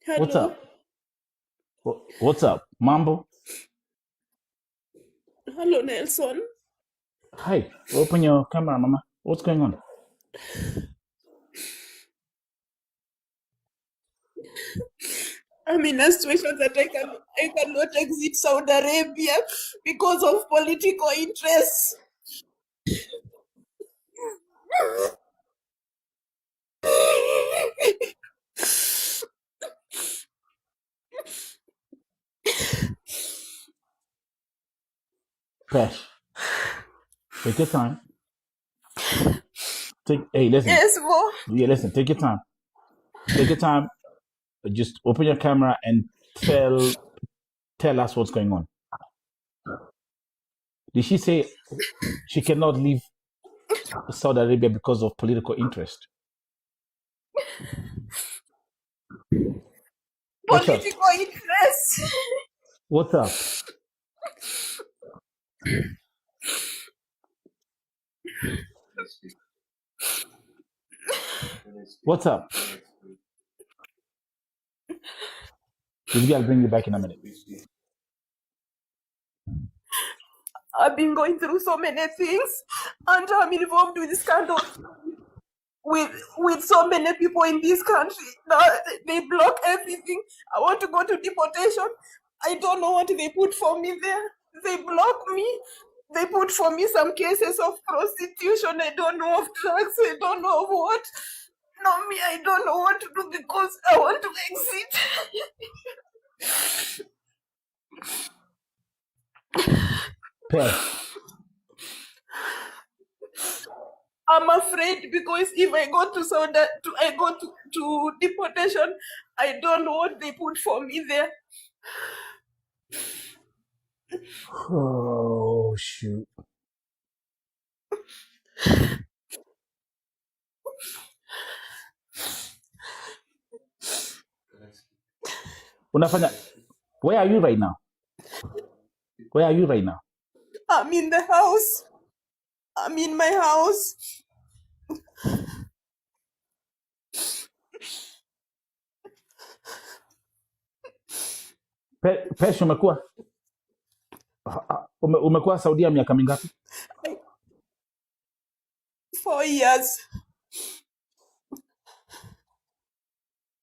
What's Hello. up? What's up, Mambo? Hello, Nelson. Hi, open your camera, Mama. What's going on? I'm in a situation that I cannot exit Saudi Arabia because of political interests. Pesh, take your time. Hey, listen. Yes, Mo. Yeah, listen. Take your time. Take your time. Just open your camera and tell us what's going on. Did she say she cannot leave Saudi Arabia because of political interest? What's up? Political interests. What's up? What's up? This guy will bring you back in a minute. I've been going through so many things, and I'm involved with this kind of with so many people in this country. Now they block everything. I want to go to deportation. I don't know what they put for me there. They block me. They put for me some cases of prostitution. I don't know of drugs. I don't know of what. No, me, I don't know what to do because I want to exit. Pesh, I'm afraid because if I go to Saudi, I go to deportation, I don't know what they put for me there. oh shoot. Unafanya, where are you right now? Where are you right now? I'm in the house. I'm in my house. Pesh, umekuwa Saudia miaka mingapi? 4 years.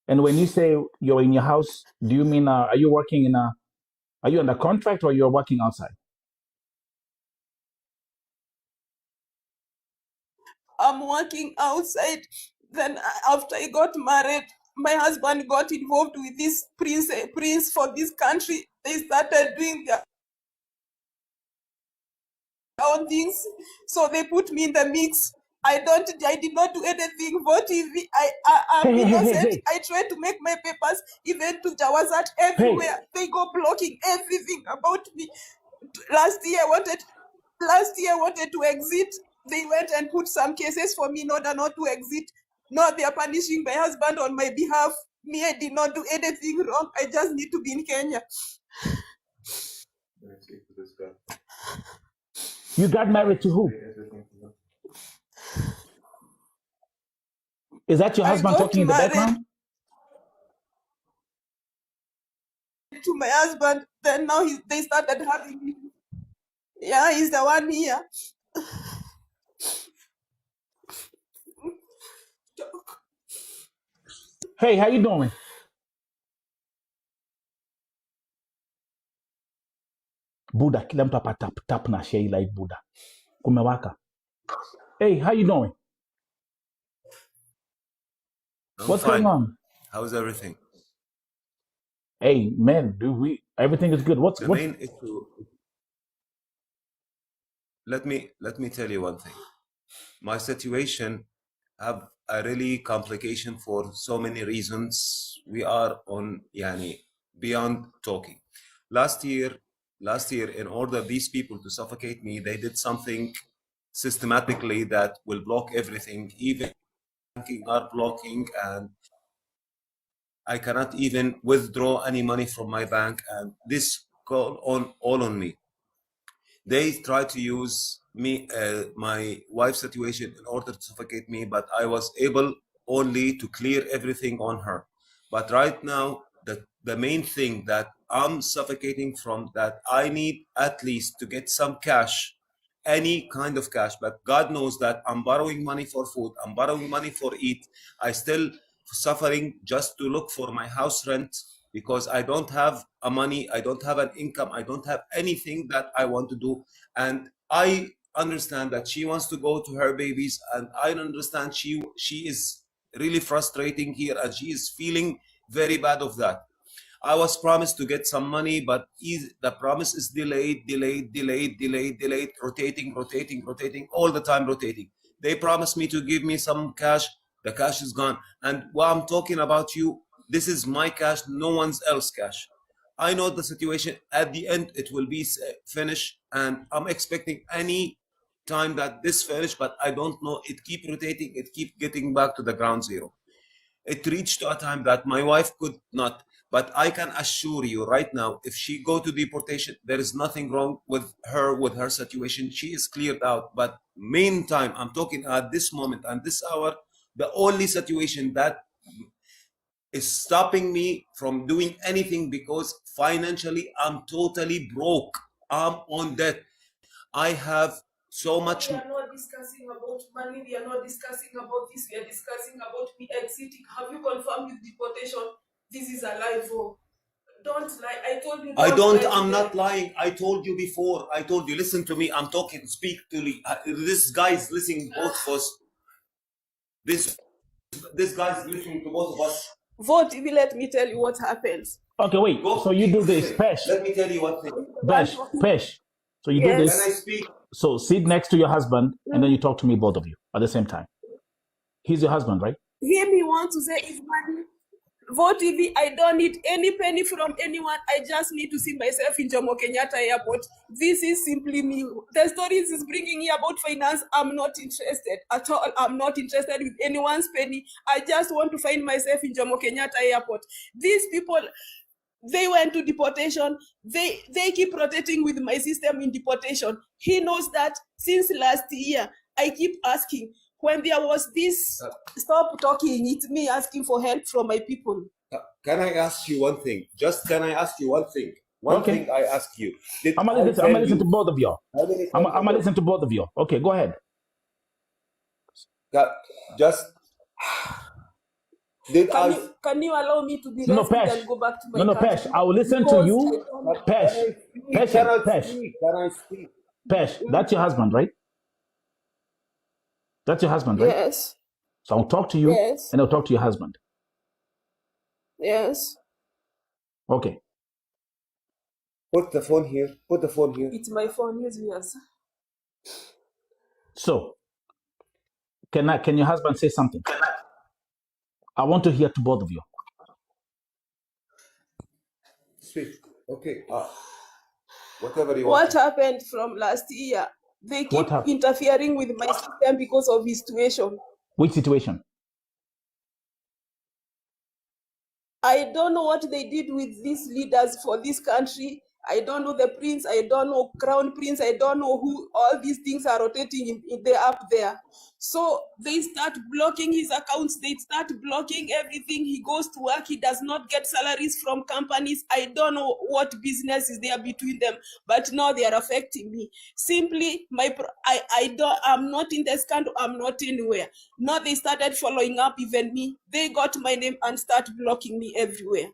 And when you say you're in your house, do you mean are you working are you under contract or you're working outside? I'm working outside. Then after I got married, my husband got involved with this prince for this country. They started doing their own things, so they put me in the mix. I did not do anything. Vote TV. I'm innocent. I tried to make my papers, even to Jawazat everywhere. They go blocking everything about me. Last year I wanted to exit. They went and put some cases for me in order not to exit. Now they are punishing my husband on my behalf. Me, I did not do anything wrong. I just need to be in Kenya. You got married to who? Is that your husband talking in the background? To my husband, then now they started having. Yeah, he's the one here. Hey, how you doing? Buddha, kila mtu hapa tap na share live Buddha. Kumewaka. Hey, how you doing? What's fine. going on? How's everything? Hey, man, everything is good. The main issue. Let me tell you one thing. My situation have a really complication for so many reasons. We are on beyond talking. Last year, in order these people to suffocate me, they did something systematically that will block everything, even banking are blocking, and I cannot even withdraw any money from my bank, and this go on all on me. They try to use me, my wife's situation, in order to suffocate me, but I was able only to clear everything on her. But right now, the main thing that I'm suffocating from, that I need at least to get some cash, any kind of cash. But God knows that I'm borrowing money for food, I'm borrowing money for eat. I still suffering just to look for my house rent, because I don't have a money, I don't have an income, I don't have anything that I want to do. And I understand that she wants to go to her babies, and I understand she is really frustrating here, and she is feeling very bad of that. I was promised to get some money, but the promise is delayed, rotating, all the time rotating. They promised me to give me some cash. The cash is gone. And while I'm talking about you, this is my cash, no one's else cash. I know the situation. At the end, it will be finished, and I'm expecting any time that this finish, but I don't know. It keep rotating. It keep getting back to the ground zero. It reached a time that my wife could not. But I can assure you right now, if she go to deportation, there is nothing wrong with her situation. She is cleared out. But meantime, I'm talking at this moment and this hour, the only situation that is stopping me from doing anything, because financially I'm totally broke. I'm on debt. I have so much. We are not discussing about money. We are not discussing about this. We are discussing about me exiting. Have you confirmed with deportation? This is a lie. Don't lie. I told you. I'm not lying. I told you before. I told you. Listen to me. I'm talking. Speak to me. This guy is listening both of us. This guy is listening to both of us. Vote. Let me tell you what happens. Okay, wait. So you do this, Pesh. Let me tell you one thing. Pesh. So you do this. Can I speak? So sit next to your husband, and then you talk to me, both of you, at the same time. He's your husband, right? Him, he wants to say is money. Vote TV, I don't need any penny from anyone. I just need to see myself in Jomo Kenyatta Airport. This is simply me. The stories is bringing here about finance. I'm not interested at all. I'm not interested with anyone's penny. I just want to find myself in Jomo Kenyatta Airport. These people, they went to deportation. They keep rotating with my system in deportation. He knows that since last year, I keep asking. When there was this, stop talking, it's me asking for help from my people. Can I ask you one thing? Can I ask you one thing? One thing I ask you. I'm going to listen to both of you. I'm going to listen to both of you. Okay, go ahead. Can you allow me to be rested and go back to my country? Pesh, I will listen to you. Pesh, that's your husband, right? That's your husband, right? Yes. So I'll talk to you, and I'll talk to your husband. Yes. Okay. Put the phone here. It's my phone, yes. So, can your husband say something? I want to hear to both of you. Speak. Okay. Whatever you want. What happened from last year? They keep interfering with my system because of his situation. Which situation? I don't know what they did with these leaders for this country. I don't know the prince. I don't know crown prince. I don't know who. All these things are rotating up there. So they start blocking his accounts. They start blocking everything. He goes to work. He does not get salaries from companies. I don't know what business is there between them, but now they are affecting me. Simply, I'm not in the scandal. I'm not anywhere. Now they started following up even me. They got my name and start blocking me everywhere.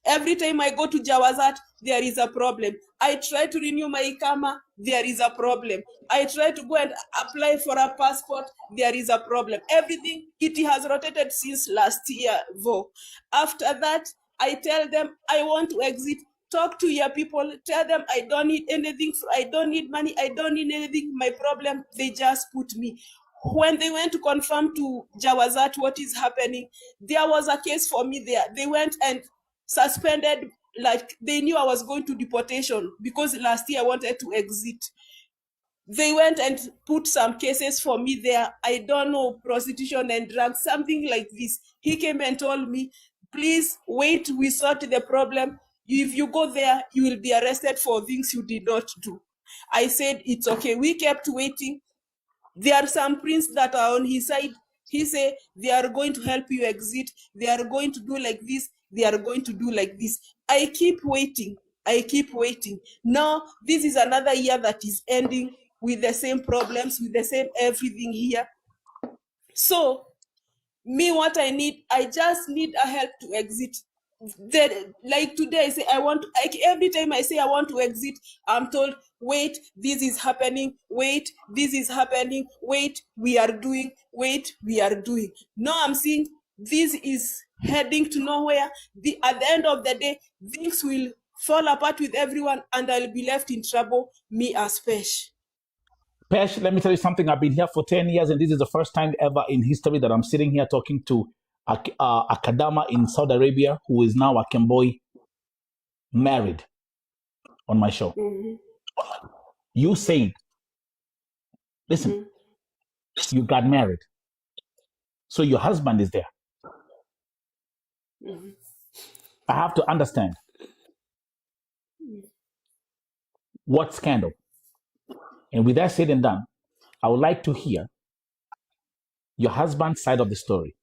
Every time I go to Jawazat, there is a problem. I try to renew my Ikama, there is a problem. I try to go and apply for a passport, there is a problem. Everything, it has rotated since last year, Vo. After that, I tell them, I want to exit. Talk to your people, tell them I don't need anything, I don't need money, I don't need anything. My problem, they just put me. When they went to confirm to Jawazat what is happening, there was a case for me there. They went and suspended, like they knew I was going to deportation because last year I wanted to exit. They went and put some cases for me there. I don't know, prostitution and drugs, something like this. He came and told me, please wait, we sort the problem. If you go there, you will be arrested for things you did not do. I said, it's okay. We kept waiting. There are some prints that are on his side. He say they are going to help you exit. They are going to do like this. They are going to do like this. I keep waiting. I keep waiting. Now, this is another year that is ending with the same problems, with the same everything here. So, me, what I just need a help to exit. Like today, I say I want to, like every time I say I want to exit, I'm told, wait, this is happening, wait, this is happening, wait, we are doing, wait, we are doing. Now I'm seeing this is heading to nowhere. At the end of the day, things will fall apart with everyone and I'll be left in trouble, me as Pesh. Pesh, let me tell you something. I've been here for 10 years, and this is the first time ever in history that I'm sitting here talking to a Kadama in Saudi Arabia, who is now a Kemboy, married, on my show. Mm-hmm. You said, listen, you got married. So your husband is there. Mm-hmm. I have to understand what scandal. And with that said and done, I would like to hear your husband's side of the story.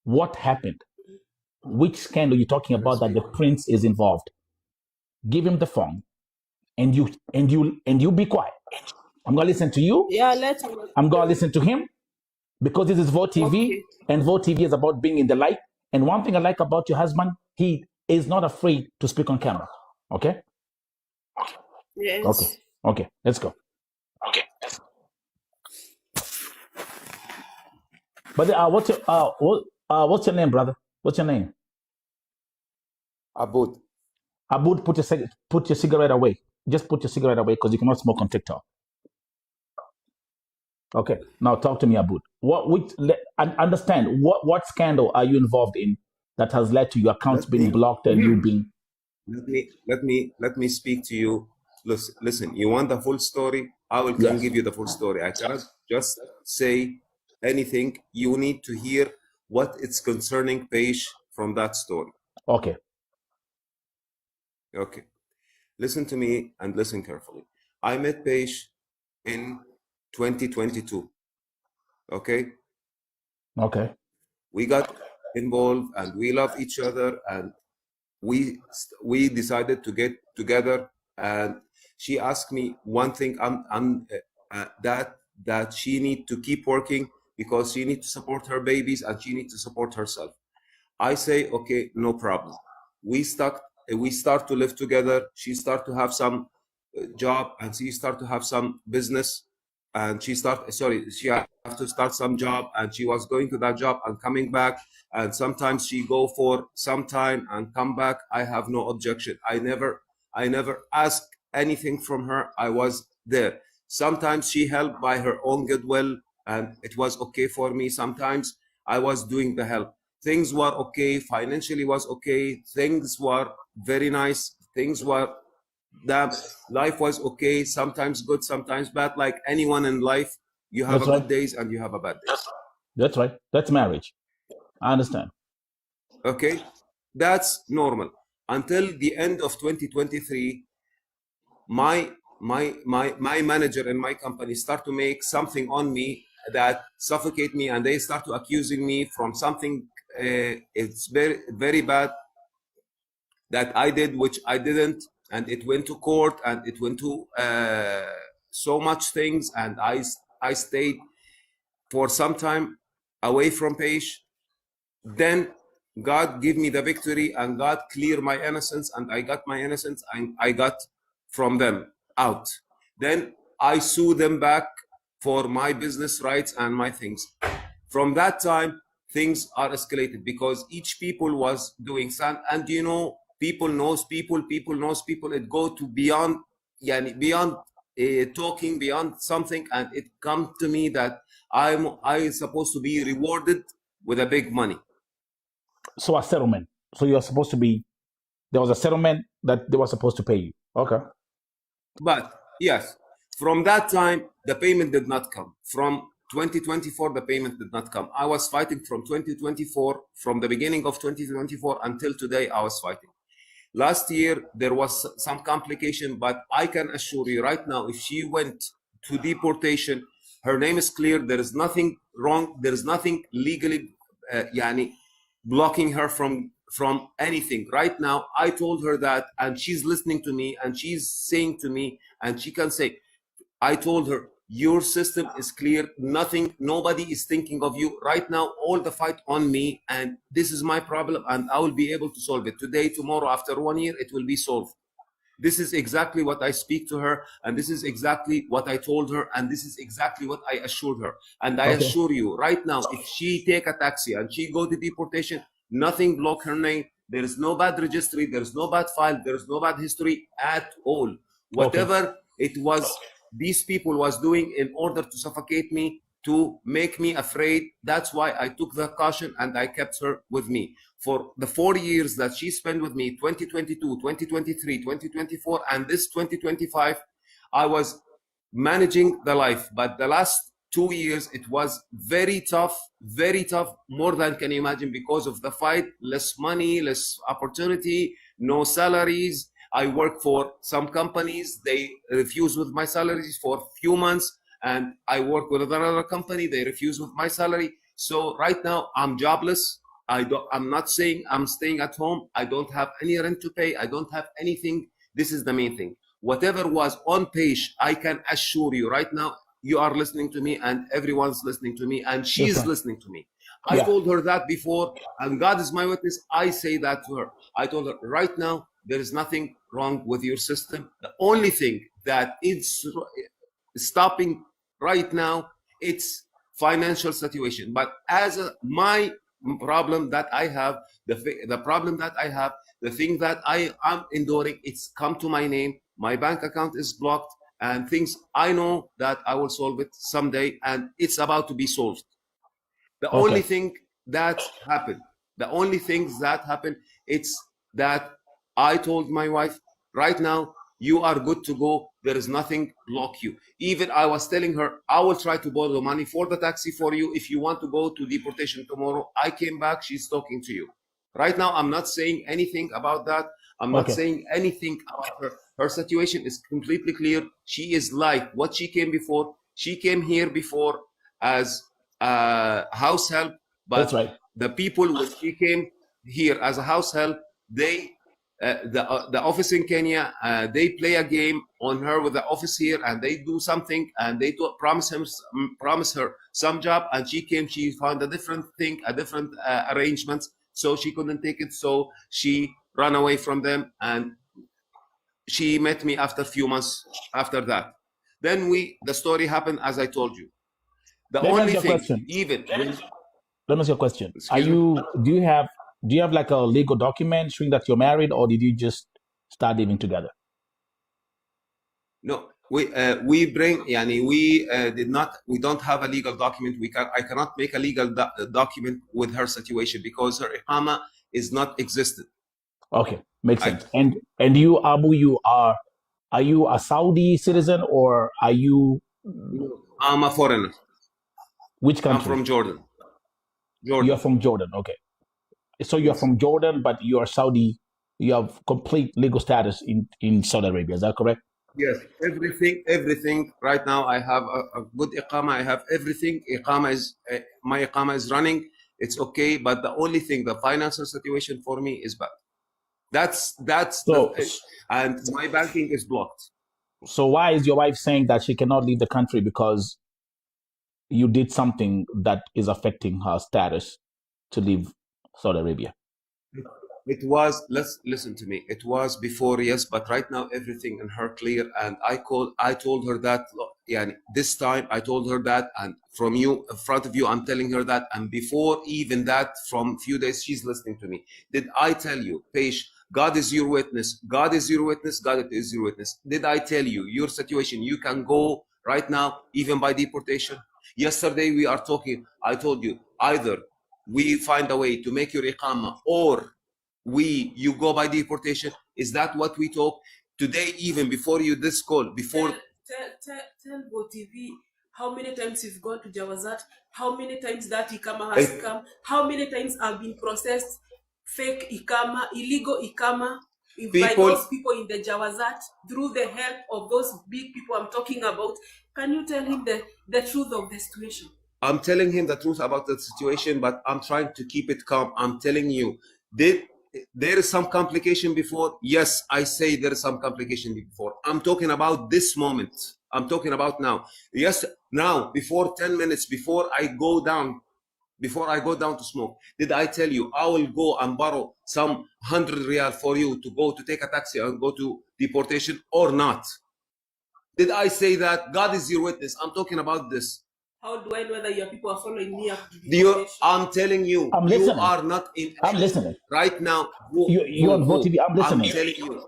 What happened? Which scandal you're talking about that the prince is involved? Give him the phone, and you be quiet. I'm gonna listen to you. Yeah, let's. I'm gonna listen to him because this is Vote TV, Okay. and Vote TV is about being in the light. And one thing I like about your husband, he is not afraid to speak on camera. Okay? Yes. Okay. Okay. Let's go. Okay. But what's your name, brother? What's your name? Abud. Abud, put your cigarette away. Just put your cigarette away because you cannot smoke on TikTok. Okay, now talk to me, Abud. Understand what scandal are you involved in that has led to your accounts being blocked and you being? Let me speak to you. Listen, you want the full story? I will Yes. give you the full story. I cannot just say anything. You need to hear what it's concerning Page from that story. Okay. Okay. Listen to me and listen carefully. I met Page in 2022. Okay. Okay. We got involved and we love each other and we decided to get together. And she asked me one thing, that she need to keep working because she need to support her babies and she need to support herself. I say, okay, no problem. We start to live together. She start to have some job and she start to have some business. And she have to start some job, and she was going to that job and coming back. And sometimes she go for some time and come back. I have no objection. I never asked anything from her. I was there. Sometimes she helped by her own goodwill, and it was okay for me. Sometimes I was doing the help. Things were okay. Financially was okay. Things were very nice. Things were that life was okay, sometimes good, sometimes bad. Like anyone in life, you have That's a right. good days and you have a bad days. That's right. That's marriage. I understand. Okay, that's normal. Until the end of 2023, my manager and my company start to make something on me that suffocate me, and they start to accusing me from something. It's very very bad that I did, which I didn't. And it went to court and it went to so much things, and I stayed for some time away from Page. Then God gave me the victory and God cleared my innocence, and I got my innocence and I got from them out. Then I sued them back for my business rights and my things. From that time, things are escalated because each people was doing something, and you know, people knows people knows people. It go to beyond talking, beyond something, and it come to me that I supposed to be rewarded with a big money. So a settlement. So you're supposed to be. There was a settlement that they were supposed to pay you. Okay. But yes, from that time the payment did not come. From 2024 the payment did not come. I was fighting from 2024, from the beginning of 2024 until today. I was fighting. Last year there was some complication, but I can assure you right now, if she went to deportation, Her name is clear. There is nothing wrong. There is nothing legally blocking her from anything. Right now, I told her that, and she's listening to me, and she's saying to me, and she can say, I told her, your system is clear. Nobody is thinking of you right now. All the fight on me, and this is my problem, and I will be able to solve it today, tomorrow, after 1 year, it will be solved. This is exactly what I speak to her, and this is exactly what I told her, and this is exactly what I assured her. And I assure you, right now, if she take a taxi and she go to deportation, nothing block her name. There is no bad registry. There is no bad file. There is no bad history at all. Whatever it was, these people was doing in order to suffocate me, to make me afraid. That's why I took the caution and I kept her with me. For the 4 years that she spent with me, 2022, 2023, 2024, and this 2025, I was managing the life. But the last 2 years, it was very tough, more than can you imagine, because of the fight, less money, less opportunity, no salaries. I work for some companies, they refuse with my salaries for a few months, and I work with another company, they refuse with my salary. So right now I'm jobless. I'm not saying I'm staying at home. I don't have any rent to pay. I don't have anything. This is the main thing. Whatever was on page, I can assure you right now, you are listening to me and everyone's listening to me, and she's listening to me. I told her that before, and God is my witness. I say that to her. I told her right now, there is nothing wrong with your system. The only thing that is stopping right now, it's financial situation. But as my problem that I have, the problem that I have, the thing that I am enduring, it's come to my name. My bank account is blocked, and things I know that I will solve it someday, and it's about to be solved. The only thing that happened, it's that I told my wife, right now, you are good to go. There is nothing block you. Even I was telling her, I will try to borrow money for the taxi for you if you want to go to deportation tomorrow. I came back, she's talking to you. Right now, I'm not saying anything about that. I'm not saying anything about her. Her situation is completely clear. She is like what she came before. She came here before as house help, but the people when she came here as a house help, they the office in Kenya, they play a game on her with the office here, and they do something, and they promise her some job, and she came, she found a different thing, a different arrangements, so she couldn't take it, so she ran away from them, and she met me after a few months after that. Then the story happened as I told you. The only thing, let me ask you a question. Do you have like a legal document showing that you're married, or did you just start living together? No, we don't have a legal document. I cannot make a legal document with her situation because her iqama is not existent. Okay, makes sense. And you, Abu, are you a Saudi citizen, or are you? I'm a foreigner. Which country? I'm from Jordan. You're from Jordan, okay. So you're from Jordan, but you are Saudi. You have complete legal status in Saudi Arabia. Is that correct? Yes, everything. Right now, I have a good iqama. I have everything. My iqama is running. It's okay, but the only thing, the financial situation for me is bad. And my banking is blocked. So why is your wife saying that she cannot leave the country because you did something that is affecting her status to leave Saudi Arabia? It was, let's listen to me. It was before, yes, but right now everything in her clear. And I told her that, this time I told her that, and from you, in front of you, I'm telling her that. And before even that, from few days, she's listening to me. Did I tell you, Peish, God is your witness. God is your witness. God is your witness. Did I tell you your situation? You can go right now, even by deportation. Yesterday we are talking. I told you either we find a way to make your iqama, or you go by deportation. Is that what we talk today? Even before you this call, before tell TV how many times you've gone to Jawazat, how many times that iqama has come, how many times have been processed fake iqama, illegal iqama. by those people in the Jawazat, through the help of those big people I'm talking about. Can you tell him the truth of the situation? I'm telling him the truth about the situation, but I'm trying to keep it calm. I'm telling you, there is some complication before. Yes, I say there is some complication before. I'm talking about this moment. I'm talking about now. Yes, now, before 10 minutes, before I go down to smoke, did I tell you I will go and borrow some 100 riyal for you to go to take a taxi and go to deportation or not? Did I say that? God is your witness. I'm talking about this. How do I know that your people are following me up to deportation? I'm telling you, you are not in. I'm listening. Right now, you're on Vote TV. I'm listening. I'm telling you.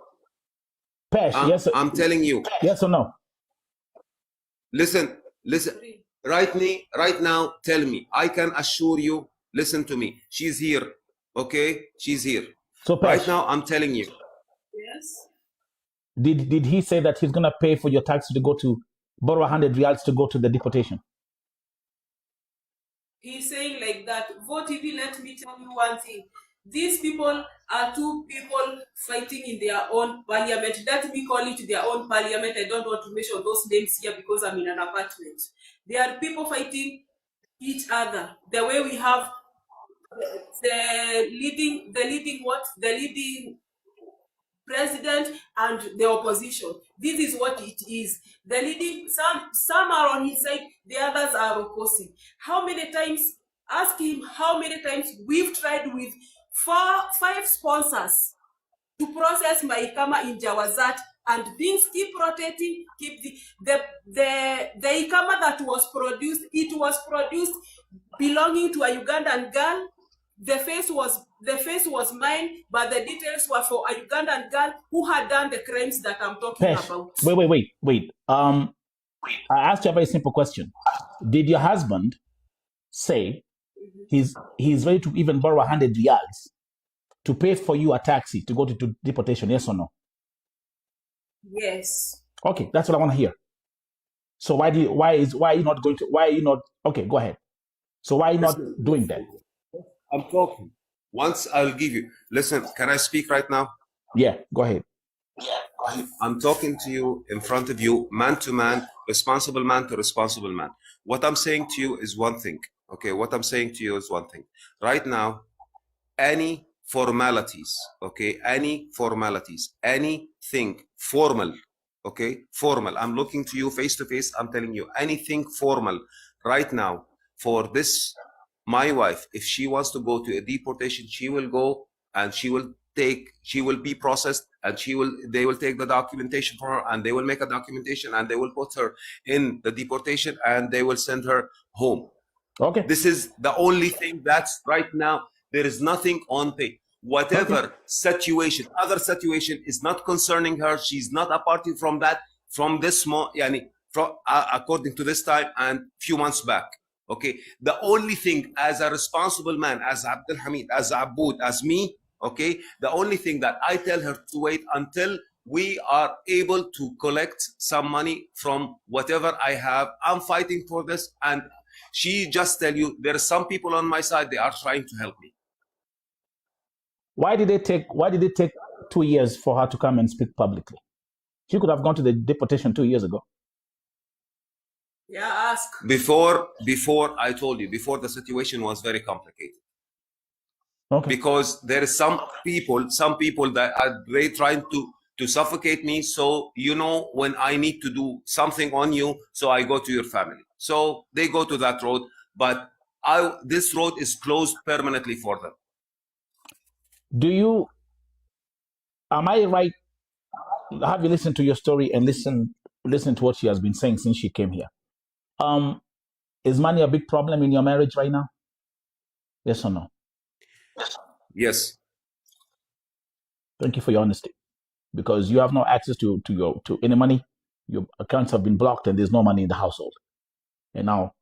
Pesh, yes. I'm telling you. Yes or no? Listen. Right now, tell me. I can assure you, listen to me. She's here. Okay? She's here. So Pesh, right now, I'm telling you. Yes. Did he say that he's gonna pay for your taxi to go to borrow 100 riyals to go to the deportation? He's saying like that. Vote TV, let me tell you one thing. These people are two people fighting in their own parliament. Let me call it their own parliament. I don't want to mention those names here because I'm in an apartment. They are people fighting each other. The way we have the leading president and the opposition. This is what it is. The leading, some are on his side, the others are opposing. How many times, ask him how many times we've tried with 5 sponsors to process my Ikama in Jawazat, and things keep rotating, the Ikama that was produced, it was produced belonging to a Ugandan girl. The face was mine, but the details were for a Ugandan girl who had done the crimes that I'm talking about. Wait. I asked you a very simple question. Did your husband say he's ready to even borrow 100 riyals to pay for you a taxi to go to deportation? Yes or no? Yes. Okay, that's what I want to hear. So why are you not? Okay, go ahead. So why are you not doing that? I'm talking. Once I'll give you. Listen, can I speak right now? Yeah, go ahead. I'm talking to you in front of you, man to man, responsible man to responsible man. What I'm saying to you is one thing. Okay, what I'm saying to you is one thing. Right now, any formalities, okay, anything formal, okay, formal. I'm looking to you face to face. I'm telling you anything formal right now for this. My wife, if she wants to go to a deportation, she will go and she will be processed, and they will take the documentation for her, and they will make a documentation, and they will put her in the deportation, and they will send her home. Okay. This is the only thing that's right now. There is nothing on pay. Whatever situation, other situation is not concerning her. She's not a party from that, from this according to this time and few months back. Okay, the only thing as a responsible man, as Abdul Hamid, as Aboud, as me, okay, the only thing that I tell her to wait until we are able to collect some money from whatever I have. I'm fighting for this, and she just tell you there are some people on my side, they are trying to help me. Why did it take 2 years for her to come and speak publicly? She could have gone to the deportation 2 years ago. Yeah, ask. Before I told you, before the situation was very complicated. Okay. Because there is some people that are really trying to suffocate me. So, when I need to do something on you, so I go to your family. So they go to that road, but this road is closed permanently for them. Am I right? Have you listened to your story and listen to what she has been saying since she came here? Is money a big problem in your marriage right now? Yes or no? Yes. Thank you for your honesty, because you have no access to any money. Your accounts have been blocked and there's no money in the household. And now,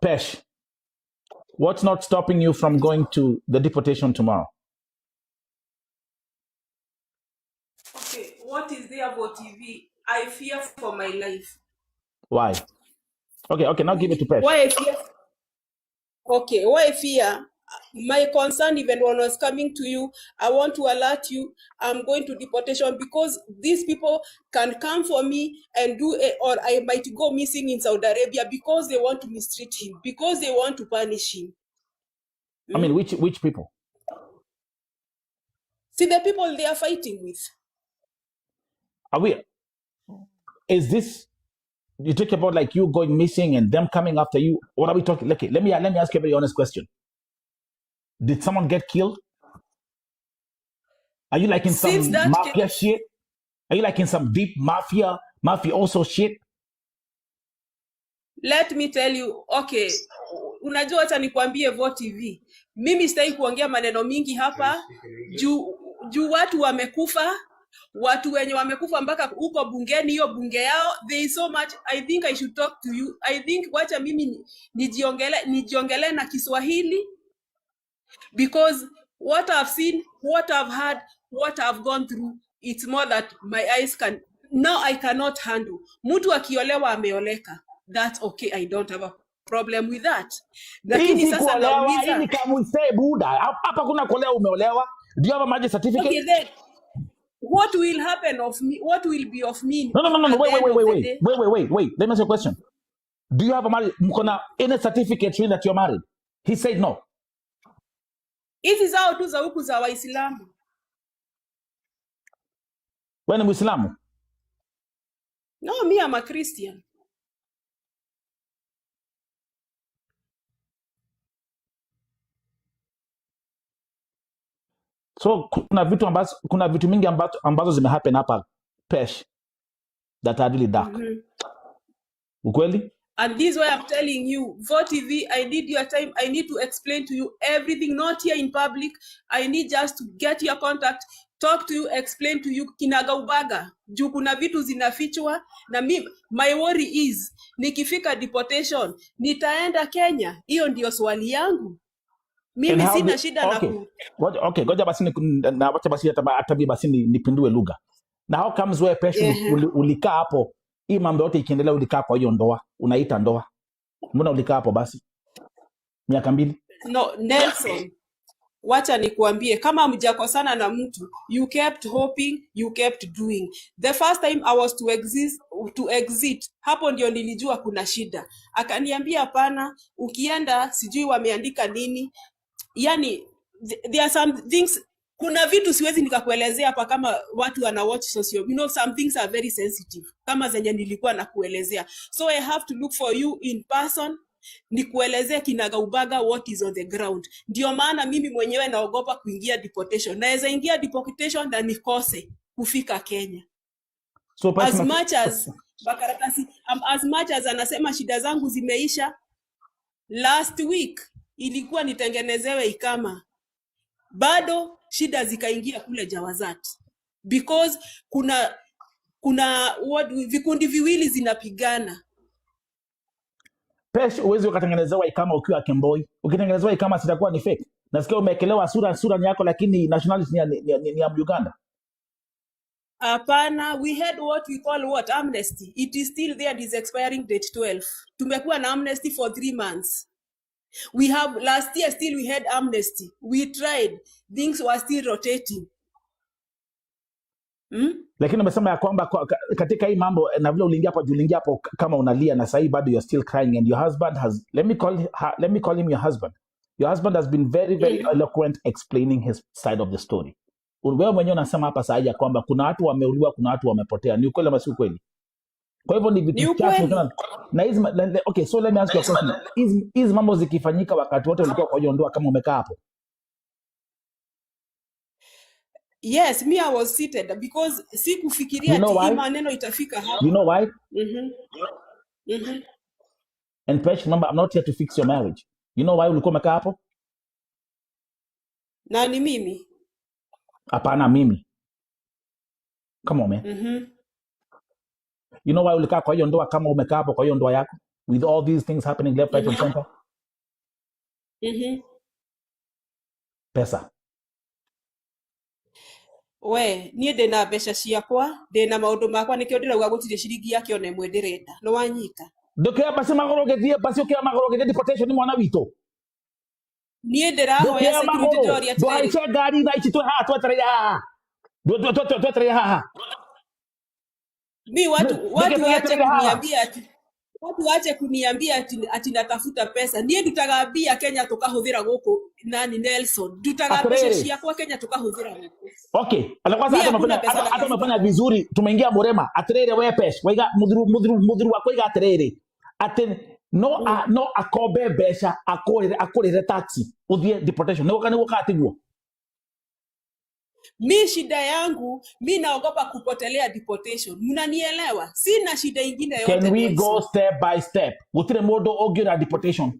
Pesh, what's not stopping you from going to the deportation tomorrow? Okay, what is there about TV? I fear for my life. Why? Okay, now give it to Pesh. Why I fear? Okay, why I fear? my concern, even when I was coming to you, I want to alert you, I'm going to deportation because these people can come for me and do it, or I might go missing in Saudi Arabia because they want to mistreat him, because they want to punish him. I mean, which people? See the people they are fighting with. Is this, you talk about like you going missing and them coming after you? What are we talking? Okay, let me ask you a very honest question. Did someone get killed? Are you like in some mafia shit? Are you like in some deep mafioso shit? Let me tell you, okay, unajua acha nikwambie Vo TV. Mimi sitaki kuongea maneno mingi hapa juu watu wamekufa, watu wenye wamekufa mpaka huko bungeni, hiyo bunge yao, there is so much. I think I should talk to you. I think wacha mimi nijiongele na Kiswahili because what I've seen, what I've heard, what I've gone through, it's more that my eyes can, now I cannot handle. Mtu akiolewa ameoleka, that's okay, I don't have a problem with that. Lakini sasa nauliza, hii kama say buda, hapa kuna kuolewa umeolewa. Do you have a marriage certificate? Okay, then what will happen of me? What will be of me? No. Wait. Let me ask you a question. Do you have a marriage? Any certificate showing that you're married? He said no. Hizi zao tu za huku za Waislamu. Wewe ni Muislamu? No, me I'm a Christian. So kuna vitu mingi ambazo zimehappen hapa Pesh that are really dark. Ukweli? And this is why I'm telling you, Vo TV, I need your time. I need to explain to you everything, not here in public. I need just to get your contact, talk to you, explain to you kinagaubaga. Juu kuna vitu zinafichwa na my worry is nikifika deportation nitaenda Kenya. Hiyo ndio swali yangu. Mimi sina shida na okay, ngoja basi wacha basi hata basi nipindue lugha. Na how comes where Pesh ulikaa hapo? Hii mambo yote ikiendelea ulikaa kwa hiyo ndoa, unaita ndoa. Mbona ulikaa hapo basi? Miaka 2? No, Nelson. Wacha nikuambie, kama mjakosana na mtu, you kept hoping, you kept doing. The first time I was to exit, hapo ndio nilijua kuna shida. Akaniambia hapana, ukienda sijui wameandika nini. Yani, there are some things, kuna vitu siwezi nikakuelezea hapa kama watu wana watch socio. You know, some things are very sensitive. Kama zenye nilikuwa nakuelezea. So I have to look for you in person. Nikuelezea kinagaubaga what is on the ground. Ndio maana mimi mwenyewe naogopa kuingia deportation. Naweza ingia deportation na nikose kufika Kenya. So as much as Bakaratasi, as much as anasema shida zangu zimeisha, last week ilikuwa nitengenezewe ikama. Bado shida zikaingia kule Jawazat. Because kuna vikundi viwili zinapigana. Pesh, uwezi ukatengenezewa ikama ukiwa Kemboi. Ukitengenezewa ikama sitakuwa ni fake. Nasikia umekelewa sura ni yako lakini nationality ni ya Uganda. Hapana, we had what we call amnesty. It is still there, it is expiring date 12. Tumekuwa na amnesty for 3 months. We have last year still we had amnesty. We tried. Things were still rotating. Lakini umesema ya kwamba katika hii mambo na vile uliingia hapo kama unalia na sasa bado you're still crying and your husband has, let me call him your husband. Your husband has been very eloquent explaining his side of the story. Wewe mwenyewe unasema hapa sasa ya kwamba kuna watu wameuliwa, kuna watu wamepotea. Ni ukweli ama si ukweli? Kwa hivyo ni vitu chafu na hizi. Okay, so let me ask you a question. Hizi mambo zikifanyika wakati wote ulikuwa kwa hiyo ndoa kama umekaa hapo? Yes, me I was seated because sikufikiria hii maneno itafika hapo. You know why? And Pesh, remember, I'm not here to fix your marriage. You know why ulikuwa umekaa hapo? Nani mimi? Hapana mimi. Come on man. You know why ulikaa kwa hiyo ndoa kama umekaa hapo kwa hiyo ndoa yako? With all these things happening left, right and center? Pesa. We, niĩ ndĩna mbeca ciakwa, ndĩna maũndũ makwa nĩkĩo ndĩrauga gũtirĩ ciringi yake ona ĩmwe ndĩrenda. Nĩ wanyita. Ndũkĩra basi magorogetie deportation ni mwana witũ. nie ndĩrahoya security ndĩroria do atĩrĩrĩ haicha gari na ichi tu ha twetereire haha twetereire haha mi watu Nĩkĩ waache twetereire haha kuniambia ati watu waache kuniambia ati natafuta pesa nie ndutaga mbia Kenya tukahũthĩra gũkũ nani Nelson ndutaga mbeca Atĩrĩrĩ. ciakwa Kenya tukahũthĩra gũkũ Okay, ala kwanza Mimi hata hakuna umefanya pesa hata natafuta. umefanya vizuri, tumeingia Murema. Atirere we pesh, waiga mudhuru wako iga atirere. Ati no akobe besha akorere taxi uthie deportation. Ni wakati guo. mi shida yangu mi naogopa kupotelea deportation mnanielewa sina shida ingine yote Can we Nelson. go step by step? Gutire modo ogira deportation.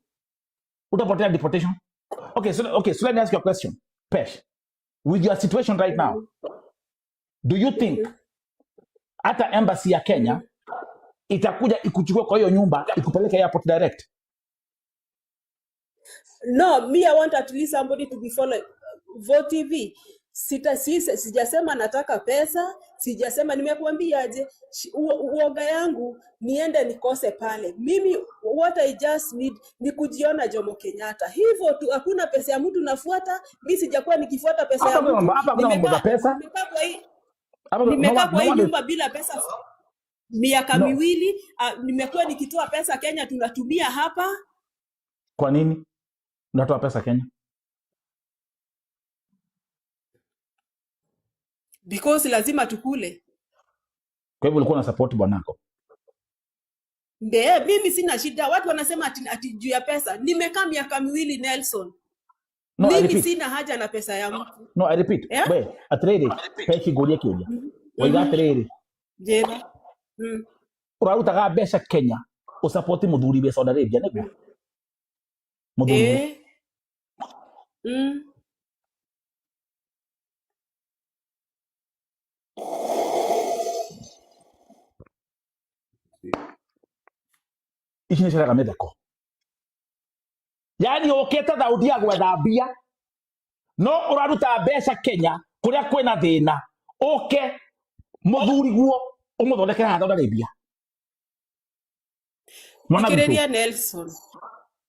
Utapotea deportation? Okay, so let me ask you a question. Pesh, with your situation right now, do you think hata embassy ya Kenya itakuja ikuchukue kwa hiyo nyumba ikupeleke airport direct? No, me I want at least somebody to be follow Vote TV. Sijasema nataka pesa, sijasema nimekuambia aje uoga yangu niende nikose pale. Mimi what I just need ni kujiona Jomo Kenyatta. Hivyo tu hakuna pesa ya mtu nafuata, mimi sijakuwa nikifuata pesa ya mtu. Hapa kuna mambo za pesa. Nimekaa kwa hii nyumba bila pesa miaka miwili, nimekuwa nikitoa pesa Kenya tunatumia hapa. Kwa nini unatoa pesa Kenya? Because lazima tukule. Kwa hivyo ulikuwa na support bwanako? Mimi sina shida. Watu wanasema ati juu ya pesa. Nimekaa miaka miwili Nelson. No, mimi sina haja na pesa ya mtu. No, I repeat. Yeah? We, atirere, peki goria kioja. Waiga atirere. Jena. Urarutaga besha Kenya, usupport muthuri be Saudi Arabia niguo. Muthuri. Ici nĩ ciraga mĩtheko. Yani ũkĩte Daudi ya gwetha mbia no ũraruta mbeca Kenya kũrĩa kwĩna thĩna ũke mũthuri guo ũmũthondekera Saudi Arabia. Fikiria Nelson.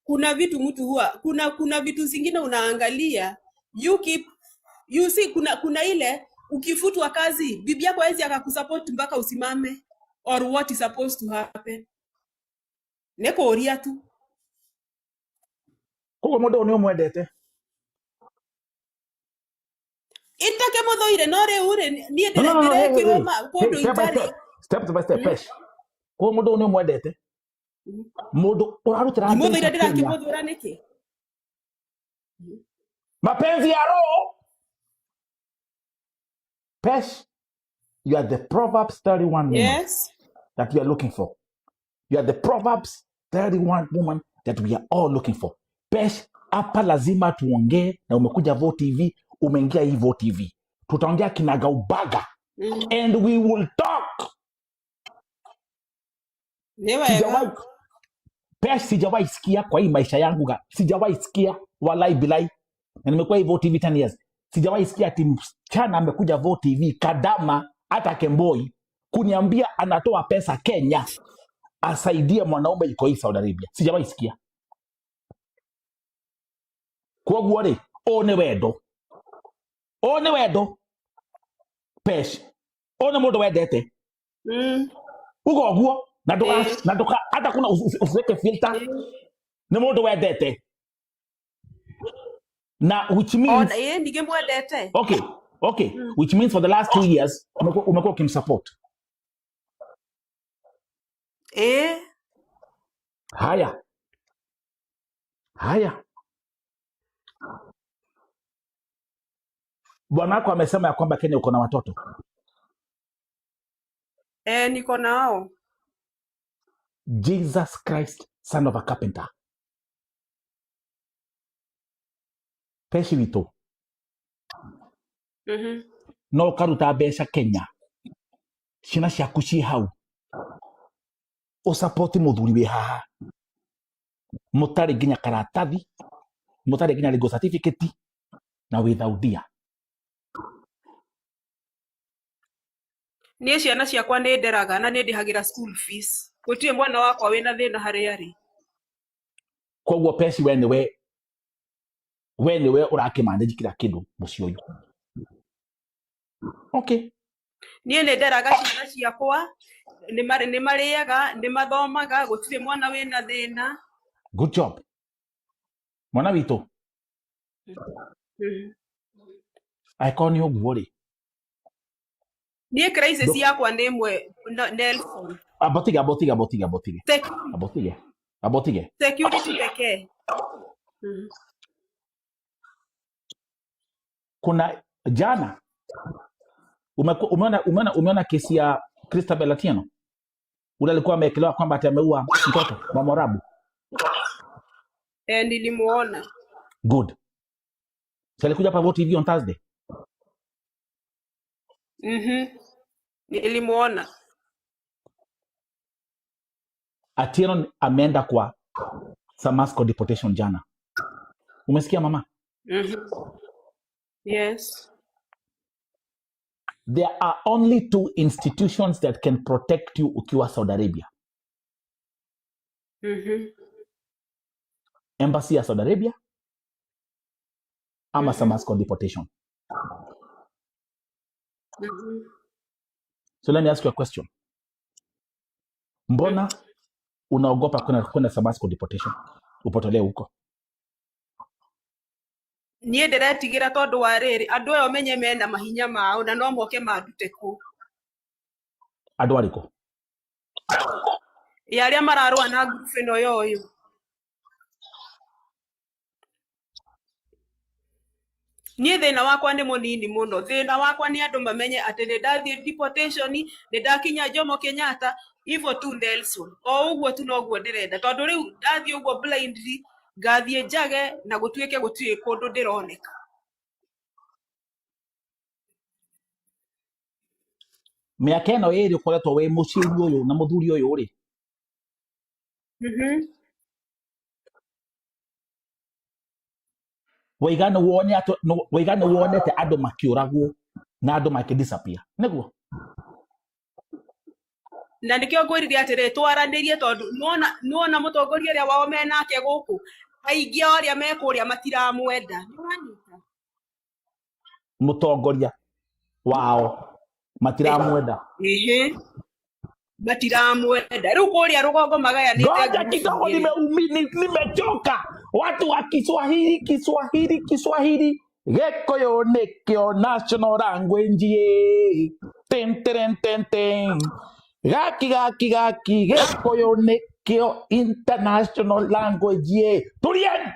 Kuna vitu mtu huwa kuna vitu zingine unaangalia you see kuna ile ukifutwa kazi bibi yako hawezi akakusupport mpaka usimame or what is supposed to happen. Neko oria tu. Koguo mũndũ nĩ ũmwendete. Itake muthoire no riu nie ndirekirwo kundu itari. Step by step pesh. Koguo mũndũ nĩ ũmwendete. Mũndũ ũrarutĩra muthoire ndirakimuthura niki. Mapenzi ya roho. Pesh, you are the Proverbs 31 woman. Yes. That we are looking for. You are the Proverbs 31 woman that we are all looking for. Pesh, hapa lazima tuongee na umekuja Vote TV, umeingia hii Vote TV. Tutaongea kinaga ubaga. And we will talk. Pesh, sijawahi sikia kwa hii maisha yangu. Sijawahi sikia walai bilai. Na nimekuwa hii Vote TV 10 years. Sijawahi sikia ati msichana amekuja Vote TV Kadama hata Kemboi kuniambia anatoa pesa Kenya asaidie mwanaume yuko hii Saudi Arabia. Sijawahi sikia. Kwa guore one wedo pesh one mundu wendete ugo guo na ndoka hata kuna usiweke filter ni mundu wendete na which means okay which means for the last 2 years umekuwa ukimsupport. Haya bwanako amesema ya kwamba Kenya uko na watoto. Niko nao. Jesus Christ, son of a carpenter. Peshi wito. No karuta besha Kenya. Shina shakushi hau. O support muthuri we haha. Mutari ginya karatathi. Mutari ginya legal certificate. Na withaudia. Ni ciana ciakwa nĩ nderaga na nĩ ndihagira school fees. Gũtirĩ mwana wakwa wĩna thĩna harĩa arĩ. Koguo peshi we we niwe urakimanaji kila kindu muci uyu. Okay. Niĩ nĩ nderaga ciana ciakwa nĩ marĩaga nĩ mathomaga gũtirĩ mwana wĩna thĩna. Good job. Mwana witũ angĩkorwo nĩ ũguo rĩ, niĩ crisis yakwa nĩ ĩmwe Nelson. Abotige. Security pekee. Kuna jana umeona kesi ya Christabel Atieno ule alikuwa amekelewa kwamba ameua mtoto wa Mwarabu. Nilimuona. Good. So alikuja hapa Vote TV on Thursday. Nilimuona. Atieno ameenda kwa Samasco deportation jana. Umesikia mama? Yes. There are only 2 institutions that can protect you ukiwa Saudi Arabia. Embassy ya Saudi Arabia ama Samasco deportation. So let me ask you a question. Mbona unaogopa kwenda Samasco deportation? Upotolee huko. Niĩ ndĩretigira tondũ wa rĩrĩ andũ aya menye mena mahinya mao na no moke mandute kũ. Andũ arĩkũ? Arĩa mararũa na group ĩno yoyo. Niĩ thĩna wakwa nĩ mũnini mũno. Thĩna wakwa nĩ andũ mamenye atĩ nĩ ndathiĩ deportation, nĩ ndakinya Jomo Kenyatta, hivyo tu Nelson. O ũguo tu noguo ndĩrenda. Tondũ rĩu ndathiĩ ũguo blindly, ngathiĩ njage na gũtuĩke gũtirĩ kũndũ ndĩroneka. Mĩaka ĩno ĩrĩ ũkoretwo wĩ mũciĩ ũyũ na mũthuri ũyũ rĩ. Waigana wonete andũ makĩũragwo na andũ makĩdisappear. Nĩguo? Na nĩkĩo ngwĩrire atĩrĩ twaranĩrie tondũ nuona mũtongoria ũrĩa wao menake gũkũ aingĩ arĩa mekũrĩa matiramwenda. Mũtongoria wao matiramwenda. Matiramwenda. Rĩu kũrĩa rũgongo magayanĩte. Ngoja kidogo, nimechoka. Watu wa Kiswahili. Gĩkũyũ nĩkĩo national language. Ten. Gaki Gĩkũyũ nĩkĩo international language. Turieni.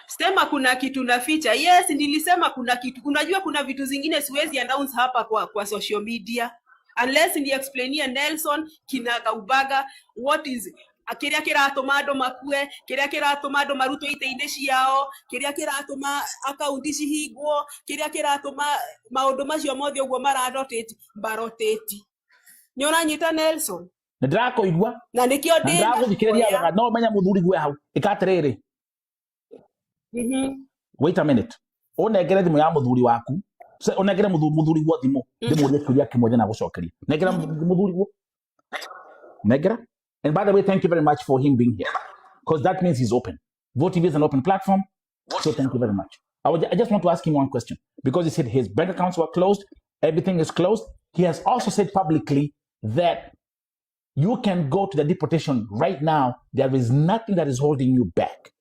Sema kuna kitu naficha. Yes, nilisema kuna kitu. Unajua kuna vitu zingine siwezi announce hapa kwa social media. Unless ni explainia Nelson kinaga ubaga what is kĩrĩa kĩratũma andũ makue, kĩrĩa kĩratũma andũ marutwo ite-inĩ ciao, kĩrĩa kĩratũma akaunti cihingwo, kĩrĩa kĩratũma maũndũ macio mothe ũguo maroteti. Nĩ ũranyita Nelson? Ndĩrakũigua. Na nĩkĩo ndĩrathikĩrĩria wega no menya mũthuri gwe hau. Ĩkatirĩrĩ. Wait a minute. Unengere thimũ ya mũthuri waku. Unengere mũthuri gwo thimũ. Ndĩmũrie kĩũria kĩmwe na gũcokeria. Nengera mũthuri gwo. Nengera. And by the way, thank you very much for him being here. Because that means he's open. Vote TV is an open platform. So thank you very much. I just want to ask him one question. Because he said his bank accounts were closed. Everything is closed. He has also said publicly that you can go to the deportation right now. There is nothing that is holding you back.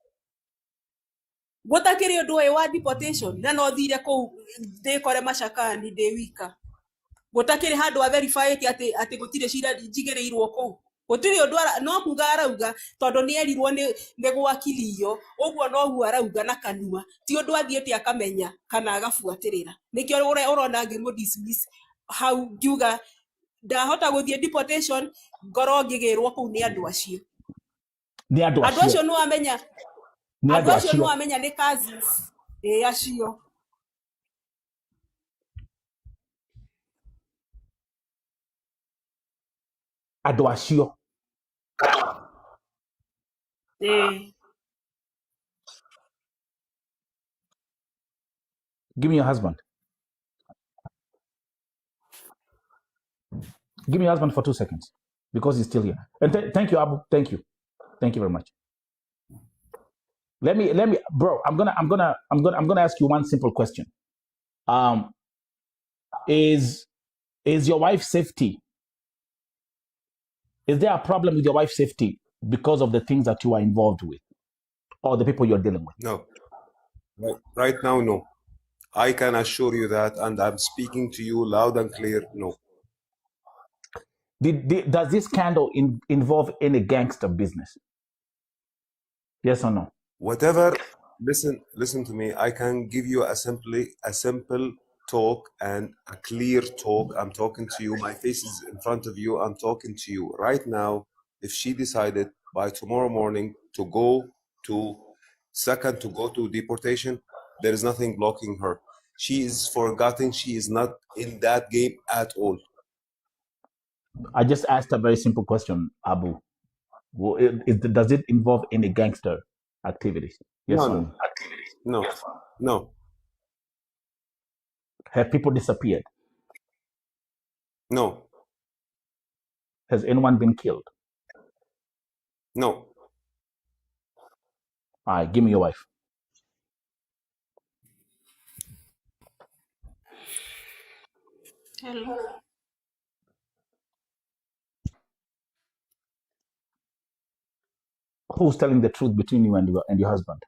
Gũtakĩrĩ ũndũ wa deportation na no thire kũu ndĩkore macakani ndĩ wika. Gũtakĩrĩ handũ a verify atĩ gũtirĩ cira njigĩrĩirwo kũu. Gũtirĩ ũndũ no kuga arauga tondũ nĩ erirwo nĩ gwakilio ũguo noguo arauga na kanua. Ti ũndũ athiĩte akamenya kana agabuatĩrĩra. Nĩkĩo ũrona ngĩmũ-dismiss hau ngiuga ndahota gũthiĩ deportation ngoro ngĩgĩrwo kũu nĩ andũ acio. Andũ acio no amenya. Andũ acio no amenya nĩ cousins. Acio. Andũ acio. Give me your husband. Give me your husband for 2 seconds because he's still here. And thank you, Abu. Thank you very much. Let me, bro. I'm gonna ask you one simple question. Is your wife's safety? Is there a problem with your wife's safety because of the things that you are involved with, or the people you're dealing with? No. Right now, no. I can assure you that, and I'm speaking to you loud and clear. No. Does this scandal involve any gangster business? Yes or no? Whatever. Listen to me. I can give you a simple talk and a clear talk. I'm talking to you. My face is in front of you. I'm talking to you right now. If she decided by tomorrow morning to go to deportation, there is nothing blocking her. She is forgotten. She is not in that game at all. I just asked a very simple question, Abu. Does it involve any gangster activities? Yes or no? No. No. Have people disappeared? No. Has anyone been killed? No. All right, give me your wife. Hello. Who's telling the truth between you and your husband?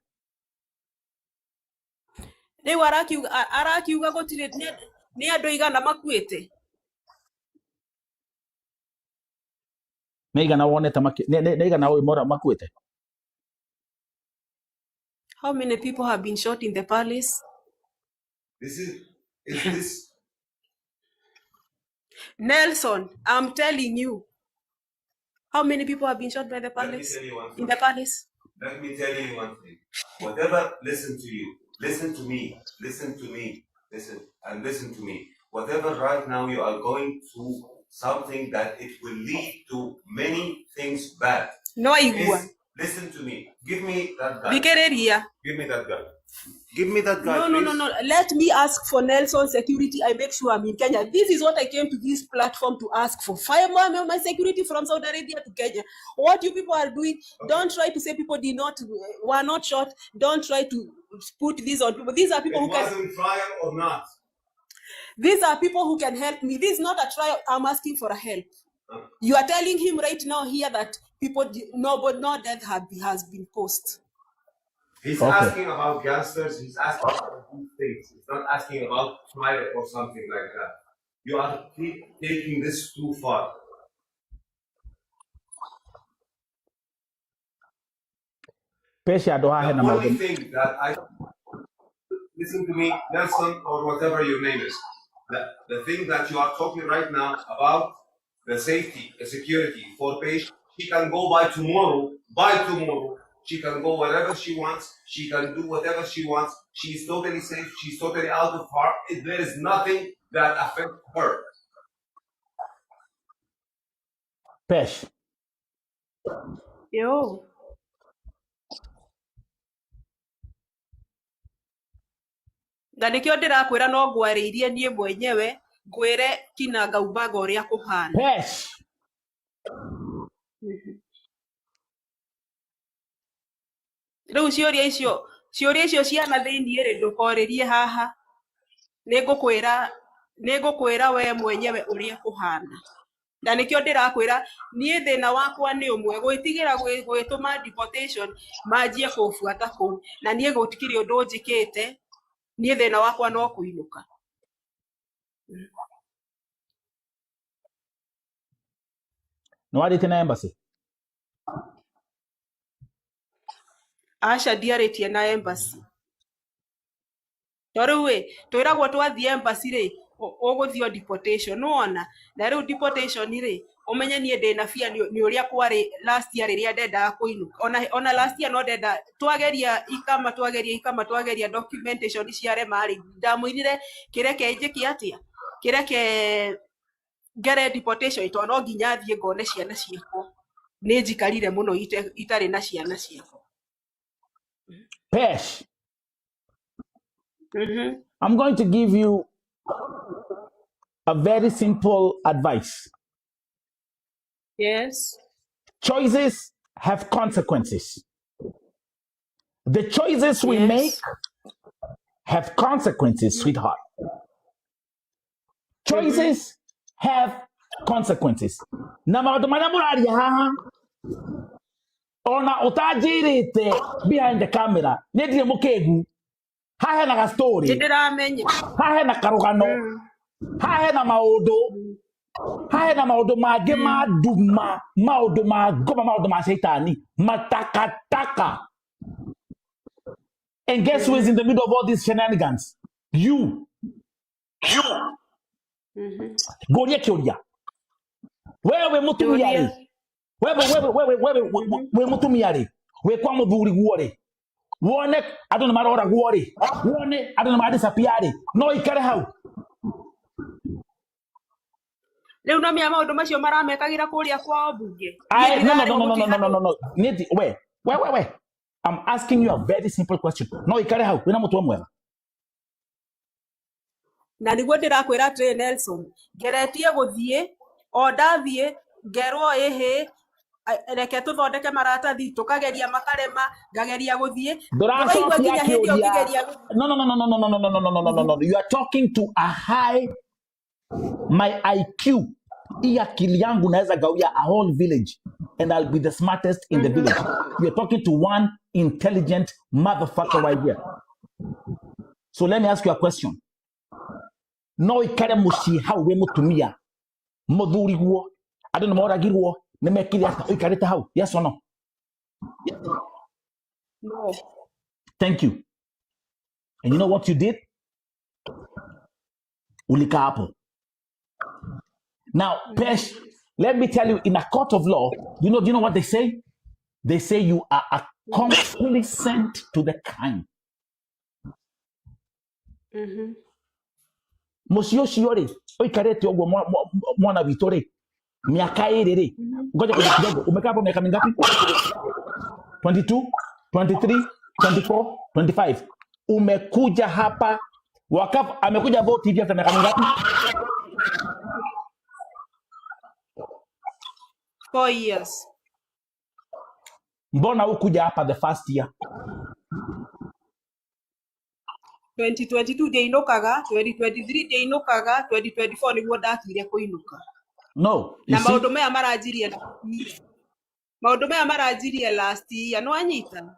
Rĩu arakiuga gũtirĩ nĩ andũ igana makuĩte. How many people have been shot in the palace? Is this Nelson, I'm telling you. How many people have been shot by the palace? In the palace? Let me tell you one thing. Whatever, listen to you. Listen to me. Listen to me. Listen to me. Whatever right now you are going through something that it will lead to many things bad. No, listen to me. Give me that guy. Give me that guy. Give me that guy. No. Let me ask for Nelson's security. I make sure I'm in Kenya. This is what I came to this platform to ask for. Fire my security from Saudi Arabia to Kenya. What you people are doing, don't try to say people were not shot. Don't try to put this on people. These are people who can. Wasn't fire or not? These are people who can help me. This is not a trial. I'm asking for a help. You are telling him right now here that no death has been posted. He's asking about gangsters. He's asking about these things. He's not asking about fire or something like that. You are taking this too far. The only thing that listen to me, Nelson, or whatever your name is. The thing that you are talking right now about the safety, the security for patients, she can go by tomorrow. She can go wherever she wants. She can do whatever she wants. She's totally safe. She's totally out of harm. There is nothing that affects her. Pesh. Yo. Na nikio ndirakwira no ngwariirie nie mwenyewe ngwire kina Ngaubaga uria kuhana. Pesh. Riu ciuria icio ciana thiini ri ndukoririe haha nigukwira we mwenyewe uria kuhana. Na nikio ndirakwira nie thina wakwa ni umwe gwitigira gwituma deportation manjie kubuata kuu na nie gutikiri undu njikite nie thina wakwa no kuinuka. No arite na embassy. Asha ndiaritie na embassy. Toriu we twiragwo twathie embassy ri uguthio deportation nuona na riu deportation ri umenye nie ndina bia ni uria kwari last year riria ndenda kuinuka ona last year no ndenda twageria documentation ciarema ri ndamuinire kireke njiki atia kireke ngere deportation to no nginya thie ngone ciana ciakwa ni njikarire muno itari na ciana ciakwa. Pesh. I'm going to give you a very simple advice. Yes. Choices have consequences. The choices we make have consequences, sweetheart. Choices have consequences. Na maundu maria muraria haha ona utajirite behind the camera nindire mukegu haha hena ga story Ndiramenya. haha hena karugano haha hena maundu haha hena maundu mangi ma nduma maundu ma ngoma maundu ma shaitani matakataka. And guess who is in the middle of all these shenanigans? You. Goria kiuria. Wewe mutumia ri. Wewe mutumia ri. We kwa muthuri guo ri. Wone andu ni marora guo ri. Wone andu ni madisappear ri. No ikare hau. Leo no mia maundu macio maramekagira kuria kwa bunge. No. Niti we. I'm asking you a very simple question. No ikare hau. Wina mutu mwega. Na niguo ndirakwira Trey Nelson geretie guthie o ndathie ngerwo ehe reke tuthondeke maratathi tukageria makarema ngageria guthie nduraigua nginya hindi ukigeria no. You are talking to a high my IQ hii akili yangu naweza gawia a whole village and I'll be the smartest in the village. You are talking to one intelligent motherfucker right here. So let me ask you a question. No ikare muci hau we mutumia muthuri guo andu nimoragirwo nimekire ata ikarite hau? Yes or no? No. Thank you. And you know what you did? Ulika hapo. Now, Pesh, let me tell you, in a court of law, do you know what they say? They say you are accomplice to the crime. Mucio cio ri oikarete ogwo mwana witu ri miaka iri ri ngoja kidogo umekaa hapo miaka mingapi? 22, 23, 24, 25. Umekuja hapa wakati amekuja vote hivi hata miaka mingapi? 4 years. Mbona ukuja hapa the first year? 2022 ndeinukaga, 2023 ndeinukaga, 2024 niguo ndakire kuinuka. No. Na maundu maya marajirie last year no anyita.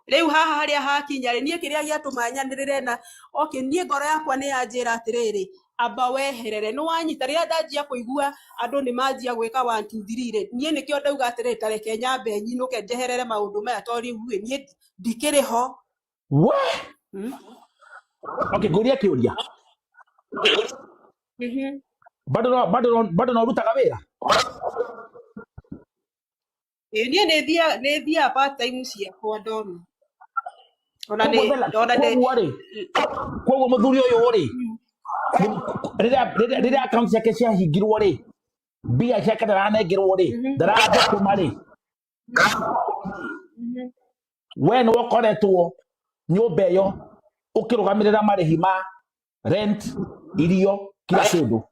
Riu haha haria hakinya ri nie kiria giatuma nyanirire na okay nie ngoro yakwa ni yanjira atiriri amba weherere no wanyita riria ndanjia kuigua andu ni manjia gwika 1 2 3 ri nie nikio ndauga atiriri tareke nyambe nyinuke njeherere maundu maya tori huye nie ndikiri ho. We okay goria kiuria bado no rutaga wira nie thia part time ciakwa ndona ona koguo muthuri uyu ri riria account ciake ciahingirwo ri mbia ciake ndaranengerwo ri ndarathũkũma ri we nĩ wokoretwo nyũmba ĩyo ũkĩrũgamĩrĩra marĩhi ma rent irio kila kĩndũ.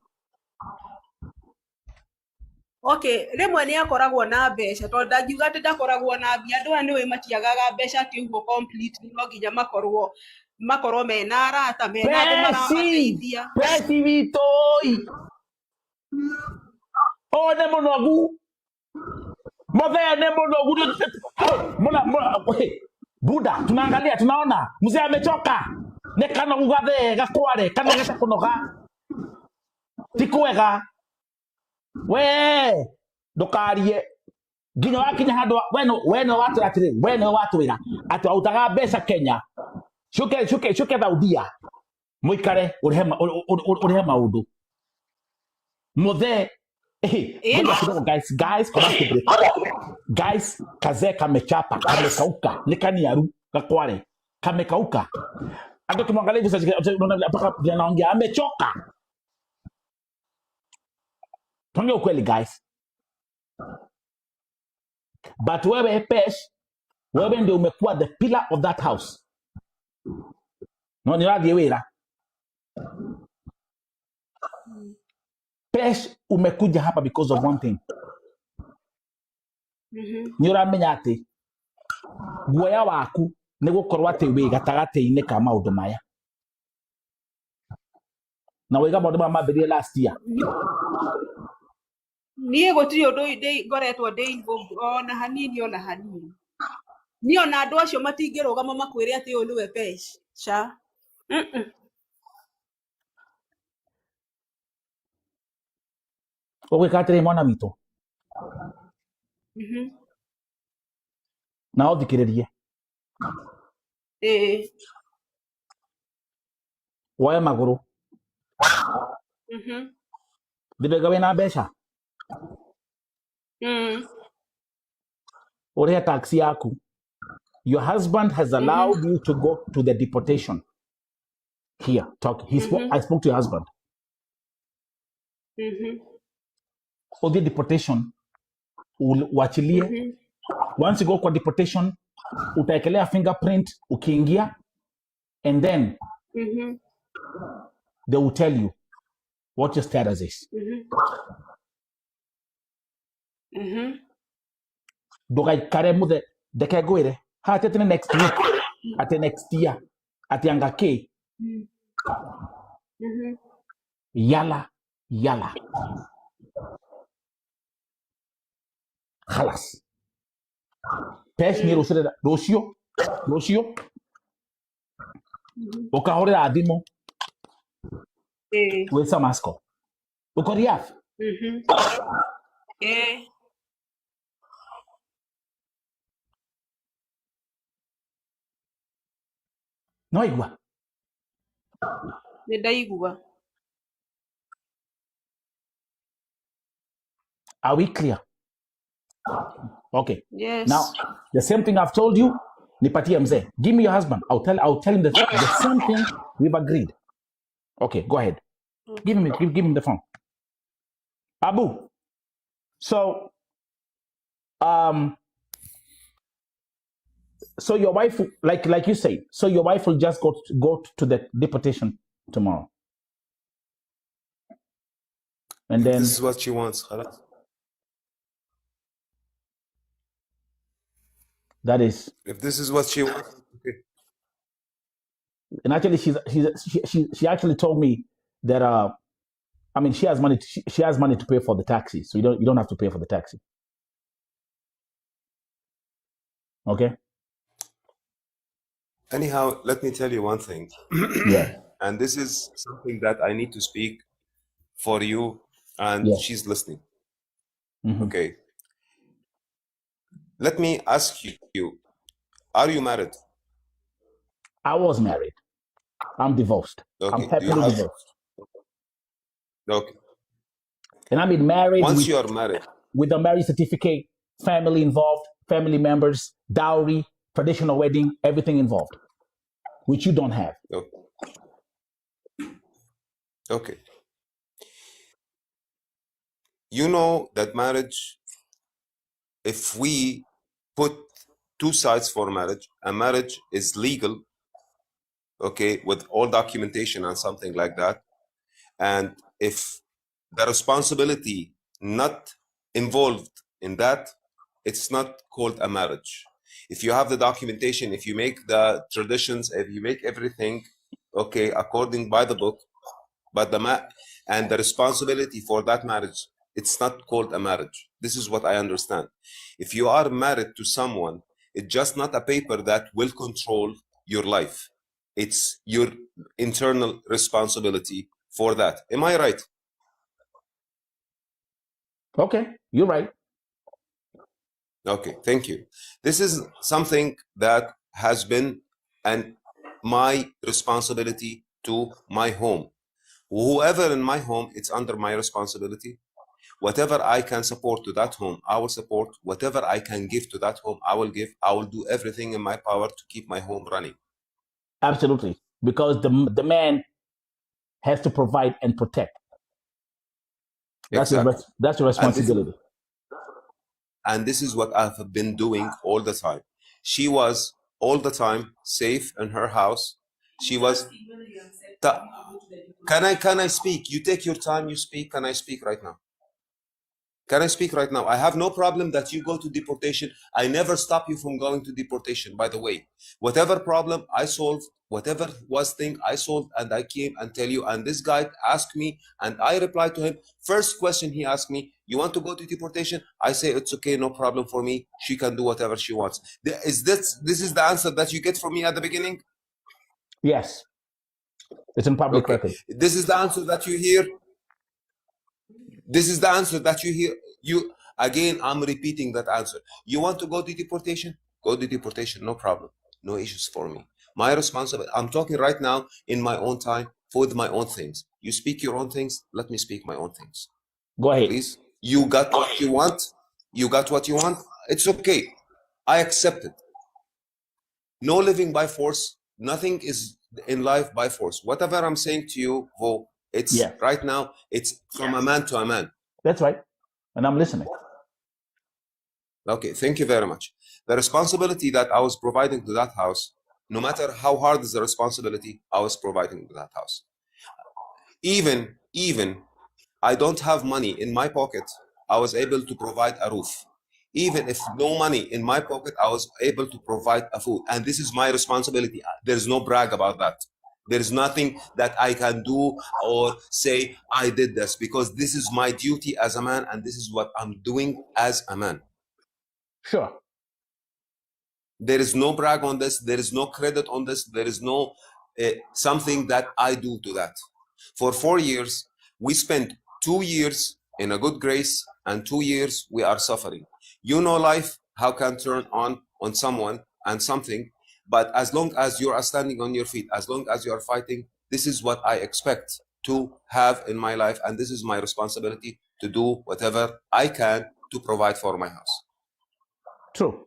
Okay, rimwe ni akoragwo na mbeca tondu ndangiuga ati ndakoragwo na mbia andu ani we matiagaga mbeca ati uguo complete no nginya makorwo mena arata mena andu maramateithia. Pesi vitoi one munogu modhene munogu muna Buda tunaangalia tunaona mzee amechoka nekana ugathe gakware kana geta kunoga tikwega we ndukarie nginya wakinya handu we no watwira atiri we no watwira ati autaga mbeca Kenya shuke thaudia muikare urihe maundu muthe guys come back to break. Guys kaze kamechapa kamekauka nikaniaru gakware kamekauka ando kimwangalia hivi sasa mpaka anaongea amechoka. Tuongee ukweli guys. But wewe Pesh, wewe ndio umekuwa the pillar of that house. No ni radhi wera. Pesh umekuja hapa because of one thing. Nyura menyate. Guoya waku ni gukorwo ati wi gatagati-ini ka maundu maya. Na wiga maundu maya mambirie last year. Niĩ gũtirĩ ũndũ ngoretwo ndĩ involved ona hanini. Niĩ ona andũ acio matingĩrũgama makwĩre atĩ ũyũ nĩwe Pesh. Ca. Ũgwĩka atĩrĩ mwana witũ. Na ũthikĩrĩrie. Woe magũrũ. Ndĩrega wĩna mbeca. Ũrĩhe taxi yaku. Your husband has allowed you to go to the deportation. Here, talk. I spoke to your husband. For the deportation, uachilie. Once you go for deportation, utaekelea fingerprint, ukiingia, and then they will tell you what your status is. Dogai karemu de kegwire. Ha tetene next week, ate next year, ate angake. Yala. Khalas. Pesh ni Rosio. Okahore adimo. Wesa masko. Ukoriaf. No igwa. Nĩndaigua. Are we clear? Okay. Yes. Now, the same thing I've told you, nipatie mzee. Give me your husband. I'll tell him the same thing we've agreed. Okay, go ahead. Give him the phone. Abu. So your wife, like you say, so your wife will just go to the deportation tomorrow. And then this is what she wants. That is. If this is what she wants, okay. And actually, she actually told me that she has money. She has money to pay for the taxi, so you don't have to pay for the taxi. Okay. Anyhow, let me tell you one thing. Yeah. And this is something that I need to speak for you, and she's listening. Okay. Let me ask you, are you married? I was married. I'm divorced. Okay. I'm happily divorced. Okay. And I've been married. Once you are married. With a marriage certificate, family involved, family members, dowry, traditional wedding, everything involved, which you don't have. Okay. You know that marriage, if we put two sides for marriage, a marriage is legal, okay, with all documentation and something like that. And if the responsibility not involved in that, it's not called a marriage. If you have the documentation, if you make the traditions, if you make everything, okay, according by the book, but and the responsibility for that marriage, it's not called a marriage. This is what I understand. If you are married to someone, it's just not a paper that will control your life. It's your internal responsibility for that. Am I right? Okay, you're right. Okay, thank you. This is something that has been my responsibility to my home. Whoever in my home, it's under my responsibility. Whatever I can support to that home, I will support. Whatever I can give to that home, I will give. I will do everything in my power to keep my home running. Absolutely. Because the man has to provide and protect. That's your responsibility. And this is what I've been doing all the time. She was all the time safe in her house. She was Can I speak? You take your time, you speak. Can I speak right now? Can I speak right now? I have no problem that you go to deportation. I never stop you from going to deportation, by the way. Whatever problem I solved, whatever was thing I solved, and I came and tell you, and this guy asked me, and I replied to him. First question he asked me, you want to go to deportation? I say, it's okay, no problem for me. She can do whatever she wants. This is the answer that you get from me at the beginning? Yes. It's in public Okay. record. This is the answer that you hear? This is the answer that you hear. Again, I'm repeating that answer. You want to go to deportation? Go to deportation, no problem. No issues for me. My responsibility, I'm talking right now in my own time with my own things. You speak your own things, let me speak my own things. Go ahead. Please. You got what you want. You got what you want. It's okay. I accept it. No living by force. Nothing is in life by force. Whatever I'm saying to you, Vo, it's right now, it's from a man to a man. That's right. And I'm listening. Okay, thank you very much. The responsibility that I was providing to that house, no matter how hard is the responsibility, I was providing to that house. Even I don't have money in my pocket, I was able to provide a roof. Even if no money in my pocket, I was able to provide a food. And this is my responsibility. There's no brag about that. There is nothing that I can do or say I did this, because this is my duty as a man, and this is what I'm doing as a man. Sure. There is no brag on this. There is no credit on this. There is no something that I do to that. For 4 years, we spent 2 years in a good grace, and 2 years we are suffering. You know, life, how can turn on someone and something, but as long as you are standing on your feet, as long as you are fighting, this is what I expect to have in my life, and this is my responsibility to do whatever I can to provide for my house. True.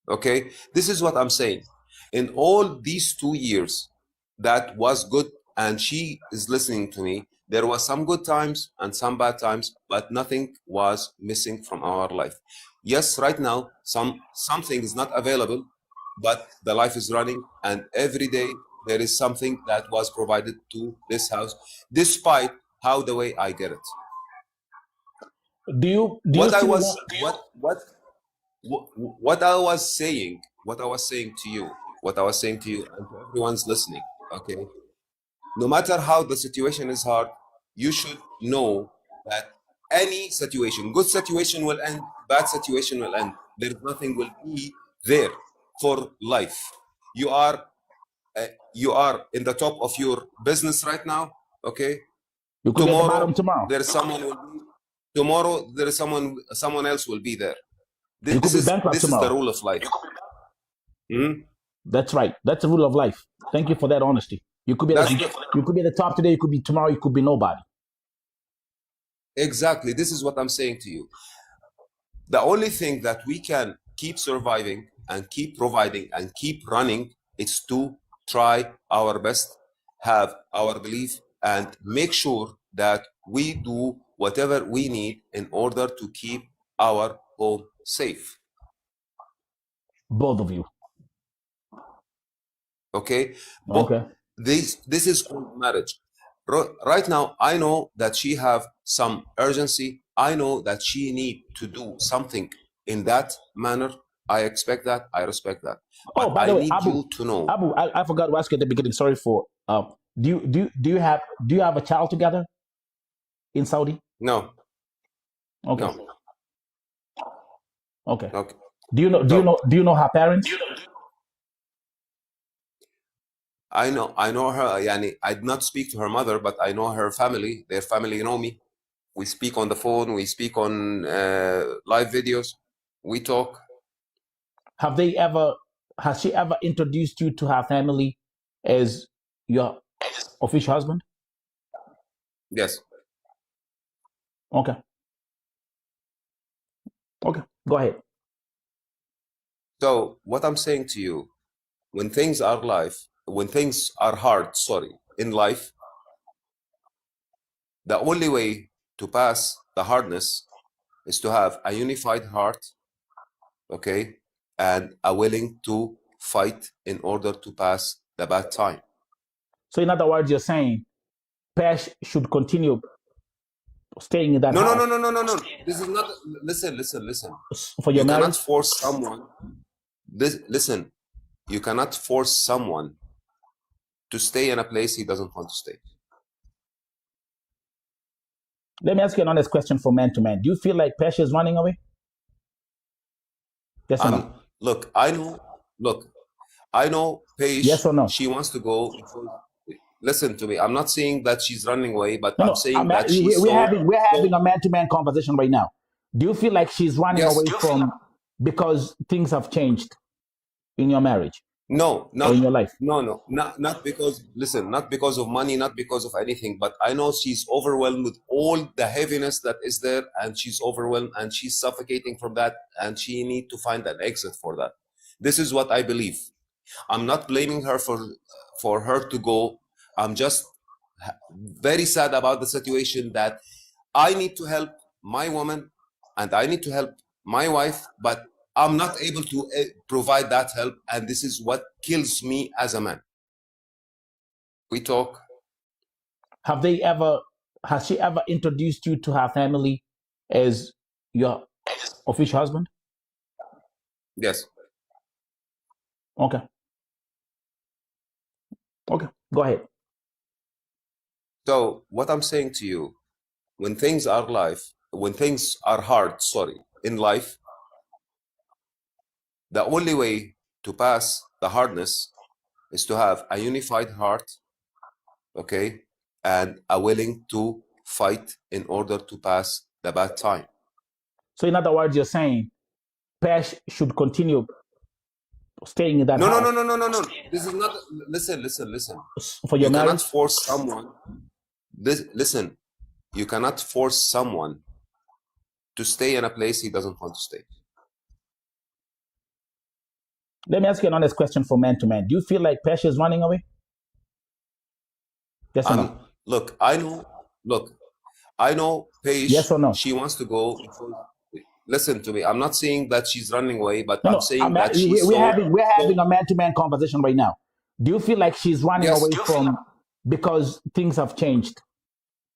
Okay, this is what I'm saying. In all these 2 years, that was good, and she is listening to me. There was some good times and some bad times, but nothing was missing from our life. Yes, right now, something is not available, but the life is running, and every day there is something that was provided to this house, despite how the way I get it. Do you What I still was want- what I was saying to you and to everyone's listening, okay? No matter how the situation is hard, you should know that any situation, good situation will end, bad situation will end. There's nothing will be there for life. You are in the top of your business right now, okay? You could be at the bottom tomorrow. There's someone will be tomorrow. There is someone else will be there. You could be bankrupt tomorrow. This is the rule of life. That's right. That's the rule of life. Thank you for that honesty. You could be at the top today. You could be tomorrow. You could be nobody. Exactly. This is what I'm saying to you. The only thing that we can keep surviving and keep providing and keep running is to try our best, have our belief, and make sure that we do whatever we need in order to keep our home safe. Both of you. Okay. Okay. This is called marriage. Right now, I know that she have some urgency. I know that she need to do something in that manner. I expect that. I respect that. But by the way, I need you to know. Abu, I forgot to ask you at the beginning. Sorry for. Do you have a child together in Saudi? No. Okay. No. Okay. Okay. Do you know her parents? I know her. Yani, I did not speak to her mother, but I know her family. Their family know me. We speak on the phone. We speak on live videos. We talk. Has she ever introduced you to her family as your official husband? Yes. Okay. Okay. Go ahead. So what I'm saying to you, when things are hard, in life, the only way to pass the hardness is to have a unified heart, okay, and a willing to fight in order to pass the bad time. So in other words, you're saying Pesh should continue staying in that No, no, house no, no, no, no, no. This is not. Listen. for your You cannot marriage? force someone. Listen. You cannot force someone to stay in a place he doesn't want to stay. Let me ask you an honest question from man to man. Do you feel like Pesh is running away? Yes or no? Look, I know Paige. Yes or no? She wants to go. Listen to me. I'm not saying that she's running away, but No, I'm saying that we're having a man-to-man conversation right now. Do you feel like she's running away from because things have changed in your marriage? No, not or in your life? No, not because. Listen, not because of money, not because of anything. But I know she's overwhelmed with all the heaviness that is there, and she's overwhelmed and she's suffocating from that, and she need to find an exit for that. This is what I believe. I'm not blaming her for her to go. I'm just very sad about the situation that I need to help my woman and I need to help my wife, but I'm not able to provide that help, and this is what kills me as a man. We talk. Has she ever introduced you to her family as your official husband? Yes. Okay, go ahead. So what I'm saying to you, when things are hard, in life, the only way to pass the hardness is to have a unified heart, okay, and a willing to fight in order to pass the bad time. So in other words, you're saying Pesh should continue staying in that house. No. This is not. Listen. For your you marriage? cannot force someone. Listen. You cannot force someone to stay in a place he doesn't want to stay. Let me ask you an honest question from man to man. Do you feel like Pesh is running away? Yes or no? Look, I know Paige. Yes or no? She wants to go. Listen to me. I'm not saying that she's running away, but I'm saying that we're having a man-to-man conversation right now. Do you feel like she's running away from because things have changed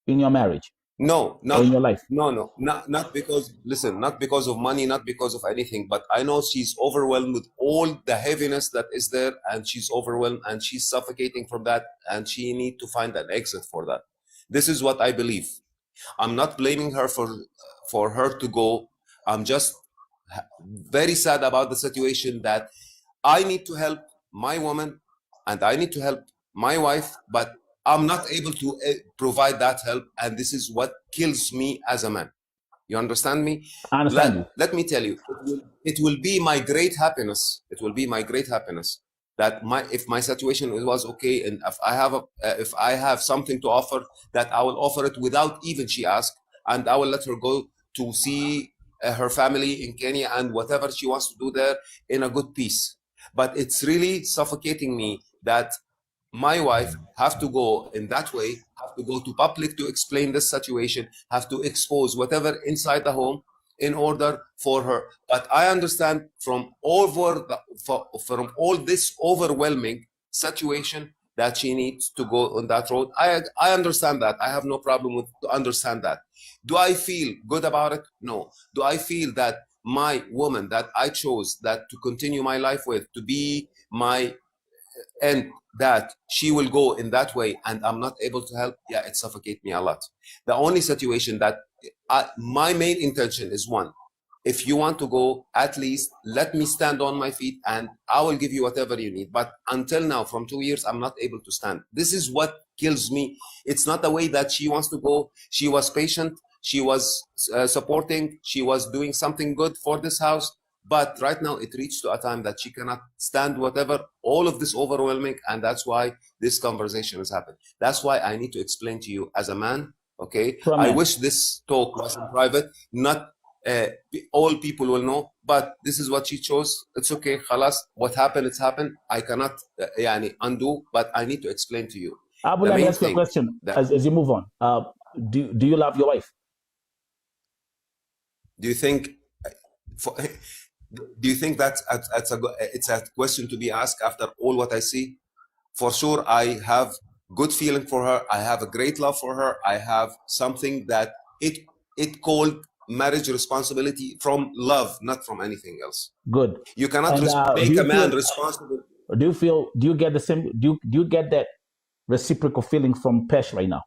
in your marriage? No, or in your life? No, not because. Listen, not because of money, not because of anything. But I know she's overwhelmed with all the heaviness that is there, and she's overwhelmed and she's suffocating from that, and she need to find an exit for that. This is what I believe. I'm not blaming her for her to go. I'm just very sad about the situation that I need to help my woman and I need to help my wife, but I'm not able to provide that help, and this is what kills me as a man. You understand me? I understand you. Let me tell you, it will be my great happiness. It will be my great happiness that if my situation was okay, and if I have something to offer, that I will offer it without even she ask, and I will let her go to see her family in Kenya and whatever she wants to do there in a good peace. But it's really suffocating me that my wife have to go in that way, have to go to public to explain this situation, have to expose whatever inside the home in order for her. But I understand from all this overwhelming situation that she needs to go on that road. I understand that. I have no problem with to understand that. Do I feel good about it? No. Do I feel that my woman that I chose that to continue my life with, to be my and that she will go in that way and I'm not able to help, yeah, it suffocates me a lot. The only situation that my main intention is one, if you want to go, at least let me stand on my feet and I will give you whatever you need. But until now, from 2 years, I'm not able to stand. This is what kills me. It's not the way that she wants to go. She was patient. She was supporting. She was doing something good for this house. But right now, it reached to a time that she cannot stand whatever, all of this overwhelming. And that's why this conversation has happened. That's why I need to explain to you as a man, okay? I wish this talk was in private, not all people will know, but this is what she chose. It's okay, khalas. What happened, it's happened. I cannot undo, but I need to explain to you. Abu, let me ask you a question as you move on. Do you love your wife? Do you think it's a question to be asked after all what I see? For sure, I have good feeling for her. I have a great love for her. I have something that it called marriage responsibility from love, not from anything else. Good. You cannot And make a man responsible. Do you get the same? Do you get that reciprocal feeling from Pesh right now,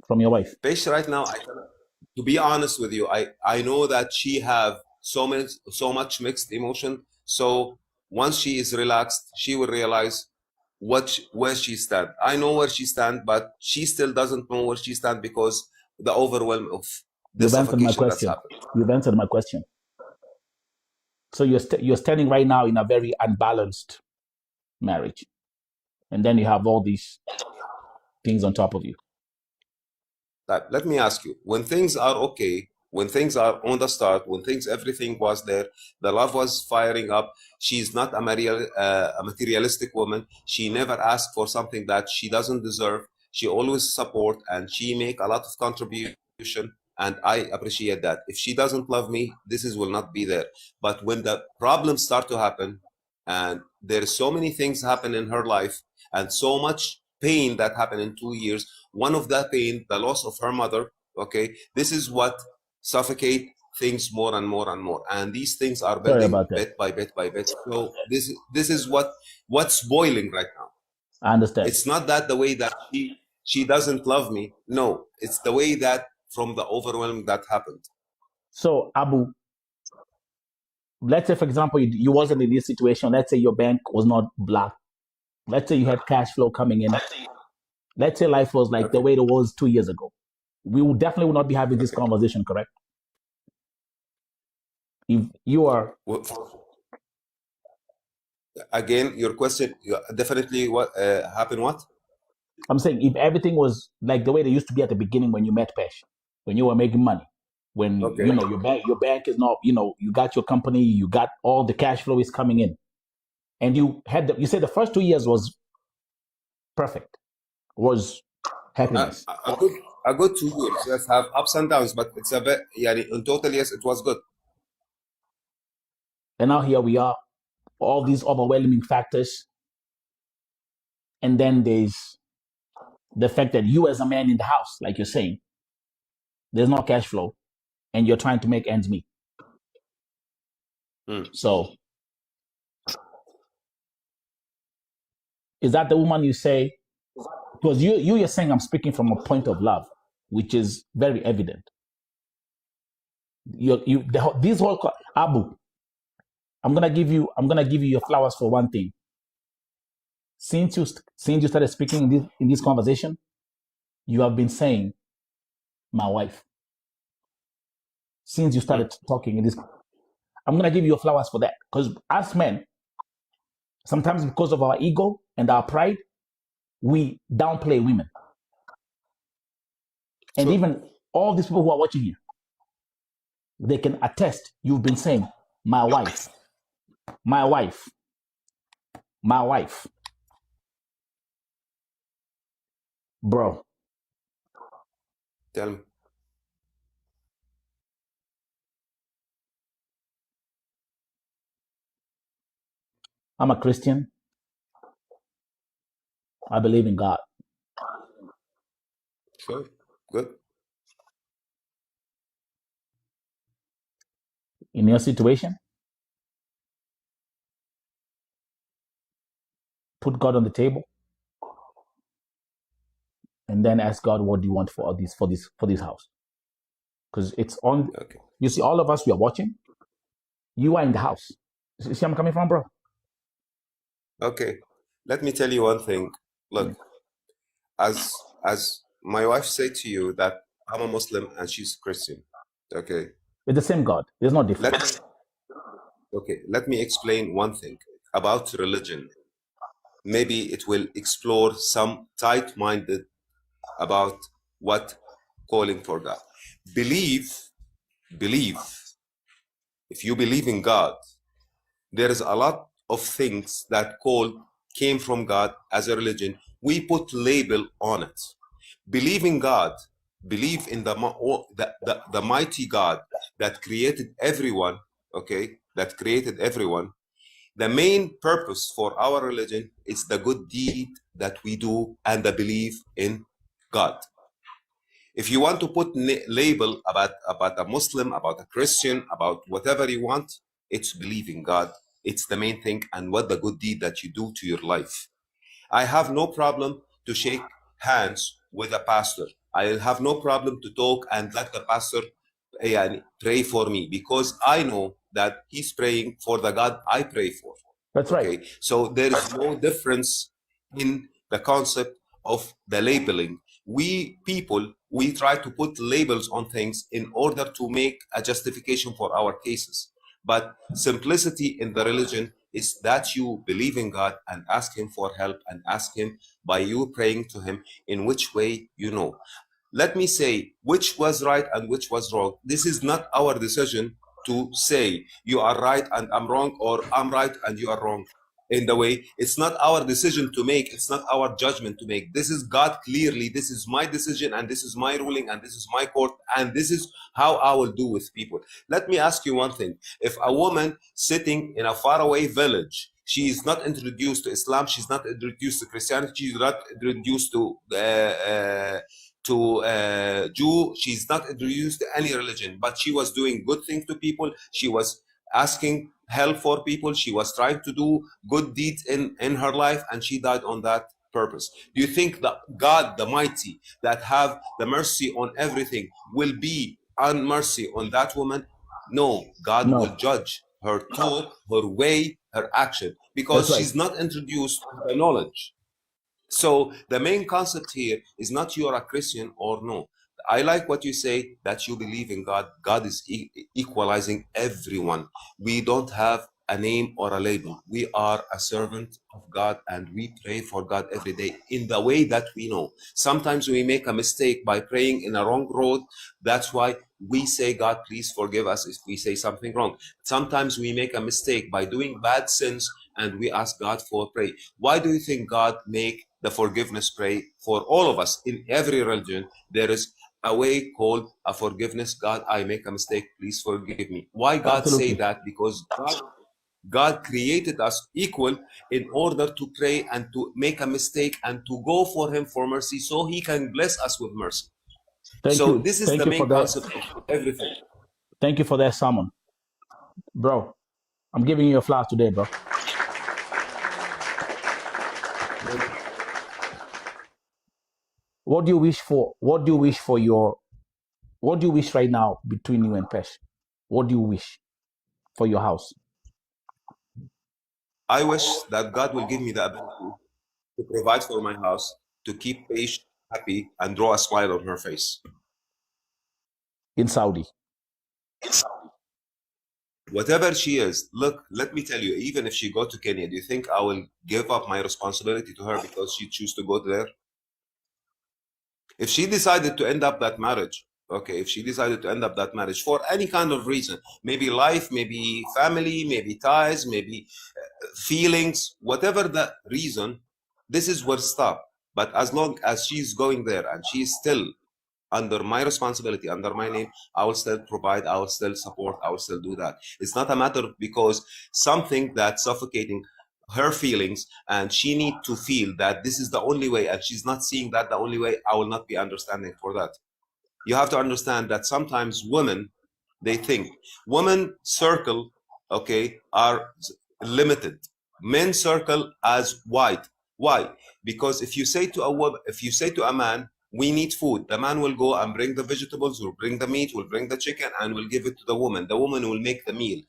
from your wife? Pesh right now, to be honest with you, I know that she have so much mixed emotion. So once she is relaxed, she will realize where she stand. I know where she stand, but she still doesn't know where she stand because the overwhelm of the suffocation that's happened. You've answered my question. So you're standing right now in a very unbalanced marriage, and then you have all these things on top of you. Let me ask you: when things are okay, when things are on the start, when everything was there, the love was firing up. She's not a materialistic woman. She never asked for something that she doesn't deserve. She always support, and she make a lot of contribution. And I appreciate that. If she doesn't love me, will not be there. But when the problems start to happen, and there's so many things happen in her life, and so much pain that happened in 2 years, one of that pain, the loss of her mother, okay, this is what suffocate things more and more and more. And these things are building bit by bit by bit. So this is what's boiling right now. I understand. It's not that the way that she doesn't love me. No, it's the way that from the overwhelm that happened. So Abu, let's say for example you wasn't in this situation. Let's say your bank was not black. Let's say you had cash flow coming in. Let's say life was like the way it was 2 years ago. We would definitely not be having this conversation, correct? If you are again, your question definitely what happened? What I'm saying, if everything was like the way they used to be at the beginning when you met Pesh, when you were making money, when you know your bank is not, you got your company, you got all the cash flow is coming in, and you said the first 2 years was perfect, was happiness. A good 2 years. Yes, have ups and downs, but it's a bit, in total, yes, it was good. And now here we are, all these overwhelming factors, and then there's the fact that you as a man in the house, like you're saying, there's no cash flow, and you're trying to make ends meet. So, is that the woman you say? Because you're saying I'm speaking from a point of love, which is very evident. This whole Abu, I'm gonna give you your flowers for one thing. Since you started speaking in this conversation, you have been saying my wife. Since you started talking in this, I'm gonna give you your flowers for that. Because as men, sometimes because of our ego and our pride, we downplay women. And even all these people who are watching here, they can attest. You've been saying my wife, my wife, my wife. Bro, tell me. I'm a Christian. I believe in God. Sure. Good. In your situation, put God on the table, and then ask God, what do you want for this house? Because it's on. Okay. You see, all of us, we are watching. You are in the house. You see where I'm coming from, bro? Okay. Let me tell you one thing. Look, as my wife said to you that I'm a Muslim and she's Christian. Okay. It's the same God. There's no difference. Let me explain one thing about religion. Maybe it will explore some tight-minded about what calling for God. Believe. If you believe in God, there is a lot of things that came from God as a religion. We put label on it. Believe in God. Believe in the mighty God that created everyone. Okay, that created everyone. The main purpose for our religion is the good deed that we do and the belief in God. If you want to put label about a Muslim, about a Christian, about whatever you want, it's believe in God. It's the main thing, and what the good deed that you do to your life. I have no problem to shake hands with a pastor. I have no problem to talk and let the pastor pray for me, because I know that he's praying for the God I pray for. That's okay? right. So there is no difference in the concept of the labeling. We people, we try to put labels on things in order to make a justification for our cases. But simplicity in the religion is that you believe in God and ask him for help, and ask him by you praying to him in which way you know. Let me say which was right and which was wrong. This is not our decision to say you are right and I'm wrong, or I'm right and you are wrong. In the way, it's not our decision to make, it's not our judgment to make. This is God clearly, this is my decision, and this is my ruling, and this is my court, and this is how I will do with people. Let me ask you one thing. If a woman sitting in a faraway village, she is not introduced to Islam, she's not introduced to Christianity, she's not introduced to Jew, she's not introduced to any religion, but she was doing good things to people, she was asking help for people, she was trying to do good deeds in her life, and she died on that purpose. Do you think that God the mighty, that have the mercy on everything, will be on mercy on that woman? No, God will judge her talk, her way, her action, because she's not introduced to the knowledge. So the main concept here is not you're a Christian or no. I like what you say, that you believe in God. God is equalizing everyone. We don't have a name or a label. We are a servant of God, and we pray for God every day in the way that we know. Sometimes we make a mistake by praying in a wrong road. That's why we say, God, please forgive us if we say something wrong. Sometimes we make a mistake by doing bad sins, and we ask God for pray. Why do you think God make the forgiveness pray for all of us? In every religion, there is a way called a forgiveness. God, I make a mistake, please forgive me. Why God say that? Because God created us equal in order to pray and to make a mistake and to go for him for mercy, so he can bless us with mercy. So this is the main concept of everything. Thank you for that sermon, bro. I'm giving you a flower today, bro. What do you wish for? What do you wish for your? What do you wish right now between you and Pesh? What do you wish for your house? I wish that God will give me the ability to provide for my house, to keep Pesh happy and draw a smile on her face. In Saudi. Whatever she is, look, let me tell you, even if she go to Kenya, do you think I will give up my responsibility to her because she choose to go there? If she decided to end up that marriage, okay, if she decided to end up that marriage for any kind of reason, maybe life, maybe family, maybe ties, maybe feelings, whatever the reason, this is where stop. But as long as she's going there and she's still under my responsibility, under my name, I will still provide, I will still support, I will still do that. It's not a matter of because something that's suffocating her feelings and she need to feel that this is the only way, and she's not seeing that the only way, I will not be understanding for that. You have to understand that sometimes women, they think women circle, okay, are limited. Men circle as wide. Why? Because if you say to a woman, if you say to a man, we need food, the man will go and bring the vegetables, will bring the meat, will bring the chicken, and will give it to the woman. The woman will make the meal.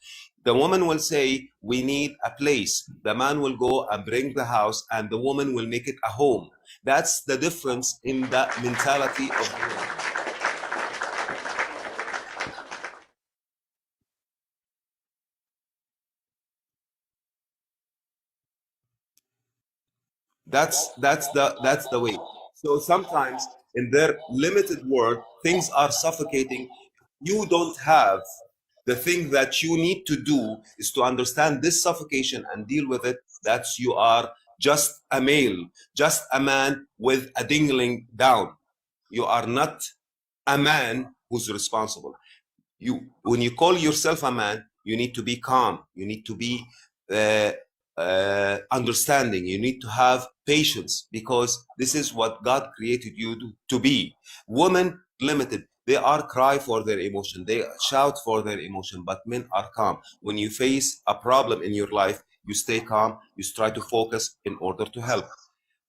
The woman will say, we need a place. The man will go and bring the house, and the woman will make it a home. That's the difference in the mentality of the woman. That's the way. So sometimes in their limited world, things are suffocating. You don't have the thing that you need to do is to understand this suffocation and deal with it. That's you are just a male, just a man with a dingling down. You are not a man who's responsible. When you call yourself a man, you need to be calm. You need to be understanding. You need to have patience, because this is what God created you to be. Women limited. They are cry for their emotion. They shout for their emotion, but men are calm. When you face a problem in your life, you stay calm. You try to focus in order to help.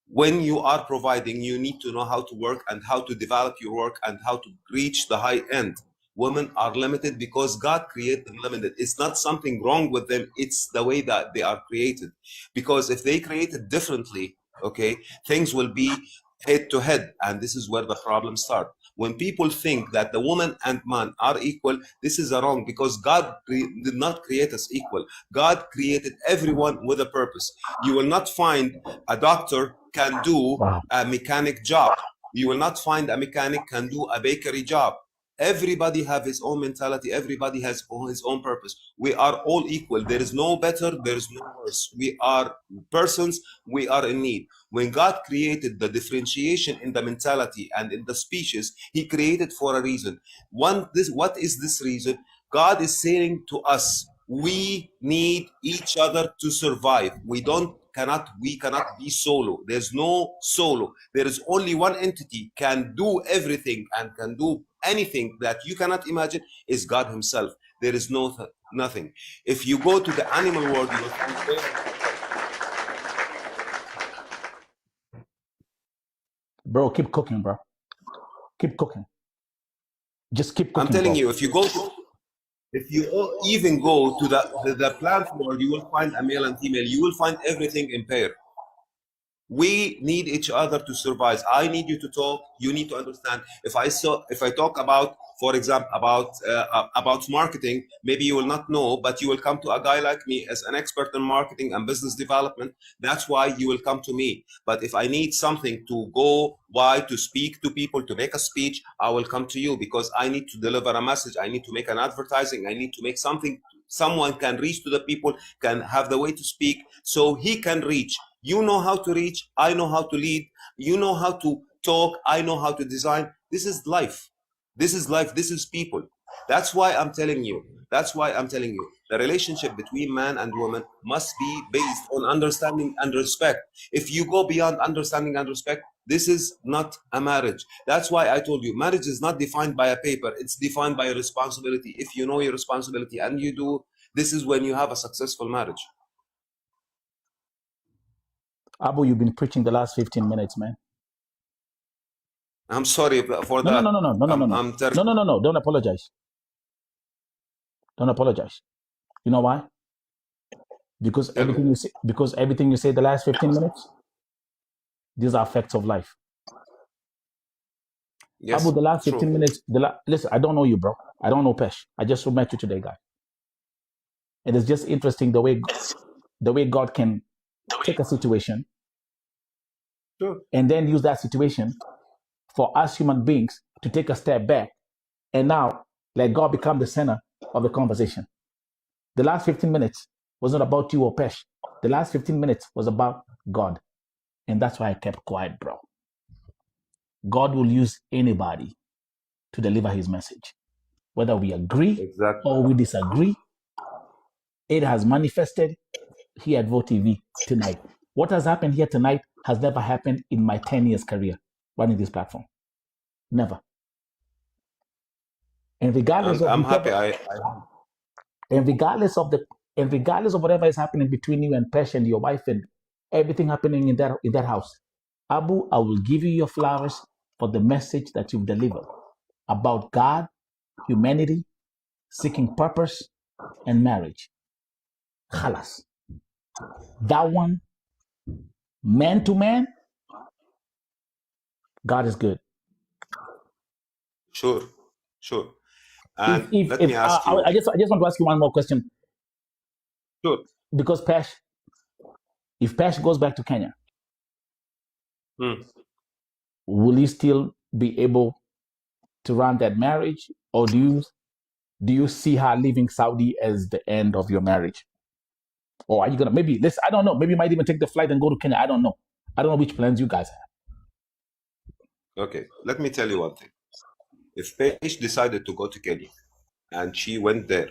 When you are providing, you need to know how to work and how to develop your work and how to reach the high end. Women are limited because God created them limited. It's not something wrong with them. It's the way that they are created. Because if they created differently, okay, things will be head to head. And this is where the problems start. When people think that the woman and man are equal, this is wrong, because God did not create us equal. God created everyone with a purpose. You will not find a doctor can do a mechanic job. You will not find a mechanic can do a bakery job. Everybody have his own mentality. Everybody has his own purpose. We are all equal. There is no better. There is no worse. We are persons. We are in need. When God created the differentiation in the mentality and in the species, He created for a reason. What is this reason? God is saying to us, we need each other to survive. We cannot be solo. There's no solo. There is only one entity can do everything and can do anything that you cannot imagine, is God Himself. There is nothing. If you go to the animal world, you will find Bro, keep cooking, bro. Keep cooking. Just keep cooking. I'm telling bro. you, if you even go to the plant world, you will find a male and female. You will find everything in pair. We need each other to survive. I need you to talk. You need to understand. If I talk about, for example, about marketing, maybe you will not know, but you will come to a guy like me as an expert in marketing and business development. That's why you will come to me. But if I need something to speak to people, to make a speech, I will come to you, because I need to deliver a message. I need to make an advertising. I need to make something someone can reach to the people, can have the way to speak, so he can reach. You know how to reach. I know how to lead. You know how to talk. I know how to design. This is life. This is life. This is people. That's why I'm telling you. The relationship between man and woman must be based on understanding and respect. If you go beyond understanding and respect, this is not a marriage. That's why I told you, marriage is not defined by a paper. It's defined by a responsibility. If you know your responsibility and you do, this is when you have a successful marriage. Abu, you've been preaching the last 15 minutes, man. I'm sorry for that. No. Don't apologize. Don't apologize. You know why? Because everything you say the last 15 minutes, these are facts of life. Yes, Abu, the last 15 minutes, listen, I don't know you, bro. I don't know Pesh. I just met you today, guy. It is just interesting the way God can take a situation and then use that situation for us human beings to take a step back and now let God become the center of the conversation. The last 15 minutes was not about you or Pesh. The last 15 minutes was about God. And that's why I kept quiet, bro. God will use anybody to deliver His message. Whether we agree or we disagree, it has manifested here at VoTV tonight. What has happened here tonight has never happened in my 10 years career running this platform. Never. And regardless of I'm happy. And regardless of whatever is happening between you and Pesh and your wife and everything happening in that house, Abu, I will give you your flowers for the message that you've delivered about God, humanity, seeking purpose, and marriage. Khalas. That one, man to man, God is good. Sure. And let me ask you. I just want to ask you one more question. Sure. Because if Pesh goes back to Kenya, will he still be able to run that marriage, or do you see her leaving Saudi as the end of your marriage? Or are you gonna I don't know, maybe you might even take the flight and go to Kenya. I don't know which plans you guys have. Okay, let me tell you one thing. If Paige decided to go to Kenya and she went there,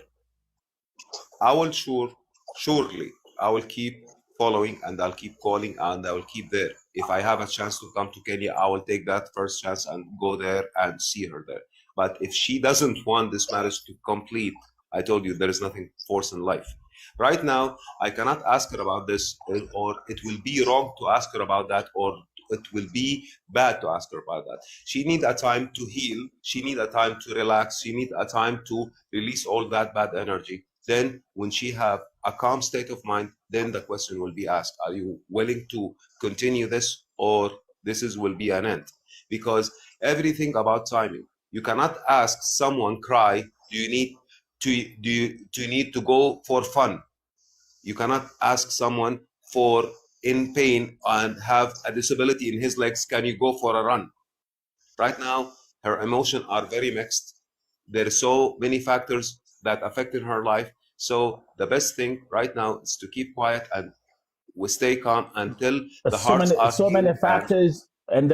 I will surely I will keep following and I'll keep calling and I will keep there. If I have a chance to come to Kenya, I will take that first chance and go there and see her there. But if she doesn't want this marriage to complete, I told you there is nothing forced in life. Right now, I cannot ask her about this, or it will be wrong to ask her about that, or it will be bad to ask her about that. She needs a time to heal. She needs a time to relax. She needs a time to release all that bad energy. Then when she have a calm state of mind, then the question will be asked, are you willing to continue this, or will be an end? Because everything about timing. You cannot ask someone cry, do you need to go for fun? You cannot ask someone for in pain and have a disability in his legs, can you go for a run? Right now, her emotions are very mixed. There are so many factors that affected her life. So the best thing right now is to keep quiet and we stay calm until the hearts are so many healed. factors and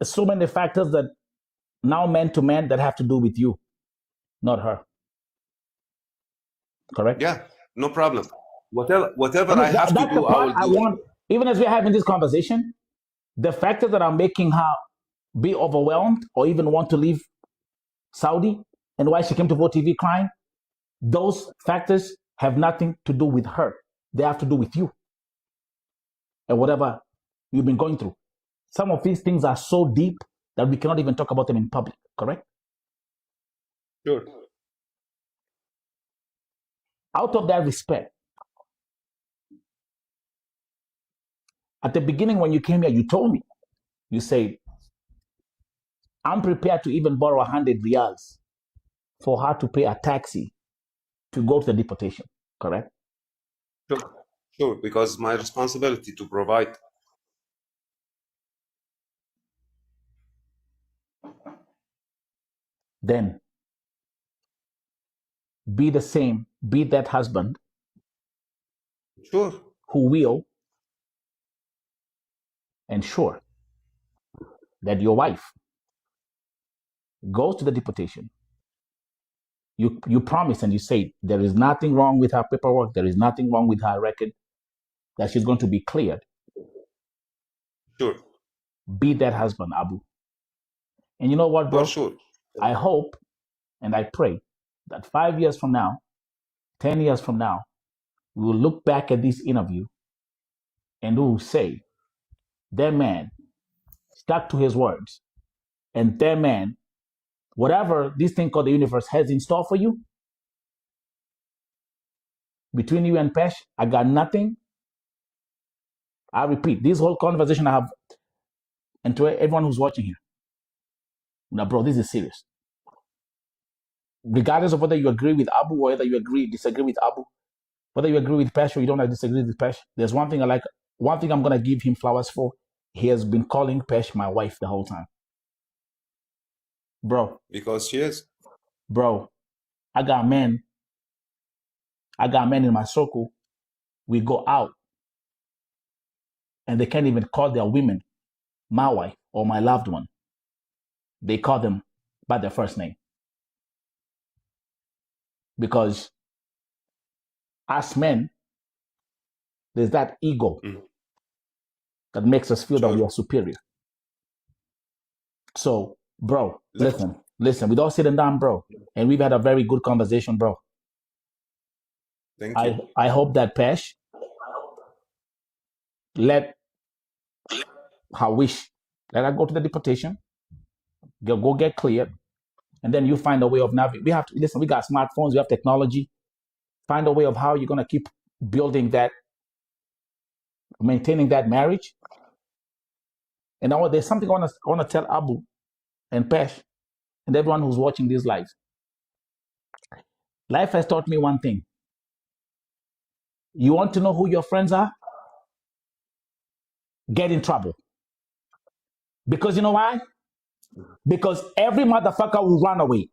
so many factors that now man to man that have to do with you, not her. Correct? Yeah, no problem. Whatever I have to do, I will do. Want, even as we're having this conversation, the factors that are making her be overwhelmed or even want to leave Saudi and why she came to Vote TV crying, those factors have nothing to do with her. They have to do with you and whatever you've been going through. Some of these things are so deep that we cannot even talk about them in public, correct? Sure. Out of that respect, at the beginning when you came here, you told me, you said, I'm prepared to even borrow 100 riyals for her to pay a taxi to go to the deportation, correct? Sure, because my responsibility to provide. Then be the same, be that husband. Sure. Who will ensure that your wife goes to the deportation. You promise and you say there is nothing wrong with her paperwork, there is nothing wrong with her record, that she's going to be cleared. Sure. Be that husband, Abu. And you know what, bro? For sure. I hope and I pray that 5 years from now, 10 years from now, we will look back at this interview and we will say, that man stuck to his words. And that man, whatever this thing called the universe has in store for you, between you and Pesh, I got nothing. I repeat, this whole conversation I have, and to everyone who's watching here, now, bro, this is serious. Regardless of whether you agree with Abu or whether you disagree with Abu, whether you agree with Pesh or you don't disagree with Pesh, there's one thing one thing I'm going to give him flowers for. He has been calling Pesh my wife the whole time. Bro. Because she is. Bro, I got men in my circle. We go out and they can't even call their women my wife or my loved one. They call them by their first name. Because as men, there's that ego that makes us feel that we are superior. So, bro, listen, with all said and done, bro, and we've had a very good conversation, bro. Thank you. I hope that Pesh let her go to the deportation, go get cleared, and then you find a way of navigating. We have to listen. We got smartphones. We have technology. Find a way of how you're gonna keep building that, maintaining that marriage. And now there's something I want to tell Abu and Pesh and everyone who's watching this live. Life has taught me one thing. You want to know who your friends are? Get in trouble. Because you know why? Because every motherfucker will run away.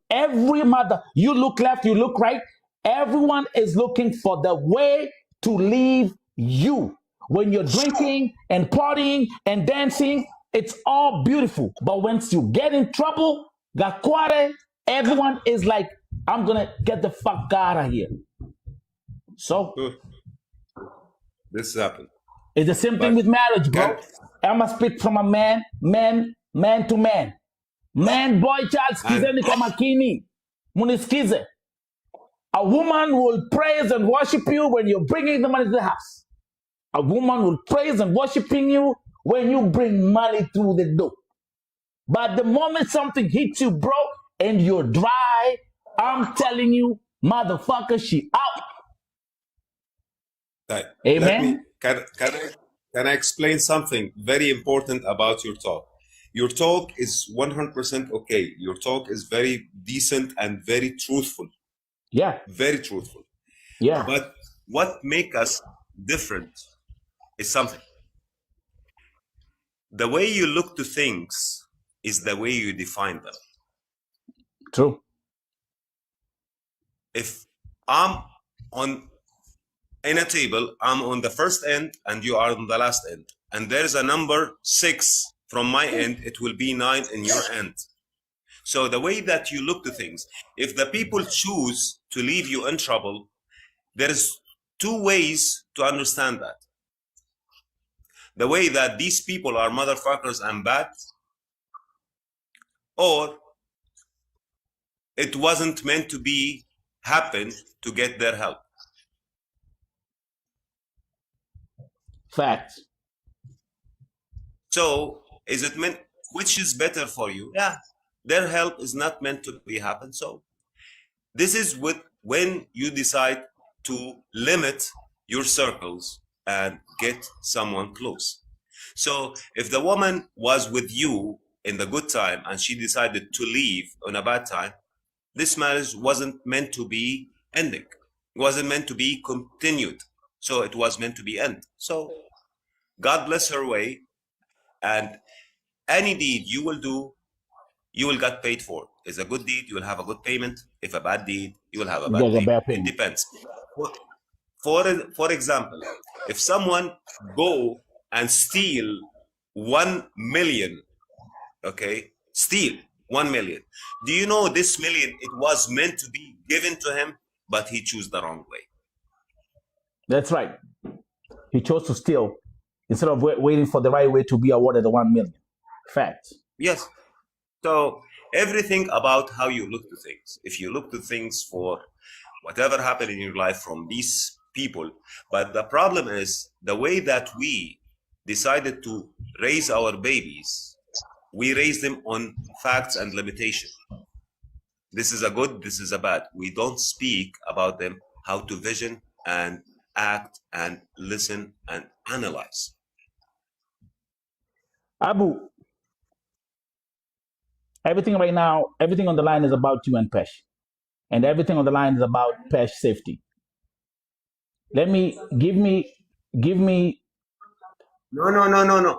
You look left, you look right. Everyone is looking for the way to leave you. When you're drinking and partying and dancing, it's all beautiful. But once you get in trouble, gakware, everyone is like, I'm going to get the fuck out of here. So, This happened. It's the same thing But with marriage, bro. can I'm gonna speak from a man to man. Man, boy, child, and skizeni kwa makini. Munisikize. A woman will praise and worship you when you're bringing the money to the house. A woman will praise and worshiping you when you bring money through the door. But the moment something hits you, bro, and you're dry, I'm telling you, motherfucker, she out. let me Amen. can I explain something very important about your talk? Your talk is 100% okay. Your talk is very decent and very truthful. Yeah. Very truthful. Yeah. But what makes us different is something. The way you look to things is the way you define them. True. If I'm in a table, I'm on the first end and you are on the last end, and there's a number 6 from my end, it will be 9 in your end. So the way that you look to things, if the people choose to leave you in trouble, there's 2 ways to understand that. The way that these people are motherfuckers and bad, or it wasn't meant to be happen to get their help. Facts. So is it meant, which is better for you? Yeah, their help is not meant to be happen. So this is when you decide to limit your circles and get someone close. So if the woman was with you in the good time and she decided to leave on a bad time, this marriage wasn't meant to be ending. It wasn't meant to be continued. So it was meant to be end. So God bless her way, and any deed you will do, you will get paid for. If a good deed, you will have a good payment. If a bad deed, you will have a bad payment. It depends. For example, if someone go and steal 1 million, okay, steal 1 million. Do you know this million, it was meant to be given to him, but he chose the wrong way. That's right. He chose to steal instead of waiting for the right way to be awarded the 1 million. Facts. Yes. So everything about how you look to things. If you look to things for whatever happened in your life from these people, but the problem is the way that we decided to raise our babies, we raise them on facts and limitation. This is a good, this is a bad. We don't speak about them, how to vision and act and listen and analyze. Abu, everything right now, everything on the line is about you and Pesh. And everything on the line is about Pesh safety. Give me. No.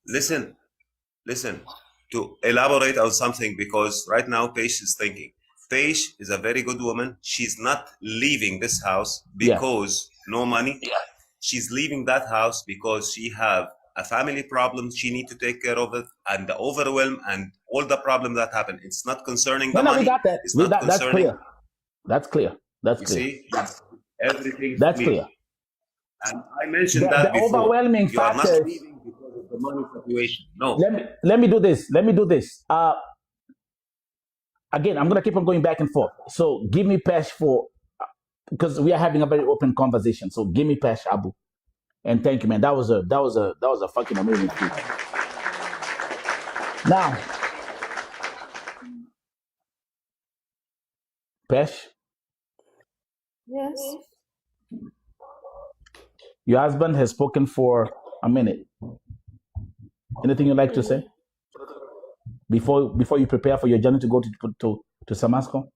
Listen. To elaborate on something, because right now Paige is thinking. Paige is a very good woman. She's not leaving this house because no money. Yeah. She's leaving that house because she have a family problem. She need to take care of it, and the overwhelm and all the problems that happen. It's not concerning the money. We got that. It's not concerning. That's clear. You see, everything. That's clear. And I mentioned that the before. Overwhelming you are factors. not leaving because of the money situation. No. Let me do this. Again, I'm gonna keep on going back and forth. So give me Pesh because we are having a very open conversation. So give me Pesh, Abu, and thank you, man. That was a fucking amazing speech. Now, Pesh. Yes. Your husband has spoken for a minute. Anything you'd like to say before you prepare for your journey to go to Samasco?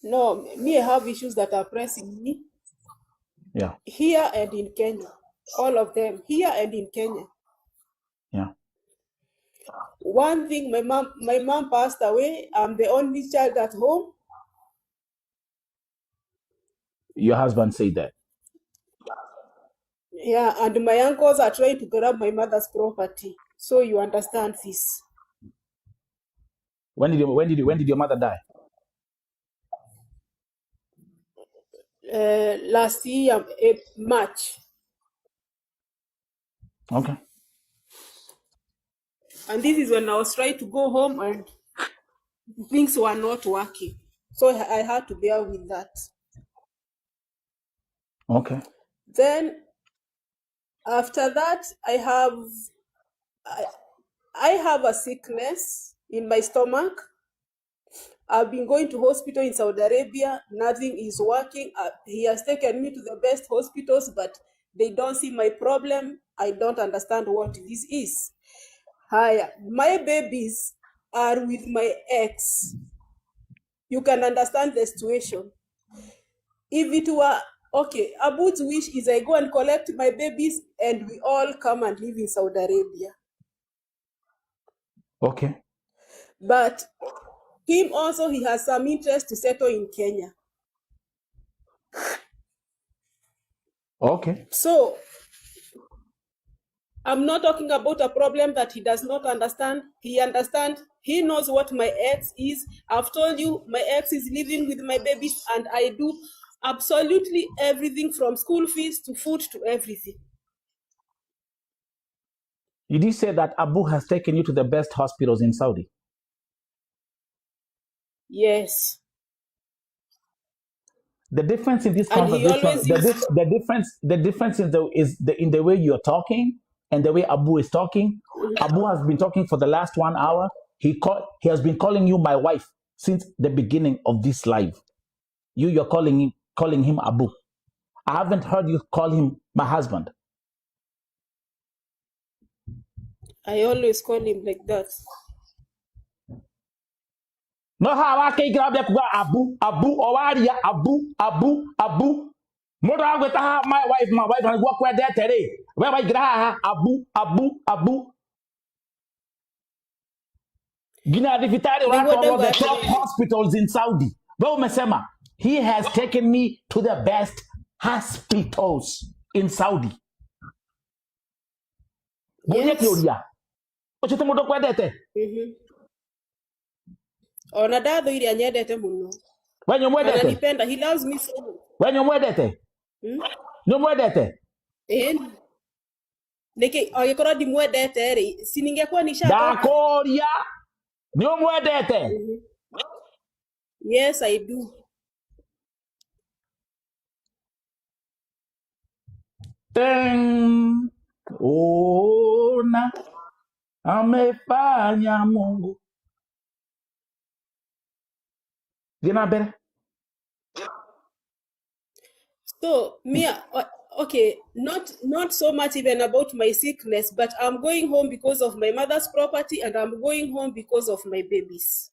No, me, I have issues that are pressing me. Yeah. Here and in Kenya. All of them. Here and in Kenya. Yeah. One thing, my mom passed away. I'm the only child at home. Your husband said that. Yeah, and my uncles are trying to grab my mother's property. So you understand this. When did your mother die? last year, March. Okay. And this is when I was trying to go home and things were not working. So I had to bear with that. Okay. Then after that, I have a sickness in my stomach. I've been going to hospital in Saudi Arabia. Nothing is working. He has taken me to the best hospitals, but they don't see my problem. I don't understand what this is. Hi, my babies are with my ex. You can understand the situation. If it were okay, Abu's wish is I go and collect my babies and we all come and live in Saudi Arabia. Okay. But him also, he has some interest to settle in Kenya. Okay. So I'm not talking about a problem that he does not understand. He understands. He knows what my ex is. I've told you my ex is living with my babies and I do absolutely everything from school fees to food to everything. Did you say that Abu has taken you to the best hospitals in Saudi? Yes. The difference in this And he conversation, always used the difference in the way you're talking and the way Abu is talking. Abu has been talking for the last 1 hour. He has been calling you my wife since the beginning of this live. You're calling him Abu. I haven't heard you call him my husband. I always call him like that. No how I can grab that Abu Owaria Abu. Mother with my wife and walk where there today. Where I gra Abu. Gina Divitari The one word of the got top hospitals in Saudi. Well, Mesema, he has taken me to the best hospitals in Saudi. yes. Ona dadho ili anyendete muno. When you Ananipenda, he loves me so much. when you mwedete. No mwedete. Niki angĩkorwo ndimwendete rĩ, si ningekuwa nishatoka. Dakoria. No mwedete. Yes, I do. Ona amefanya Mungu. Gina bere. So Mia, okay, not so much even about my sickness, but I'm going home because of my mother's property and I'm going home because of my babies.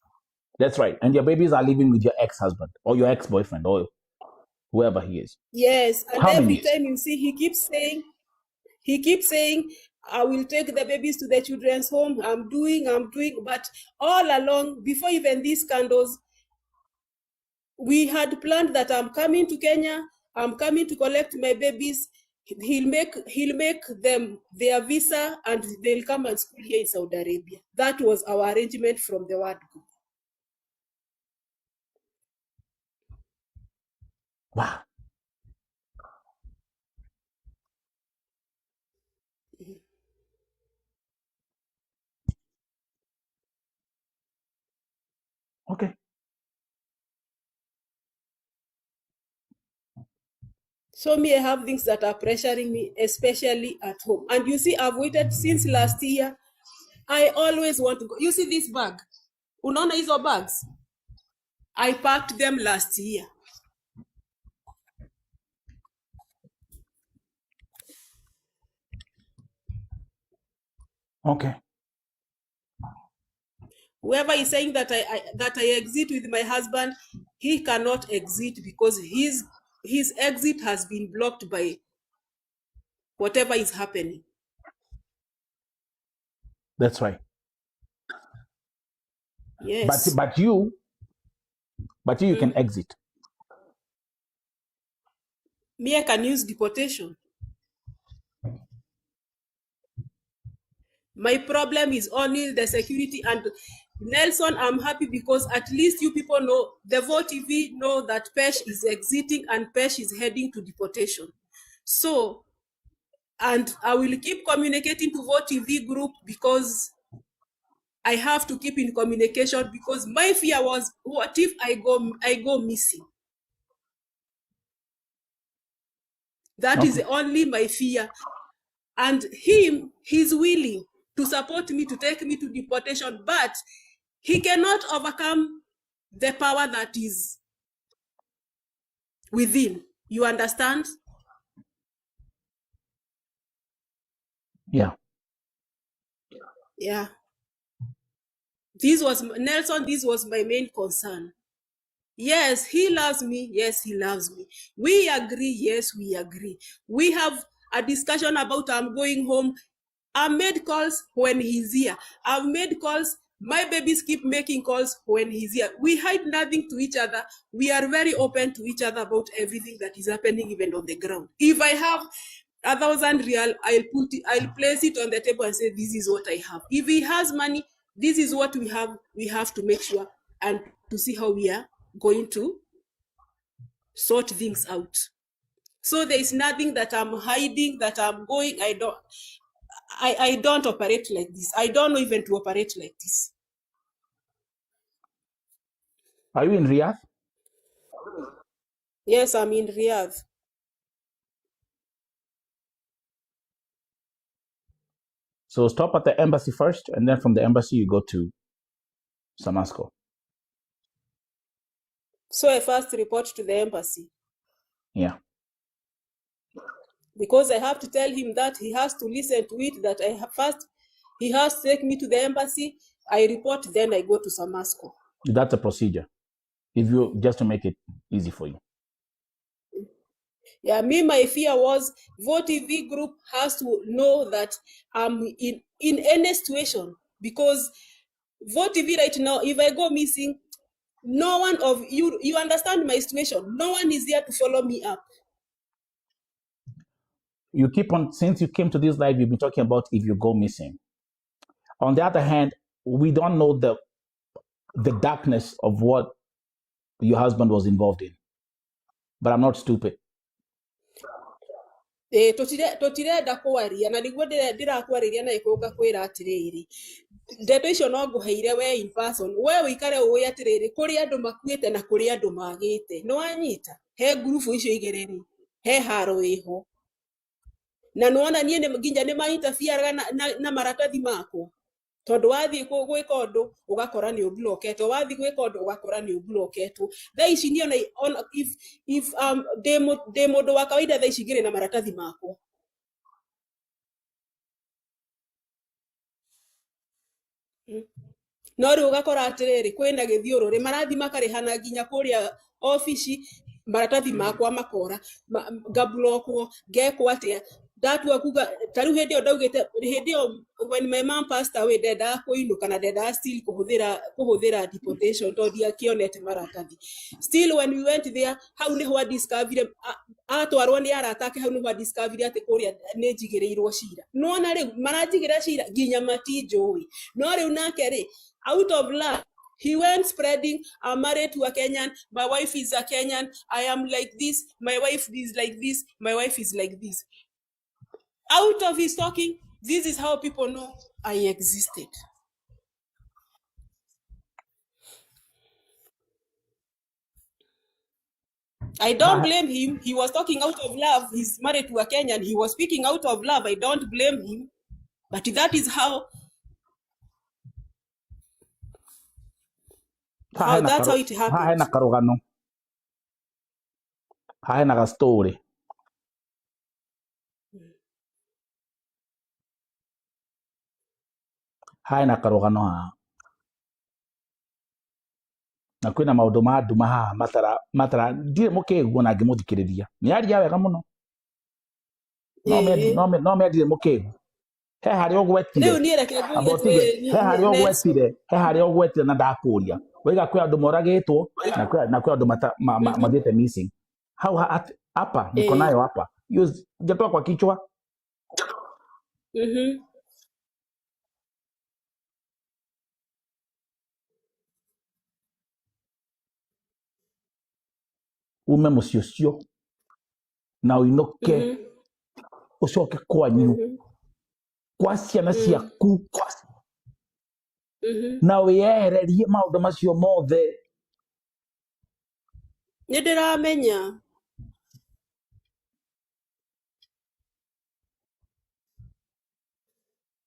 That's right. And your babies are living with your ex-husband or your ex-boyfriend or whoever he is. Yes, and How every many years? time you see, he keeps saying, I will take the babies to the children's home. I'm doing, but all along, before even these scandals, we had planned that I'm coming to Kenya, I'm coming to collect my babies. He'll make them their visa and they'll come and school here in Saudi Arabia. That was our arrangement from the word go. Wow. Okay. So me, I have things that are pressuring me, especially at home. And you see, I've waited since last year. I always want to go. You see this bag? Unaona hizo bags? I packed them last year. Okay. Whoever is saying that I exit with my husband, he cannot exit because his exit has been blocked by whatever is happening. That's right. Yes. But you can exit. Me, I can use deportation. My problem is only the security, and Nelson, I'm happy because at least you people know, the Vote TV know that Pesh is exiting and Pesh is heading to deportation. So, and I will keep communicating to Vote TV group because I have to keep in communication because my fear was, what if I go missing? That is only my fear. And he's willing to support me, to take me to deportation, but he cannot overcome the power that is within. You understand? Yeah. Yeah. This was Nelson, this was my main concern. Yes, he loves me. Yes, he loves me. We agree. Yes, we agree. We have a discussion about I'm going home. I made calls when he's here. I've made calls. My babies keep making calls when he's here. We hide nothing to each other. We are very open to each other about everything that is happening, even on the ground. If I have 1,000 real, I'll place it on the table and say, this is what I have. If he has money, this is what we have. We have to make sure and to see how we are going to sort things out. So there is nothing that I'm hiding, that I'm going. I don't operate like this. I don't know even to operate like this. Are you in Riyadh? Yes, I'm in Riyadh. So stop at the embassy first, and then from the embassy you go to Samasco. So I first report to the embassy. Yeah. Because I have to tell him that he has to listen to it, that he has to take me to the embassy. I report, then I go to Samasco. That's a procedure. If you just to make it easy for you. Yeah, my fear was Vote TV group has to know that I'm in any situation, because Vote TV right now, if I go missing, no one of you understand my situation. No one is there to follow me up. You keep on, since you came to this live, you've been talking about if you go missing. On the other hand, we don't know the darkness of what your husband was involved in. But I'm not stupid. Totirenda kwaria na niguo ndirakwariria na ikuga kwira atiriri ndeto icio no nguheire we in person, we wikare uwe atiriri kuri andu makuite na kuri andu magite no anyita he grupu icio igiriri he haro iho na nuona nie nginya ni mainterfere na maratathi makwa tondu wathie gwika undu ugakora ni ublocketwo, wathie gwika undu ugakora ni ublocketwo. Thaa ici niona if de mundu wa kawaida thaa ici ngire na maratathi makwa. No riu ugakora atiriri kwina githiururi marathi makarihana nginya kuria ofici, maratathi makwa makora ngablockwo ngekwo atia ndatua kuga tariu hindi ndaugite hindi when my mom passed away ndenda kuinuka na ndenda still kuhuthira deportation to dia kionete maratathi. Still when we went there, how niho discovery atwarwo ni aratake, how niho discovery ati kuria ni njigirirwo cira. No na riu maranjigira cira nginya matinjui. No riu nake ri out of love he went spreading, I'm married to a Kenyan, my wife is a Kenyan, I am like this, my wife is like this, my wife is like this. Out of his talking, this is how people know I existed. I don't blame him. He was talking out of love. He's married to a Kenyan. He was speaking out of love. I don't blame him. But that is that's how it happened. Haena karugano. Haena ga story. Haena karugano ha. Na kwina maundu ma nduma haha matara ndire mukiguo na ngimuthikiriria ni aria wega muno no mendire mukigu he haria ugwetire he haria ugwetire na ndakuria wiga kwi andu moragitwo na kwi andu mathiete missing hau hapa niko nayo hapa jatoa kwa kichwa. ume muciĩ ũcio na ũinũke ũcoke kwanyu kwa ciana ciaku na wĩyehererie maũndũ macio mothe. Nĩ ndĩramenya.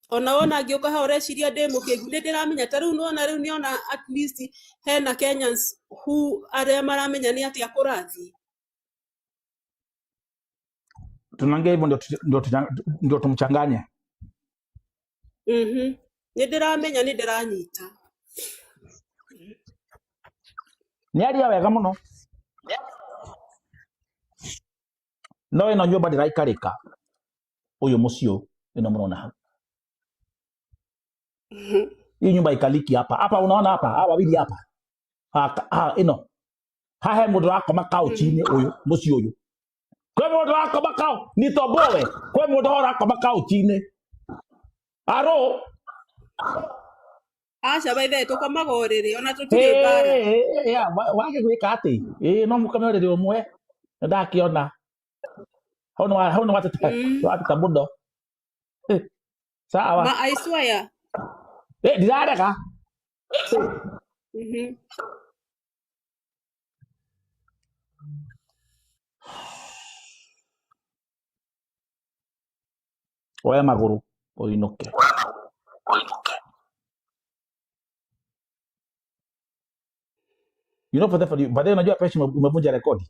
Ona wona ngĩũka ha ũreciria ndĩ mũkĩgu, nĩ ndĩramenya ta rĩu nĩona at least hena Kenyans who arĩa maramenya nĩ atĩa kũrathiĩ. Tunaongea hivyo ndio tumchanganye. Nĩ ndĩramenya, nĩ ndĩranyita. Nĩ aria wega mũno. No ĩno nyũmba ndĩraikarĩka ũyũ mũciĩ ĩno mũrona hau. Hii nyumba ikaliki hapa, unaona hapa wawili hapa. Ino. Hahe mũndũ rakoma kauchi-inĩ ũyũ mũciĩ ũyũ. Kwĩ mũndũ rakoma kau ni tombowe. Kwĩ mũndũ rakoma kauchi-inĩ. Aro. Aca baithe tũkomaga ũrĩrĩ ona tũtirĩ mbara. Wage gwĩka atĩ. No mũkome ũrĩrĩ ũmwe. Ndakĩona. Hau nĩ wateta mũndo. Sawa. Ma I swear. Ndirarega. Oya magũrũ ũinũke. You know, but then unajua pesha umevunja rekodi.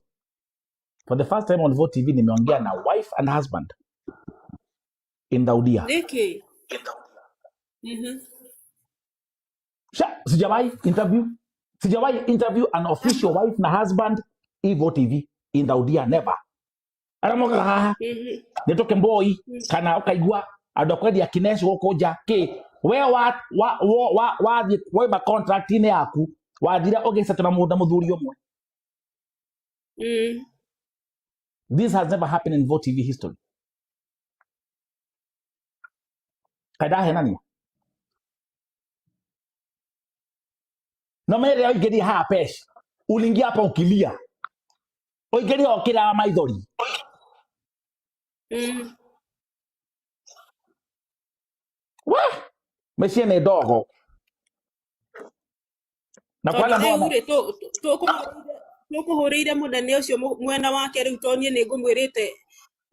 For the first time on Vote TV nimeongea na wife and husband in Daudia. Niki. Sijawahi interview an official wife na husband in Vote TV in Daudia, never. Aramoka nitoke mboi kana ukaigua adokwedi ya kineshi woko ja ke we wa contract ine yaku wadira ogesa tuna muda muthuri umwe. This has never happened in Vote TV history. Kadahe nani? No mere oigeri ha pesh. Ulingia hapa ukilia. Oigeri okira maithori. Wah! Meshie ne dogo. Na kwala mwana. Tũkũhũrĩire mũnene ũcio mwena wake rĩu to niĩ nĩ ngũmwĩrĩte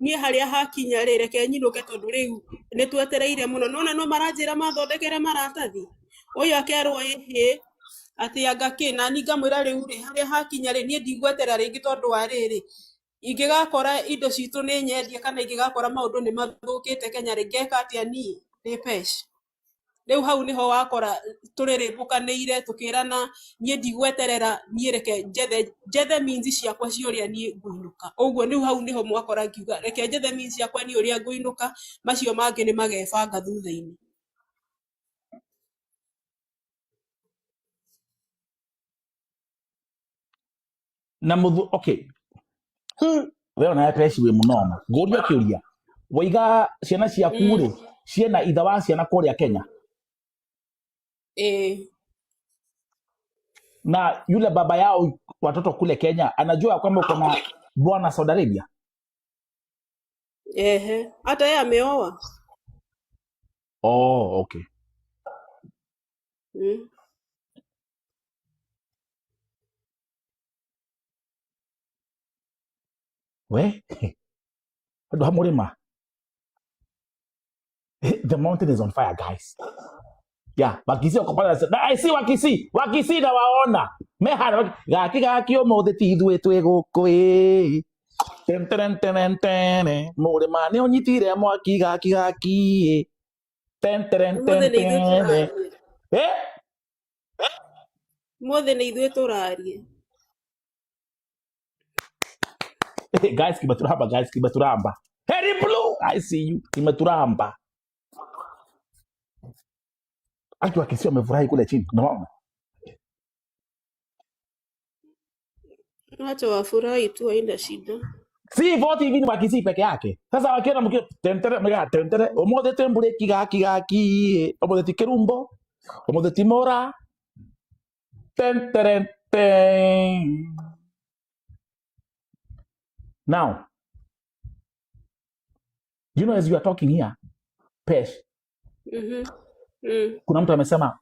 niĩ harĩa hakinya rĩ reke nyinũke tondũ rĩu nĩ twetereire mũno. Nona no maranjĩra mathondekere maratathi. Ũyũ akerwo ĩhĩ atĩ anga kĩ na ni ngamwĩra rĩu rĩ harĩa hakinya rĩ niĩ ndigwetera rĩngĩ tondũ wa rĩrĩ ingĩgakora indo citũ nĩ nyendie kana ingĩgakora maũndũ nĩ mathũkĩte Kenya rĩ ngeka atĩa niĩ ndĩ peci. Rĩu hau niho wakora tũrĩrĩmbũkanĩire tũkĩrana niĩ ndigweterera niĩ reke njethe means ciakwa ciũrĩa niĩ ngũinũka. Ũguo rĩu hau niho mwakora ngiuga reke njethe means ciakwa niĩ ũrĩa ngũinũka, macio mangĩ nĩ magebanga thutha-inĩ. Na muthu okay. Wewe na pesi we munoma. Ngoria kiuria. Waiga ciana ciaku rĩ ciena itha wa ciana kũrĩa Kenya. Na yule baba yao watoto kule Kenya anajua kwamba uko na bwana Saudi Arabia. Hata yeye ameoa. Oh, okay. We? Ndo hamurima. The mountain is on fire, guys. Yeah, Wakisi okopana. I see Wakisi na waona. Mehara gaki omo ti ithuĩ twĩ gũkũ ĩ. Ten murima nĩ ũnyitire mwaki gaki ten. Mothe nĩ ithuĩ tũrarie. Guys, kimeturamba. Harry Blue, I see you. Kimeturamba. Akiwa Wakisi amefurahi kule chini. Unaona? Acha wafurahi tu haina shida. Si Vote TV ni Wakisi peke yake. Sasa wakiona mkio tentere omothe tembure kigaki omothe tikirumbo omothe timora ten. Now, you know, as you are talking here, Pesh, kuna mtu amesema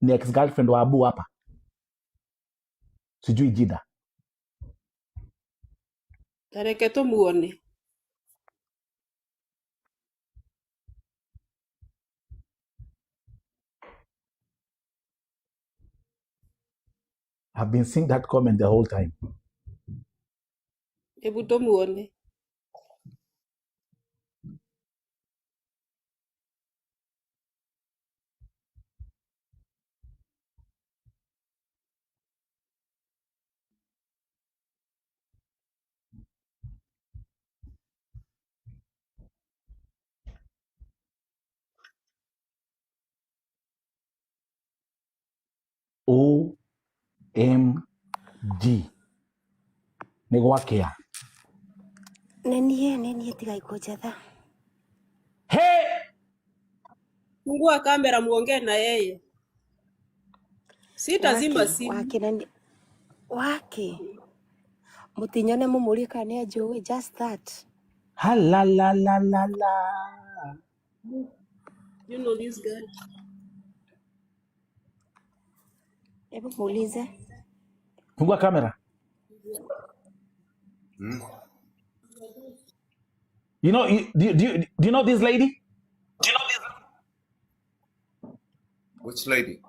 ni ex-girlfriend wa Abu hapa, sijui jida. Tareke tumuone. I've been seeing that comment the whole time. Hebu tumuone. OMG. Nĩ gwakĩa. Nenie tiga ikujatha. Hey! Fungua kamera muongee na yeye. Sitazima simu. Wake. Mutinyone mumulika ni ajui, just that. Halalalala. You know this guy. Hebu muulize. Fungua kamera. You know, do you know this lady? Which lady?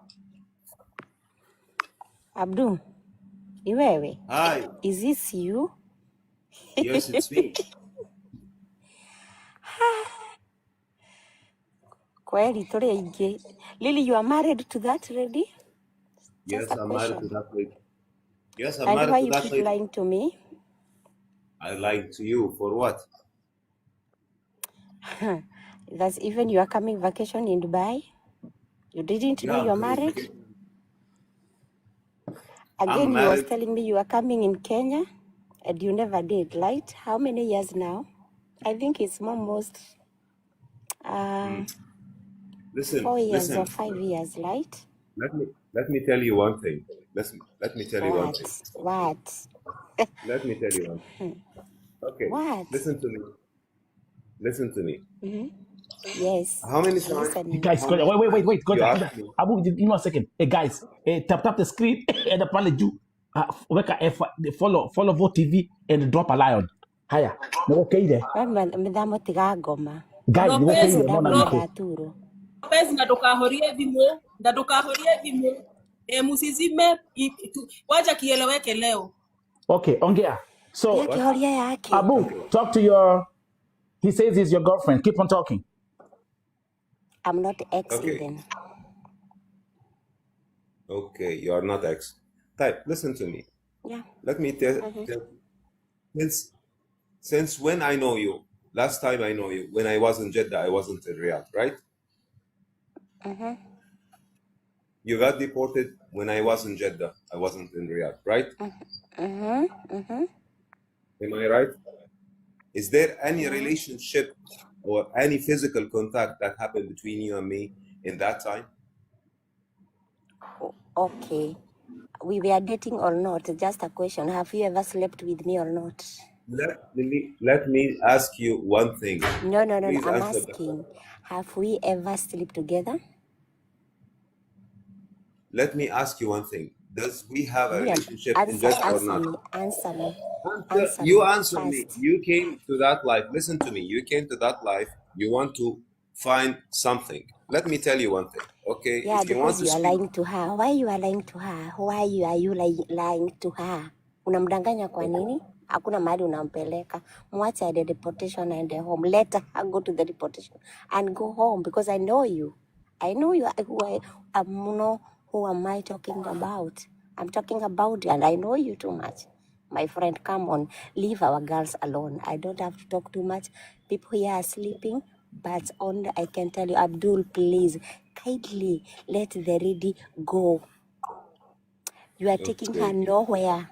Abdu, ni wewe? Hi. Is this you? Yes, it's me. Kweli tuli aingi. Lily, you are married to that lady? Yes, I'm married to that lady. Yes, I'm And married why to you that keep lady. lying to me? I lied to you for what? That's even you are coming vacation in Dubai? You didn't know Yeah, you're I'm coming married? again. Again, I'm you was married. telling me you are coming in Kenya and you never did, right? How many years now? I think it's almost Listen, 4 years listen. or 5 years, right? Let me tell you one thing. Let me tell you one thing. What? Let me tell you one thing. Okay. What? Listen to me. Listen to me. Yes. How many times? Listening. Guys, How many wait. times Go you there. ask me? Abu, give me 1 second. Hey, guys, tap the screen and the pale juu. Follow Vote TV and drop a lion. Haya. Ni okay there. Mithamo tiga ngoma. Guys, ni okay there. Mona niko. Ndaturo. Pesa na ndukahorie thimu, na ndukahorie thimu. Musizime wacha kieleweke leo. Okay, ongea. So, Yake horia yake. Abu, talk to your... He says he's your girlfriend. Keep on talking. I'm not ex Okay. even. Okay, you are not ex. Type, listen to me. Yeah. Let me tell since when I know you, last time I know you, when I was in Jeddah, I wasn't in Riyadh, right? You got deported when I was in Jeddah. I wasn't in Riyadh, right? Am I right? Is there any relationship or any physical contact that happened between you and me in that time? Okay. We were dating or not? Just a question. Have you ever slept with me or not? Let me ask you one thing. No. Please I'm answer that. asking. Have we ever slept together? Let me ask you one thing. Does we have a relationship in Jeddah or not? Answer me. You answer first. me. You came to that life. Listen to me. You came to that life. You want to find something. Let me tell you one thing. Okay. Yeah, If you want because to you are speak, lying to her. Why you are lying to her? Why are you lying to her? Unamdanganya kwa nini? Hakuna mahali unampeleka. Mwache the deportation and the home. Let her go to the deportation and go home because I know you. I know you. Who am I talking about? I'm talking about you and I know you too much. My friend, come on, leave our girls alone. I don't have to talk too much. People here are sleeping, but only I can tell you, Abdul, please, kindly let the lady go. You are taking her nowhere.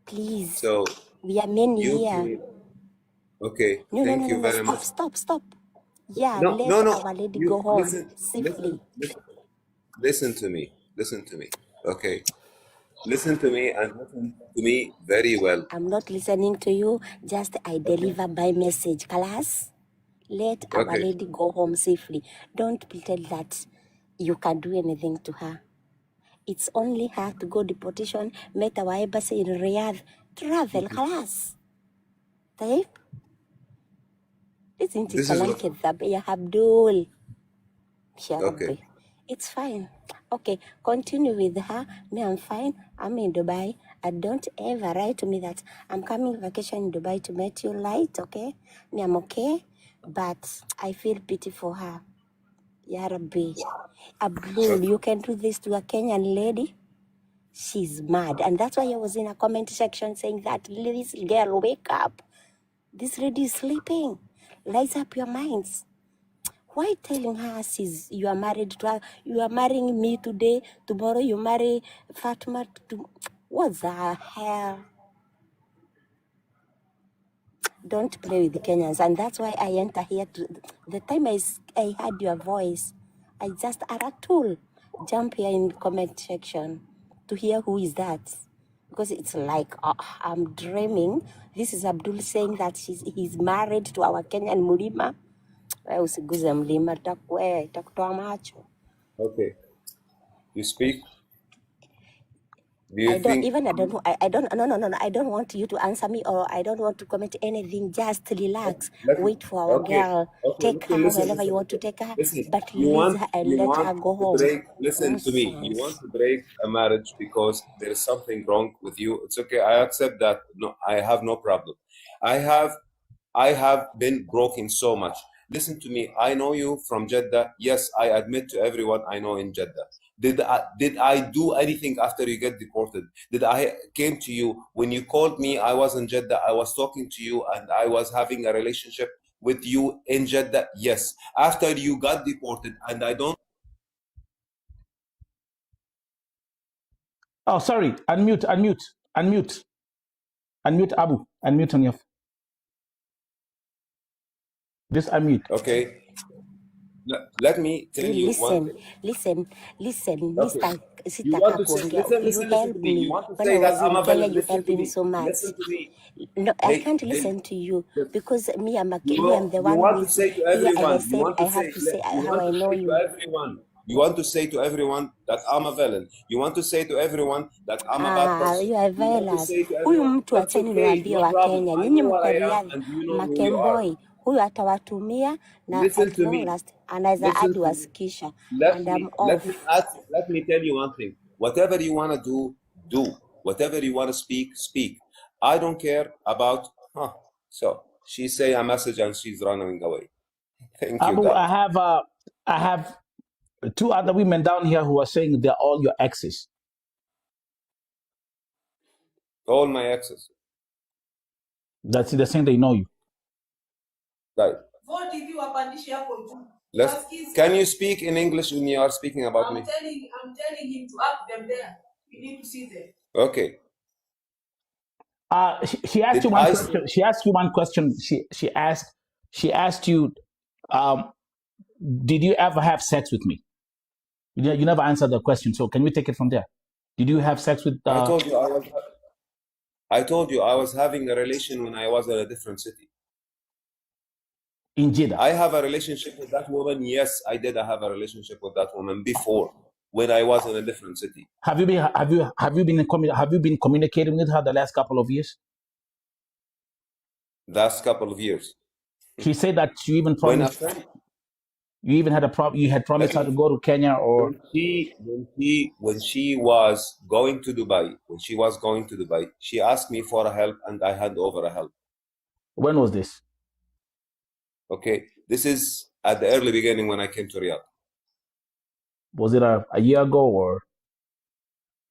Please. so We are men you here. came. Okay. No, Thank you very much. Stop. Yeah, No. let our lady go home safely. Listen to me. Listen to me. Okay. listen to me and listen to me very well. I'm not listening to you. Just I deliver by message. Class, let our Okay. lady go home safely. Don't pretend that you can do anything to her. It's only her to go deportation. Met our embassy in Riyadh. Travel class. طيب لازم انت This is كلام what. كذاب يا عبدول. يا Okay. ربي. It's fine. Okay, continue with her. Me, I'm fine. I'm in Dubai. And don't ever write to me that I'm coming vacation in Dubai to meet you light, okay? Me, I'm okay. But I feel pity for her. Ya Rabbi. Abdul, you can do this to a Kenyan lady? She's mad. And that's why I was in a comment section saying that this girl, wake up. This lady is sleeping. Light up your minds. Why telling her you are married to her, you are marrying me today, tomorrow you marry Fatima? What the hell? Don't play with the Kenyans. And that's why I enter here. The time I heard your voice, I just Aratul. Jump here in the comment section to hear who is that. Because it's like I'm dreaming. This is Abdul saying that he's married to our Kenyan Murima. Usiguze mlima takutoa macho. Okay. You speak. Do you I don't think? even I don't know I don't no I don't want you to answer me or I don't want to comment anything. Just relax. Let me. Wait for our Okay. girl. Okay. Take Okay. her Listen. wherever you Listen. want to take her, Listen. but You release want. her and You let want her go to home. break. Listen to me. You want Nonsense. to break a marriage because there is something wrong with you. It's okay. I accept that. No, I have no problem. I have. I have been broken so much. Listen to me. I know you from Jeddah. Yes, I admit to everyone I know in Jeddah. Did I do anything after you get deported? Did I came to you when you called me? I was in Jeddah. I was talking to you and I was having a relationship with you in Jeddah. Yes. After you got deported and I don't. Oh, sorry. Unmute. Unmute Abu. Unmute on your. Just unmute. Okay. Let me tell You you one thing. listen, Okay. Mr. You want Sitaka to say, kuongea. listen, You listen, listen to helped me. You me. want to When I say that was I'm in a Kenya, villain. you Listen helped to me me. so much. Listen to me. No, I Hey, can't hey. listen to you Just because me, I'm You, the one you who want to is say to here and I everyone, said I have to say you how want I to know say to you. everyone, you want to say to everyone that I'm a villain. You want to say to everyone that I'm a bad person. You are You want to violence. say to Huyu everyone, mtu that's acheni okay, niwaambie no wa problem. Kenya, I know nyinyi what mko I am Riyadh, and you know who you are. Makemboi huyu atawatumia na Listen at to long me. last anaweza Listen hadi to me. wasikisha Let and I'm me let me off. ask let me tell you one thing. Whatever you want to do, do. Whatever you want to speak, speak. I don't care about so she say a message and she's running away. Thank you, Abu, God. I have two other women down here who are saying they're all your exes. All my exes. That's they're saying they know you. Right. Vote if you wapandishe hapo juu. Let's, Wasikize. can you speak in English when you are speaking about me? I'm telling him to up them there. You need to see them. Okay. She asked you Did one I question. She asked you one question. She asked you, um, did you ever have sex with me? You never answered the question. So can we take it from there? Did you have sex with I told you I told you I was having a relation when I was in a different city. in Jeddah? I have a relationship with that woman. Yes, I did. I have a relationship with that woman before when I was in a different city. Have you been communicating with her the last couple of years? Last couple of years. She said that you even When a promised. friend, You even had you had promised let her me to go to Kenya, or when she was going to Dubai, she asked me for a help and I hand over a help. when was this? Okay, this is at the early beginning when I came to Riyadh. Was it a year ago, or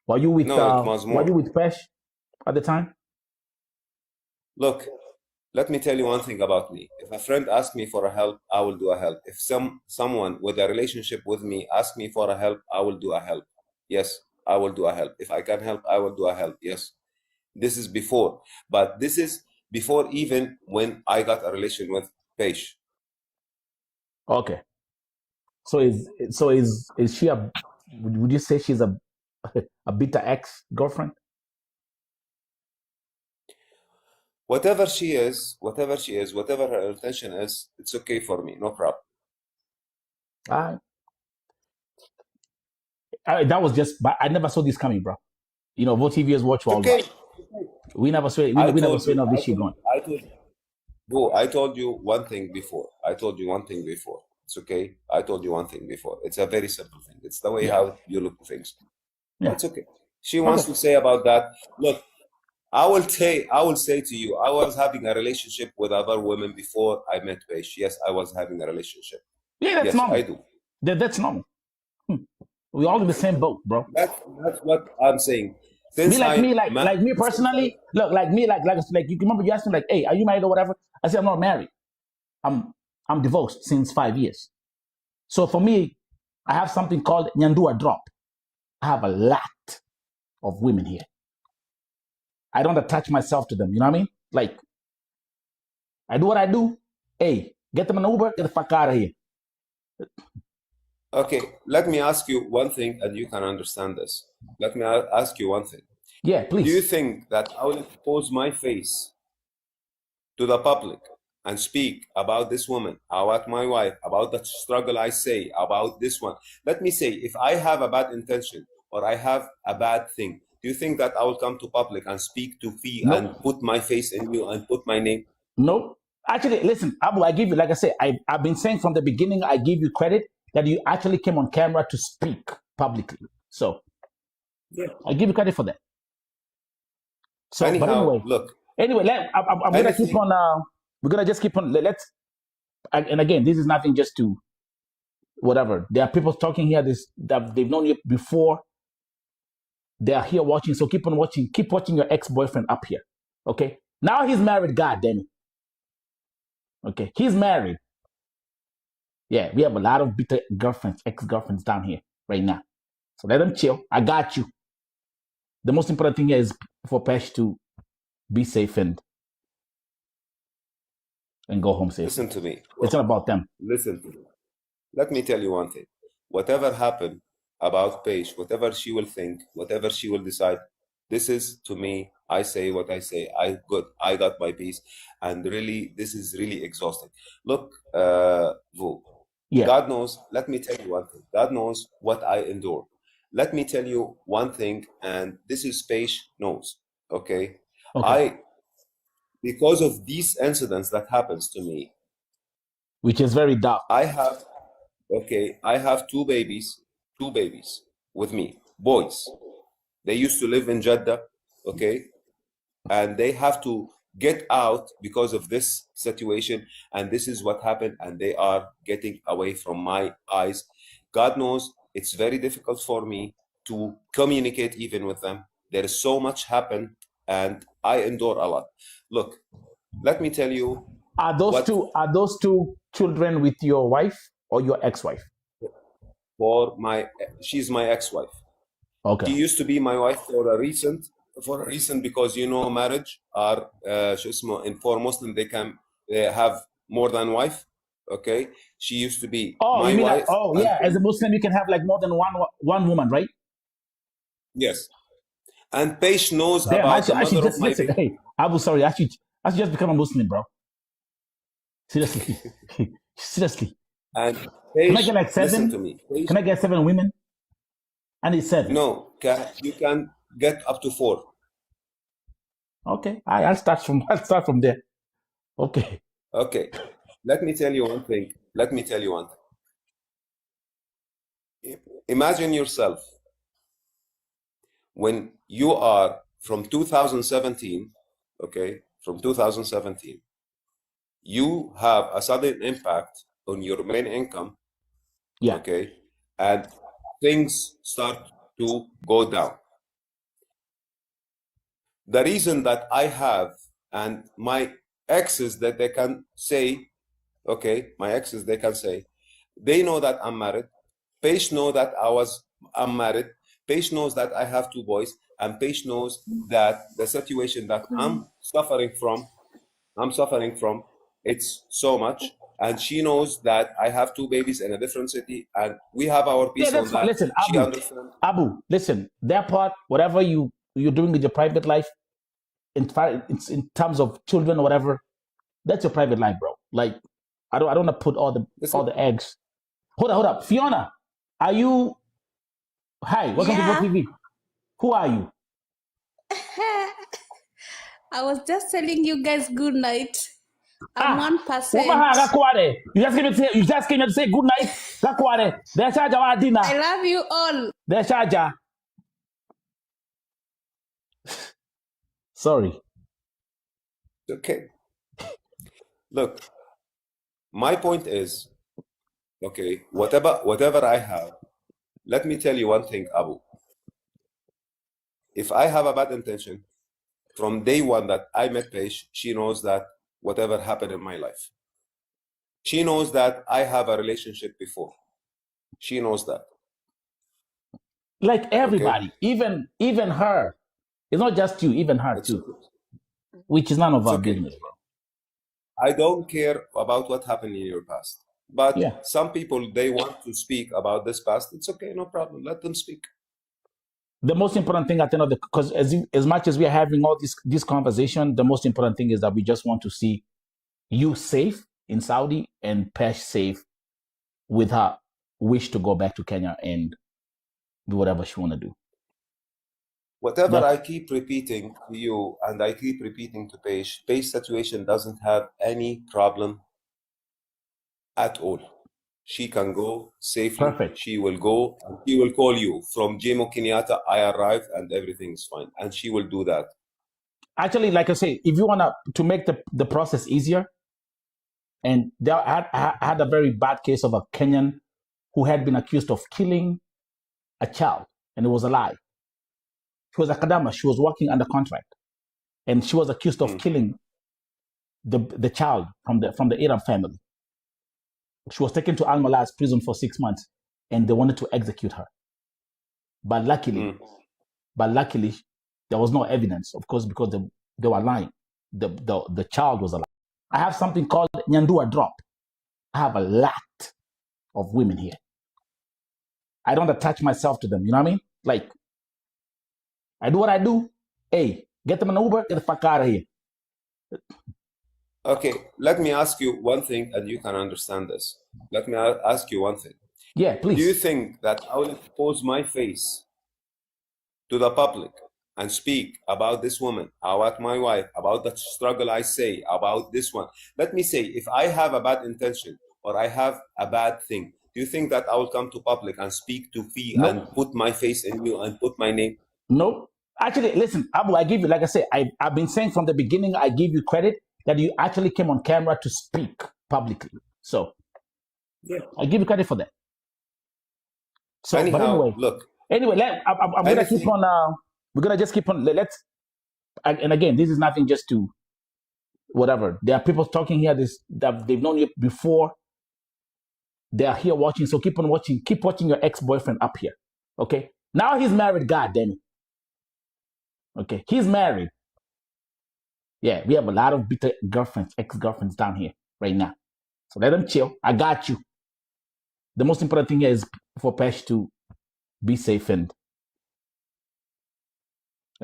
were you with No, it was more. Pesh at the time? Look, let me tell you one thing about me. If a friend asks me for a help, I will do a help. If someone with a relationship with me asks me for a help, I will do a help. Yes, I will do a help. If I can help, I will do a help. Yes. This is before, but this is before even when I got a relation with Peish. Okay. So is she a? Would you say she's a a bitter ex-girlfriend? Whatever she is, whatever her intention is, it's okay for me, no problem. That was just, but I never saw this coming, bro. You know, both TVs watch all Okay. that. We never saw no this shit going. I told you one thing before. It's okay. I told you one thing before. It's a very simple thing. It's the way how you look at things. Yeah. It's okay. She wants to say about that. Look, I will say to you, I was having a relationship with other women before I met Peish. Yes, I was having a relationship. Yeah, that's yes, normal. I do. That's normal. We all in the same boat, bro. That's what I'm saying. Like me personally, look, like me, like you remember you asked me like, hey, are you married or whatever? I said I'm not married. I'm divorced since 5 years. So for me, I have something called Nyandua drop. I have a lot of women here. I don't attach myself to them. You know what I mean? Like, I do what I do. Hey, get them an Uber, get the fuck out of here. Okay, let me ask you one thing, and you can understand this. Let me ask you one thing. Yeah, please. Do you think that I will expose my face to the public and speak about this woman, about my wife, about the struggle I say, about this one? Let me say, if I have a bad intention or I have a bad thing, do you think that I will come to public and speak to Fee and put my face in you and put my name? No. Actually, listen, Abu, I give you, like I said, I've been saying from the beginning, I give you credit that you actually came on camera to speak publicly. So, yeah, I give you credit for that. So, anyhow, but anyway, look. Anyway, I'm going to keep on, we're going to just keep on, and again, this is nothing just to, whatever. There are people talking here that they've known you before. They are here watching, so keep on watching. Keep watching your ex-boyfriend up here, okay? Now he's married, God damn it. Okay, he's married. Yeah, we have a lot of bitter girlfriends, ex-girlfriends down here right now. So let them chill. I got you. The most important thing here is for Pesh to be safe and go home safe. Listen to me. It's not about them. Listen to me. Let me tell you one thing. Whatever happened about Paige, whatever she will think, whatever she will decide, this is, to me, I say what I say. I got my peace. And really, this is really exhausting. Look, Vu, God knows, let me tell you one thing. God knows what I endure. Let me tell you one thing, and this is Paige knows, okay? Because of these incidents that happens to me, which is very dark. I have two babies with me, boys. They used to live in Jeddah, okay? And they have to get out because of this situation. And this is what happened. And they are getting away from my eyes. God knows it's very difficult for me to communicate even with them. There is so much happen and I endure a lot. Look, let me tell you. Are those two children with your wife or your ex-wife? She's my ex-wife. Okay. She used to be my wife for a reason, because marriage are for Muslim they can have more than wife. Okay, she used to be my wife. As a Muslim you can have like more than one woman, right? Yes. And Paige knows about the mother of my baby. Hey, Abu, sorry, I should just become a Muslim, bro. Seriously. Seriously. And Paige, can I get like 7? Listen to me. Paige, can I get 7 women? I need 7. No, you can get up to 4. Okay, I'll start from there. Okay. Okay. Let me tell you one thing. Imagine yourself when you are from 2017, okay, you have a sudden impact on your main income, okay, and things start to go down. The reason that I have, and my exes that they can say, okay, they know that I'm married. Paige know that I'm married. Paige knows that I have 2 boys, and Paige knows that the situation that I'm suffering from, it's so much. and she knows that I have 2 babies in a different city, and we have our peace that's on fine. that. Listen, She understands. Abu, listen, that part, whatever you're doing with your private life, in terms of children or whatever, that's your private life, bro. Like, I don't want to put all the eggs. Hold up. Fiona, are you? Hi, welcome to Yeah. TV. Who are you? I was just telling you guys good night. I'm 1%. You just came here to say good night. I love you all. Sorry. Okay. Look, my point is, okay, whatever I have, let me tell you one thing, Abu. If I have a bad intention, from day one that I met Peish, she knows that whatever happened in my life. She knows that I have a relationship before. She knows that. Like everybody, okay? even her. It's not just you, even her too. Okay. Which is none of our business, bro. I don't care about what happened in your past. But some people, they want to speak about this past. It's okay, no problem. Let them speak. The most important thing at the end of because as much as we are having all this conversation, the most important thing is that we just want to see you safe in Saudi and Pesh safe with her wish to go back to Kenya and do whatever she want to do. Whatever I keep repeating to you and I keep repeating to Peish situation doesn't have any problem at all. She can go safely. Perfect. She will go and she will call you from Jomo Kenyatta. I arrived and everything's fine. And she will do that. Actually, like I say, if you want to make the process easier, and I had a very bad case of a Kenyan who had been accused of killing a child, and it was a lie. She was a Kadama. She was working under contract, and she was accused of killing the child from the Arab family. She was taken to Al Malaz prison for 6 months, and they wanted to execute her. But luckily, there was no evidence, of course, because they were lying. The child was alive. I have something called Nyandua Drop. I have a lot of women here. I don't attach myself to them. You know what I mean? Like, I do what I do. Hey, get them an Uber, get the fuck out of here. Okay, let me ask you one thing, and you can understand this. Let me ask you one thing. Yeah, please. Do you think that I will expose my face to the public and speak about this woman, about my wife, about the struggle I say, about this one? Let me say, if I have a bad intention or I have a bad thing, do you think that I will come to public and speak to Fee and put my face in you and put my name? No. Actually, listen, Abu, I give you, like I said, I've been saying from the beginning, I give you credit that you actually came on camera to speak publicly. So, I give you credit for that. So, anyhow, but anyway, look. Anyway, I'm going to keep on, we're going to just keep on, and again, this is nothing just to, whatever. There are people talking here that they've known you before. They are here watching, so keep on watching. Keep watching your ex-boyfriend up here, okay? Now he's married, God damn it. Okay, he's married. Yeah, we have a lot of bitter girlfriends, ex-girlfriends down here right now. So let them chill. I got you. The most important thing here is for Pesh to be safe and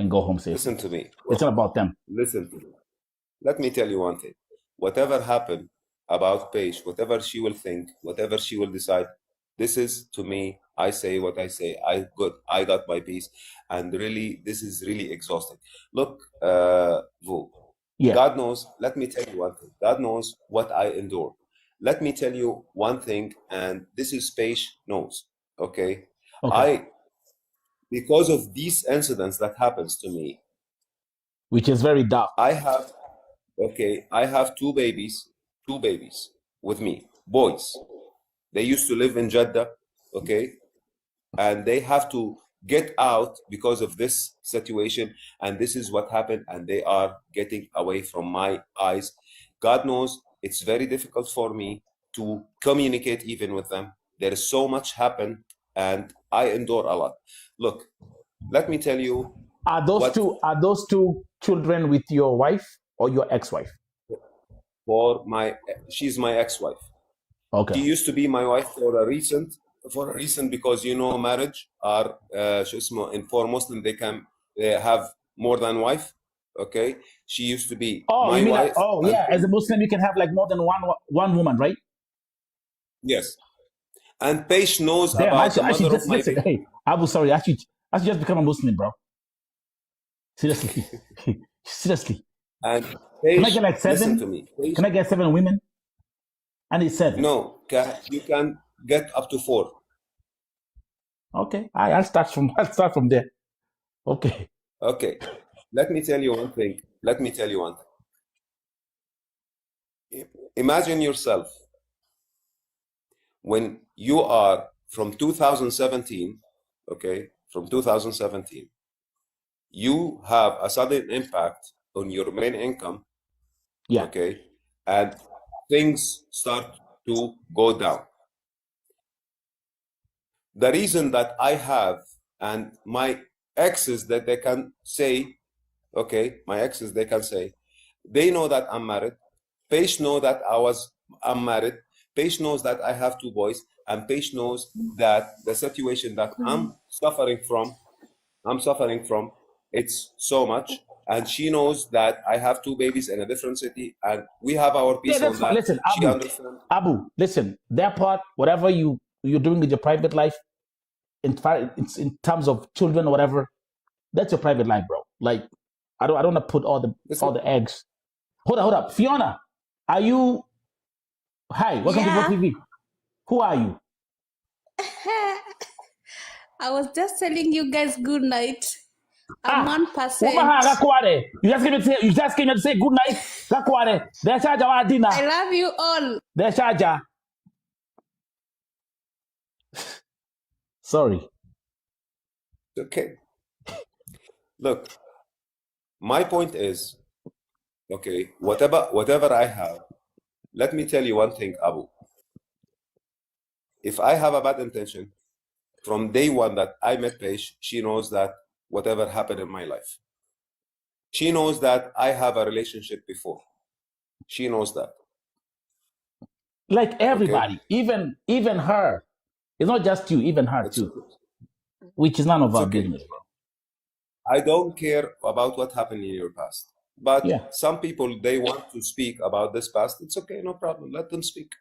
go home safe. Listen to me. It's not about them. Listen to me. Let me tell you one thing. Whatever happened about Peish, whatever she will think, whatever she will decide, this is, to me, I say what I say. I got my peace. And really, this is really exhausting. Look, Vu, God knows, let me tell you one thing. God knows what I endure. Let me tell you one thing, and this is Peish knows, okay? Because of these incidents that happens to me, which is very dark. I have 2 babies with me, boys. They used to live in Jeddah, okay? And they have to get out because of this situation. And this is what happened. And they are getting away from my eyes. God knows it's very difficult for me to communicate even with them. There is so much happen and I endure a lot. Look, let me tell you. Are those two children with your wife or your ex-wife? she's my ex-wife. She Okay. used to be my wife for a reason because marriage are for Muslim they can have more than wife. Okay, she used to be Oh, my you mean wife. like, oh yeah, as a Muslim you can have like more than one woman, right? Yes, and Peish knows Damn, about the I should mother just of my listen. baby. Hey, Abu, sorry, I should just become a Muslim, bro. Seriously. Seriously. And Can I Peish, get like listen to 7? me. Peish, Can I get 7 women? I need 7. no, you can get up to 4. Okay, I'll start from there. Okay. Okay, let me tell you one thing. Imagine yourself when you are from 2017, okay, from 2017, you have a sudden impact on your main income, Yeah. okay, and things start to go down. The reason that I have, and my exes that they can say, okay, they know that I'm married. Peish know that I'm married. Peish knows that I have 2 boys, and Peish knows that the situation that I'm suffering from, it's so much. And she knows that I have 2 babies in a different city, and we have our Yeah, peace that's on fine. that. Listen, She understands. Abu, listen, that part, whatever you're doing with your private life, in terms of children or whatever, that's your private life, bro. Like, I don't want to put all the eggs. Hold up. Fiona, are you? Hi, welcome to Yeah. TV. Who are you? I was just telling you guys good night. I'm 1%. You just came here to say good night. I love you all. Sorry. Okay. Look, my point is, okay, whatever I have, let me tell you one thing, Abu. If I have a bad intention, from day one that I met Peish, she knows that whatever happened in my life. She knows that I have a relationship before. She knows that. Like everybody, okay? even her. It's not just you, even her too. Okay. Which is none of our business, bro. I don't care about what happened in your past. But yeah, some people, they want to speak about this past. It's okay, no problem. Let them speak.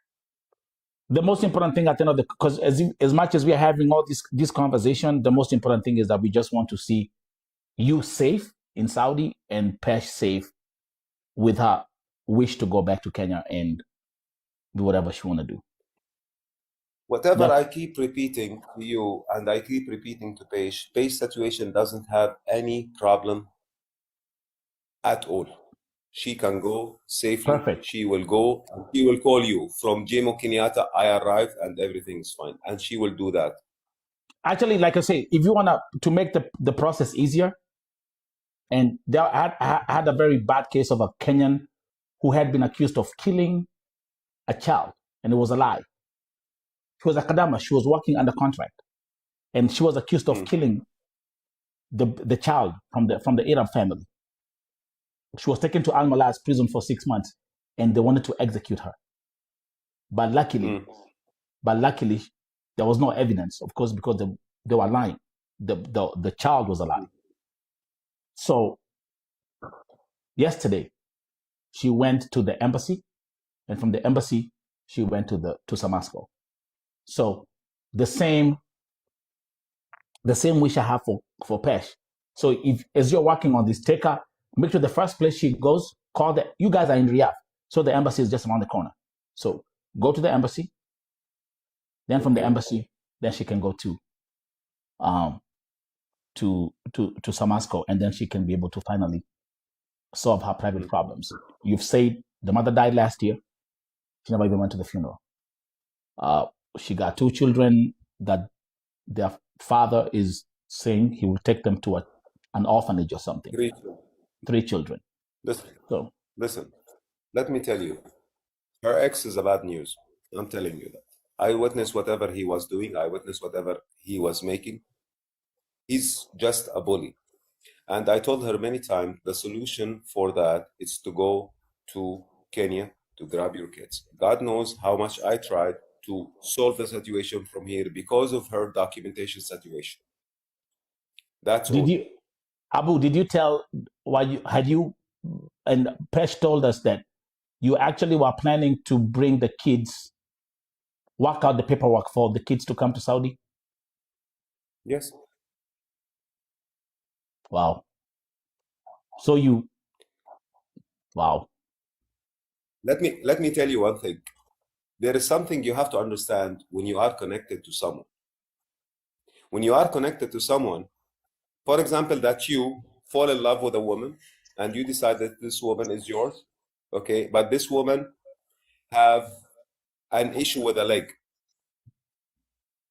The most important thing at the end of because as much as we are having all this conversation, the most important thing is that we just want to see you safe in Saudi and Pesh safe with her wish to go back to Kenya and do whatever she want to do. Whatever I keep repeating to you and I keep repeating to Peish situation doesn't have any problem at all. She can go safely. Perfect. She will go. She will call you from Jomo Kenyatta. I arrived and everything is fine. And she will do that. Actually, like I say, if you want to make the process easier, and I had a very bad case of a Kenyan who had been accused of killing a child, and it was a lie. She was a Kadama. She was working under contract, and she was accused of killing the child from the Arab family. She was taken to Al Malaz prison for 6 months, and they wanted to execute her. But luckily, there was no evidence, of course, because they were lying. The child was alive. So yesterday, she went to the embassy, and from the embassy, she went to Samasco. So the same wish I have for Pesh. So as you're working on this, take her, make sure the first place she goes, you guys are in Riyadh. So the embassy is just around the corner. So go to the embassy. Then from the embassy, then she can go to Samasco, and then she can be able to finally solve her private problems. You've said the mother died last year. She never even went to the funeral. She got 2 children that their father is saying he will take them to an orphanage or something. 3 children. Listen, let me tell you, her ex is a bad news. I'm telling you that. I witnessed whatever he was doing. I witnessed whatever he was making. He's just a bully. And I told her many times the solution for that is to go to Kenya to grab your kids. God knows how much I tried to solve the situation from here because of her documentation situation. That's Did all. you, Abu? Did you tell why you had you? And Pesh told us that you actually were planning to bring the kids, work out the paperwork for the kids to come to Saudi. Yes. Wow. So you, wow. Let me tell you one thing. There is something you have to understand when you are connected to someone. When you are connected to someone, for example, that you fall in love with a woman and you decide that this woman is yours, okay, but this woman have an issue with a leg,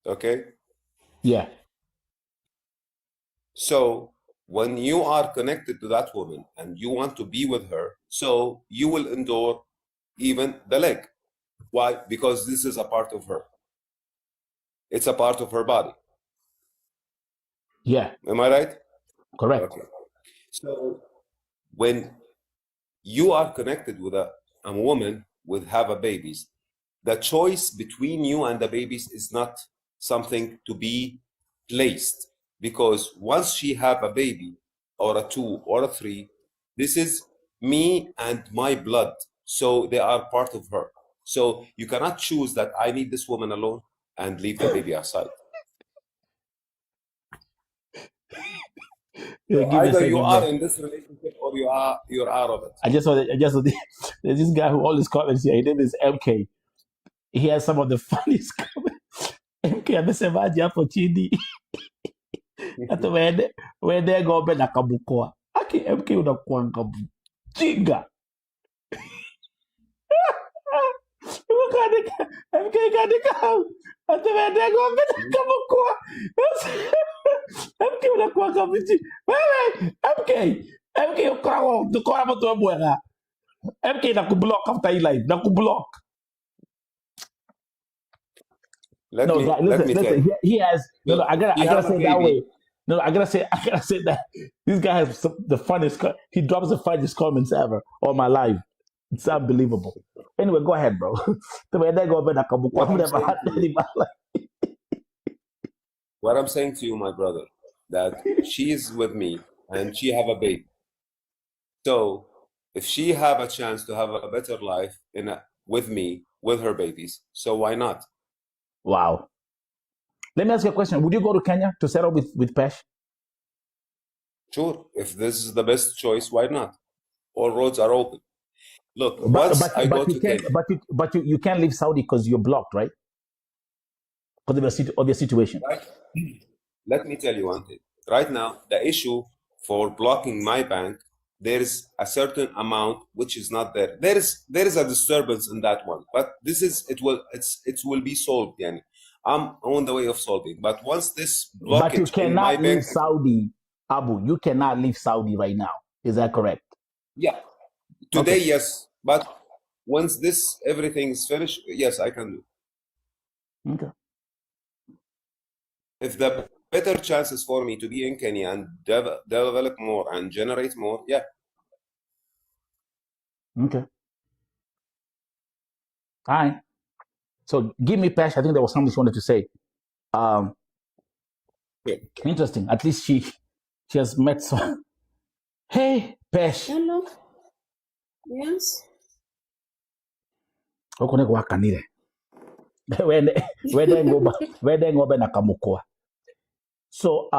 okay? Yeah. So when you are connected to that woman and you want to be with her, so you will endure even the leg. Why? Because this is a part of her. It's a part of her body. Yeah. Am I right? Correct. Okay. So when you are connected with a woman with have a babies, the choice between you and the babies is not something to be placed, because once she have a baby or a 2 or a 3, this is me and my blood, so they are part of her. So you cannot choose that I need this woman alone and leave the baby aside. So Give me a either you second, are bro. in this relationship or you're out of it. I just saw there's this guy who always comments here. His name is MK. He has some of the funniest comments. MK amesemaje hapo chini hata wende ng'ombe na kamukwa. Aki MK unakuwa mjinga. Kaandika MK kaandika hata wende ng'ombe na kamukwa. MK unakuwa mjinga. Wewe MK ukoragwo mtu mwega. MK na kublock after hii live. Na kublock. Let me tell you. He has no. I gotta say it that way. No, I gotta say that this guy has the funniest. He drops the funniest comments ever on my live. It's unbelievable. Anyway, go ahead, bro. What I'm saying to you, my brother, that she is with me and she have a baby. So if she have a chance to have a better life with me, with her babies, so why not? Wow. Let me ask you a question. Would you go to Kenya to settle with Pesh? Sure. If this is the best choice, why not? All roads are open. Look, but you can't leave Saudi because you're blocked, right? Because of your situation. Right? Let me tell you one thing. Right now, the issue for blocking my bank, there is a certain amount which is not there. There is a disturbance in that one, but it will be solved. Yani. I'm on the way of solving. But once this blockage, but you cannot leave Saudi, Abu. You cannot leave Saudi right now. Is that correct? Yeah. Today, okay. Yes. But once everything is finished, yes, I can do. Okay. If the better chances for me to be in Kenya and develop more and generate more, yeah. Okay. All right. So give me Pesh. I think there was something she wanted to say. Yeah. Interesting. At least she has met some. Hey, Pesh. Hello. Yes. Okone kwa kanire. Wende ngobe na kamukwa. So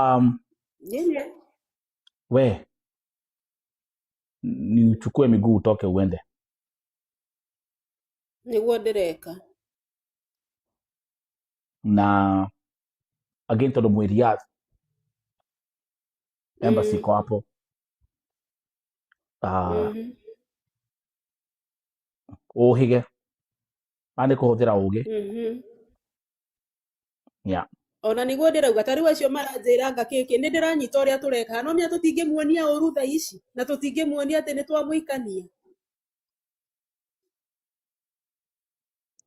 Yeah. We ni uchukue miguu utoke uende. Niguo ndireka. Na again todo mwiriath. Embassy kwa hapo. Ohige. Ande kuhuthira uge. Yeah. Ona niguo ndirauga tari wacio maranjira ngakiki ni ndiranyita uria tureka no mia tutingimuonia uru tha ici na tutingimuonia ati ni twamuikania.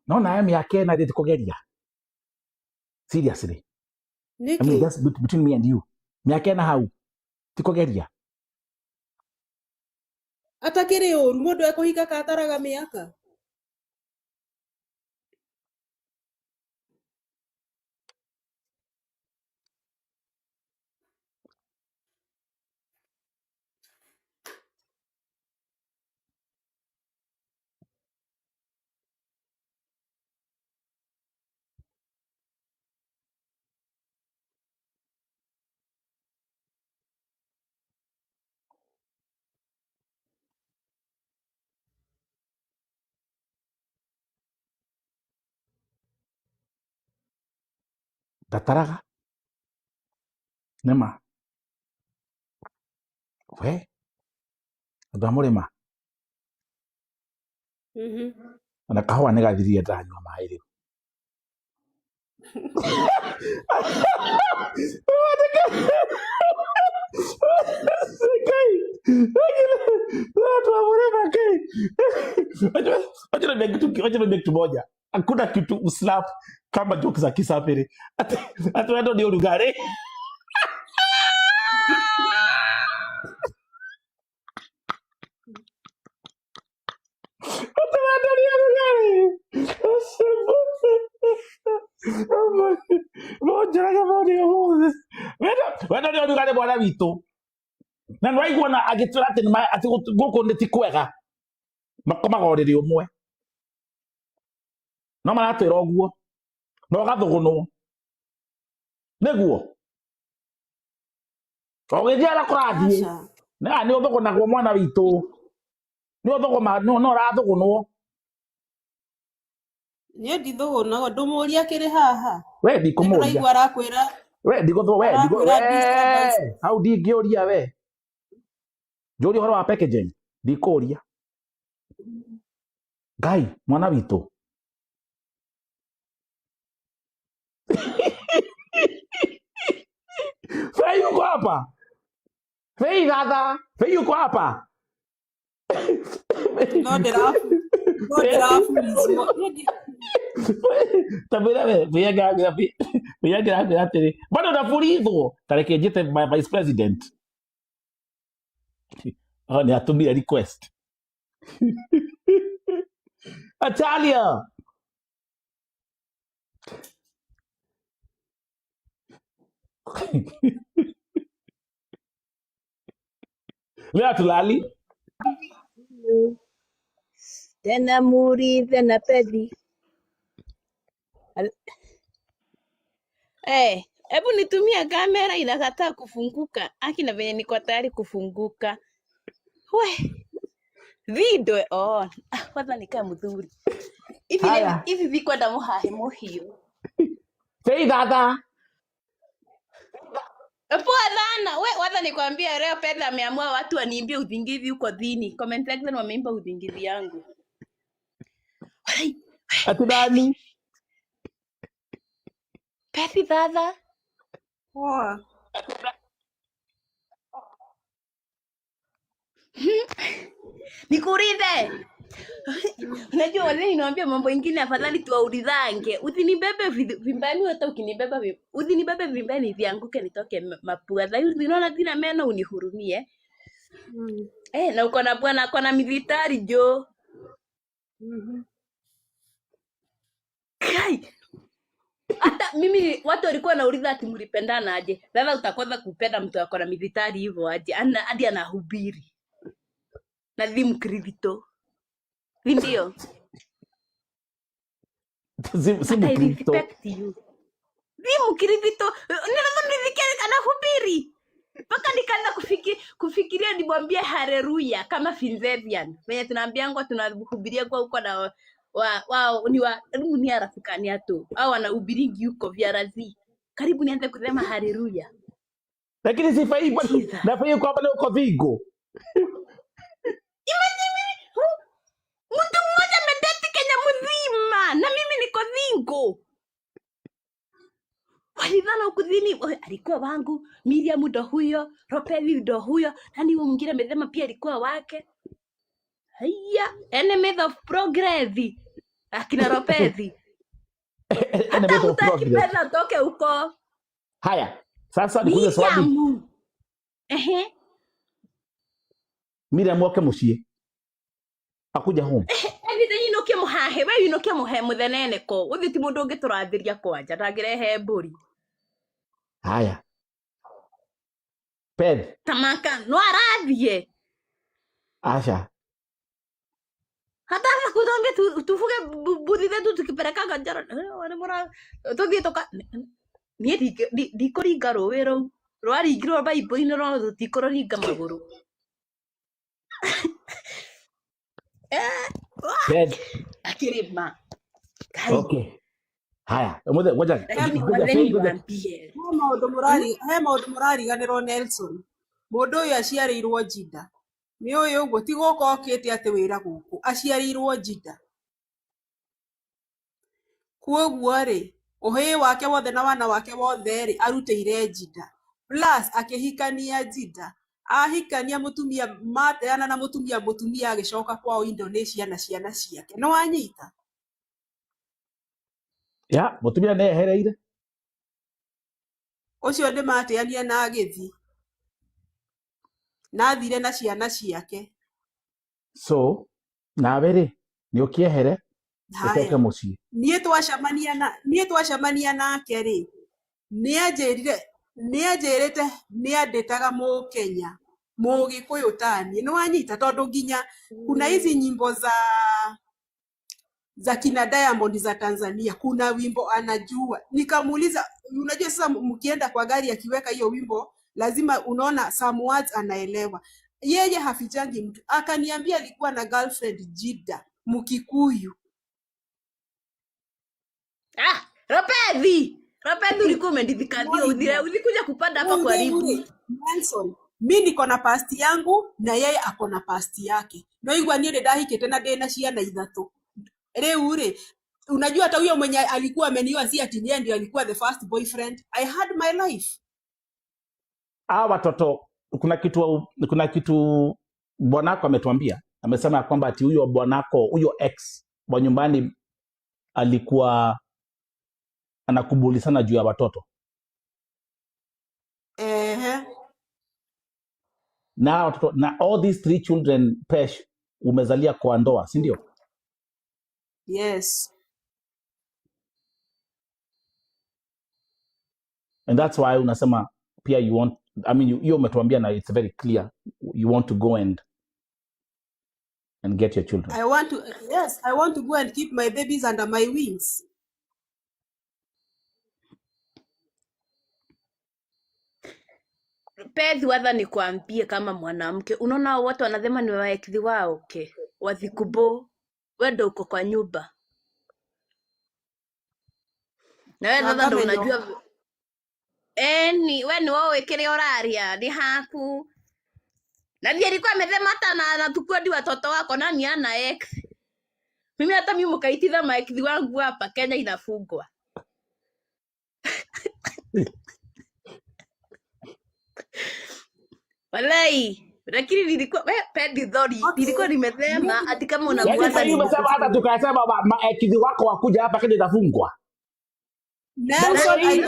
No na emi yake na nditi kugeria. Seriously. Niki? I mean, that's between me and you. Miaka na hau. Tikugeria. Atakiri uru mundu ekuhika kataraga miaka. ndataraga nĩma we andũ a mũrĩma na kahũa nĩ gathirie ndanyua maĩ rĩu Wacha niambie kitu moja, hakuna kitu uslap kama joke za Kisapere. Ati wewe ndio Lugari. Ati wewe ndio Lugari. Moja ya moja. Wewe ndio Lugari bwana witũ. Na nwaiguana agĩtwĩra atĩ gũkũ nĩ ti kwega makomagorĩre ũmwe no maratwĩra ũguo no gathũgũnwo nĩguo ũgĩthiaga kũrathiĩ nĩ ũthũgũnagwo mwana witũ nĩ ũthũgũma no ũrathũgũnwo niĩ ndithũgũnagwo ndũmũria kĩrĩ haha we ndikũmũria ndĩraigua arakwĩra hau ndingĩũria we njũria ũhoro wa packaging ndikũria Ngai mwana witũ Fei yuko hapa Fei dada Fei yuko hapa no ndĩrabu Tamwĩra we vĩyagira atĩrĩ bado ndabũrithwo tareke njĩte vice president nĩ atumire request Atalia leo tulali tena muri tena pedi. Hebu nitumia kamera inakataa kufunguka. Akina venye niko tayari kufunguka. We. Video on. Kwanza nikaa mzuri. Hivi vikwenda muhahe muhiu. Fei dada Poa sana. We wacha nikwambia leo Pedro ameamua watu waniimbie udhingizi huko dhini. Comment section wameimba udhingizi yangu. ati nani Pesi dada. poa Nikuulize. Unajua wazee niwaambia mambo ingine afadhali tuwaulizange. Usinibebe vimbani hata ukinibeba usinibebe vimbani vianguke nitoke mapua. Sasa unaona tena meno unihurumie. Na uko na bwana ako na militari jo. Kai. Hata mimi watu walikuwa nauliza ati mlipendana aje. Sasa utakosa kupenda mtu ako na militari hivyo aje. Hadi anahubiri. Na dhimu kridito. Ndio. simu kripto Dhimu kridito. Nina mnisikia anahubiri. Mpaka nikaanza kufikiria nimwambie haleluya kama Finzevian. Wenye tunaambiangwa tunahubiria kwa huko na wao ni arafukani atu. Hao wanahubiringi huko viarazi. Karibu nianze kusema haleluya. lakini sifai nafai kwa hapa uko Vigo Mtu mmoja amedeti Kenya mzima na mimi niko Vigo. Walidhana ukudhini alikuwa wangu, Miriam ndo huyo, Ropezi ndo huyo, nani huyo mwingine amesema pia alikuwa wake. Haya, enemies of progress. Akina Ropezi. Hata utaki pesa toke huko. haya sasa nikuulize swali Miriam wake muciĩ akuja home everything inokie muhahe we inokie muhe muthenene ko uthi ti mundu ngiturathiria kwanja ndagirehe mburi haya Ped tamaka no arathie acha hata kutombe tufuge budhi zetu tukipeleka kanjara wale mora tuthie toka nie ndikuringa rũĩ rũu rwaringirwo Bible-inĩ no tũtikũrũringa magũrũ Ped akirima okay Haya, ngoja Lakini ngoja watheni Faye, ngoja. niwaambie. He maundu murariganirwo Nelson. Mundu uyu aciarirwo Jinda. Ni uyu uguo ti guko okite ati wira guku. Aciarirwo Jinda. Kuoguo ri uhii wake wothe na wana wake wothe ri arutĩire Jinda. Plus akihikania Jinda. Ahikania mutumia mateana na mutumia agicoka kwao Indonesia na ciana ciake. No wanyita. Ya, mutumia nehereire. Ucio ndi mateania na agithi. Na athire na ciana ciake. So, nawe ri ni ukiehere ucoke Haya. mucii. Niĩ twacemania nake ri nĩanjĩrĩte nĩandĩtaga Mũkenya Mũgĩkũyũ tani nĩ wanyita tondu nginya kuna hizi nyimbo za kina Diamond za Tanzania, kuna wimbo anajua. Nikamuuliza, unajua sasa mkienda kwa gari akiweka hiyo wimbo lazima unaona some words anaelewa. Yeye hafichangi mtu. Akaniambia alikuwa na girlfriend Jida Mkikuyu. Ropethi ulikuwa umendithikathia ulikuja kupanda hapa kwa ribu. Nelson, mimi niko na past yangu na yeye ako na past yake. No igwa niĩ ndahikĩte na ndĩna ciana 3. Rĩu ri unajua hata huyo mwenye alikuwa ameniwa si ati ndiye alikuwa the first boyfriend. I had my life. Watoto, kuna kitu bwanako ametuambia. Amesema kwamba ati huyo bwanako, huyo ex wa nyumbani alikuwa anakubuli sana juu ya watoto. Na watoto, na all these 3 children Pesh umezalia kwa ndoa, si ndio? Yes. And that's why unasema pia you want, I mean you umetuambia na it's very clear you want to go and get your children. I want to go and keep my babies under my wings. Pethi wadha ni kuambie kama mwanamke. Unaona watu wanasema ni waekithi wao okay. Wathikubo wewe uko kwa nyumba. Na wewe wadha ndo unajua wewe ni wao wekere oraria ni haku. Na ndiye alikuwa amesema hata na tukwadi watoto wako nani ana ex. Mimi hata mimi mkaititha maekithi wangu hapa Kenya inafungwa. Walai, lakini nilikuwa pendi dhori. Nilikuwa nimesema ati kama unabuaza ni umesema hata tukasema maekithi wako wakuja hapa Kenya itafungwa. Nelson, I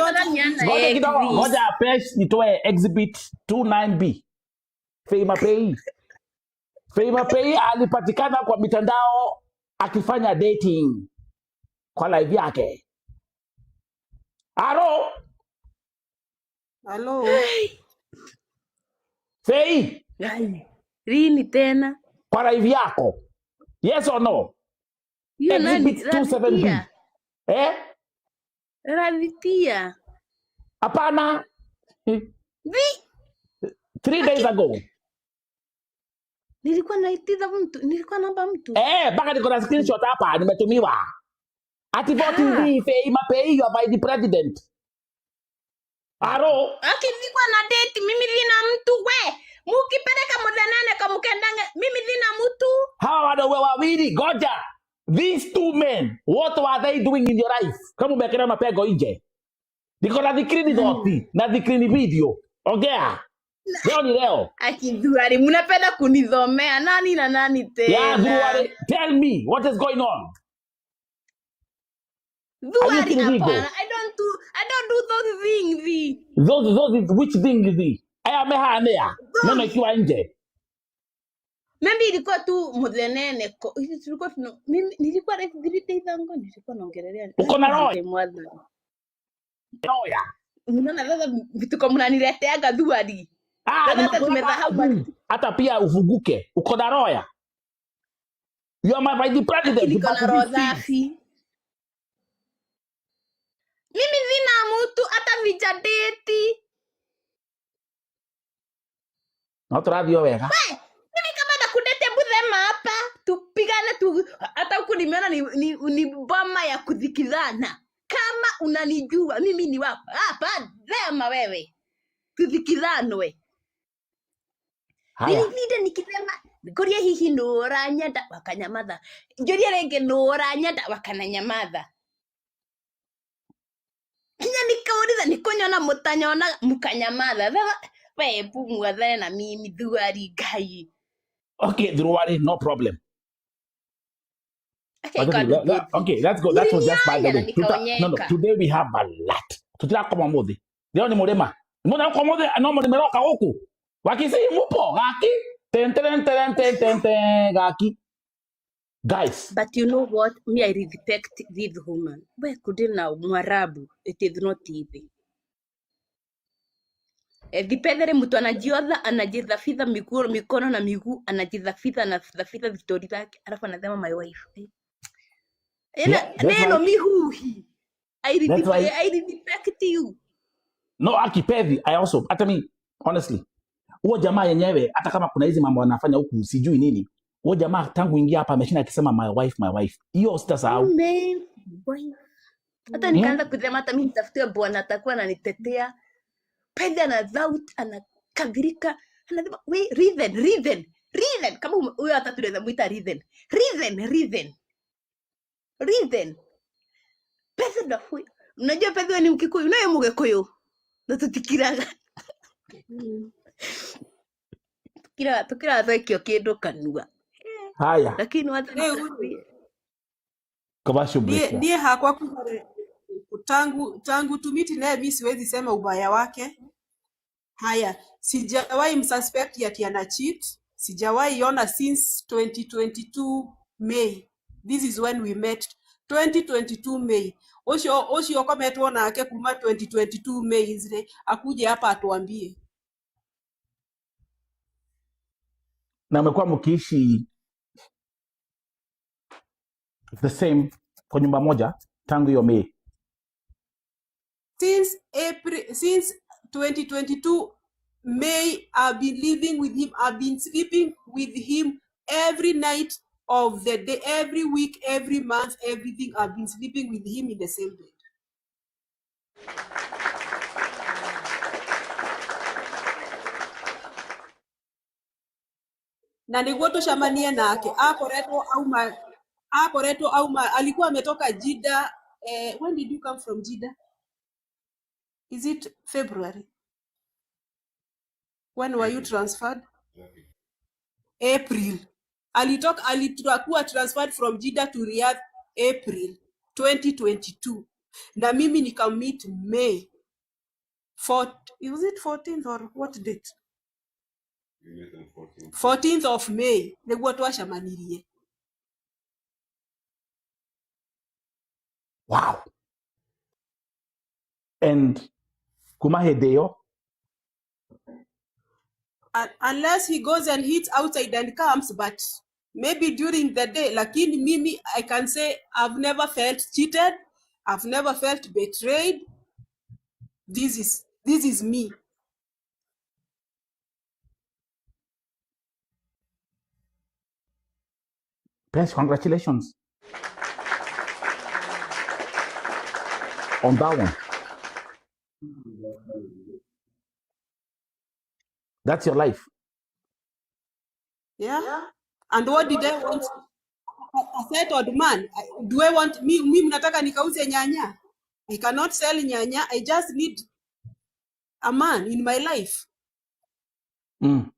don't ngoja Pesh nitoe exhibit 29B. Faye Mapei alipatikana kwa mitandao akifanya dating kwa live yake. Hello. Faye. Lini tena? Kwa live yako. Yes or no? Exhibit 27B. Radhitia. Hapana. 3 days ago. Nilikuwa naitiza mtu, nilikuwa namba mtu. Baka niko na screenshot hapa nimetumiwa. Ati vote hivi Faye Mapei you are the president. Nilikuwa na date mimi nina mtu we. Mukipeleka mudhanane kamukendanga mimi nina mtu. Hawa wado wawili goja. These 2 men, what were they doing in your life? Kama umekena mapego nje. Niko na dhikrini dhoti, na dhikrini video. Ongea. Leo ni leo. Akiduari, munapenda kunidhomea. Nani na nani tena? Yeah, Duari, tell me, what is going on? Duari, hapana. I don't do those things. Those which things? Aya mehanea. Neno ikiwa nje. Mimi ilikuwa tu mudhenene. Nilikuwa nilikuwa nilikuwa naongelea. Uko na roho. Roya. Unaona sasa vitu kama mnanileteaga Duari. Hata pia uvuguke. Uko na roya. You are my vice president. Niko na roho safi. Mimi sina mtu hata vijadeti. Naturathio wega. Mimi kama nakudete mbuthema hapa tupigane tu hata huku nimeona ni boma ya kudhikizana. Come unanijua mimi ni wako hapa sema wewe tuthikithanwe Haya. nilivide nikisema ngoria hihi nura nyenda wakanyamatha njoria renge nura nyenda wakananyamatha kinya nikauliza nikonyona mutanyona mukanyamaza we pumwathane na mimi thuari ngai Okay, Druwari, no problem. okay, Okay, let's go. That was just by the way. No, nikaonyeka today we have a lot. Tutira koma muthi. Leo ni murima. Mbona koma muthi no muri meroka guku. Wakisi mupo gaki. Ten gaki. Guys. but you know what me I respect this woman we couldn't now Mwarabu it is not easy Vipedhere mtu anajidhafidha mikono na miguu anajidhafidha vitori zake alafu anasema my wife neno mihuhi I respect you No, akipedhi I also hata mimi honestly huo jamaa yenyewe hata kama kuna hizi mambo anafanya huku sijui nini huo jamaa tangu ingia hapa ameshinda akisema my wife hiyo sitasahau hata nikaanza kusema hata mimi nitafutia bwana atakuwa ananitetea pende ana doubt anakadhirika anasema we reason kama huyo hata tunaweza muita reason pesa ndo huyo mnajua pesa ni Mkikuyu naye Mugikuyu na tutikiraga tukira thekio kindu kanua haya lakini watu commercial break Nie hakwa kugare tangu tumiti naye mimi siwezi sema ubaya wake. Haya, sijawahi msuspect ati ana cheat. Sijawahi ona since 2022 May. This is when we met. 2022 May. Osho kometwo nake kuma 2022 May zile akuje hapa atuambie. na mmekuwa mkiishi the same kwa nyumba moja tangu hiyo Mei. Since 2022 May, I've been living with him. I've been sleeping with him every night of the day, every week, every month, everything. I've been sleeping with him in the same bed. Na niguo tucamanie nake akoretwo auma alikuwa ametoka Jida. When did you come from Jida? Is it February? When were you transferred? April. Alikuwa transferred from Jida to Riyadh April 2022. Na mimi nikammeet May. Was it 14th or what date? 14th of May. Niguo twacamanirie. Wow. And kuma hedeo unless he goes and hits outside and comes, but maybe during the day, lakini mimi I can say I've never felt cheated, I've never felt betrayed. This is me. Best congratulations on that one. That's your life. Yeah. And what did I want? A settled man. Do I want mimi nataka nikauze nyanya? I cannot sell nyanya. I just need a man in my life. Mm.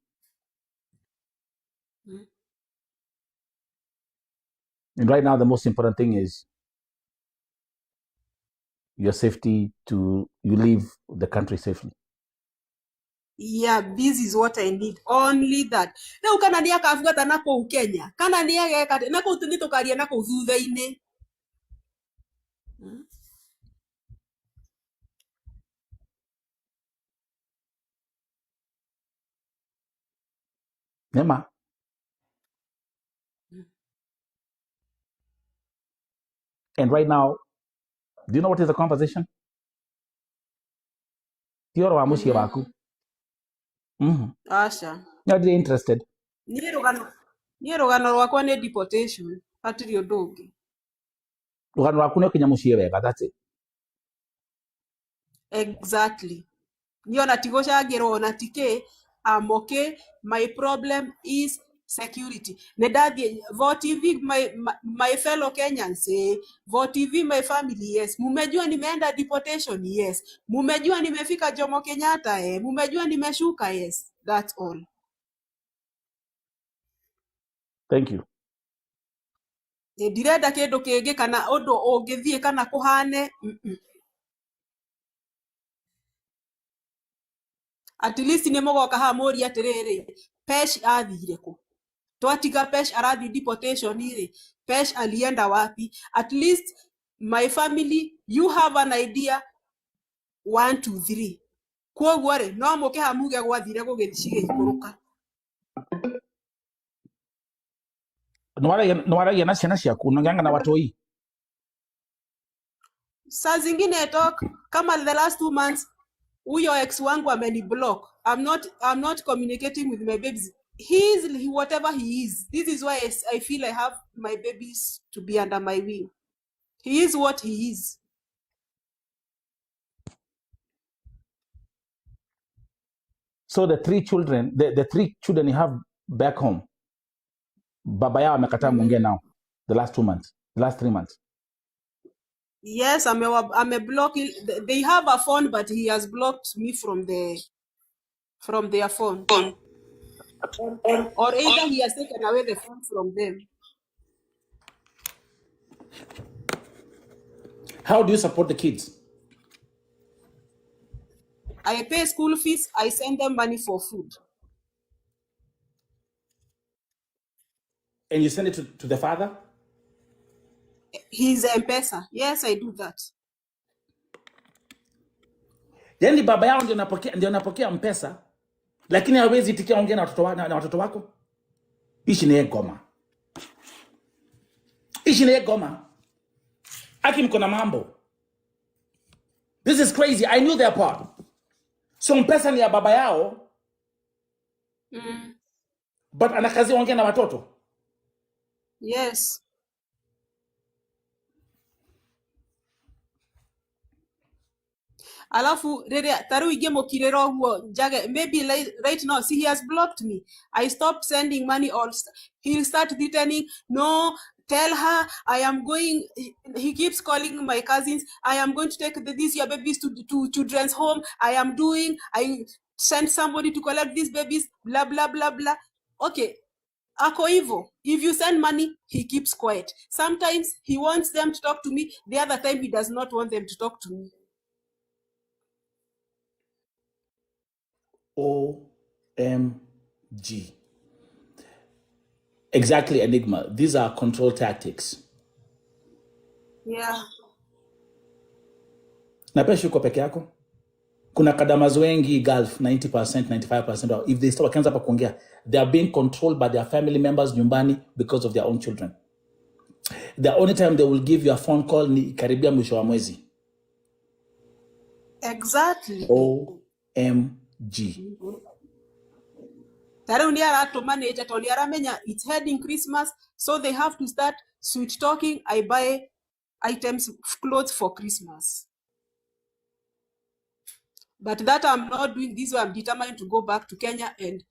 And right now, the most important thing is your safety, you leave the country safely. Yeah, this is what I need. Only that. Na ukana ni akafuata nako Kenya. Kana ni ageka nako tunitokaria nako thutha-ini. Nema. And right now, do you know what is the conversation? Tioro wa mushie waku. Asha. You're interested. Ni rugano rwakwa ni deportation. Hatiri undu ungi. Rugano rwaku ni ukinya mushie wega, that's it. Exactly. Niyo natigocagĩrwo na tikĩ, I'm okay. My problem is security. Nedathiĩ vote hivi my fellow Kenyans, vote hivi my family, yes. Mumejua nimeenda deportation, yes. Mumejua nimefika Jomo Kenyatta, mumejua nimeshuka, yes. That's all. Thank you. Ndirenda kĩndũ kĩngĩ kana ũndũ ũngĩthiĩ kana kũhane. At least nĩ mũgoka haha mũũrie atĩrĩrĩ, Pesh athire kũ? Twatiga Pesh arathi deportation rĩ, Pesh alienda wapi? At least my family, you have an idea 1 2 3. Kwoguo rĩ, no mũke haha muge gwathire gũgĩcigĩikũrũka. Nĩwaragia na ciana ciaku, unaongeanga na watoi? Saa zingine talk kama the last 2 months huyo ex wangu ameniblock. I'm not communicating with my babies. He is whatever he is. This is why I feel I have my babies to be under my wing. He is what he is. So the 3 children, the 3 children you have back home, baba yao amekataa muongee nao the last 2 months, the last 3 months. Yes, I'm a block. They have a phone, but he has blocked me from their phone. Or either he has taken away the phone from them. How do you support the kids? I pay school fees. I send them money for food. And you send it to the father? He's M-Pesa. Yes, I do that. Yaani baba yao ndio anapokea mpesa, lakini hawezi itikia ongea na watoto wako? Ishi ni goma. Ishi ni goma. Aki mko na mambo. This is crazy. I knew their part. So mpesa ni ya baba yao. But anakazi ongea na watoto. Yes. Alafu rere taru ige mokirero huo jage, maybe right now, see, he has blocked me. I stopped sending money. He'll start threatening, no, tell her I am going. He keeps calling my cousins, I am going to take these your babies to children's home. I sent somebody to collect these babies, blah blah blah blah. Okay, ako hivyo. If you send money, he keeps quiet. Sometimes he wants them to talk to me, the other time he does not want them to talk to me. OMG. Exactly, Enigma. These are control tactics. Yeah. Na pesha uko peke yako? Kuna Kadamas wengi Gulf, 90%, 95%. If they start wakianza hapa kuongea, they are being controlled by their family members nyumbani because of their own children. The only time they will give you a phone call ni karibia mwisho wa mwezi. Exactly. OMG. It's heading Christmas, so they have to start sweet talking. I buy items, clothes for Christmas. But that I'm not doing this way. I'm determined to go back to Kenya and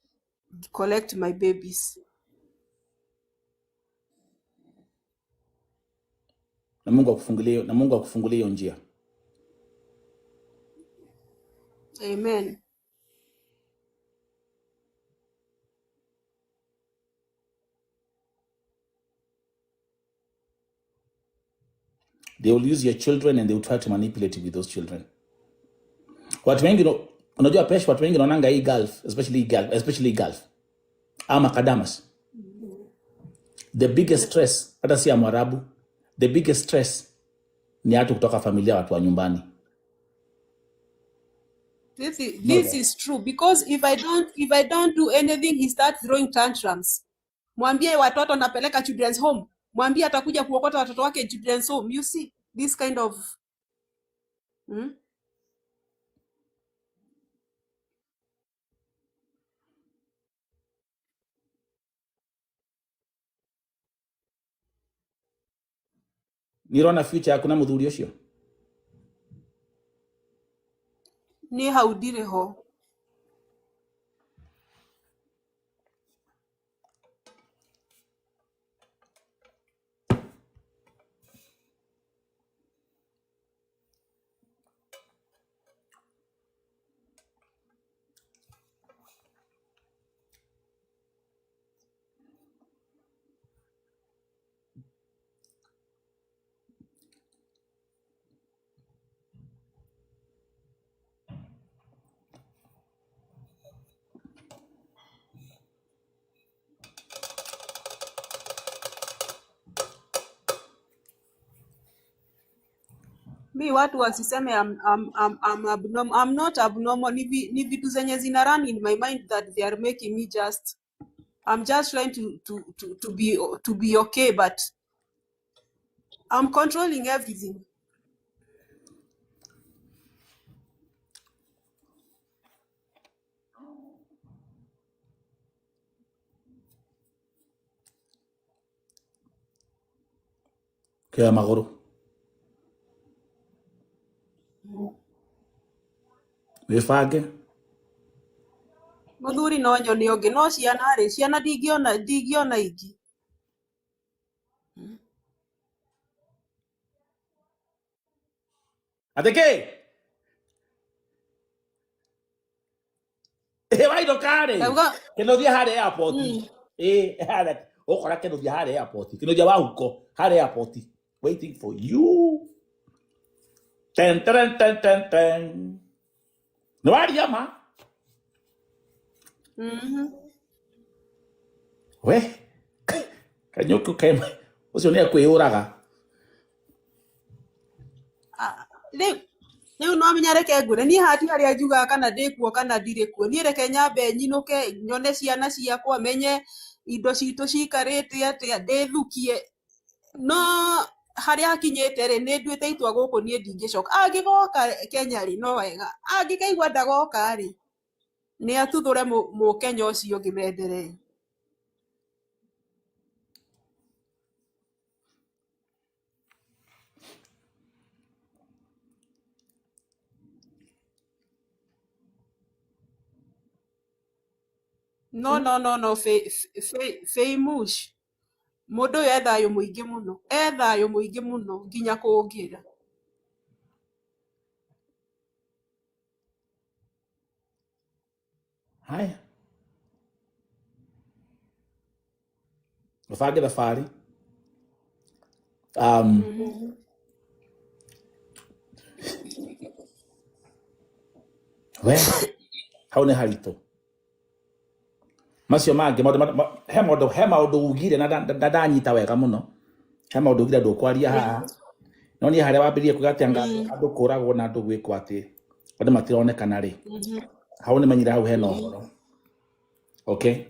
collect my babies. Na Mungu akufungulie hiyo njia. Amen. They will use your children and they will try to manipulate you with those children. Watu wengi unajua pesha, watu wengi wanaonanga hii Gulf, especially Gulf. Ama Kadamas. The biggest stress, hata si ya Mwarabu, the biggest stress ni hatu kutoka familia, watu wa nyumbani. This is true, because if I don't do anything, he starts throwing tantrums. Mwambie watoto napeleka children's home. Mwambie atakuja kuokota watoto wake children's home. You see this kind of Nirona future hakuna muthuri ucio. ni hau ndirĩ ho. Mi watu wasiseme I'm abnormal. I'm not abnormal. Ni vitu zenye zina run in my mind that they are making me just, I'm just trying to be okay, but I'm controlling everything. Kĩa magũrũ. Wĩbange. Muthuri no nyone ũngĩ, no ciana rĩ, ciana ndingĩona ingĩ. Atĩkĩ? Waindo karĩ. Kĩnũthia harĩa airport. Harĩa. Ũkora kĩnũthia harĩa airport. Kĩnũthia wa huko harĩa airport. Waiting for you. Ten. Nĩ waria ma? We. Kanyũkũ kaima. Ũcio nĩ akwĩyũraga. Rĩu no menya reke ngwĩre, niĩ hati harĩa njugaga kana ndĩkuo kana ndirĩ kuo, niĩ reke nyambe nyinũke nyone ciana ciakwa, menye indo citũ cikarĩte atĩa, ndĩthukie. No harĩa hakinyĩte rĩ, nĩ nduĩte itua gũkũ niĩ ndingĩcoka. Angĩgoka Kenya rĩ, no wega. Angĩkaigua ndagoka rĩ, nĩ atuthũre Mũkenya ũcio ũngĩ menderee. No, Famous. Mũndũ ũyũ ethayũ mũingĩ mũno, nginya kũngĩra. Haya. Ũbange thabarĩ. We. Hau nĩ haritũ. Macio mangĩ he maũndũ ugire na ndanyita wega mũno. He maũndũ ugire ndũkwaria haha. No niĩ harĩa wambĩrĩrie kuuga atĩ andũ kũragwo na andũ gwĩkwo atĩ andũ matironekana rĩ. Hau nĩ menyire hau hena ũhoro. Okay?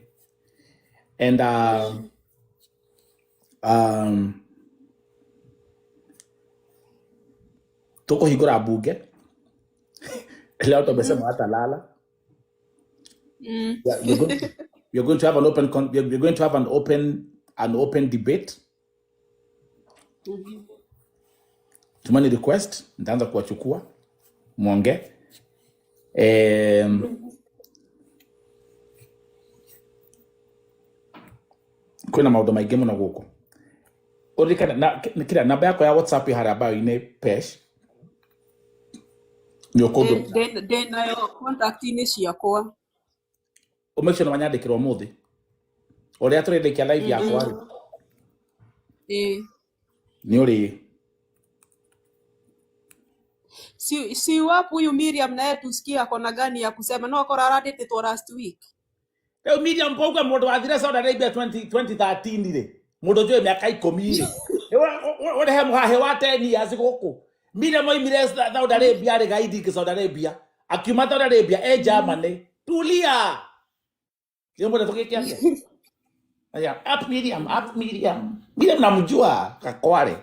And tukũhingũra mbunge. Leo tumesema hatalala. We're going to have an open debate. Tumani request, nitaanza kuwachukua muonge. Kuna maũndũ maingĩ mũno gũkũ. Kila namba yako ya WhatsApp harĩa bio-inĩ pesh. Ndĩnayo contact-inĩ ciakwa. Make sure wanyandĩkĩrwo mũthĩ. Ũrĩa tũrĩndĩkia live yakwa rĩ. Nĩ ũrĩ. Si wapo huyu Miriam naye tusikia kona gani ya kusema, no akora aratĩtwo last week. Leo Miriam pauga mũndũ wathire Saudi Arabia 2013 rĩ. Mũndũ njũĩ mĩaka 10 rĩ. Ũrehe mũhahe wa 10 years gũkũ. Miriam oimire Saudi Arabia rĩ gaidi Saudi Arabia. Akiuma Saudi Arabia Germany. Tulia. Mbona tokea kiasi? Aya, up Miriam. Miriam namjua Kakware.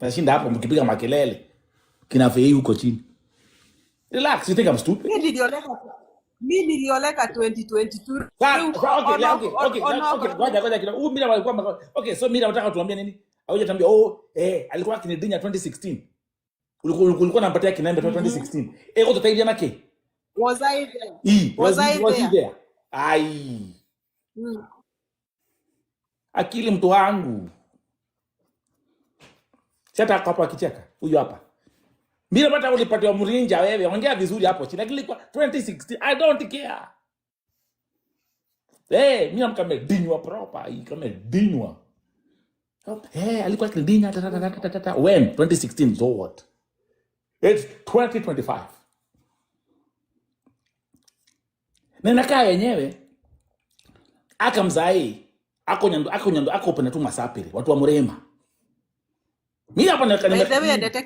Nashinda hapo mkipiga makelele. Kina Fei huko chini. Relax, you think I'm stupid? Mimi nilioleka 2022. Okay. Ngoja kidogo. Miriam alikuwa so Miriam unataka tuambie nini? Au tuambie alikuwa akinidinya 2016. Ulikuwa unampatia kinembe 2016. Utataidia nake. Was I there? Was I he there? there? Ai, Mm. akili mtu wangu. Chata hapa akicheka. Huyu hapa. Mimi napata ulipatiwa mrinja wewe. Ongea vizuri hapo chini. Lakini kwa 2016 I don't care. Mimi namkame dinywa proper. Kama dinywa. Alikuwa kidinya when 2016 so what? It's 2025. Na nakaa yenyewe akamzai ako nyando ako pena tu masapiri watu wa Murema. Mimi hapa By the way, endete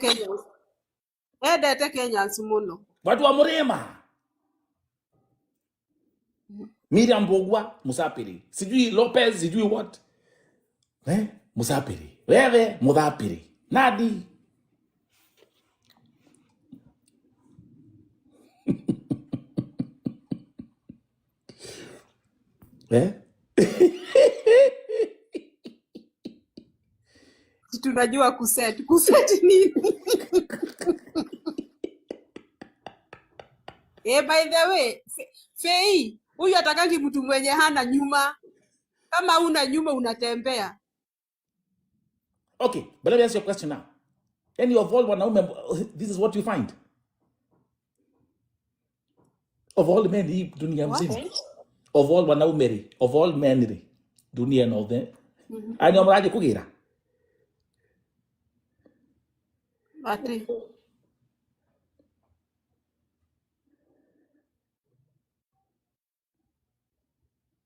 Kenyans muno. watu wa Murema. Miriam Bogwa musapiri. Sijui Lopez, sijui what. Musapiri. Wewe mudhapiri. Nadi. Tunajua kuset nini? By the way, Fei, huyu atakangi mtu mwenye hana nyuma. Kama una nyuma unatembea. Okay, but let me ask you a question now. Any of all wanaume, this is what you find. Of all men hii dunia mzima. Of all wanaume, of all men dunia no the. Ani omraje kugira. Ati.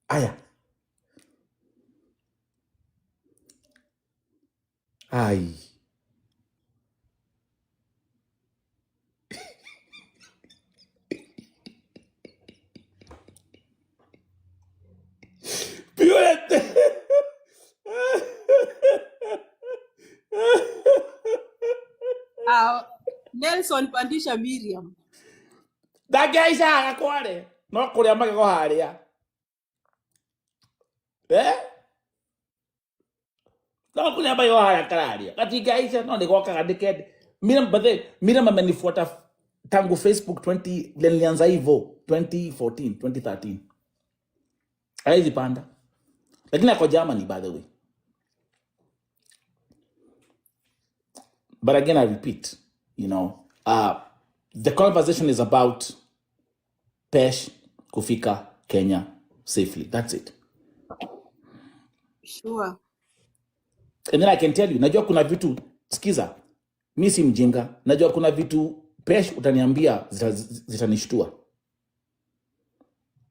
Aya. Ai. Purete. Nelson pandisha Miriam. Ndageisha agakware. No kuria magego haria. No kuria magego haria kararia. Katigaisha no nikoka ndikende. Miriam amenifuata tangu Facebook 20 nilianza hivyo 2014 2013. Haizi panda. Lakini ako Germany by the way. But again I repeat, the conversation is about Pesh kufika Kenya safely. That's it. Sure. And then I can tell you, najua kuna vitu, sikiza, mimi si mjinga, najua kuna vitu Pesh utaniambia zitanishtua.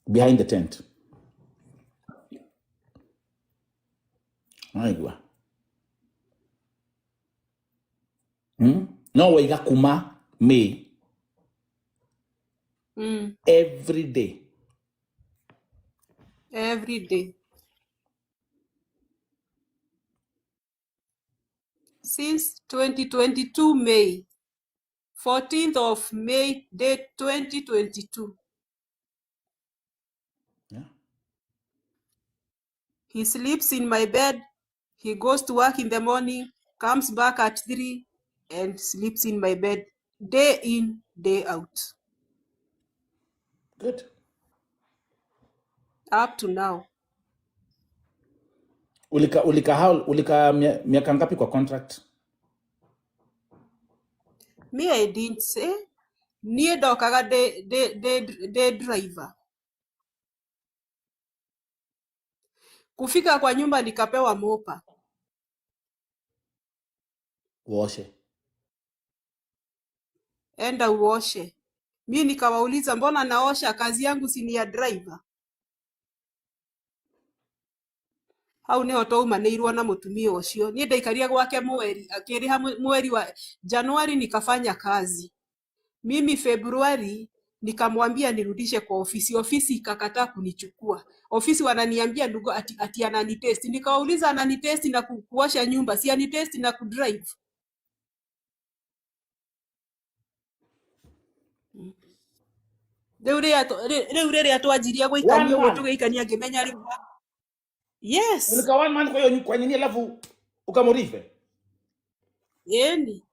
Behind the tent. Najua. No way kuma me. Every day. Every day. Since 2022 May. 14th of May, date 2022. Yeah. He sleeps in my bed. He goes to work in the morning, comes back at 3 and sleeps in my bed. Day in, day out. Good. Up to now. Ulika miaka ngapi kwa contract? Me, I didn't say. Niye dokaga day driver. Kufika kwa nyumba nikapewa mopa. Uoshe. Enda uoshe. Mi nikawauliza mbona naosha, kazi yangu si ni ya driver. Hau niho twaumanĩirwo na mũtumia ũcio. Niĩ ndaikaria gwake mweri, akĩrĩha mweri wa Januari nikafanya kazi. Mimi Februari nikamwambia nirudishe kwa ofisi. Ofisi ikakataa kunichukua. Ofisi wananiambia ndugu ati ananitest. Nikawauliza ananitest na kuosha nyumba, si anitest na kudrive. Rĩu rĩrĩa twanjirie gũikania ũguo tũgĩikania ngĩmenya rĩu. Yes. Ulika one man kwa nini alafu ukamurife? Yeni.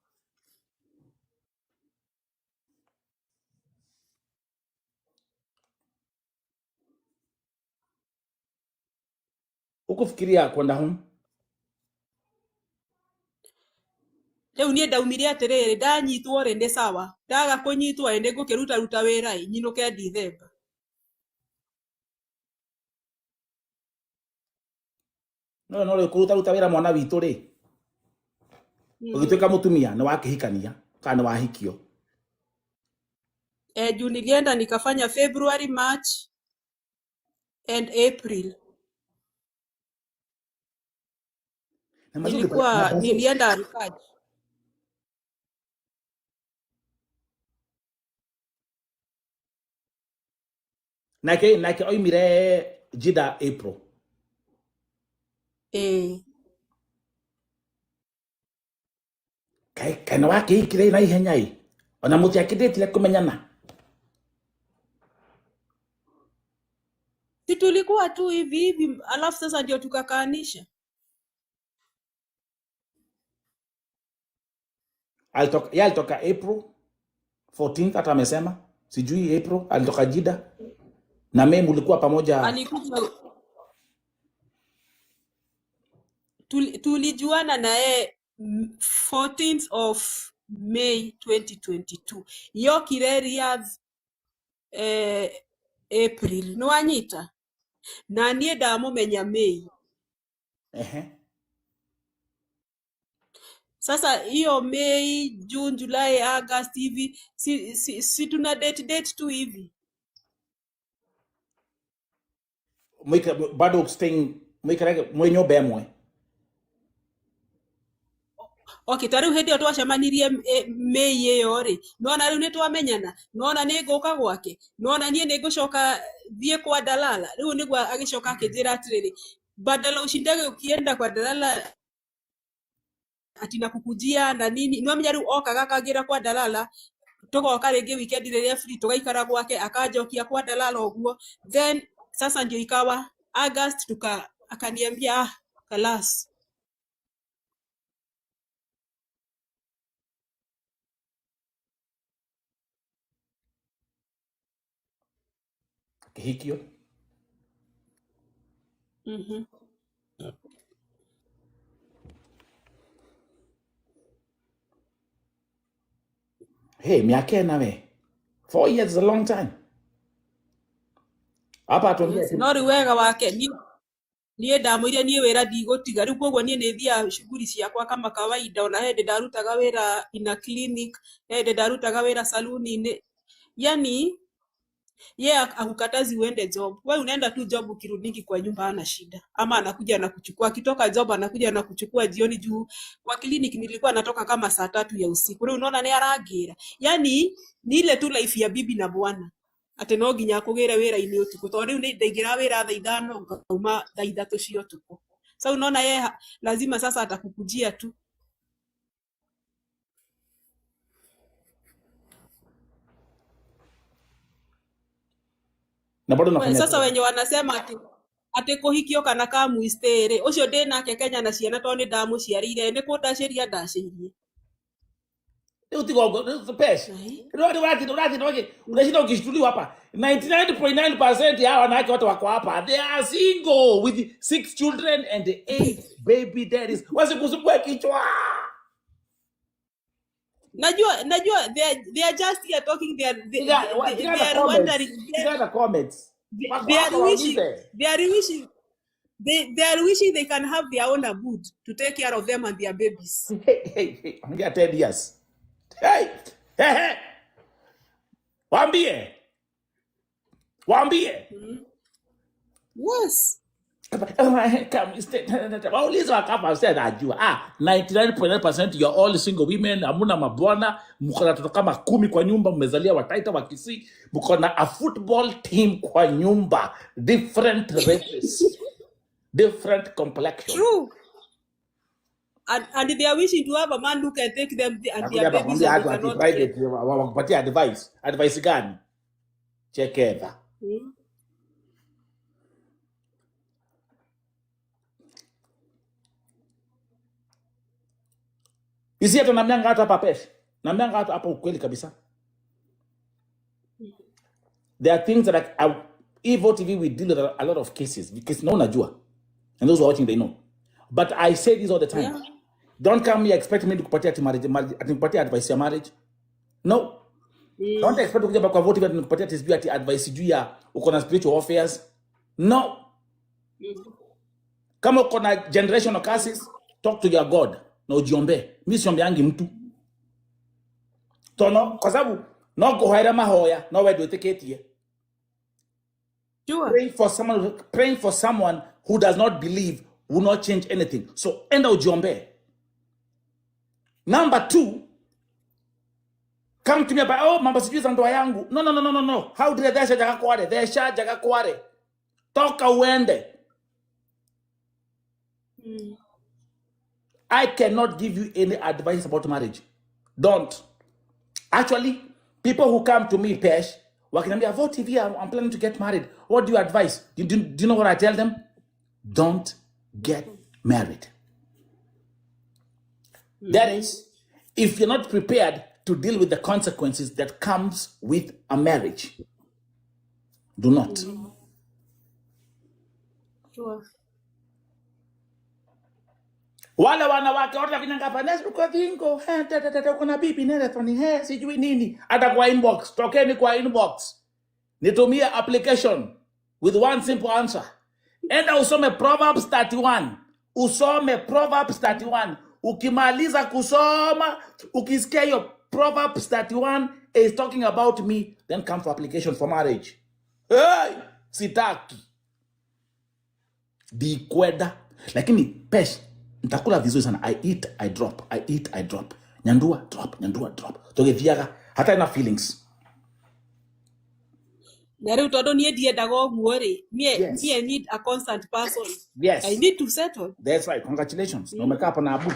Ukufikiria kwenda home? Riu nie ndaumire atiriri ndanyitwo ri ndi sawa ndaga kunyitwo ndi ngukiruta ruta wira nyinuke December. No ri kuruta wira mwana witu ri. Ugituika mutumia ni wakihikania kana wahikio. Juu nilienda nikafanya February, March and April. Nilienda Arikaji. Nake oimire Jida April. Kana wakihikire na ihenya i. Ona mutiakinditire kumenyana. Si tulikuwa tu hivi alafu sasa ndio tukakaanisha. Alitoka April 14th hata amesema. Sijui April alitoka Jida. Na mimi mulikuwa pamoja. Alikuja tulijuana na 14th of May 2022. Yo kireria April no anyita. Na nie ndamumenya May. Sasa hiyo May, June, July, August hivi si tuna date tu hivi. Bado staying mwenyo bemwe. Okay, tariu hindi twacemanirie May iyo ri nona riu ni twamenyana nona ni nguka gwake nona nie ni ngucoka thie kwa Dalala riu niguo agicoka akinjira atiriri badala ushindage ukienda kwa Dalala atina kukujia na nini no menya riu okaga akagira kwa Dalala tugoka ringi weekend riria free tugaikara gwake akajokia kwa Dalala uguo then sasa ndio ikawa August akaniambia kalas Kihikio. Hey, miaka nawe 4 years is a long time. Hapa tuongea. No riwega wake nie ndamwire nie wira ndigutiga riu koguo nie ni thia shughuli ciakwa kama kawaida ona hindi ndarutaga wira ina clinic hindi ndarutaga wira saluni yani ye akukatazi uende job. Wewe unaenda tu job ukirudiki kwa nyumba hana shida. Ama anakuja na kuchukua akitoka job anakuja na kuchukua jioni juu kwa clinic nilikuwa natoka kama saa 3 ya usiku. Leo unaona ni aragira. Yani ni ile tu life ya bibi na bwana. Ate no nginya kugire wira ini utuku. To riu ni ndingira wira thaa 5 ngauma thaa 3 cia utuku. Sasa unaona ye lazima sasa atakukujia tu. Na bado nafanya. Sasa wenye wanasema ati kuhikio kana kamuisteri ucio ndi nake Kenya na ciana to ni ndamuciarire ni kundaciria ndacirie utigo pesa unashinda ukishtuliwa hapa 99.9% ya wanawake wote wako hapa they are single with 6 children and 8 baby daddies wasikusumbue kichwa. Najua they are just here talking they are wondering the comments they are wishing they can have their own abode to take care of them and their babies. Hey, 10 years. Hey. Waambie. Yes. Wauliza wakapa said ajua 99.9% you're all single women, hamuna mabwana, mko na watoto kama 10 kwa nyumba, mmezalia wataita wa Kisii, mko na a football team kwa nyumba, different races, different complexion. True. And they are wishing to have a man who can take them and their babies and wakupatia advice gani? Chekeva. Isi hata namnyanga hata hapa pesa. Namnyanga hata hapa ukweli kabisa. There are things that Evo TV we deal with a lot of cases because no unajua. And those who are watching, they know. But I say this all the time. Yeah. Don't come here expect me to kupatia advice ya marriage. No. Don't expect kuja kwa vote vile nikupatia sijui ati advice juu ya uko na spiritual affairs. No. Kama uko na generational curses, talk to your God na ujiombe. Mimi siombeangi mtu. Tono kwa sababu no kuhaira mahoya no wewe ndio Sure. Praying for someone who does not believe will not change anything. So enda ujiombe. Number 2, come to me about, oh, mambo sijui za ndoa yangu. No. How did they jaga kware? Toka uende. I cannot give you any advice about marriage. Don't. Actually, people who come to me, Pesh, wakiniambia, vote TV, I'm planning to get married. What do you advise? Do you know what I tell them? Don't get married. That is, if you're not prepared to deal with the consequences that comes with a marriage, do not. Sure. Wale wanawake wote wakinyanga panes uko vingo kuna bibi nene toni sijui nini hata kwa inbox, tokeni kwa inbox nitumie application with one simple answer. Enda usome Proverbs 31. Usome Proverbs 31. Ukimaliza kusoma, ukisikia hiyo Proverbs 31 is talking about me, then come for application for marriage. Hey, sitaki. Dikweda. Lakini Pesh, nitakula vizuri sana. I eat, I drop. I eat, I drop. Nyandua, drop. Toge viaga, hata ina feelings. Nare utodo nie die dago guore. Me need a constant person. Yes. I need to settle. That's right. Congratulations. No umekaa hapo na Abu.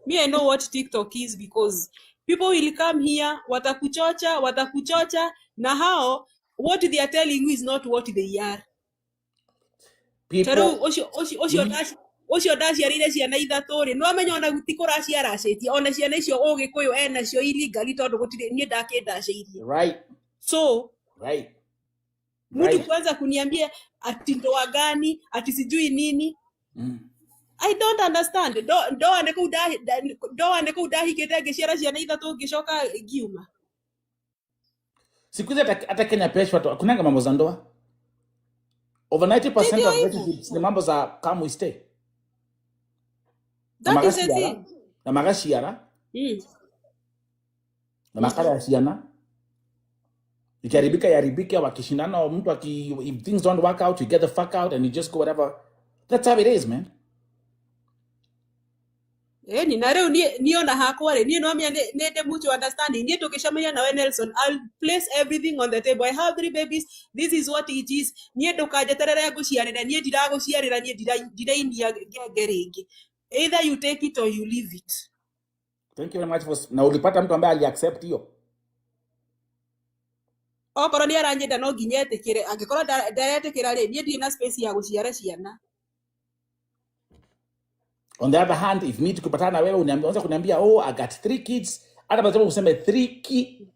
Me, I know what TikTok is because people will come here, watakuchocha, na hao, what they are telling you is not what they are. People, Ocio ndaciarire ciana ithatũ-rĩ no amenya ona gutikũra ciaracĩtie ona ciana icio ũgĩkũyũ enacio illegally tondũ gũtirĩ niĩ ndakĩndacĩirie. Right. So right. Mtu kwanza kuniambia ati ndoa gani ati sijui nini. I don't understand. Ndoa nĩkũu ndahikĩte ngĩciara ciana ithatũ ngĩcoka ngiuma. Siku hizi hata Kenya Pesh watu kunanga mambo za ndoa. Over 90% of relationships ni mambo za come we stay. That is the thing. Na magashiara. Na makara ya siana. Ikiharibika yaribika, wakishindana mtu if things don't work out, you get the fuck out and you just go whatever. That's how it is, man. Ni na rĩu niona hakwa-rĩ niĩ no mĩa nĩ mutual understanding niĩ tũkĩcemania nawe Nelson, I'll place everything on the table. I have 3 babies, this is what it is. Niĩ ndũkanjeterere ngũciarĩre, niĩ ndiragũciarĩra, niĩ ndirainia ngenge rĩngĩ. Either you take it or you leave it. Thank you very much for na ulipata mtu ambaye aliaccept hiyo. Okorwo nĩ aranyenda no nginya etĩkĩre, angĩkorwo ndaretĩkĩra-rĩ niĩ ndirĩ na space ya gũciara ciana. On the other hand, if me tukipatana na wewe unaweza kuniambia, oh, I got 3 kids, hata bado useme 3 kids.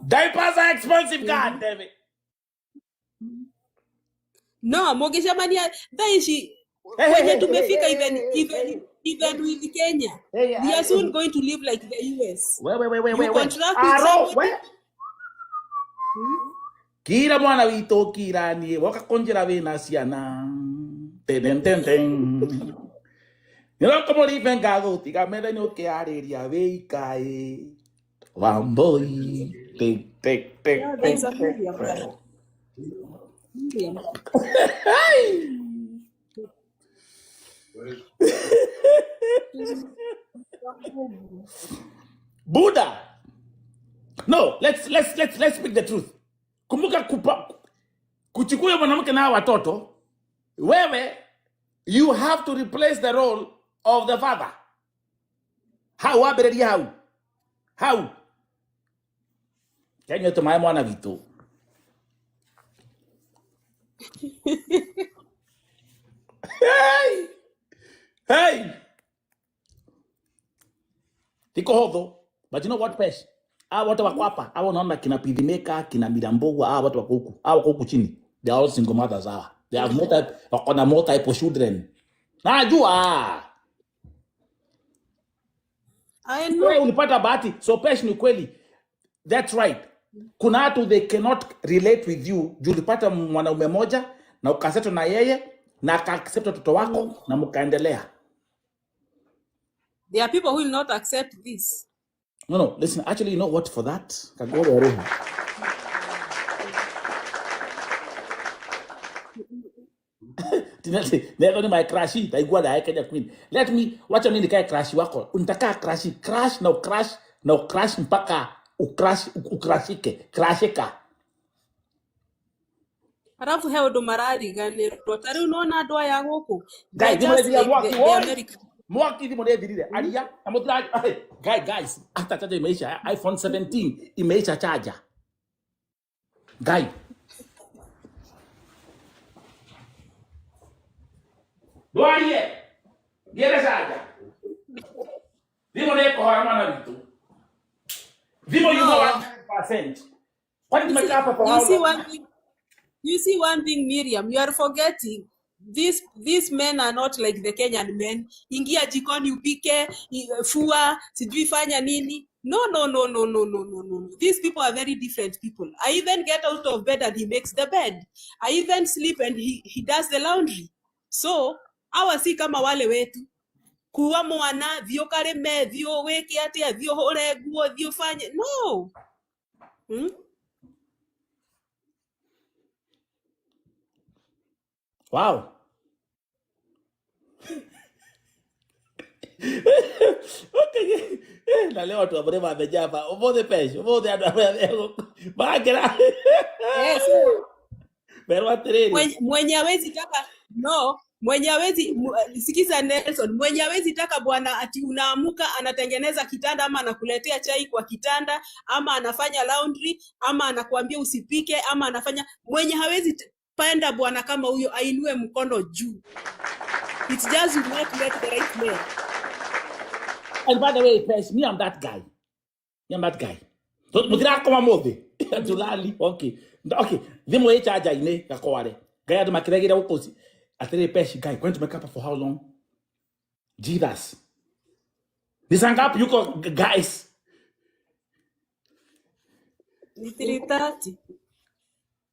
Diapers are expensive, god damn it. No, mungicemania thaici kwenye tumefika even with Kenya. We are soon going to live like the US. Wait. Kira mwana wito kiranie waka konjera wena ciana ten nilo como liven gago tiga mera nyo ke areria weikae wamboi tek Buddha. No, let's speak the truth. Kumbuka kuchukua mwanamke na watoto, wewe you have to replace the role of the father. How? Kenyo tumaye mwana vitu. Iko hodho. But you know what, Pesh? Watu wako hapa. Unaona kina Pidimeka, kina Mirambogo, watu wako huku. Wako huku chini. They are all single mothers. They have more type of children. Najua. I know. Wewe ulipata bahati. So Pesh ni kweli. That's right. Kuna watu they cannot relate with you. Juu ulipata mwanaume moja na ukaseto na yeye na akaaccept watoto wako na mkaendelea. There are people who will not accept this. No, listen, actually, you know what, for that, Kagoro Roho. Never my crashy, I go there, I can queen. Let me, watch me the crash wako. Untaka crashy, crash, mpaka, crashika. Halafu heo ndo marariganirwo ta riu nona andu aya guku Guys, American. Mwaki hivi mwenye dhirire. Alia, guys, hata charger imeisha. iPhone 17 imeisha charger. Guy. Doarie. Gere charger. Vimo neko haramana vitu. Vimo you know 100%. Kwani tumekaa hapa kwa You see one thing, Miriam, you are forgetting. These men are not like the Kenyan men. Ingia jikoni upike, fua, sijui fanya nini. No. These people are very different people. I even get out of bed and he makes the bed. I even sleep and he does the laundry. So, hawa si kama wale wetu. Kuwa mwana, vyo kareme, vyo weke atia, vyo hore guo, vyo fanye. No. Wow. Okay. Na leo watu wabrema wamejapa. Umode Pesh. Umode adu. Bagera. Yes. Pero tereri. Mwenye hawezi taka mwenye hawezi sikiza Nelson, mwenye hawezi taka bwana ati unaamuka anatengeneza kitanda ama anakuletea chai kwa kitanda ama anafanya laundry ama anakuambia usipike ama anafanya, mwenye hawezi penda bwana kama huyo ainue mkono juu. It's just you not let the right man. And by the way, Pesh, me I'm that guy. So mudira koma mode. Tulali. Okay. Vimo charger ine kakware. Gaya do makiregira ukosi. Atere Pesh guy, going to make up for how long? Jesus. This hang up you guys. Ni 3:30.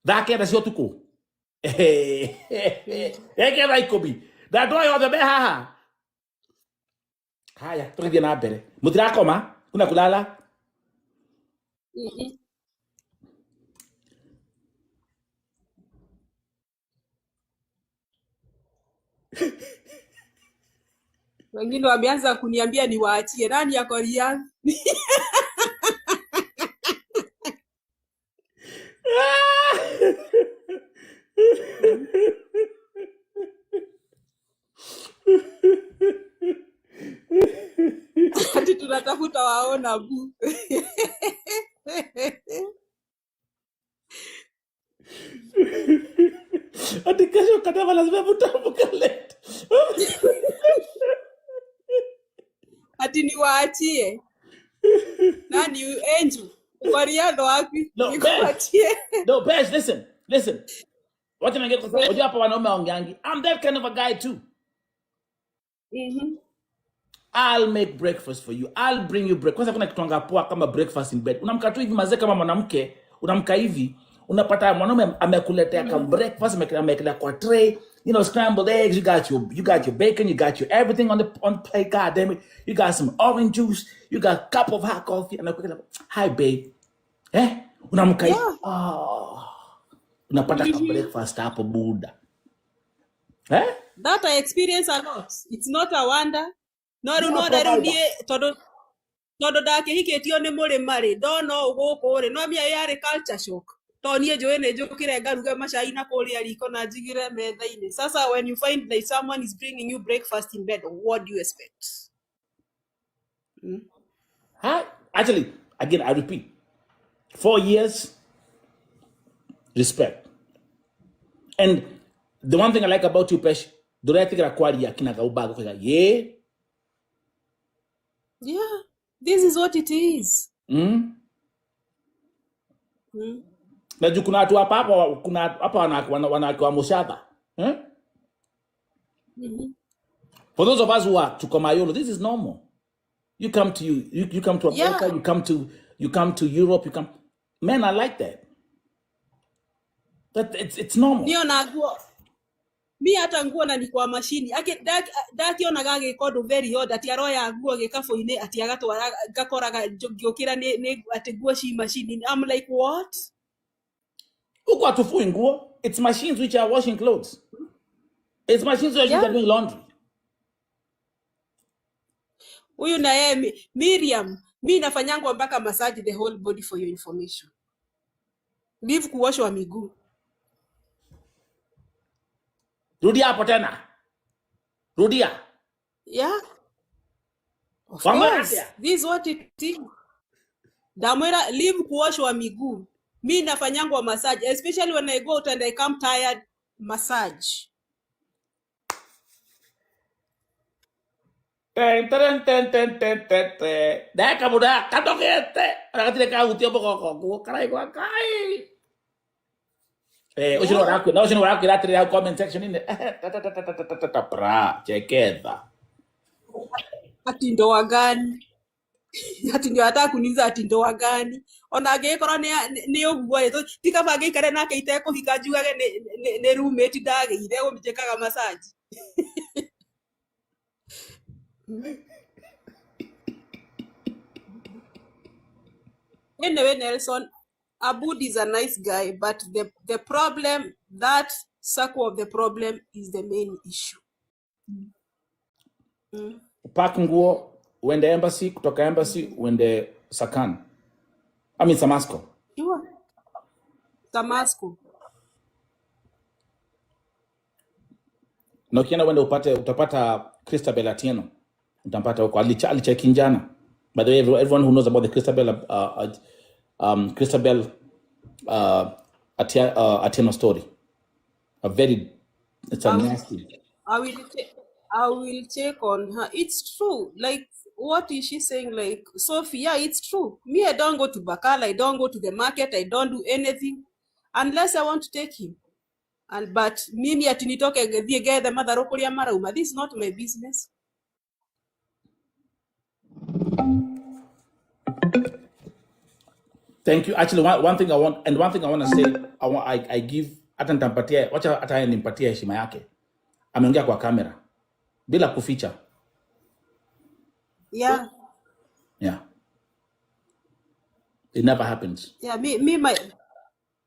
Dake da sio tuko. Eke vai kobi. Da do yo the beha. Haya, tukaje na mbere. Mudira koma, kuna kulala? Wengine wameanza kuniambia niwaachie. Nani yako Rian? Hadi tunatafuta waona bu. Hadi kesho Kadama lazima mtambuka late. Hadi niwaachie. Nani Angel? Kwa Rian wapi? Niwaachie. No, Pesh, listen. What am I going to say? Unajua hapa wanaume waongeangi. I'm that kind of a guy too. I'll make breakfast for you. I'll bring you breakfast. Kwanza kuna kitu poa kama breakfast in bed. Unamka tu hivi mazee kama mwanamke, unamka hivi, unapata mwanaume amekuletea kama breakfast, amekelea kwa tray, you know, scrambled eggs, you got your bacon, you got your everything on the plate. God damn it. You got some orange juice, you got a cup of hot coffee, and hi babe. Unamka hivi. Unapata kama breakfast hapo buda. That I experience a lot. It's not a wonder. No, todo dake hiketio ni murimari ndono guku ri no mia yari culture shock to nie njui ni njukire ngaruga macai na kuria riko na njigire metha-ini. Sasa when you find that someone is bringing you breakfast in bed, what do you expect? Actually, again, I repeat, 4 years, respect. And the one thing I like about you, Pesh, do I think kwaria kina gaubago kwa Yeah. This is what it is. Na juu kuna watu hapa kuna hapa wanawake wa Mushadha. For those of us who are Tukomayolo, this is normal. You come to you come to America, Yeah. you come to Europe, men are like that. But it's normal. Ndio na nguo. Mi hata nguo na ni kwa machine. Ake dakiona gage kodo very odd ati aroya nguo gikafu-ini ati agatwara gakoraga giokira ni ati nguo ci machine. I'm like, what? Who got to fui nguo? It's machines which are washing clothes. It's machines which are doing laundry. Huyu na yeye Miriam, mi nafanyangwa mpaka massage the whole body for your information. Leave kuoshwa miguu. Rudia hapo tena. Rudia. Yeah. Of Wamwera course. atia. This is what it is. Damwera, leave kuoshwa miguu. Mi nafanyangwa massage, especially when I go out and I come tired, massage. Deka muda katokete. Rakatile ka utia boko karai kwa kai. Oshino wako, na oshino wako latri ya comment section in. Pra, cheketa. Ati ndoa gani? Ati ndio hata kuniuliza ati ndoa gani? Ona agekora ni oguo yeto tikabage ikare nake iteko hikajugage ne roommate dage ithego mjekaga massage. Anyway, Nelson, Abud is a nice guy, but the problem, that circle of the problem is the main issue. Pack nguo, uende embassy, kutoka embassy, uende Sakan. I mean Samasco. Sure. Damasco. Na ukienda uende utapata Christabel Atieno. Utampata huko alicheki njana. By the way, everyone who knows about the Christabel Atieno story. It's a nasty. I will check on her. It's true. Like, what is she saying? Like, Sophie, yeah, it's true. Me, I don't go to Bakala. I don't go to the market. I don't do anything unless I want to take him. But mimi atinitoke the mother rokolia marauma. This is not my business. Thank you. Actually, one thing I want to say, I give hata nitampatia, wacha hata nimpatie heshima yake. Ameongea kwa kamera bila kuficha. Yeah. Yeah. It never happens. Yeah,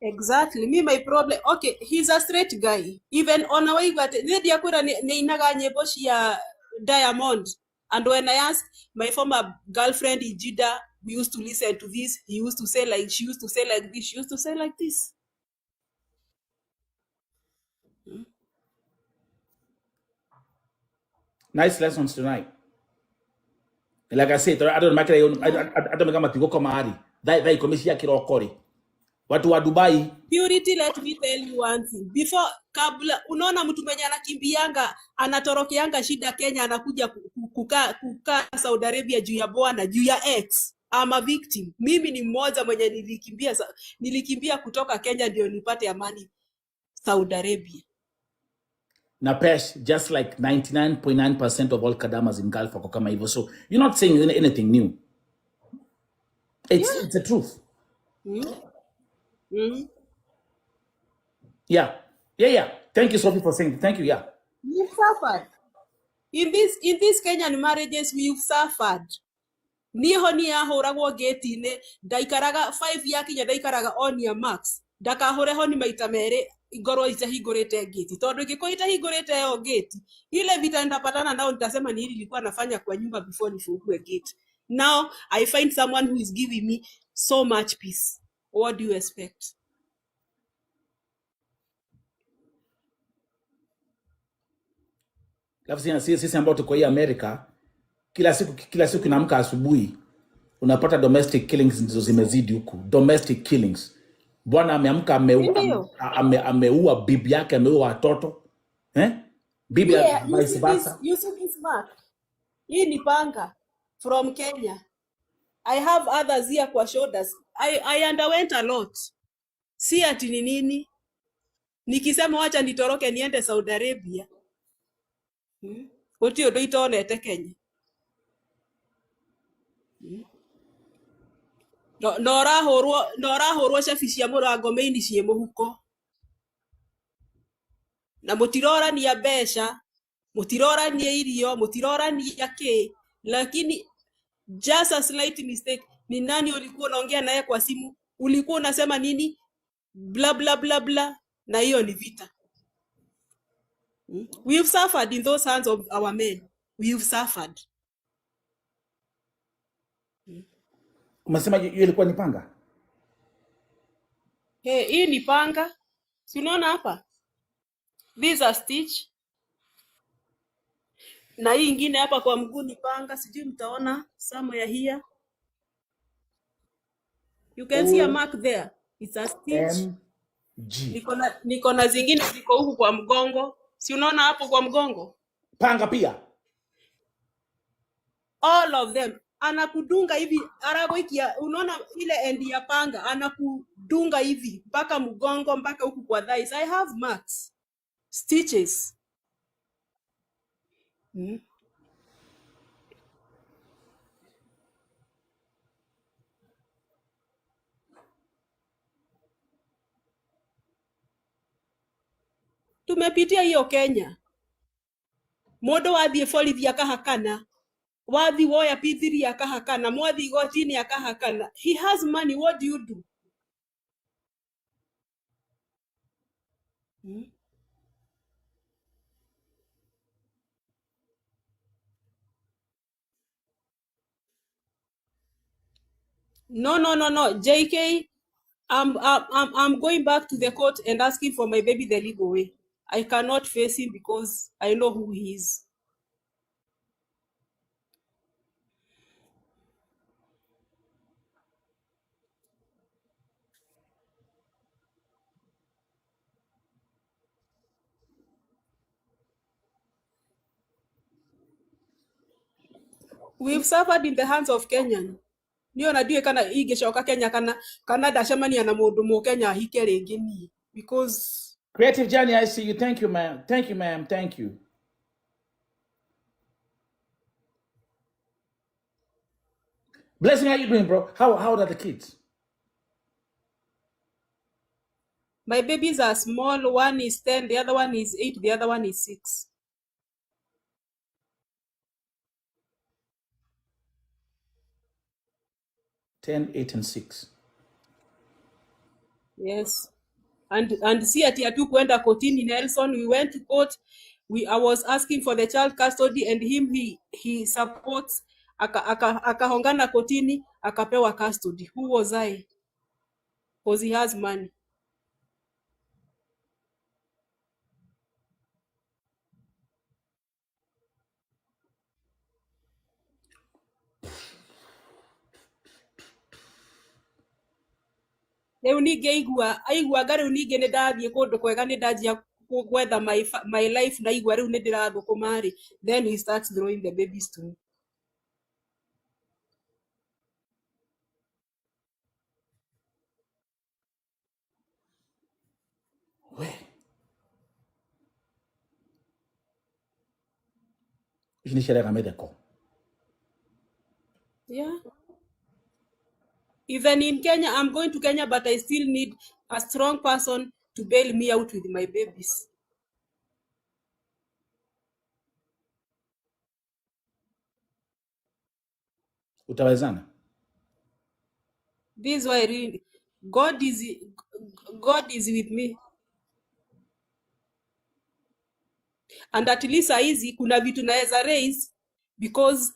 exactly. My problem. Okay, he's a straight guy. Even on a way but Lydia Kura ne inaga nyeboshi ya Diamond. And when I asked my former girlfriend in Jeddah, we used to listen to this. He used to say like, she used to say like this. She used to say like this. Nice lessons tonight. Like I said, I don't make it kama hadi. Dai komeshia kirokori. Watu wa Dubai. Purity, let me tell you one thing. Before kabla unaona mtu mwenye anakimbianga anatorokeanga shida Kenya anakuja kukaa Saudi Arabia juu ya bwana juu ya ex. I'm a victim. Mimi ni mmoja mwenye nilikimbia kutoka Kenya ndio nipate amani Saudi Arabia. Napesh, just like 99.9% of all Kadamas in Gulf wako kama hivyo. So you're not saying anything new. It's the truth. Yeah. Thank you, Sophie, for saying. Thank you. Yeah. You've suffered. In these Kenyan marriages, we've suffered. Niho ni ahoragwo gate-ine ndaikaraga 5 yakinya ndaikaraga on your marks. Ndakahoreho ni maita mere igoro itahingurite gate. Tondu ngiko itahingurite yo gate. Ile vita ndapatana nao nitasema ni hili nilikuwa nafanya kwa nyumba before nifungue gate. Now I find someone who is giving me so much peace. What do you expect? Sisi ambao tuko hii Amerika, kila siku inaamka asubuhi unapata domestic killings ndizo zimezidi huku. Domestic killings. Bwana ameamka ameua bibi yake, ameua watoto. Bibi vice versa. You see this mark. Hii ni panga from Kenya. I have others here kwa shoulders. I underwent a lot. Si ati ni nini. Nikisema wacha nitoroke niende Saudi Arabia. Gũtirĩ ũndũ itonete Kenya. No ũrahũrwo cabi cia mũrango maini ciĩ mũhuko. Na mũtirorania mbeca, mũtirorania irio, mũtirorania kĩ, lakini just a slight mistake. Ni nani ulikuwa unaongea naye kwa simu? Ulikuwa unasema nini? Bla bla bla bla. Na hiyo ni vita. We've suffered in those hands of our men. We've suffered. Umesema hiyo ilikuwa ni panga? Hey, hii ni panga. Si unaona hapa? These are stitch. Na hii ingine hapa kwa mguu ni panga. Sijui mtaona somewhere here. You can see a mark there. It's a stitch. G. Niko na zingine ziko huku kwa mgongo. Si unaona hapo kwa mgongo? Panga pia. All of them. Anakudunga hivi, aragoikia, unaona ile end ya panga, anakudunga hivi mpaka mgongo, mpaka huku kwa thighs. I have marks. Stitches. Tumepitia hiyo Kenya. Modo wathie borithi akahakana. Wathi woya P3 akahakana. Mwathi igotini akahakana. He has money. What do you do? No. JK, I'm going back to the court and asking for my baby the legal way. I cannot face him because I know who he is. We've suffered in the hands of Kenyan. Niyo na ndiye kana ingicoka Kenya kana ndacemania na mundu mu Kenya ahike ringi ni because Creative Journey, I see you. Thank you, ma'am. Thank you, ma'am. Thank you. Blessing, how you doing, bro? How old are the kids? my babies are small. One is 10, the other one is 8, the other one is 6. Ten, 8, and 6. Yes. And see ati hatukwenda kotini Nelson, we went to court. I was asking for the child custody and he supports akahongana kotini akapewa custody. Who was I? Because he has money. Rĩu ningĩ aigua nga rĩu ningĩ nĩ ndathiĩ kũndũ kwega nĩ ndanjia gwetha my life na igua rĩu nĩ ndĩrathũkũma rĩ, then he starts throwing the babies to me. Where? Yeah. Even in Kenya, I'm going to Kenya, but I still need a strong person to bail me out with my babies. Utawezana? This is why I really, God is with me. And at least saizi kuna vitu naweza raise because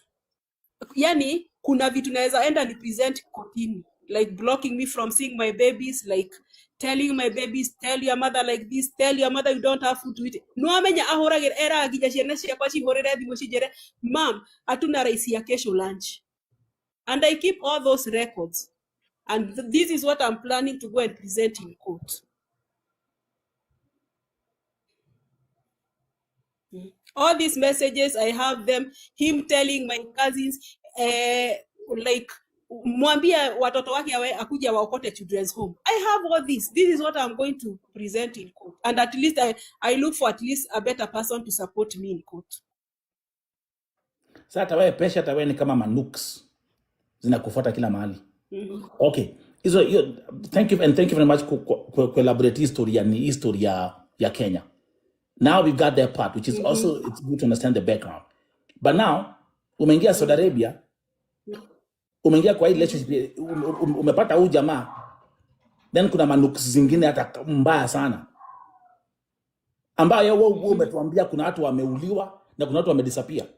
yani kuna vitu naweza enda ni present kotini, like blocking me from seeing my babies, like telling my babies, tell your mother like this, tell your mother you don't have food to eat. No amenya ahoragire era nginya ciana ciakwa cihorere thimu cinjere mam atuna raisi ya kesho lunch, and I keep all those records, and this is what I'm planning to go and present in court. All these messages, I have them, him telling my cousins, like mwambie watoto wake akuja waokote children's home. I have all this. This is what I'm going to present in court. And at least I look for at least a better person to support me in court. Sasa hata wewe pesha, hata wewe ni kama manuks zinakufuata kila mahali. Okay. Hiyo, thank you very much ku elaborate history ya Kenya. Now we've got their part, which is also, it's good to understand the background. But now umeingia Saudi Arabia, umeingia kwa hii relationship, umepata huyu jamaa, then kuna manuks zingine hata mbaya sana, ambayo wewe umetuambia kuna watu wameuliwa na kuna watu wamedisappear.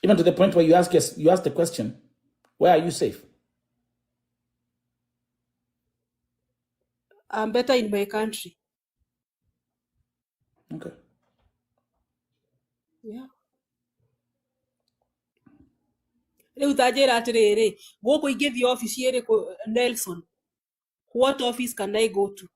Even to the point where you ask the question, where are you safe? I'm better in my country. Okay. Yeah. Rĩu ta njĩra atĩrĩrĩ, gũkũ ingĩthiĩ office ĩrĩkũ Nelson? What office can I go to?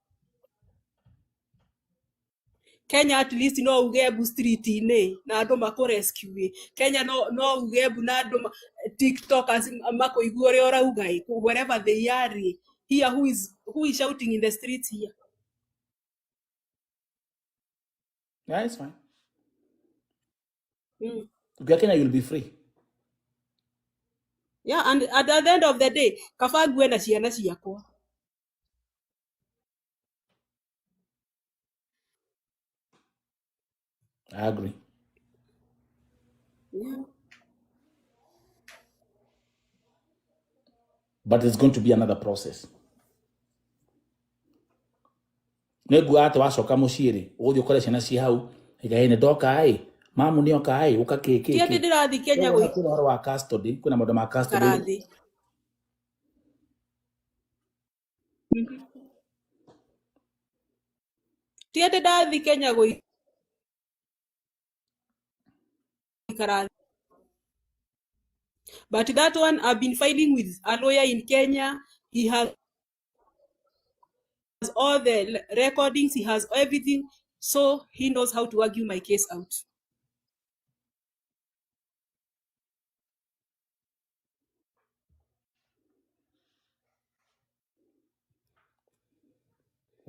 Kenya at least no uge ebu street-inĩ na andũ makũrescue. Kenya no uge ebu na andũ TikTokers makũigua ũrĩa ũrauga, wherever they are. Here who is shouting in the streets here? Yeah, it's fine. If you're Kenya, you'll be free. Yeah, and at the end of the day, kabague na ciana ciakwa. I agree. Yeah. But it's going to be another process. Negu ate wacoka muciiri uthio kore ciana ci hau igaine ndoka ai mamu ni oka ai uka kiki Tiende ndirathi Kenya gwi kuna horo wa custody, kuna maundu ma custody karathi. Tiende ndathi Kenya gwi karathi. But that one I've been filing with a lawyer in Kenya. He has all the recordings, he has everything, so he knows how to argue my case out.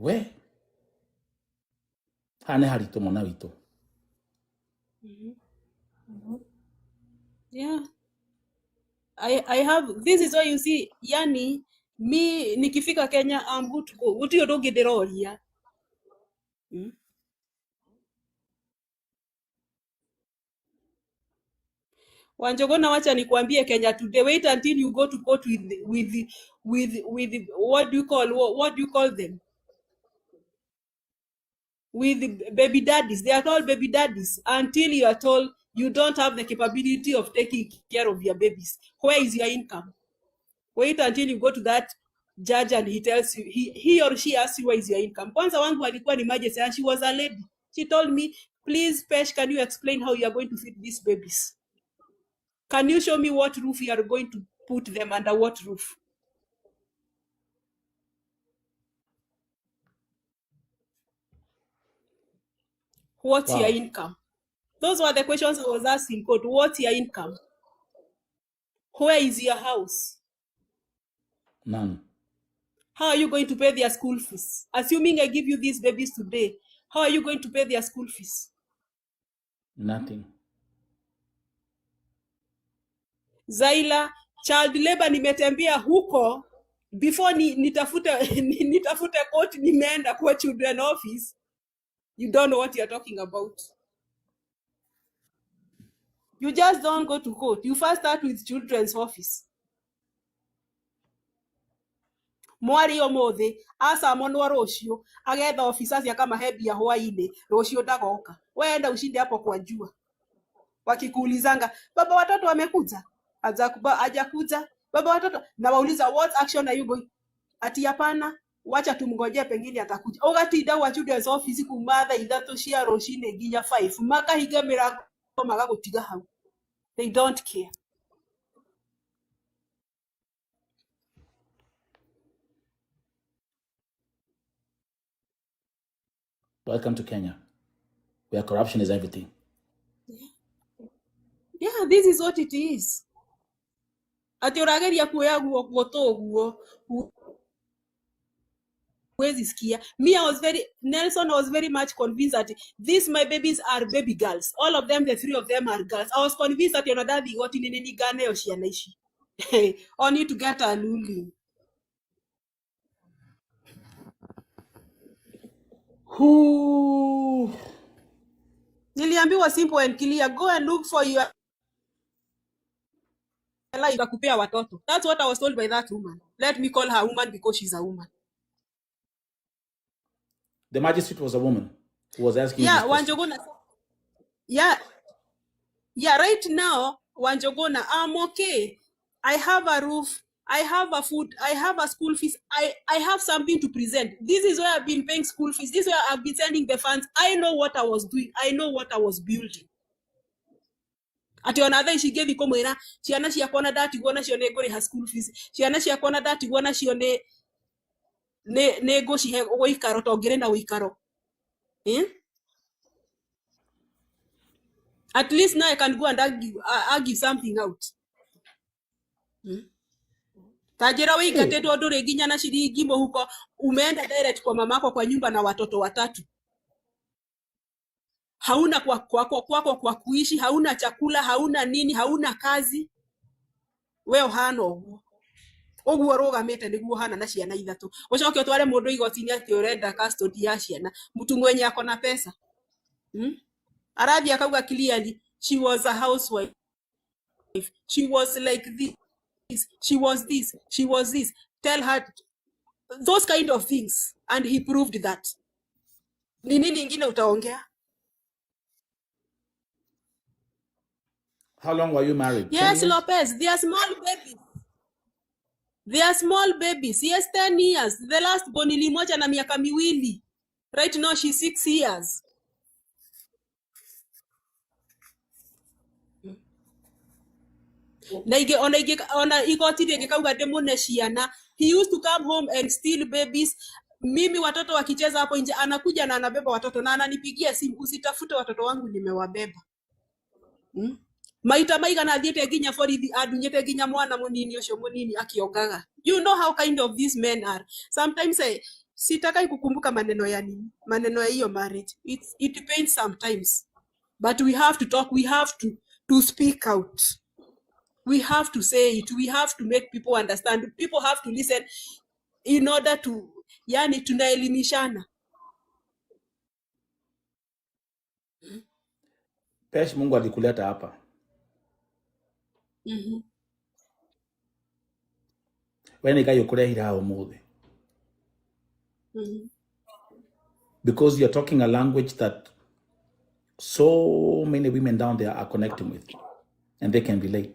we hane haritu mona witu. Yeah. I have, this is why you see, yani, me nikifika Kenya, I'm good to go. What you don't get all here. Wanjogona wacha nikuambie Kenya today. Wait until you go to court with what do you call them? With the baby daddies. They are called baby daddies until you are told you don't have the capability of taking care of your babies. Where is your income? Wait until you go to that judge and he tells you, he or she asks you where is your income. Kwanza wangu alikuwa ni emergency and she was a lady. She told me, please Pesh, can you explain how you are going to feed these babies? Can you show me what roof you are going to put them under? What roof? What's your income? Those were the questions I was asking court. What's your income? Where is your house? None. How are you going to pay their school fees? Assuming I give you these babies today, how are you going to pay their school fees? Nothing. Zaila, child labor nimetembea huko before nitafute court, nimeenda kwa children office. You don't know what you're talking about. You just don't go to court. You first start with children's office. Mwari omothi asa monwa rocio agetha officers ya kama hebia hwaini rocio ndagoka. Wenda ushinde hapo kwa jua. Wakikuulizanga, baba watoto wamekuja? Hajakuja. Baba watoto, na wauliza what action are you going? Ati hapana, wacha tumngojea pengine atakuja. Ugatinda wa children's office kumatha ithatu cia rocine nginya 5 makahinga mirango magagutiga hau. They don't care. welcome to Kenya, where corruption is everything. Yeah, this is what it is. Ati urageria kuoya guo toguo. Nelson was very much convinced that these my babies are baby girls. All of them, the three of them are girls. I was convinced that your daddy got in any Ghana or Shianaishi. Only to get a luli. Niliambiwa simple and clear. Go and look for your life. Kupea watoto. That's what I was told by that woman. Let me call her woman because she's a woman. The magistrate was a woman who was asking. Yeah, Wanjogona. Yeah, right now, Wanjogona, I'm okay. I have a roof. I have a food. I have a school fees. I have something to present. This is where I've been paying school fees. This is where I've been sending the funds. I know what I was doing. I know what I was building. Ati onatha she gave ikomwira ciana ciakona ndatigona cio nĩ ngũrĩ ha school fees ciana ciakona ndatigona cio nĩ ngũcihe gũikaro to ngĩrĩ na ũikaro. At least now I can go and argue something out. Tajira wĩingatĩtwo ndũrĩ nginya na ciringi mũhuko umeenda direct kwa mamako kwa nyumba na watoto watatu. Hauna kwako kwa kuishi, hauna chakula, hauna nini, hauna kazi. We ohana ũguo. Ũguo rũgamĩte nĩguo hana na ciana ithatũ. Ũcoke ũtware mũndũ igoti-inĩ atĩ ũrenda custody ya ciana. Mtu mwenye ako na pesa. Arathi akauga clearly, she was a housewife. She was like this. She was this. She was this. Tell her those kind of things. And he proved that. Ni nini ingine utaongea? How long were you married? Yes, Lopez. They are small babies. They are small babies. Yes, 10 years. The last born ilimoja na miaka miwili. Right now she's 6 years. Ona igoti ikauga demone ciana. He used to come home and steal babies. Mimi watoto wakicheza hapo nje anakuja na anabeba watoto na ananipigia simu, usitafute watoto wangu nimewabeba. Maita maiga na thiete ginya borithi adunyete ginya mwana munini ucio munini akiongaga. You know how kind of these men are. Sometimes sitakai kukumbuka maneno ya nini, maneno ya hiyo marriage. It pains sometimes, but we have to talk. We have to speak out. We have to say it. We have to make people understand. People have to listen in order to, yani tunaelimishana. Pesh Mungu alikuleta hapa. When you kurehira umuthi. Because you're talking a language that so many women down there are connecting with, and they can relate.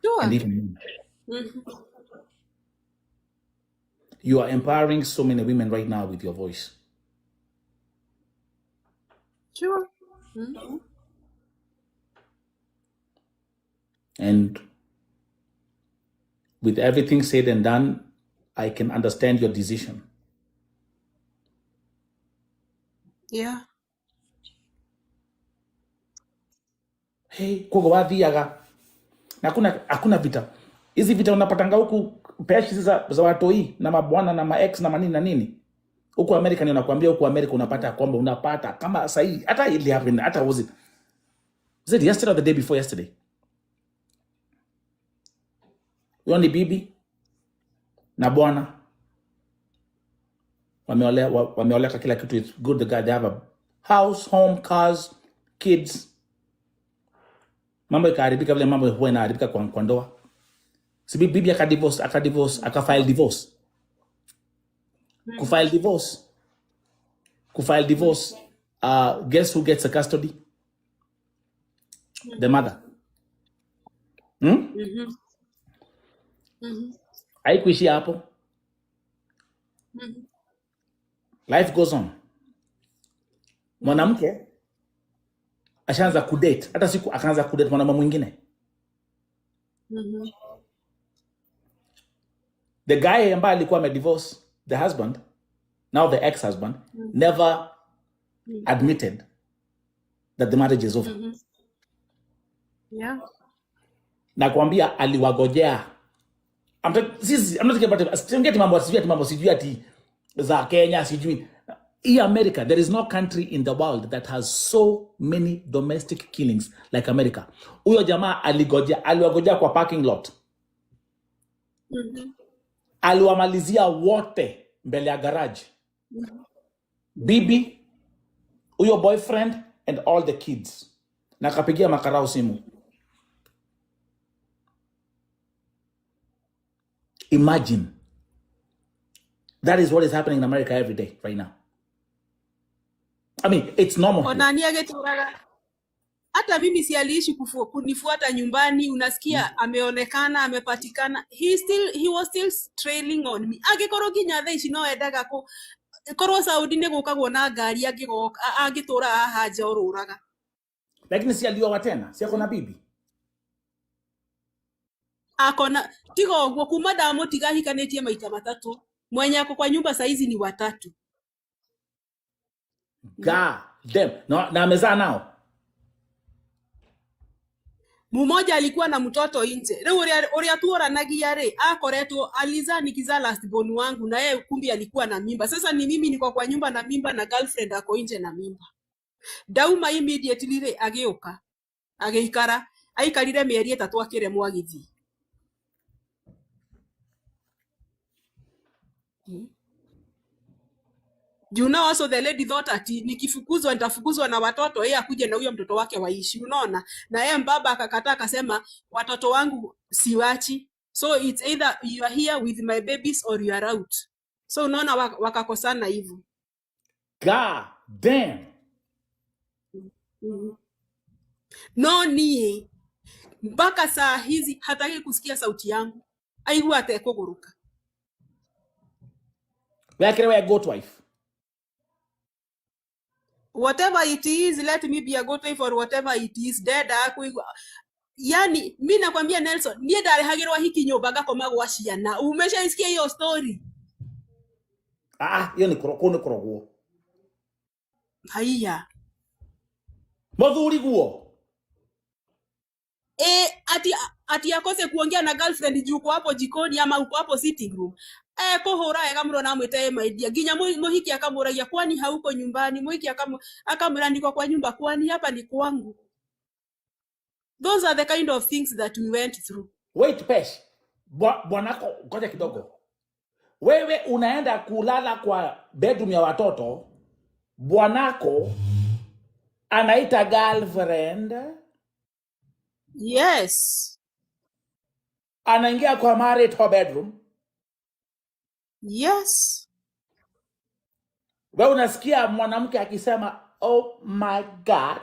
Sure. And even you are empowering so many women right now with your voice. Sure. And with everything said and done, I can understand your decision. Yeah. Hey, kogo wathiaga. Na hakuna vita. Hizi vita unapatanga huku peshi za watoi na mabwana na ma-ex na manini na nini. Huku Amerika ni unakuambia huku Amerika unapata kwamba unapata kama sahi hata ili happen hata was it yesterday or the day before yesterday? Huyo ni bibi na bwana wameoleka kila kitu, it's good, the guy, they have a house, home, cars, kids. Mambo ikaharibika vile mambo huwa inaharibika kwa ndoa. Si bibi akafile divorce. Kufile divorce. Guess who gets the custody? The mother. Haikuishi hapo. Life goes on. Mwanamke ashaanza kudate, hata siku akaanza kudate mwanaume mwingine. The guy ambaye alikuwa amedivorce the husband, now the ex-husband, never admitted that the marriage is over. Yeah. Nakwambia aliwagojea. I'm not talking about singeti mambo sijui ati za Kenya sijui. In America, there is no country in the world that has so many domestic killings like America. Huyo jamaa aliwagojea kwa parking lot. Aliwamalizia wote mbele ya garage. Bibi, huyo boyfriend and all the kids. Na kapigia makarao simu. Imagine. That is what is happening in America every day right now. I mean, it's normal. Onani ageturaga. Hata mimi si aliishi kunifuata nyumbani, unasikia ameonekana, amepatikana. He was still trailing on me. Agekoro kinya thaa ici no endaga korwo Saudi nĩ gũkagwo na ngari agĩtũra haha nja ũrũraga. Lakini si alioa tena, si akona bibi. Akona tiga ũguo kuma ndamũtiga hikanĩtie maita matatu. Mwenye ako kwa nyumba saizi ni watatu. God damn. No, na amezaa nao. Mmoja alikuwa na mtoto nje. Leo uria tuoranagia re akoretwo aliza nikiza last born wangu na yeye kumbi alikuwa na mimba. Sasa ni mimi niko kwa nyumba na mimba na girlfriend ako nje na mimba. Dauma immediately re ageuka. Ageikara aikarire mieri 3 akiremwa githi. You know, also the lady thought ati nikifukuzwa nitafukuzwa na watoto, yeye akuje na huyo mtoto wake waishi, unaona? Na yeye mbaba akakataa akasema watoto wangu siwachi. So it's either you are here with my babies or you are out. So unaona wakakosana hivyo. God damn. No nie mpaka saa hizi hataki kusikia sauti yangu. Aigua atekoguruka. Wewe goat wife. Whatever it is, let me be a good wife or whatever it is, dada yani mimi nakwambia Nelson, nie ndare hagirwa hiki nyumba gakoma gwa ciana. Umeshaisikia hiyo story? Hiyo ni kurogwo. Haiya. Muthuri guo. Ati akose kuongea na girlfriend juu kwa hapo jikoni ama uko hapo sitting room. Kuhura akamro na mwete maidia ginya muhiki akamuragia kwani hauko nyumbani, muhiki akamra niko kwa nyumba kwani hapa ni kwangu. Those are the kind of things that we went through. Wait, Pesh. Bwanako ngoja kidogo. Wewe unaenda kulala kwa bedroom ya watoto, bwanako anaita girlfriend. Yes. Anaingia kwa married bedroom. Yes. Wewe unasikia mwanamke akisema, "Oh my God."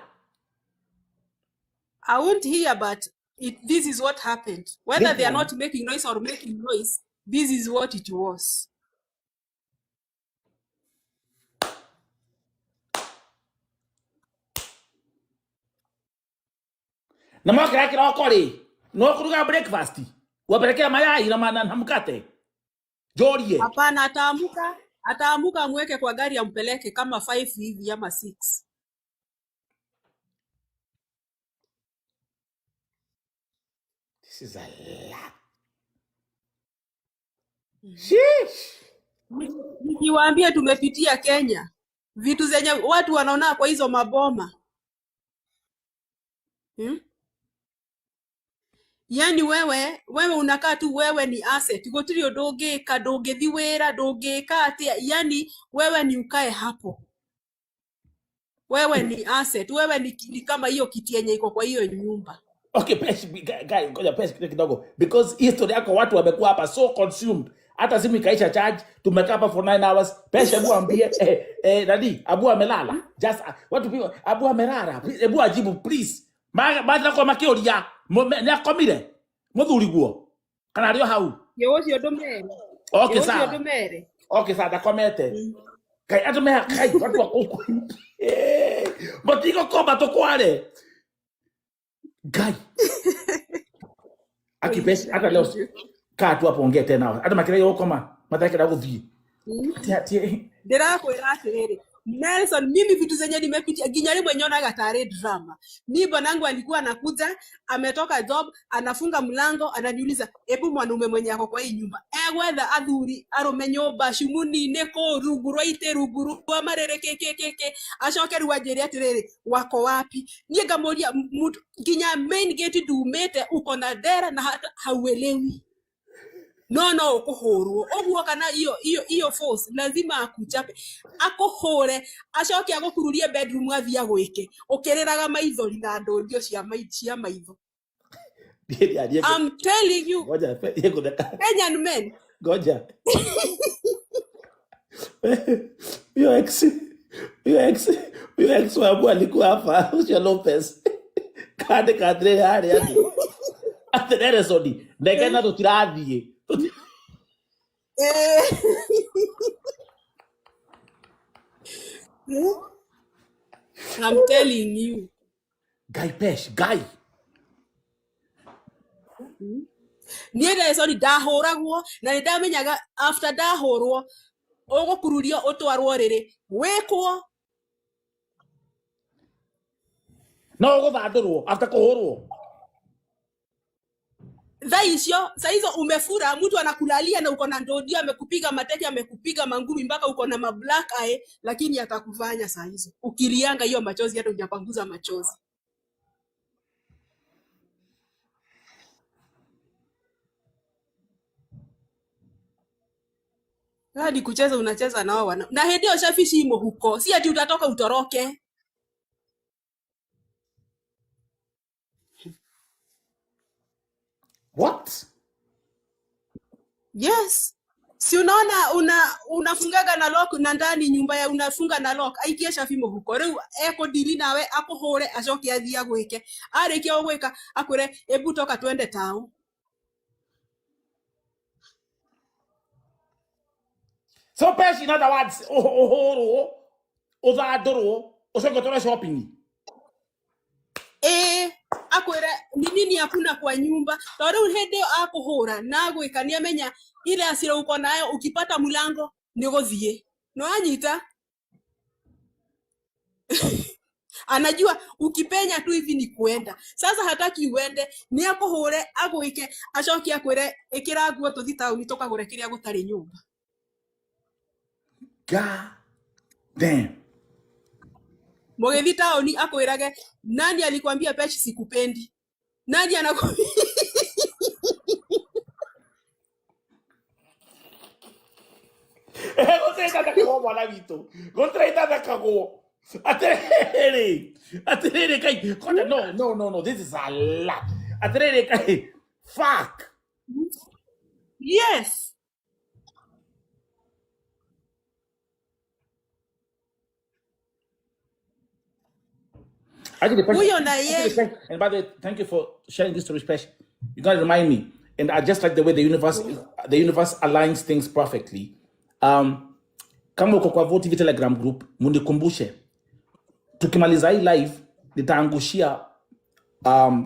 I won't hear, but this is what happened. Whether they are not making noise or making noise, this is what it was. Na mwaka yake rokori. No kuruga breakfast. Wapelekea mayai na mkate. Jorie. Hapana, ataamuka amweke kwa gari ampeleke kama 5 hivi ama 6. This is a lot. Sheesh. Niwaambie tumepitia Kenya. Vitu zenye watu wanaona kwa hizo maboma. Yani wewe unakaa tu, wewe ni asset. Gotiri ndungika ndungithi wira ndungika atia, yani wewe ni ukae hapo. Wewe ni asset. Wewe ni kama hiyo kiti yenye iko kwa hiyo nyumba. Okay, Pesh, guy, ngoja Pesh kidogo. Because history yako watu wamekuwa hapa so consumed. Hata simu ikaisha charge, tumekaa hapa for 9 hours. Pesh, hebu ambie nani, Abu amelala. Just watu people, Abu amelala. Hebu ajibu please. Maana kwa makioria, ni akomire. Muthuri guo. Kana rio hau. Yo cio ndumere. Okay, sawa. Okay, sawa, ndakomete. Kai atumeha kai watu wako. Motiko komba tokwale. Guy. Akipeshi hata leo kaa tu hapo ongea tena. Hata makire yoko mathake da guthii. Ndirakwira atiriri. Nelson, mimi vitu zenye nimepitia ginyari mwenyeona gatare drama. Mimi bwanangu alikuwa anakuja, ametoka job, anafunga mlango, ananiuliza, "Hebu mwanaume mwenye ako kwa hii nyumba, whether athuri arume nyumba shumuni neko ruguru ite ruguru amarere keke acoke ruanjiri atiriri wako wapi?" Niĩ ngamuria ginya main gate ndumite uko na dera na hata hauelewi. No ukuhurwo oguo kana iyo force lazima akuchape akuhure acoke agukururie bedroom athia gwike ukiriraga maithori na ndondio cia maitho. I'm telling you, Kenyan men, Goja. Your ex wangu alikuwa hapa Usha Lopez. Kade kadre hali hadi. Atere sodi. Ndege na tutirathie. I'm telling you. Guy. Niende sorry dahoragwo na ndamenyaga after dahorwo ugukururio utwarwo riri wekwo No guthandurwo after kuhurwo. Saizo umefura mtu anakulalia na uko na ndodio amekupiga mateke amekupiga mangumi mpaka uko na mablack eye lakini atakufanya saizo ukilianga hiyo machozi hata hujapanguza machozi. Hadi kucheza unacheza na wao na hedio shafishi imo huko, si ati utatoka utoroke. What? Yes. Si unaona unafungaga na lock na ndani nyumba ya unafunga na lock aikia shafimo huko reu eko dili nawe akuhore acoke athia gwike arikia gwika akwire ebu toka twende town. So pesh in other words uhuru uthandurwo ucoke tore shopping. Akwire nini hakuna kwa nyumba tondu hende akuhura na gwika ni amenya ile asira uko nayo ukipata mlango ni guthie no anyita. Anajua ukipenya tu hivi ni kuenda. Sasa hataki uende ni akuhure agwike acoke akwire ikira nguo tuthi town tukagure kiria gutari nyumba. God damn. Mugithi town akwirage nani alikwambia pechi sikupendi? Nani anakwambia? Gotraita dakago mwana witu. Gotraita dakago. Aterere kai. No. This is a lot. Aterere kai. Fuck. Yes. Actually, and by the way, thank you for sharing this story, Pesh. You gotta remind me, and I just like the way the universe aligns things perfectly. Kama uko kwa Vote Telegram group, munikumbushe. Tukimaliza hii live, nitaangushia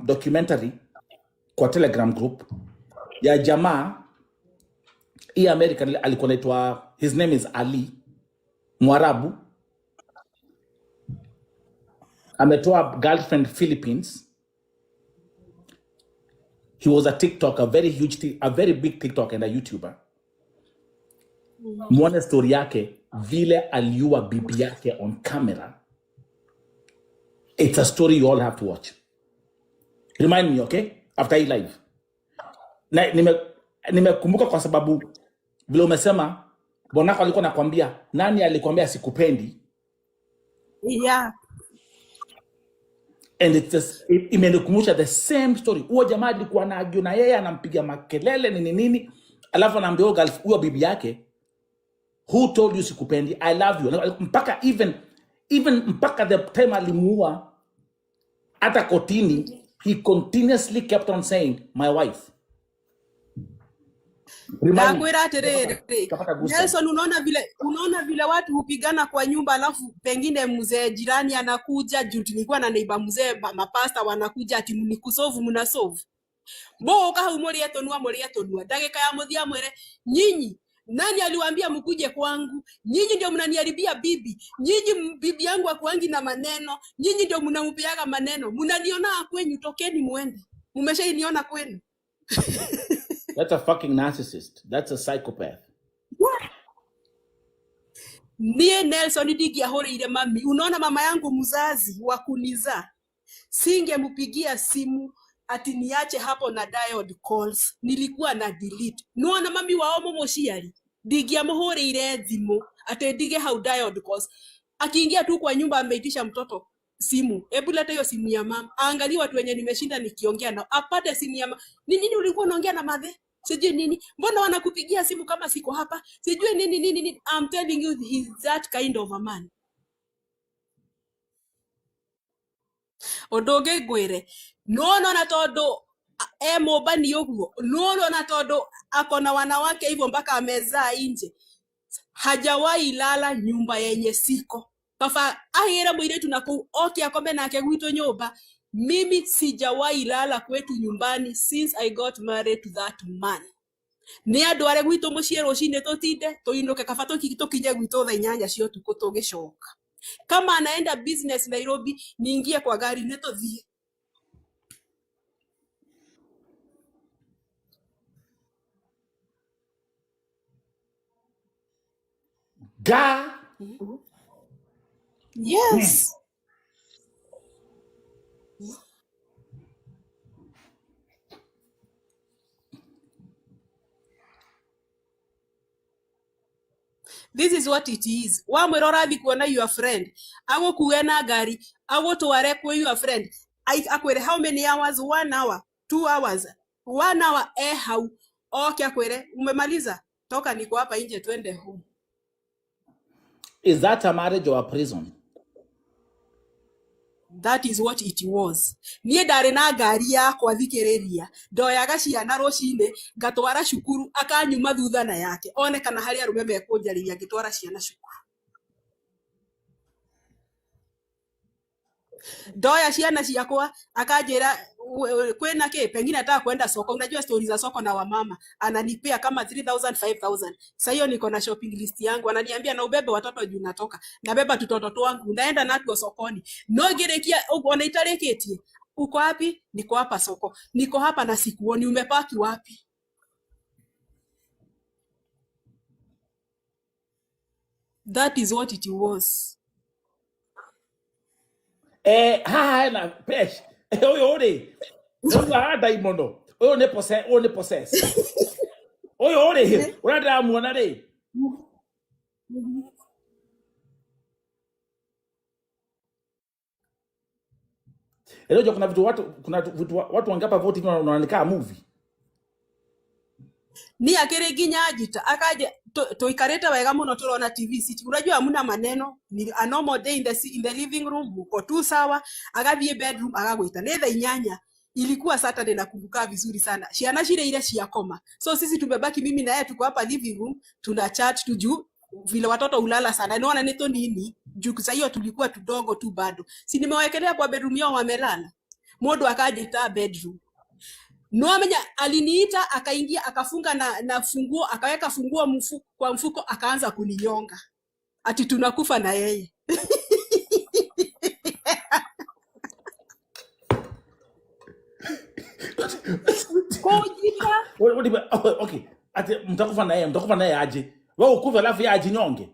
documentary kwa Telegram group ya jamaa hii American alikuwa anaitwa, his name is Ali Mwarabu. Ametoa girlfriend Philippines. He was a TikToker, a very big TikToker and a YouTuber. Mwone story yake vile aliua bibi yake on camera. It's a story you all have to watch. Remind me, okay? After hii live. Na nimekumbuka kwa sababu vile umesema bwanako alikuwa anakuambia nani alikwambia sikupendi? Yeah. And imenikumbusha the same story. Huyo jamaa alikuwa anaagiu na yeye anampiga makelele nini alafu anaambia huyo bibi yake, who told you sikupendi? I love you. Mpaka even mpaka the time alimuua hata kotini, he continuously kept on saying my wife. Nelson, unaona vile watu hupigana kwa nyumba, alafu pengine mzee jirani anakuja juu tulikuwa na neighbor mzee mapasta wanakuja ati mnikusolve mnasolve bo ka humori etonua ndagika ya muthia mwere nyinyi Nani aliwaambia mkuje kwangu? Nyinyi ndio mnaniharibia bibi. Nyinyi bibi yangu akuangi na maneno. Nyinyi ndio mnampiaga maneno. Mnaniona kwenyu, tokeni muende. Mmeshainiona kwenu. That's a fucking narcissist. That's a psychopath. Niye Nelson Digi ahoreire mami. Unaona mama yangu mzazi wa kunizaa. Singempigia simu ati niache hapo na diode calls. Nilikuwa na delete. Nuona mami wa omo moshiari. Digi amuhoreire thimu ati dige hau diode calls. Akiingia tu kwa nyumba ameitisha mtoto simu. Hebu leta hiyo simu ya mama. Angalia watu wenye nimeshinda nikiongea nao. Apate simu ya mama. Ni nini ulikuwa unaongea na madhe? Sijui nini. Mbona wanakupigia simu kama siko hapa? Sijui nini. I'm telling you, he's that kind of a man. Odoge gwere. No na todo mobani yoguo. No na todo akona wanawake hivyo mpaka amezaa nje. Hajawahi lala nyumba yenye siko. Kafa ahira mwire tunaku oki akome na kegwito nyumba. Mimi sijawahi lala kwetu nyumbani since I got married to that man. Ni adware gwito muciero cine totinde toinuke kafato kitokinye gwito tha inyanya cio tuko tugicoka. Kama anaenda business Nairobi, niingie kwa gari netothie. God. Yes. This is what it is. Wa mwirora thi kuona your friend. Ago kuena gari. Ago tuware kwa your friend. Akwere how many hours? 1 hour. 2 hours. 1 hour hau. Okay akwere. Umemaliza? Toka niko hapa nje twende home. Is that a marriage or a prison? That is what it was. Niye ndari na ngari yakwa thikiriria. Ndoyaga ciana rucine ngatwara cukuru akanyuma thutha na yake. One kana hari arume mekunjariria ngitwara ciana cukuru. Ndoya ciana ciakwa akanjira kwena ke pengine nataka kwenda soko. Unajua stories za soko na wamama. Ananipea kama 3000 5000. Sasa hiyo niko na shopping list yangu. Ananiambia na ubebe watoto juu natoka. Na beba tutoto wangu. Naenda natuo sokoni. No gerekia unaona itareketie. Uko wapi? Niko hapa soko. Niko hapa na sikuoni. Umepaki wapi? That is what it was. Na pesh. Oyo ore. Oyo hada imono. Oyo ne possess. Oyo ore. Unataka muona re. Leo kuna vitu watu wangapa vote hivi wanaandika movie. Ni akere ginya ajita akaje toikareta wega muno turona TV city. Unajua hamuna maneno, ni a normal day in the living room, uko tu sawa, agathie bedroom agagwita netha inyanya. Ilikuwa Saturday nakumbuka vizuri sana. Ciana cire ile cia koma. So sisi tumebaki mimi na yeye tuko hapa living room, tuna chat tuju vile watoto ulala sana. Naona neto nini? Juu sasa hiyo tulikuwa tudogo tu bado. Si nimewaekelea kwa bedroom yao wamelala. Modo akaje ta bedroom. Noamenya aliniita akaingia akafunga na funguo akaweka funguo kwa mfuko akaanza kuninyonga. Ati tunakufa na yeye. Okay. Ati mtakufa na yeye aje. Wewe ukufa alafu yeye ajinyonge.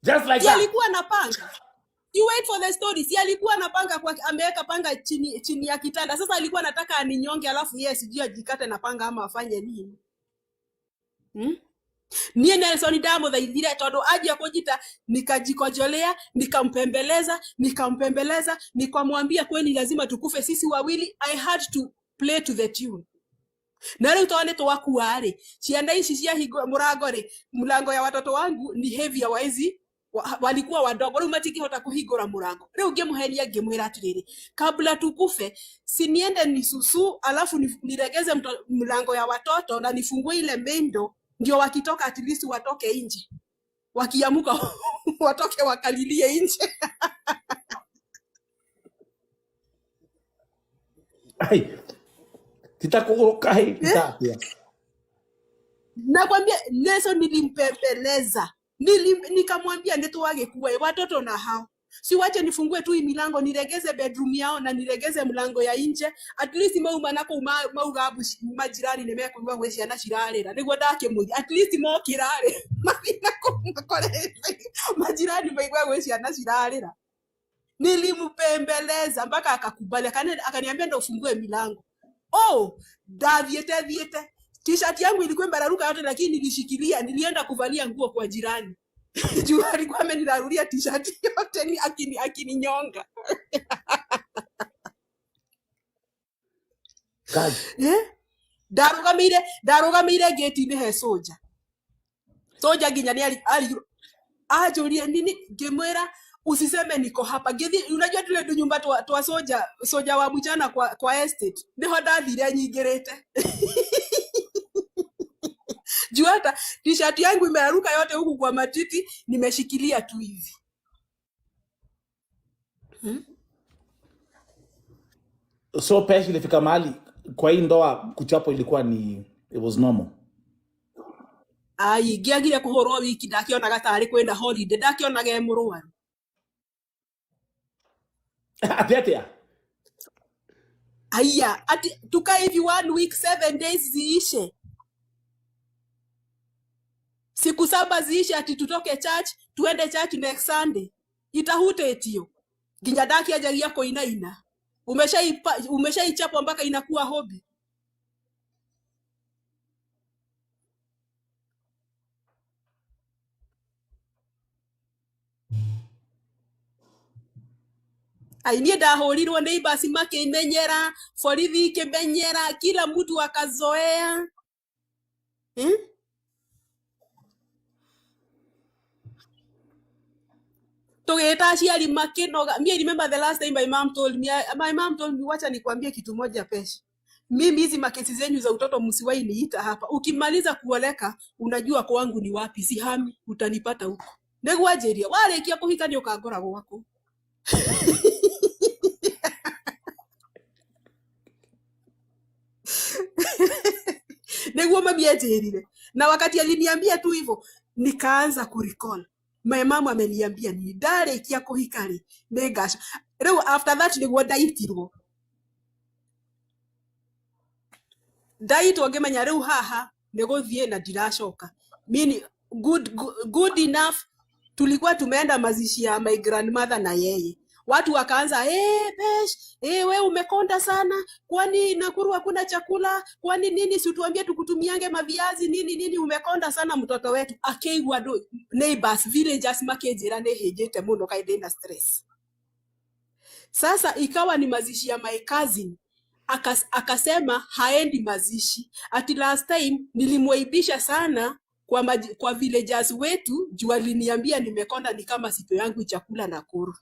Just like that. Alikuwa anapanga. You wait for the story. Si alikuwa anapanga kwa ameweka panga chini ya kitanda. Sasa alikuwa anataka aninyonge alafu yeye sijui ajikate na panga ama afanye nini. Niye Nelson Damo dhaidhira todo aje akojita nikajikojolea nikampembeleza nikamwambia kweli lazima tukufe sisi wawili. I had to play to the tune. Na leo tuone to wakuare. Cianda ici cia hingo mulango ya watoto wangu ni heavy ya waizi walikuwa wadogo. Leo matikihota kuhingura mulango. Leo ngemuheria ngemwira atiriri kabla tukufe siniende nisusu alafu niregeze mlango ya watoto na nifungue ile mendo ndio wakitoka at least watoke nje. Wakiamuka watoke wakalilie nje. Ai. Titakuruka hii titapia. nakwambia leso nilimpembeleza, nikamwambia nituwage kuwa watoto na hao, si wache nifungue tu milango niregeze bedroom yao na niregeze mlango ya nje, at least mauma nako maugabu majirani nemekuwa wewe ciana cirarira niguo ndake muji at least mo kirare nako makore majirani maigwa wewe ciana cirarira. Nilimpembeleza mpaka akakubali, akaniambia ndo ufungue milango. Oh, viete t-shirt yangu ilikuwa mbararuka yote, lakini nilishikilia, nilienda kuvalia nguo kwa jirani juu alikuwa amenirarulia t-shirt yote ni akininyonga. Darugamire gate ni he soja ginya ni ali ajuria nini gemwera usiseme niko hapa githi. Unajua tule nyumba twa soja wa mchana kwa estate niho ndathire nyingirite juu hata t-shirt yangu imeraruka yote huku kwa matiti, nimeshikilia tu hivi. So pesa ilifika mahali kwa hii ndoa kuchapo ilikuwa it was normal. Ai giagire kuhorwo wiki ndakiona gatari kwenda holiday, ndakiona ge murwaru atia aya ati tuka hivi 1 week 7 days ziishe, siku 7 ziishe, ati tutoke church tuende church next Sunday. Itahute etio ginya daki ajagia koinaina, umeshaichapwa mpaka inakuwa hobby. Ainie ndahurirwo ni basi makimenyera, borithi kimenyera, kila mtu akazoea. Tugeta aciari makinoga. Me remember the last time my mom told me, wacha nikwambie kitu moja pesha. Mimi hizi makesi zenyu za utoto msiwahi niita hapa. Ukimaliza kuoleka unajua kwangu ni wapi, sihami, utanipata huko. Negwajeria warekia kuhika ni ukagora gwako. Neguo mami ajerire. Na wakati aliniambia tu hivyo nikaanza kurecall. My mama ameniambia ni ndarekia kuhika ri negasha. Rĩu after that niguo ndaitirwo. Ndaitwo ngimenya rĩu haha niguthie na ndiracoka. Mini good enough. Tulikuwa tumeenda mazishi ya my grandmother na yeye. Watu wakaanza besh, we umekonda sana, kwani Nakuru hakuna chakula, kwani nini, si tuambie tukutumiange maviazi nini, umekonda sana mtoto wetu. Akeigwa do neighbors villagers makejera nehejete muno kaidenda stress. Sasa ikawa ni mazishi ya my cousin, akasema haendi mazishi. Ati last time nilimwaibisha sana kwa villagers wetu, juu aliniambia nimekonda ni kama sipo yangu chakula Nakuru.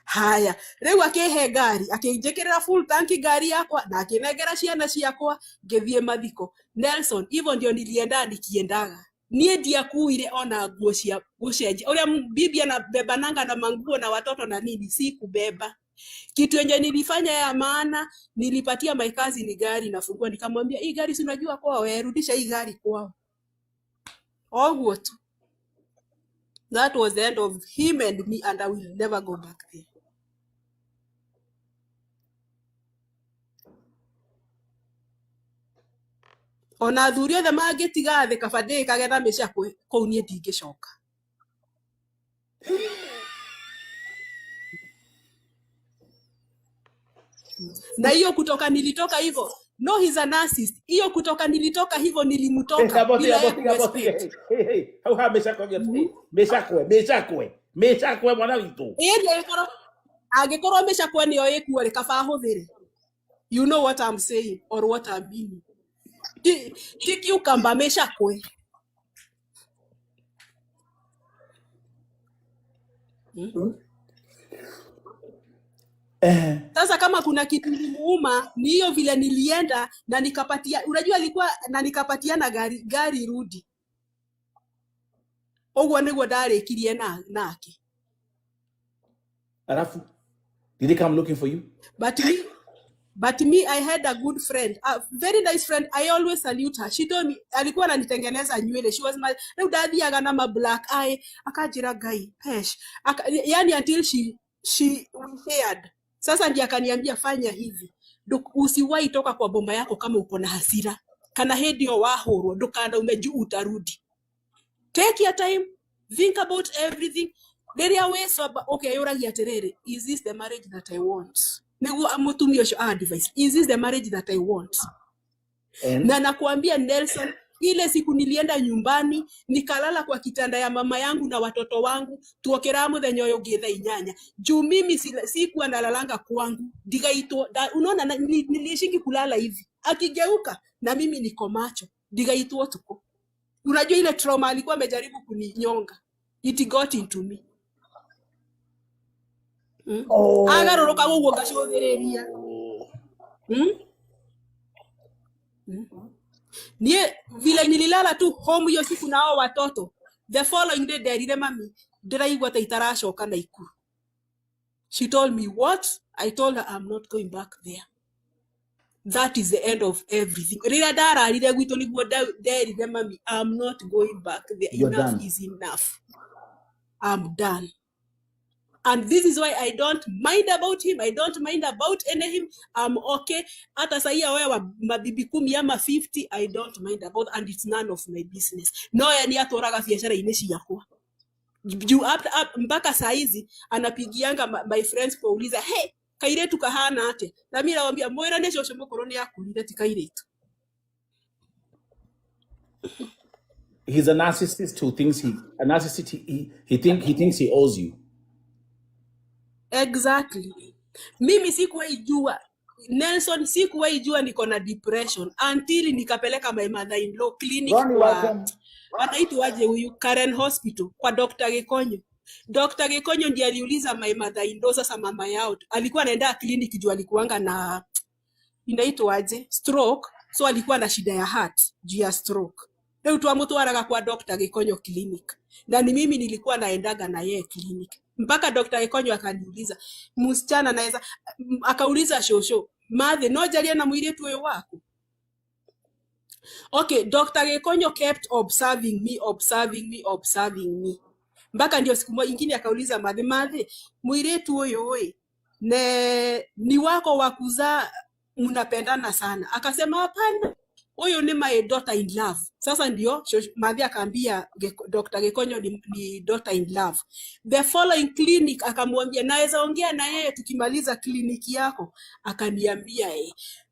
Haya, rĩu akehe gari, akinjekera full tanki gari yakwa, na akinengera ciana ciakwa, ngithie mathiko. Nelson, hivyo ndio nilienda nikiendaga. Nie ndiakuire ona nguo cia gucenjia. Uria bibi anabeba nanga na manguo na watoto na nini, si kubeba. Kitu yenye nilifanya ya maana, nilipatia my cousin ni gari na fungua, nikamwambia hii gari si unajua kwao, rudisha hii gari kwao. Oguo tu. That was the end of him and me, and I will never go back there. Ona thuri othe mangitiga thĩ kabande kagetha mĩcakwe kũu niĩ ndingĩcoka. Na hiyo kutoka nilitoka hivyo, no he's a narcissist. Hiyo kutoka nilitoka hivyo nilimtoka bila respect. How ha meshakwe mwana witu. Agĩkorwo mĩcakwe nĩyo ĩkuo kaba hũthĩre. You know what I'm saying or what I mean. Tiki kamba meshakwe. Sasa kama kuna kitu nilimuuma ni hiyo vile nilienda na nikapatia, unajua alikuwa na nikapatia na gari rudi. Ogwa niguo ndarekirie nake. Alafu did he come looking for you? But me But me, I had a good friend, a very nice friend. I always salute her. She told me, alikuwa ananitengeneza nywele. She was my, daddy agana ma black eye. Akajira guy, pesh. Yani until we shared. Sasa ndiye akaniambia fanya hivi. Usiwahi toka kwa bomba yako kama uko na hasira. Kana hedio wahoro, ndukanda umeju utarudi. Take your time. Think about everything. There are ways of, okay, is this the marriage that I want? Advice. Is this the marriage that I want? Na nakuambia Nelson, ile siku nilienda nyumbani, nikalala kwa kitanda ya mama yangu na watoto wangu, tuokeramu the nyoyo getha inyanya. Juu mimi sikuwa nalalanga kwangu, digaitwa, unaona nilishingi kulala hivi. Akigeuka na mimi niko macho, digaitwa tuko. Unajua ile trauma alikuwa amejaribu kuninyonga. It got into me. Agaroroka guo gacothereria. Nie vile nililala tu home hiyo siku nao watoto. The following day derire mami, ndiraigwa ta itaracoka na ikuru. She told me what? I told her I'm not going back there. That is the end of everything. Rira ndararire gwito niguo derire mami, I'm not going back there. You're Enough done. is enough. I'm done. And this is why I don't mind about him. I don't mind about any him. I'm okay. Hata sahi wewe mabibi 10 ama 50, I don't mind about, and it's none of my business. No yani atoraga biashara ineshi yakwa. Juu mpaka saizi anapigianga my friends kuuliza, hey, kairetu kahana ate. Na mimi nawaambia moira nesho shombo koroni yakulire ti kairetu. He's a narcissist who thinks he thinks he owes you. Exactly. Mimi sikuwahi jua Nelson, sikuwahi jua niko na depression until nikapeleka my mother-in-law clinic kwa wanaitwaje huyu Karen Hospital kwa Dr. Gekonyo. Dr. Gekonyo ndiye aliuliza my mother-in-law, sasa mama yao alikuwa anaenda clinic juu alikuanga na inaitwaje stroke, so alikuwa na shida ya heart juu ya stroke. Leo tuamutwaraga kwa Dr. Gekonyo clinic. Na ni mimi nilikuwa naendaga na yeye clinic. Mpaka Dr. Gekonyo akaniuliza, msichana naweza, akauliza shosho, mathe no jalia na muiretu wewe wako. Okay, Dr. Gekonyo kept observing me. Mpaka ndio siku moja nyingine akauliza mathe, muiretu wewe ni wako wa kuzaa mnapendana sana. Akasema hapana. Huyo ni my daughter in love. Sasa ndio Madhi akaambia Dr. Gekonyo ni daughter in love. The following clinic akamwambia naweza ongea na yeye tukimaliza kliniki yako. Akaniambia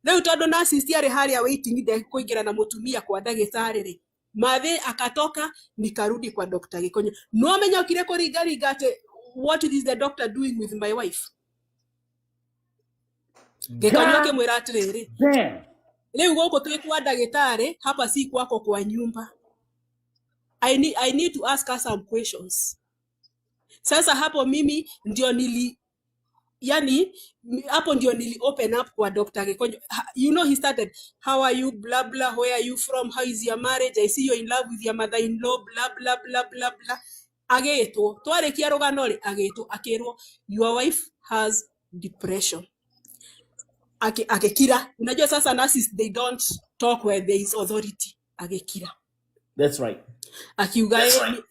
leo todo na assistia hali ya waiting ndio kuingira na mutumia kwa ndagĩtarĩ. Madhi akatoka nikarudi kwa Dr. Gekonyo. No amenya kile ko rigate what is the doctor doing with my wife? Gekonyo akimwira atiriri. Leo uko kwa daktari hapa si kwako kwa nyumba. I need to ask her some questions. Sasa hapo mimi ndio hapo ndio nili open up kwa Dr. Gekonyo. You know, he started, how are you, blah blah, where are you from, how is your marriage, I see you're in love with your mother-in-law, blah blah blah blah blah. Ageto twarekia roganore akerwo your wife has depression. Akekira. Unajua sasa nurses, they don't talk where there is authority. Akekira. That's right. Akiuga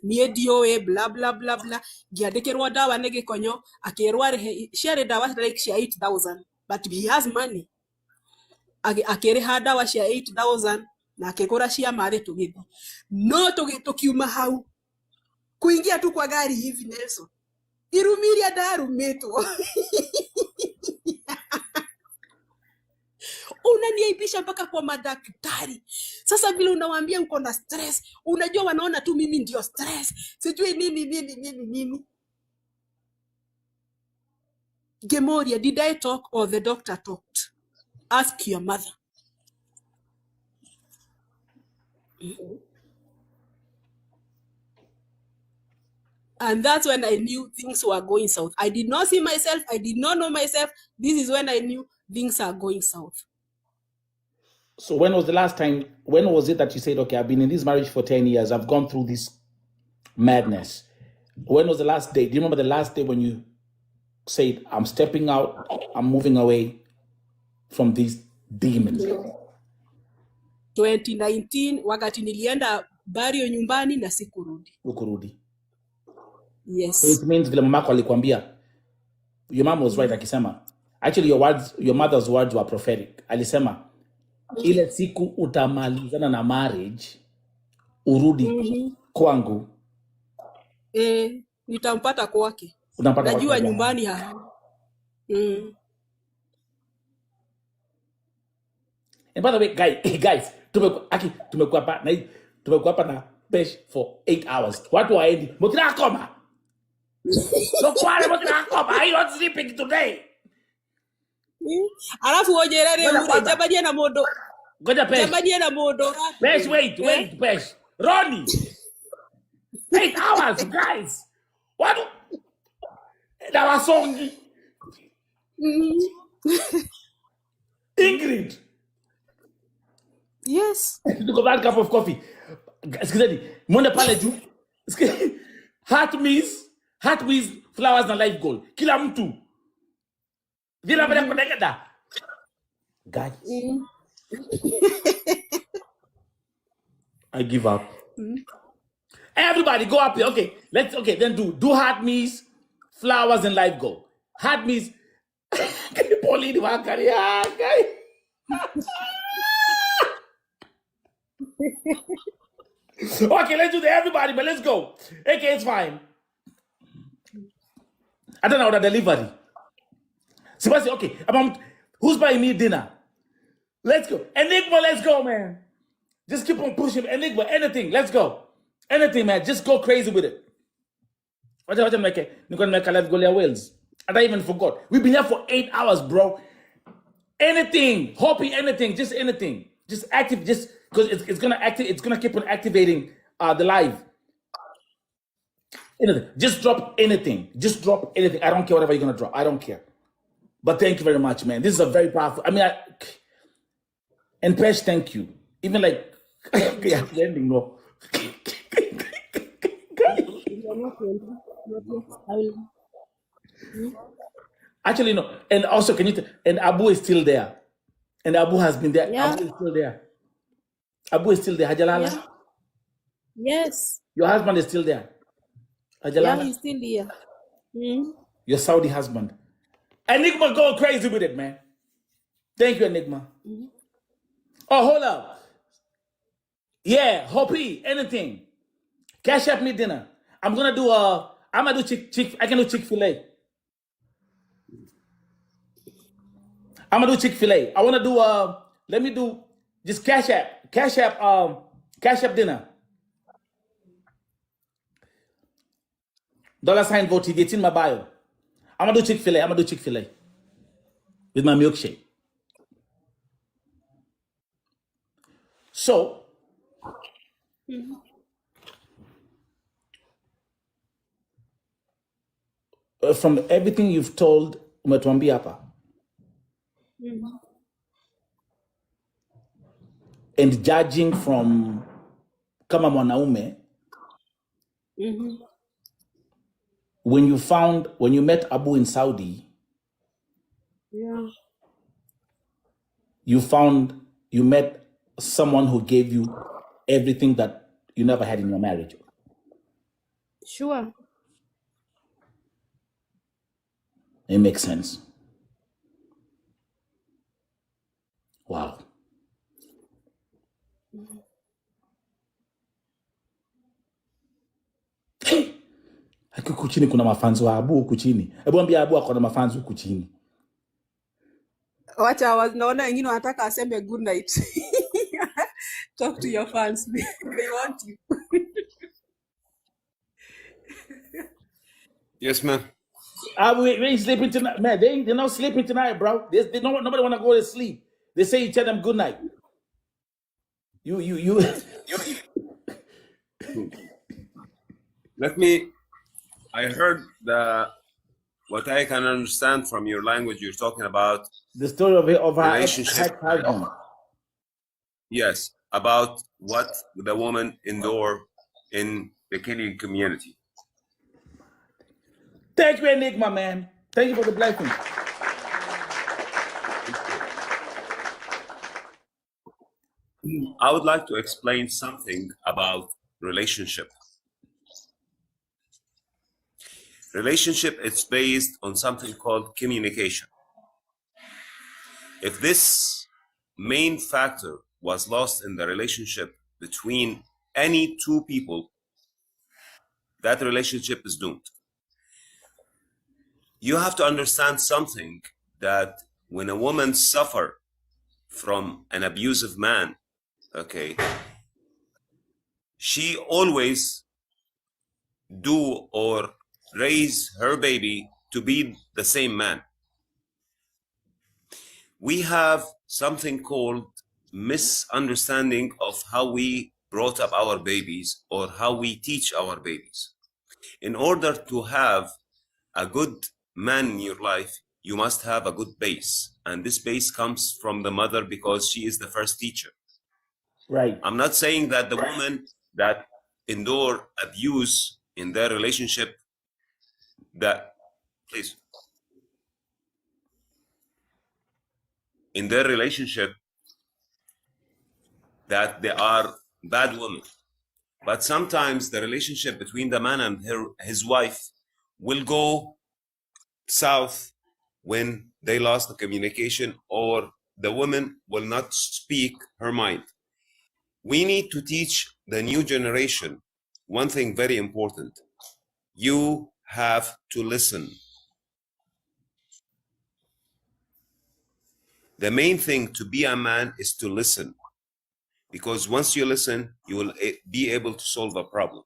nie dio blah blah blah blah. Giadekerwa dawa ne Gekonyo akerwa share dawa like share 8,000, but he has money. Akere dawa share 8,000 na akekora share mare tugithi. No tukiuma hau. Kuingia tu kwa gari hivi Nelson. Irumiria darumeto. Unaniaibisha mpaka kwa madaktari. Sasa vile unawaambia uko na stress, unajua wanaona tu mimi ndio stress. Sijui nini. Gemoria, did I talk or the doctor talked? Ask your mother. And that's when I knew things were going south. I did not see myself. I did not know myself. This is when I knew things are going south. So when was it that you said, okay, I've been in this marriage for 10 years. I've gone through this madness. When was the last day? Do you remember the last day when you said, I'm stepping out, I'm moving away? from these demons? 2019 wakati nilienda Bario nyumbani na sikurudi. Ukurudi. Yes. So it means vile mamako alikwambia, your mom was right akisema. Actually your mother's words were prophetic. Alisema ile siku utamalizana na marriage urudi kwangu. Nitampata kwake. Unampata najua kwake. nyumbani And by the way, guys, tumekuwa hapa na Pesh for 8 hours. Watu waendi. Mukina koma. So kwale mukina koma. Are you not sleeping today? Alafu ojerere ure jabanie na modo. Ngoja Pesh. Jabanie na modo. Pesh, wait, Pesh. Ronnie. 8 hours, guys. What? That was song. Ingrid. Yes. Took a bad cup of coffee. Excuse me. Pale juu. Heart means flowers and life goal. Kila mtu. Vila mbele konekeda. Guys. I give up. Everybody go up here. Okay. Then do heart means flowers and life goal. Heart means Pauline Wakaria. Okay, let's do that, everybody, but let's go. Okay, it's fine. I don't know the delivery. Sebastian, okay. Who's buying me dinner? Let's go. Enigma, let's go, man. Just keep on pushing. Enigma, anything, let's go. Anything, man. Just go crazy with it. What I'm like, you're going to make a life goal Wales. And I even forgot. We've been here for 8 hours, bro. Anything, Hoppy, anything, just anything. Just active, just because it's gonna keep on activating the live. Anything. Just drop anything. Just drop anything. I don't care whatever you're gonna drop. I don't care. But thank you very much, man. This is a very powerful. And Pesh, thank you. Even like ending, no. Actually, no. And also, and Abu is still there. And Abu has been there. Yeah. Abu is still there. Abu is still there. Hajalala. Yeah. Yes. Your husband is still there. Hajalala. Yeah, he's still here. Your Saudi husband. Enigma, go crazy with it, man. Thank you, Enigma. Oh, hold up. Yeah, Hoppy, anything. Cash up me dinner. I can do Chick-fil-A. I'm gonna do Chick-fil-A. I wanna do let me do just cash app dinner. $ vote TV. It's in my bio. I'm gonna do Chick-fil-A. With my milkshake. So from everything you've told, umetuambia hapa. And judging from kama mwanaume, when you met Abu in Saudi, you met someone who gave you everything that you never had in your marriage. Sure. It makes sense. Wow. Huku chini kuna mafanzi wa Abu huku chini. Hebu ambia Abu ako na mafanzi huku chini. Wacha naona wengine wanataka aseme good night. Talk to your fans. They want you. Yes, man. We ain't sleeping tonight. Man, they're not sleeping tonight, bro. Nobody want to go to sleep. They say you tell them good night. You. I heard what I can understand from your language. You're talking about the story of her relationship. husband. Yes, about what the woman endure in the Kenyan community. Thank you, Enigma, man. Thank you for the blessing. I would like to explain something about relationship. Relationship is based on something called communication. If this main factor was lost in the relationship between any two people, that relationship is doomed. You have to understand something, that when a woman suffers from an abusive man, okay, she always do or raise her baby to be the same man. We have something called misunderstanding of how we brought up our babies or how we teach our babies. In order to have a good man in your life, you must have a good base. And this base comes from the mother because she is the first teacher. Right. I'm not saying that the woman that endure abuse in their relationship, that, please, in their relationship, that they are bad women. But sometimes the relationship between the man and his wife will go south when they lost the communication, or the woman will not speak her mind. We need to teach the new generation one thing very important. You have to listen. The main thing to be a man is to listen, because once you listen, you will be able to solve a problem.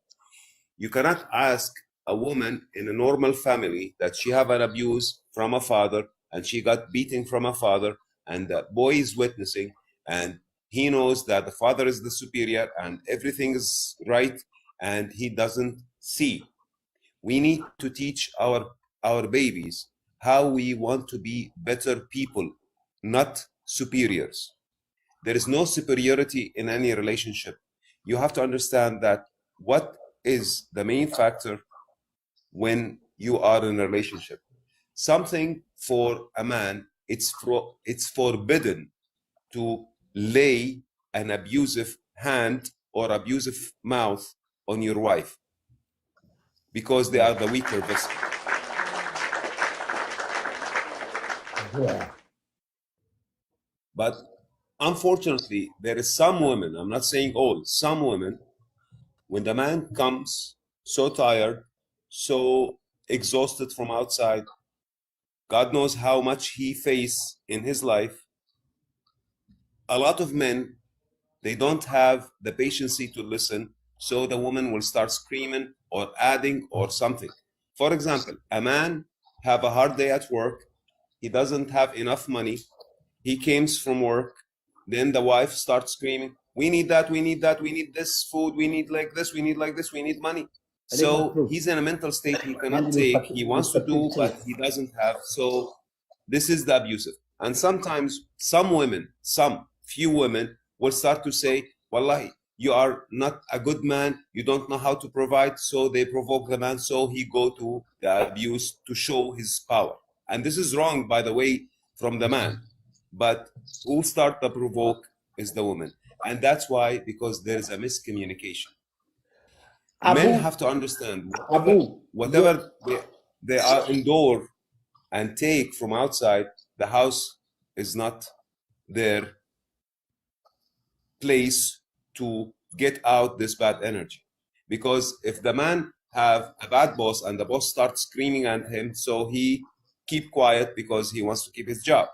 You cannot ask a woman in a normal family that she have an abuse from a father and she got beaten from a father, and the boy is witnessing and he knows that the father is the superior and everything is right, and he doesn't see. We need to teach our babies how we want to be better people, not superiors. There is no superiority in any relationship. You have to understand that what is the main factor when you are in a relationship. Something for a man, it's forbidden to lay an abusive hand or abusive mouth on your wife, because they are the weaker vessel. Yeah. But unfortunately, there is some women, I'm not saying all, some women, when the man comes so tired, so exhausted from outside, God knows how much he faced in his life. A lot of men, they don't have the patience to listen, so the woman will start screaming or adding or something. For example, a man have a hard day at work, he doesn't have enough money, he comes from work, then the wife starts screaming, we need that, we need that, we need this food, we need like this, we need like this, we need money. So he's in a mental state he cannot take, he wants to do, but he doesn't have. So this is the abusive. And sometimes some women, some few women will start to say, wallahi, you are not a good man, you don't know how to provide, so they provoke the man, so he go to the abuse to show his power. And this is wrong, by the way, from the man. But who start the provoke is the woman. And that's why, because there is a miscommunication. Men have to understand whatever they are endure and take from outside, the house is not their place to get out this bad energy. Because if the man have a bad boss and the boss starts screaming at him, so he keep quiet because he wants to keep his job.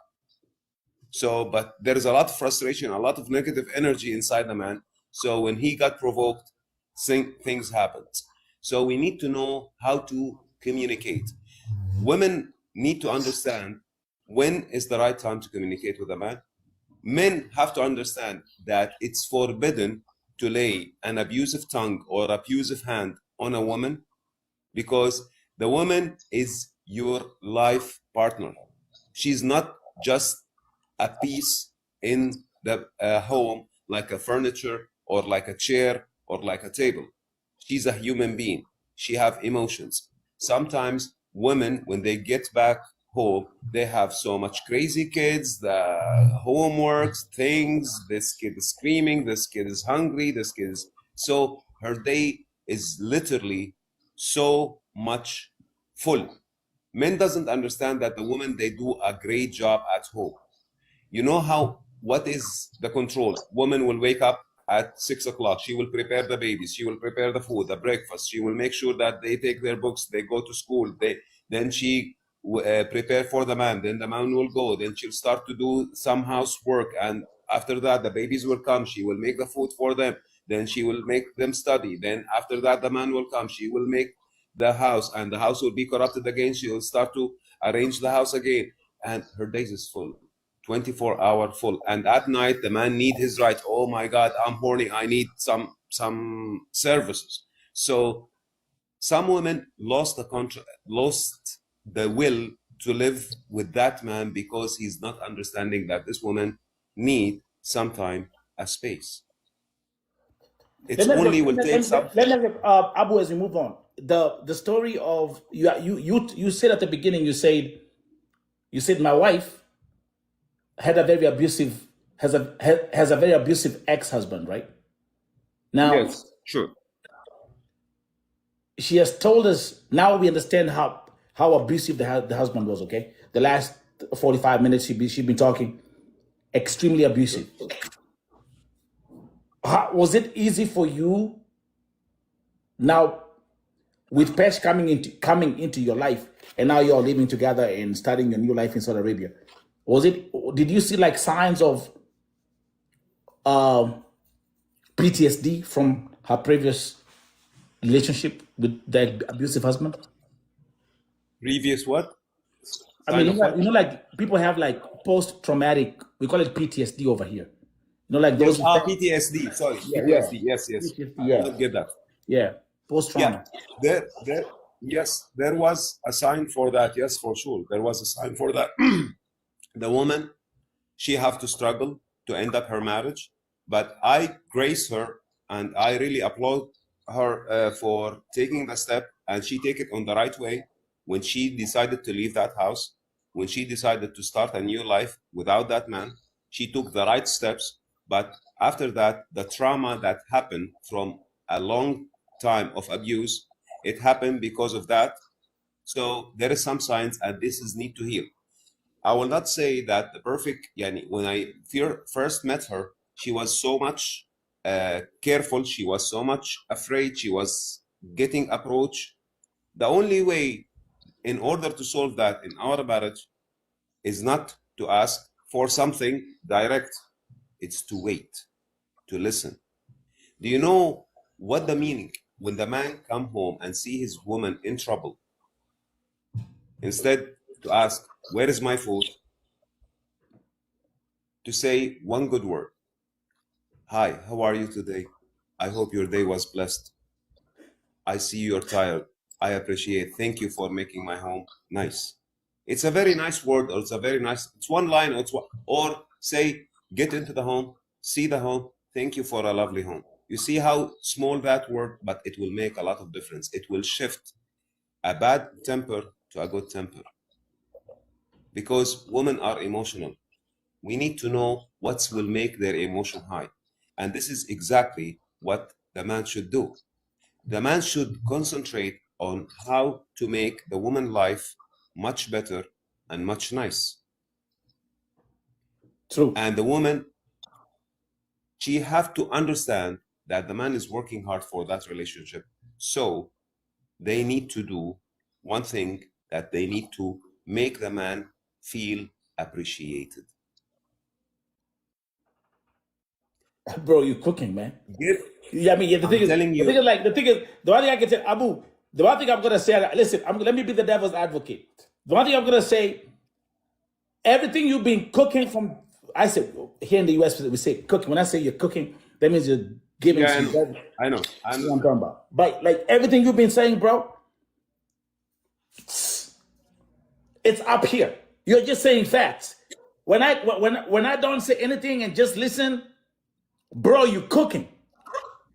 So, but there is a lot of frustration, a lot of negative energy inside the man. So when he got provoked, things happened. So we need to know how to communicate. Women need to understand when is the right time to communicate with a man. Men have to understand that it's forbidden to lay an abusive tongue or abusive hand on a woman, because the woman is your life partner. She's not just a piece in the home, like a furniture or like a chair or like a table. She's a human being. She have emotions. Sometimes women, when they get back home, they have so much crazy kids, the homeworks, things, this kid is screaming, this kid is hungry, this kid is... So her day is literally so much full. Men doesn't understand that the women, they do a great job at home. You know what is the control? Woman will wake up at 6 o'clock. She will prepare the babies. She will prepare the food, the breakfast. She will make sure that they take their books, they go to school. Then she prepare for the man. Then the man will go. Then she'll start to do some housework. And after that, the babies will come. She will make the food for them. Then she will make them study. Then after that, the man will come. She will make the house, and the house will be corrupted again. She will start to arrange the house again. And her days is full. 24-hour full. And at night, the man need his right. Oh my God, I'm horny. I need some services. So some women lost the will to live with that man because he's not understanding that this woman need sometime a space. It's only will take some. Abu, as we move on, the story of you said at the beginning, you said my wife had a very abusive has a very abusive ex-husband, right? Now, yes, sure. She has told us, now we understand how abusive the husband was. Okay, the last 45 minutes she's been talking, extremely abusive. Was it easy for you now with Pesh coming into your life, and now you're living together and starting your new life in Saudi Arabia? Did you see like signs of PTSD from her previous relationship with the abusive husband? Previous what? I mean, like people have like post-traumatic, we call it PTSD over here. Like those. PTSD. Sorry, yeah, PTSD. Yeah. Yes. PTSD, yeah. I don't get that. Yeah, post-trauma. Yeah. There was a sign for that. Yes, for sure, there was a sign for that. The woman, she have to struggle to end up her marriage, but I grace her and I really applaud her for taking the step, and she take it on the right way when she decided to leave that house, when she decided to start a new life without that man. She took the right steps, but after that, the trauma that happened from a long time of abuse, it happened because of that. So there is some signs, and this is need to heal. I will not say that the perfect, when I first met her, she was so much careful, she was so much afraid, she was getting approached. The only way in order to solve that in our marriage is not to ask for something direct, it's to wait, to listen. Do you know what the meaning when the man come home and see his woman in trouble? Instead to ask, where is my food? To say one good word. Hi, how are you today? I hope your day was blessed. I see you're tired. I appreciate. Thank you for making my home nice. It's a very nice word, or it's one line, or say, get into the home, see the home. Thank you for a lovely home. You see how small that word, but it will make a lot of difference. It will shift a bad temper to a good temper. Because women are emotional. We need to know what will make their emotion high. And this is exactly what the man should do. The man should concentrate on how to make the woman's life much better and much nice. True. And the woman, she have to understand that the man is working hard for that relationship. So they need to do one thing, that they need to make the man feel appreciated. Bro, you're cooking, man. Yeah, I mean, the thing is, the one thing I can say, Abu, the one thing I'm going to say, listen, let me be the devil's advocate. The one thing I'm going to say, everything you've been cooking from, I said, here in the US, we say cooking. When I say you're cooking, that means you're giving I know. what I'm talking about. But like everything you've been saying, bro, it's up here. You're just saying facts. When I don't say anything and just listen, bro, you cooking.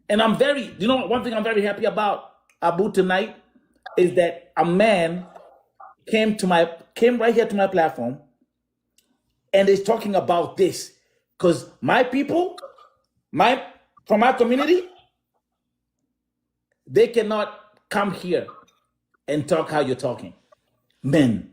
And I'm one thing I'm very happy about Abu tonight is that a man, came right here to my platform and is talking about this. Because my people, from my community, they cannot come here and talk how you're talking. Men.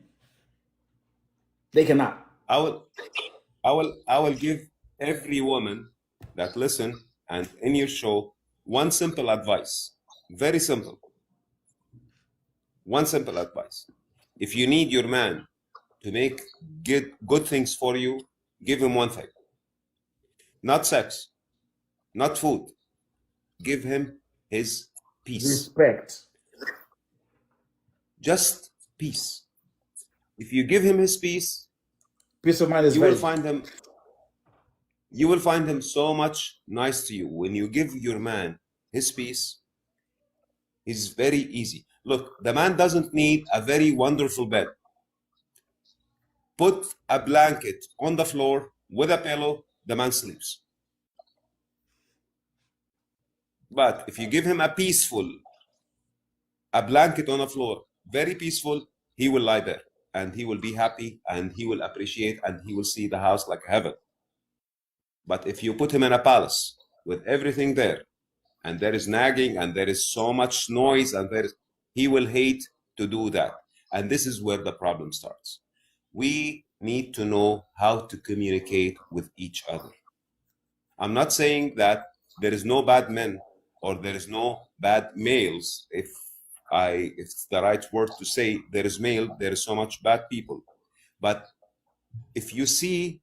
They cannot. I will give every woman that listen and in your show one simple advice. Very simple. One simple advice. If you need your man to make good things for you, give him one thing. Not sex, not food. Give him his peace. Respect. Just peace. If you give him his peace, peace of mind is you will find him so much nice to you. When you give your man his peace, it's very easy. Look, the man doesn't need a very wonderful bed. Put a blanket on the floor with a pillow, the man sleeps. But if you give him a blanket on the floor, very peaceful, he will lie there and he will be happy and he will appreciate and he will see the house like heaven. But if you put him in a palace with everything there and there is nagging and there is so much noise and he will hate to do that. And this is where the problem starts. We need to know how to communicate with each other. I'm not saying that there is no bad men or there is no bad males. If it's the right word to say, there is male, there is so much bad people. But if you see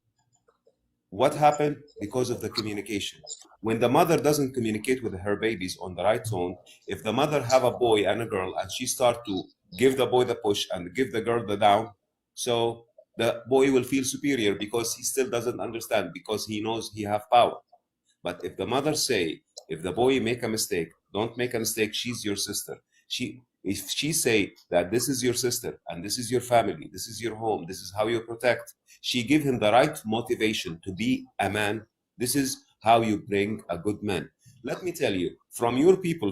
what happened because of the communication, when the mother doesn't communicate with her babies on the right tone, if the mother have a boy and a girl and she start to give the boy the push and give the girl the down, so the boy will feel superior because he still doesn't understand, because he knows he have power. But if the mother say, if the boy make a mistake, don't make a mistake, she's your sister. If she say that this is your sister and this is your family, this is your home, this is how you protect, she give him the right motivation to be a man. This is how you bring a good man. Let me tell you, from your people,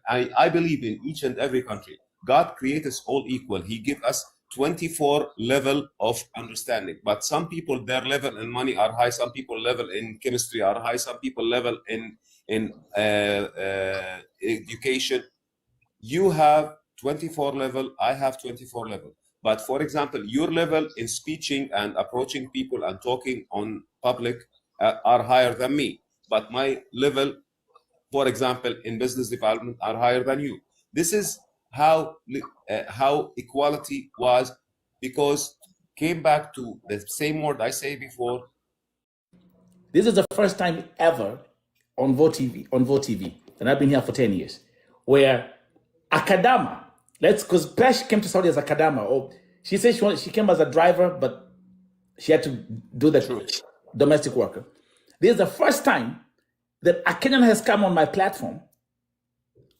I believe in each and every country, God created us all equal. He give us 24 level of understanding. But some people, their level in money are high. Some people level in chemistry are high. Some people level in education. You have 24 level, I have 24 level. But for example, your level in speaking and approaching people and talking on public are higher than me. But my level, for example, in business development are higher than you. This is how equality was, because came back to the same word I say before. This is the first time ever on Vote TV, and I've been here for 10 years, where a Kadama, because Pesh came to Saudi as a Kadama, or she said she came as a driver, but she had to do the domestic worker. This is the first time that a Kenyan has come on my platform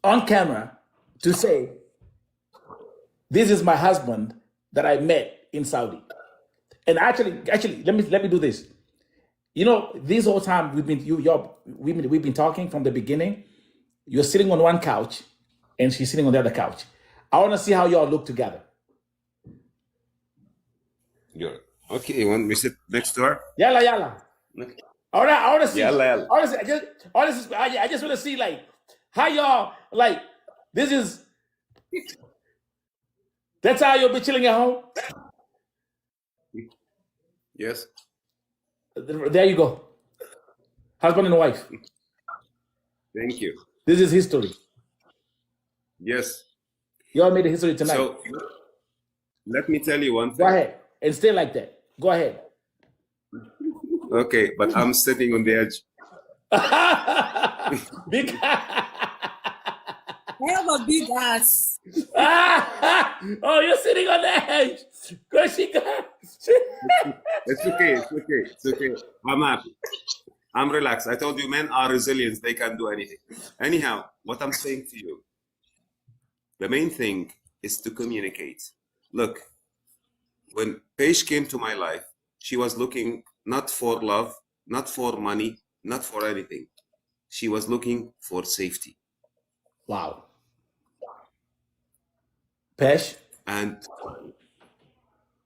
on camera to say, this is my husband that I met in Saudi. And actually, let me do this. You know, this whole time we've been talking from the beginning. You're sitting on one couch and she's sitting on the other couch. I want to see how y'all look together. Okay, you want me to sit next to her? Yalla. Okay. I want to see. Yalla. I just want to see, like, how y'all, like, that's how you'll be chilling at home? Yes. There you go. Husband and wife. Thank you. This is history. Yes. Y'all made a history tonight. So, let me tell you one thing. Go ahead. And stay like that. Go ahead. Okay, but I'm sitting on the edge. I have a big ass. Oh, you're sitting on the edge. It's okay. I'm happy. I'm relaxed. I told you men are resilient. They can do anything. Anyhow, what I'm saying to you, the main thing is to communicate. Look, when Paige came to my life, she was looking not for love, not for money, not for anything. She was looking for safety. Wow. Pesh? And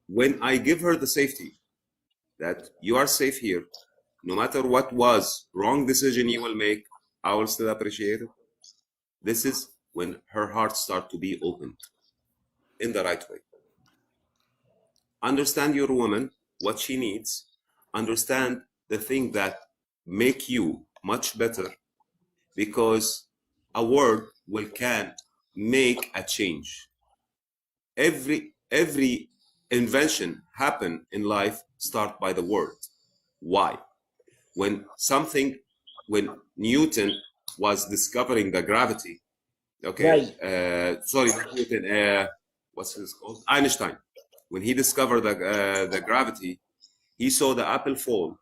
when I give her the safety that you are safe here, no matter what was wrong decision you will make, I will still appreciate it. This is when her heart starts to be opened in the right way. Understand your woman, what she needs. Understand the thing that make you much better, because a word can make a change. Every invention happen in life start by the word. Why? When Newton was discovering the gravity, okay, sorry, not Newton, what's his called? Einstein. When he discovered the gravity, he saw the apple fall.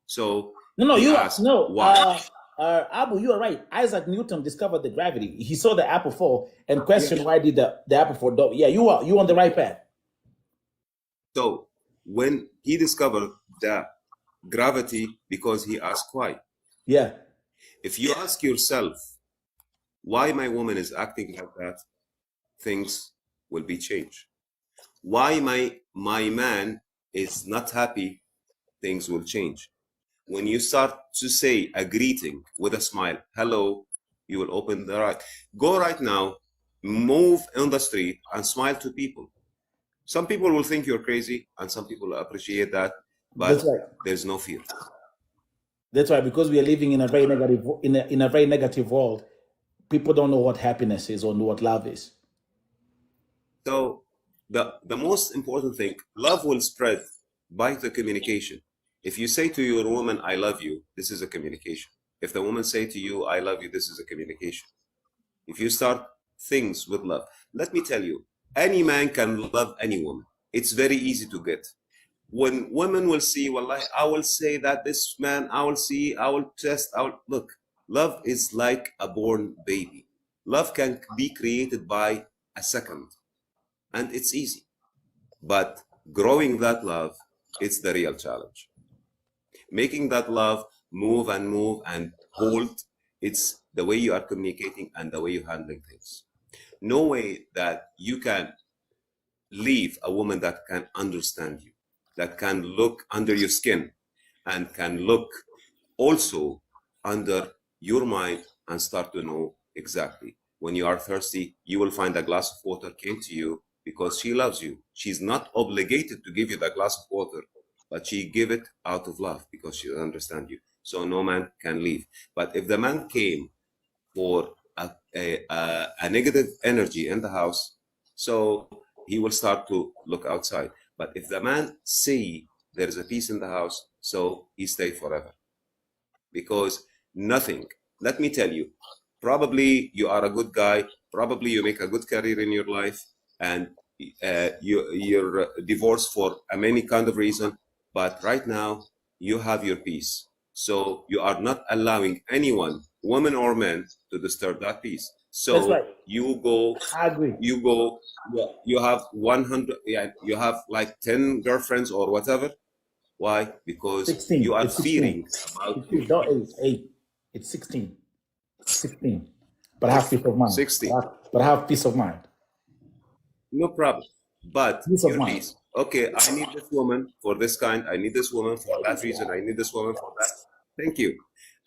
So he asked, why? Abu, you are right. Isaac Newton discovered the gravity. He saw the apple fall and questioned why did the apple fall. Yeah, you on the right path. So when he discovered the gravity, because he asked why. Yeah. If you ask yourself why my woman is acting like that, things will be changed. Why my man is not happy, things will change. When you start to say a greeting with a smile, hello, you will open the right. Go right now, move on the street and smile to people. Some people will think you're crazy and some people will appreciate that, but there's no fear. That's right, because we are living in a very negative in a very negative world. People don't know what happiness is or know what love is. So the most important thing, love will spread by the communication. If you say to your woman, I love you, this is a communication. If the woman say to you, I love you, this is a communication. If you start things with love, let me tell you, any man can love any woman. It's very easy to get. When women will see, wallahi, I will say that this man, I will test, look, love is like a born baby. Love can be created by a second, and it's easy. But growing that love, it's the real challenge. Making that love move and hold, it's the way you are communicating and the way you're handling things. No way that you can leave a woman that can understand you, that can look under your skin and can look also under your mind and start to know exactly. When you are thirsty, you will find a glass of water came to you because she loves you. She's not obligated to give you the glass of water, but she give it out of love because she understands you. So no man can leave. But if the man came for a negative energy in the house, so he will start to look outside. But if the man see there is a peace in the house, so he stay forever. Because nothing, let me tell you, probably you are a good guy, probably you make a good career in your life, and you're divorced for many kind of reason, but right now you have your peace. So you are not allowing anyone, woman or man, to disturb that peace. So that's right. You go, I agree. You go, you have 100, you have like 10 girlfriends or whatever. Why? Because 16. you are It's 16. fearing about 16. No, 8. It's 16. 16. But I have peace of mind. 16. But I have peace of mind. No problem. But Peace of your mind. peace. Okay, I need this woman for this kind. I need this woman for that reason. I need this woman for that. Thank you.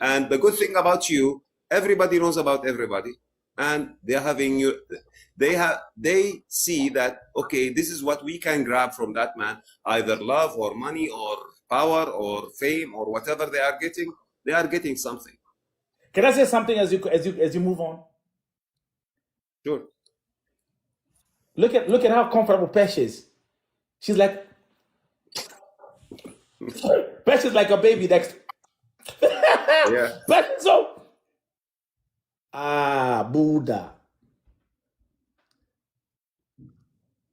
And the good thing about you, everybody knows about everybody, and they're having you. They see that, okay, this is what we can grab from that man, either love or money or power or fame or whatever they are getting. They are getting something. Can I say something as you move on? Sure. Look at how comfortable Pesh is. She's like Pesh is like a baby next. Yeah. Pesh is so Buddha.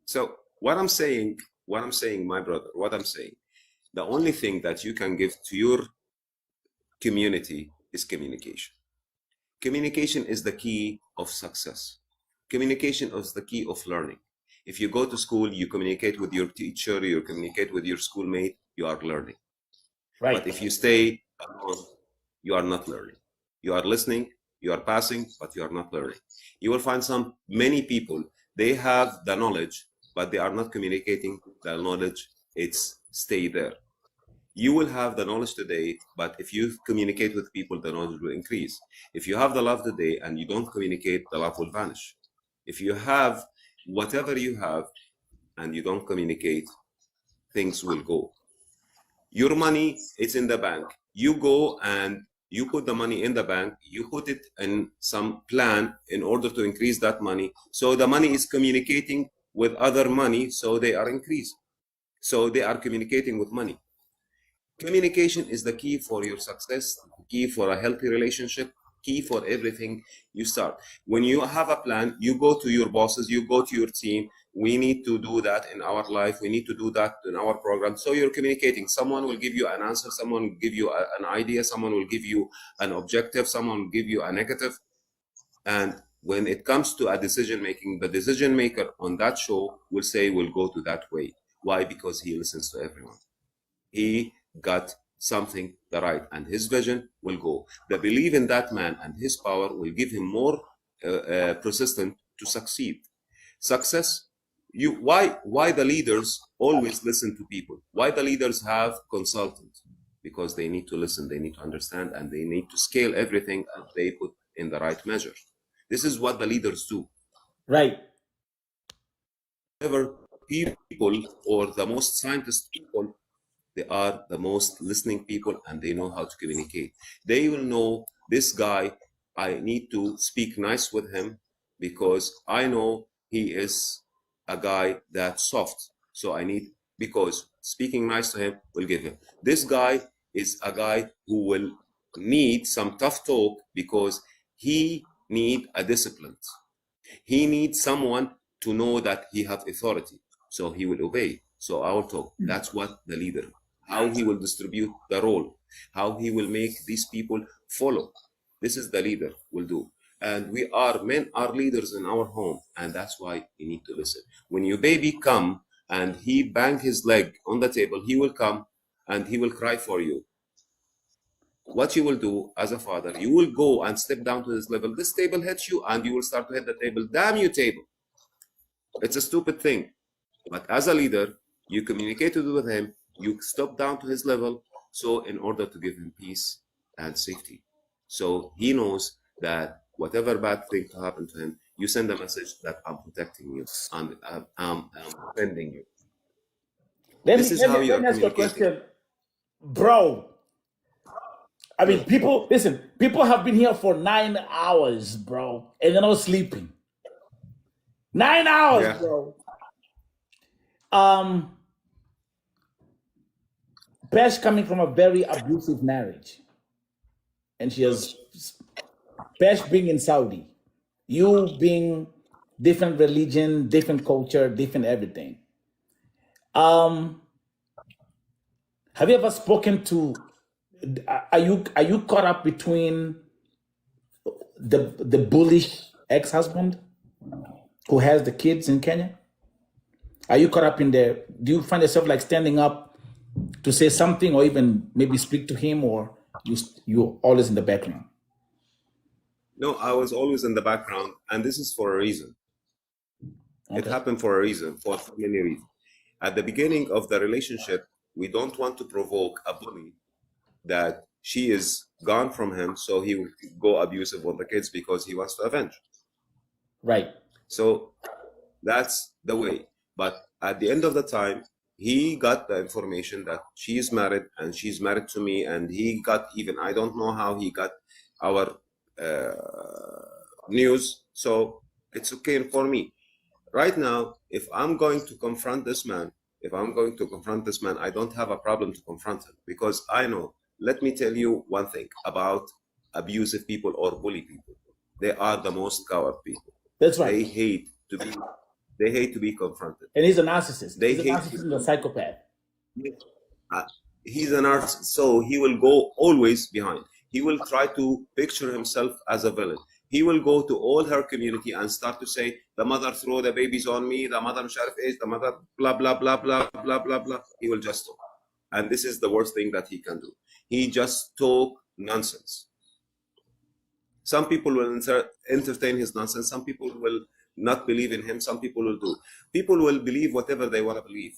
So what I'm saying, my brother, the only thing that you can give to your community is communication. Communication is the key of success. Communication is the key of learning. If you go to school, you communicate with your teacher, you communicate with your schoolmate, you are learning. Right. But if you stay alone, you are not learning. You are listening, you are passing, but you are not learning. You will find many people, they have the knowledge, but they are not communicating the knowledge. It's stay there. You will have the knowledge today, but if you communicate with people, the knowledge will increase. If you have the love today and you don't communicate, the love will vanish. If you have whatever you have and you don't communicate, things will go. Your money is in the bank. You go and you put the money in the bank, you put it in some plan in order to increase that money. So the money is communicating with other money, so they are increasing. So they are communicating with money. Communication is the key for your success, key for a healthy relationship, key for everything you start. When you have a plan, you go to your bosses, you go to your team. We need to do that in our life. We need to do that in our program. So you're communicating. Someone will give you an answer. Someone will give you an idea. Someone will give you an objective. Someone will give you a negative. And when it comes to a decision making, the decision maker on that show will say, we'll go to that way. Why? Because he listens to everyone. He got something the right, and his vision will go. The belief in that man and his power will give him more persistent to succeed. Success. Why the leaders always listen to people? Why the leaders have consultants? Because they need to listen, they need to understand, and they need to scale everything and they put in the right measure. This is what the leaders do. Right. However, people or the most scientist people, they are the most listening people and they know how to communicate. They will know this guy, I need to speak nice with him because I know he is a guy that's soft. So because speaking nice to him will give him. This guy is a guy who will need some tough talk because he need a discipline. He needs someone to know that he have authority. So he will obey. So I will talk. That's what the leader, how he will distribute the role, how he will make these people follow. This is the leader will do. And men are leaders in our home. And that's why you need to listen. When your baby come and he bang his leg on the table, he will come and he will cry for you. What you will do as a father, you will go and step down to this level. This table hits you and you will start to hit the table. Damn you, table. It's a stupid thing. But as a leader, you communicate with him, you stop down to his level, so in order to give him peace and safety. So he knows that whatever bad thing to happen to him, you send a message that I'm protecting you, and I'm defending you. Let me ask you a question. Bro, I mean, people have been here for 9 hours, bro, and they're not sleeping. 9 hours, Yeah. bro. Pesh coming from a very abusive marriage, and she has Pesh being in Saudi, you being different religion, different culture, different everything. Have you ever spoken to? Are you caught up between the bullish ex-husband who has the kids in Kenya? Are you caught up in there? Do you find yourself like standing up to say something, or even maybe speak to him, or you're always in the background? No, I was always in the background, and this is for a reason. Okay. It happened for a reason, for so many reasons. At the beginning of the relationship, we don't want to provoke a bully that she is gone from him, so he will go abusive on the kids because he wants to avenge. Right. So that's the way. But at the end of the time, he got the information that she is married and she's married to me, and he got even, I don't know how he got our news. So it's okay for me. Right now, if I'm going to confront this man, I don't have a problem to confront him because I know. Let me tell you one thing about abusive people or bully people. They are the most coward people. That's right. They hate to be confronted. And he's a narcissist. He's a narcissist and a psychopath. He's a narcissist, so he will go always behind. He will try to picture himself as a villain. He will go to all her community and start to say, the mother throw the babies on me, the mother the mother blah, blah, blah, blah, blah, blah, blah. He will just talk. And this is the worst thing that he can do. He just talk nonsense. Some people will entertain his nonsense. Some people will not believe in him. Some people will do. People will believe whatever they want to believe.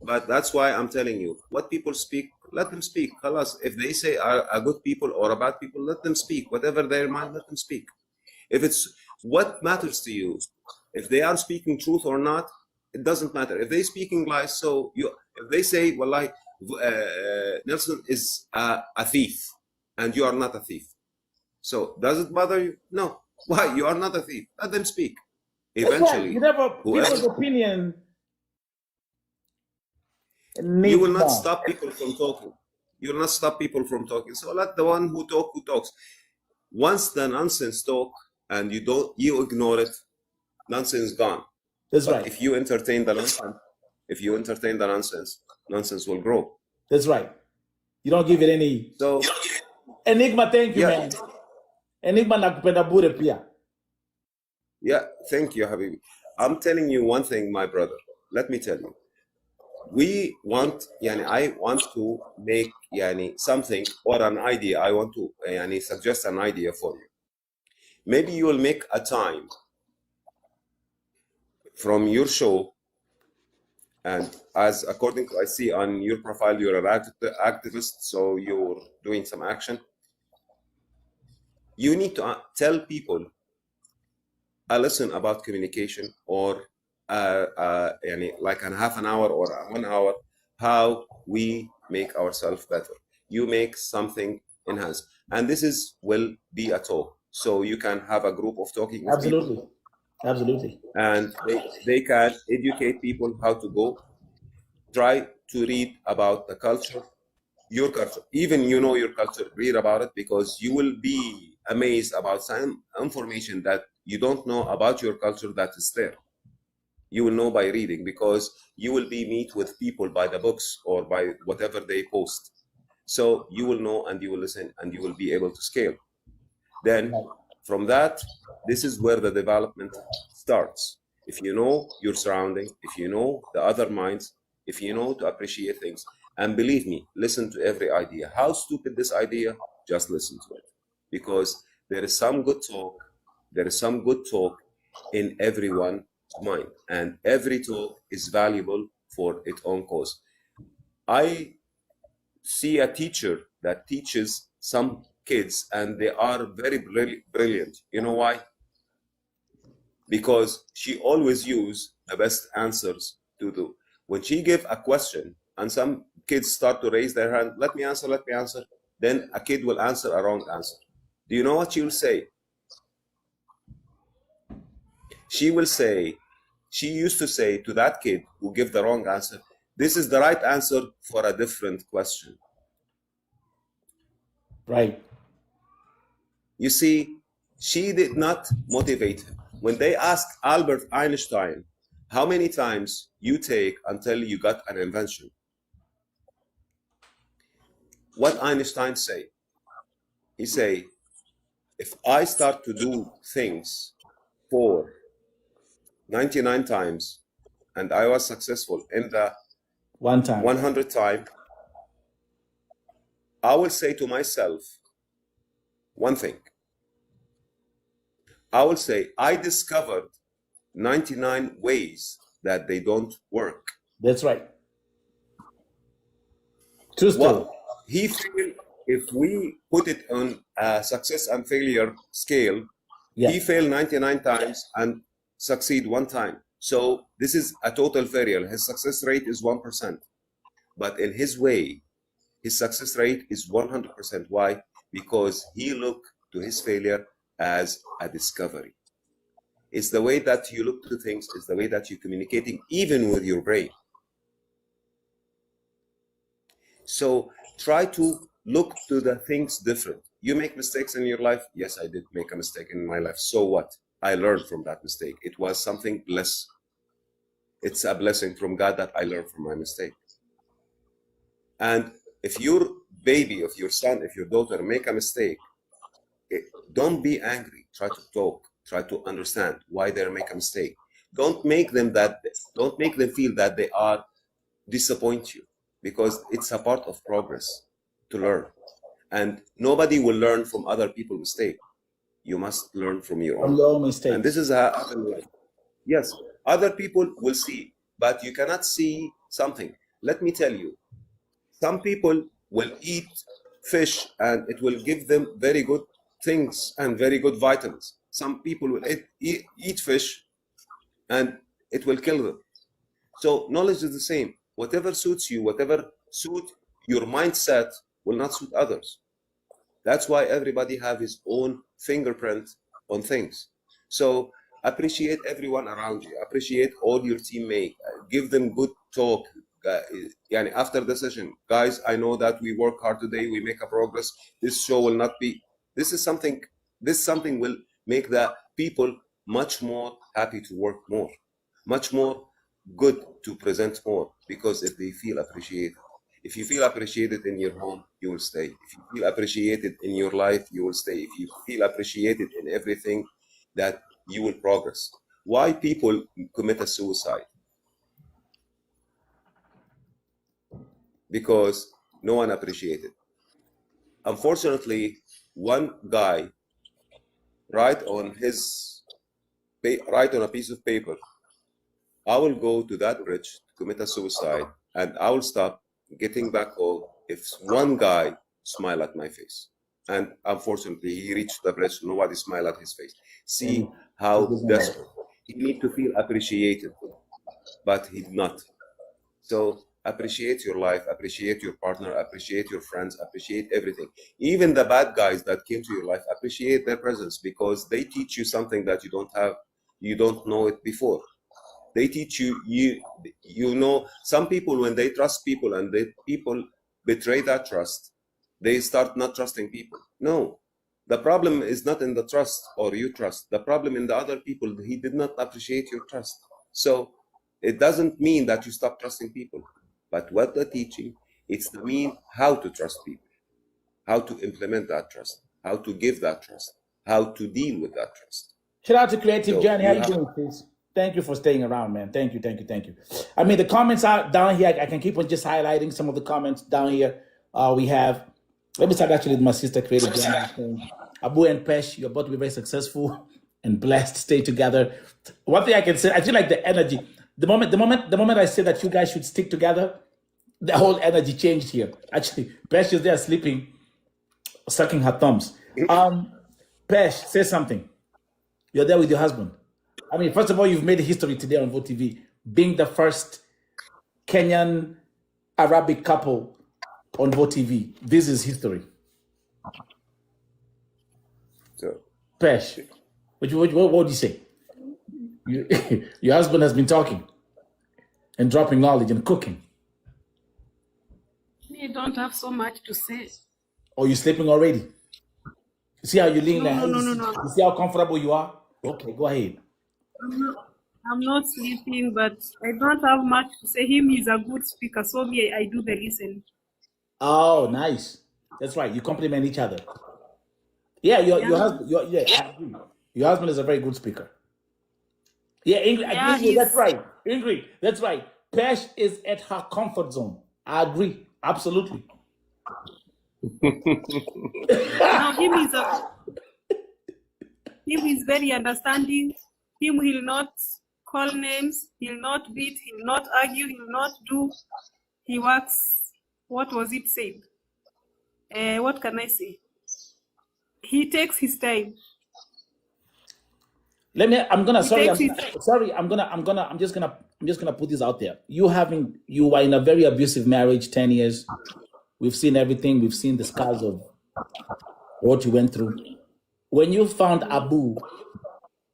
But that's why I'm telling you, what people speak, let them speak. Khalas, if they say are good people or a bad people, let them speak. Whatever their mind, let them speak. If it's what matters to you, if they are speaking truth or not, it doesn't matter. If they're speaking lies, so if they say, well, Nelson is a thief, and you are not a thief. So does it bother you? No. Why? You are not a thief. Let them speak. Eventually, people's opinion. You will not stop people from talking. You will not stop people from talking. So let the one who talks. Once the nonsense talk and you ignore it, nonsense gone. That's but right. If you entertain the nonsense, nonsense will grow. That's right. You don't give it any. So Enigma, thank you, man. Enigma nakupenda bure pia. Yeah, thank you, Habibi. I'm telling you one thing, my brother. Let me tell you. I want to make something or an idea. I want to suggest an idea for you. Maybe you will make a time from your show, and as according to I see on your profile, you're an activist, so you're doing some action. You need to tell people a lesson about communication, or like a half an hour or 1 hour, how we make ourselves better. You make something enhance, and this will be a talk, so you can have a group of talking with people. Absolutely. And they can educate people how to go. Try to read about the culture, your culture. Even your culture, read about it, because you will be amazed about some information that you don't know about your culture that is there. You will know by reading, because you will be meet with people by the books or by whatever they post. So you will know, and you will listen, and you will be able to scale. Then from that, this is where the development starts. If you know your surrounding, if you know the other minds, if you know to appreciate things, and believe me, listen to every idea. How stupid this idea, just listen to it. Because there is some good talk in everyone's mind, and every talk is valuable for its own cause. I see a teacher that teaches some kids, and they are very brilliant. You know why? Because she always use the best answers to do. When she give a question and some kids start to raise their hand, let me answer, then a kid will answer a wrong answer. Do you know what she will say? She used to say to that kid who give the wrong answer, this is the right answer for a different question. Right. You see, she did not motivate him. When they asked Albert Einstein, how many times you take until you got an invention? What Einstein say? He say, if I start to do things for 99 times and I was successful in the 100 time, I will say to myself one thing. I will say, I discovered 99 ways that they don't work. That's right. True story. Well, he failed. If we put it on a success and failure scale, he failed 99 times and succeed 1 time. So this is a total failure. His success rate is 1%. But in his way, his success rate is 100%. Why? Because he looked to his failure as a discovery. It's the way that you look to things, it's the way that you're communicating, even with your brain. So try to look to the things different. You make mistakes in your life. Yes, I did make a mistake in my life. So what? I learned from that mistake. It was something blessed. It's a blessing from God that I learned from my mistake. And if your baby, if your son, if your daughter make a mistake, don't be angry. Try to talk. Try to understand why they make a mistake. Don't make them feel that they are disappoint you, because it's a part of progress to learn. And nobody will learn from other people's mistakes. You must learn from your own mistakes. And this is how happened. Yes, other people will see, but you cannot see something. Let me tell you, some people will eat fish and it will give them very good things and very good vitamins. Some people will eat fish and it will kill them. So knowledge is the same. Whatever suits you, whatever suits your mindset will not suit others. That's why everybody have his own fingerprint on things. So appreciate everyone around you. Appreciate all your teammates. Give them good talk. After the session, guys, I know that we work hard today. We make a progress. This show will not be. This is something. This something will make the people much more happy to work more, much more good to present more, because if they feel appreciated. If you feel appreciated in your home, you will stay. If you feel appreciated in your life, you will stay. If you feel appreciated in everything, that you will progress. Why people commit a suicide? Because no one appreciated. Unfortunately, one guy write on a piece of paper, I will go to that bridge to commit a suicide, and I will stop getting back home if one guy smile at my face. And unfortunately, he reached the bridge, nobody smiled at his face. See how desperate. He need to feel appreciated, but he did not. So appreciate your life, appreciate your partner, appreciate your friends, appreciate everything. Even the bad guys that came to your life, appreciate their presence, because they teach you something that you don't know it before. They teach you know, some people, when they trust people and people betray that trust, they start not trusting people. No, the problem is not in the trust or you trust. The problem in the other people, he did not appreciate your trust. So it doesn't mean that you stop trusting people. But what they're teaching, it's the mean how to trust people, how to implement that trust, how to give that trust, how to deal with that trust. Shout out to Creative So Johnny. How you you doing, please? Thank you for staying around, man. Thank you. I mean, the comments are down here. I can keep on just highlighting some of the comments down here. We have, let me start actually with my sister, Creative Johnny. Abu and Pesh, you're about to be very successful and blessed. Stay together. One thing I can say, I feel like the energy, the moment I say that you guys should stick together, the whole energy changed here. Actually, Pesh is there sleeping, sucking her thumbs. Pesh, say something. You're there with your husband. I mean, first of all, you've made history today on VOTV, TV, being the first Kenyan Arabic couple on VOTV. TV. This is history. So, Pesh, what would you say? Your husband has been talking and dropping knowledge and cooking. I don't have so much to say. Or you sleeping already? You see how you lean? No. You see how comfortable you are? Okay, go ahead. I'm not sleeping, but I don't have much to say. Him is a good speaker, so me, I do the listening. Oh, nice. That's right. You complement each other. Yeah, your husband. I agree. Your husband is a very good speaker. Yeah, Ingrid, that's right. Ingrid, that's right. Pesh is at her comfort zone. I agree. Absolutely. No, him is very understanding. Him will not call names. He'll not beat. He'll not argue. He'll not do. He works. What was it said? What can I say? He takes his time. I'm just gonna put this out there. You were in a very abusive marriage, 10 years. We've seen everything. We've seen the scars of what you went through. When you found Abu,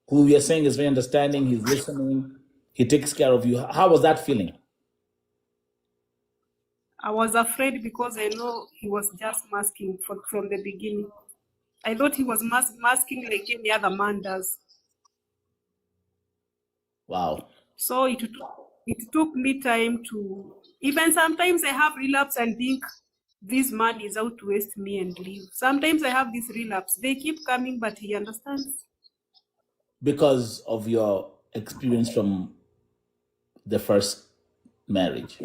who you're saying is very understanding, he's listening, he takes care of you, how was that feeling? I was afraid because I know he was just masking from the beginning. I thought he was masking like any other man does. Wow. So it took me time to, even sometimes I have relapse and think this man is out to waste me and leave. Sometimes I have this relapse. They keep coming, but he understands. Because of your experience from the first marriage.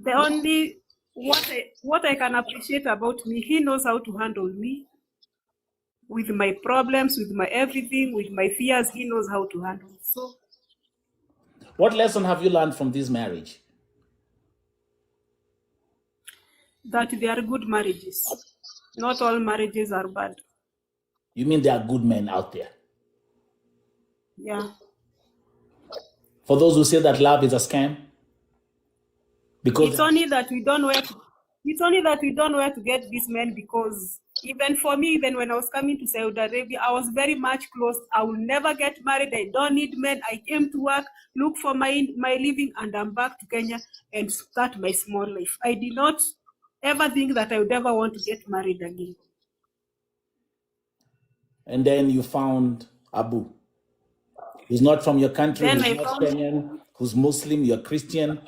The only, what I can appreciate about me, he knows how to handle me. with my problems, with my everything, with my fears. He knows how to handle. So, What lesson have you learned from this marriage? that they are good marriages. Not all marriages are bad. You mean there are good men out there? Yeah. For those who say that love is a scam? Because It's only that we don't know where to get these men, because even for me, even when I was coming to Saudi Arabia, I was very much close. I will never get married. I don't need men. I came to work, look for my living, and I'm back to Kenya and start my small life. I did not ever think that I would ever want to get married again. And then you found Abu, who's not from your country, Then who's I not found, Kenyan, who's Muslim, you're Christian,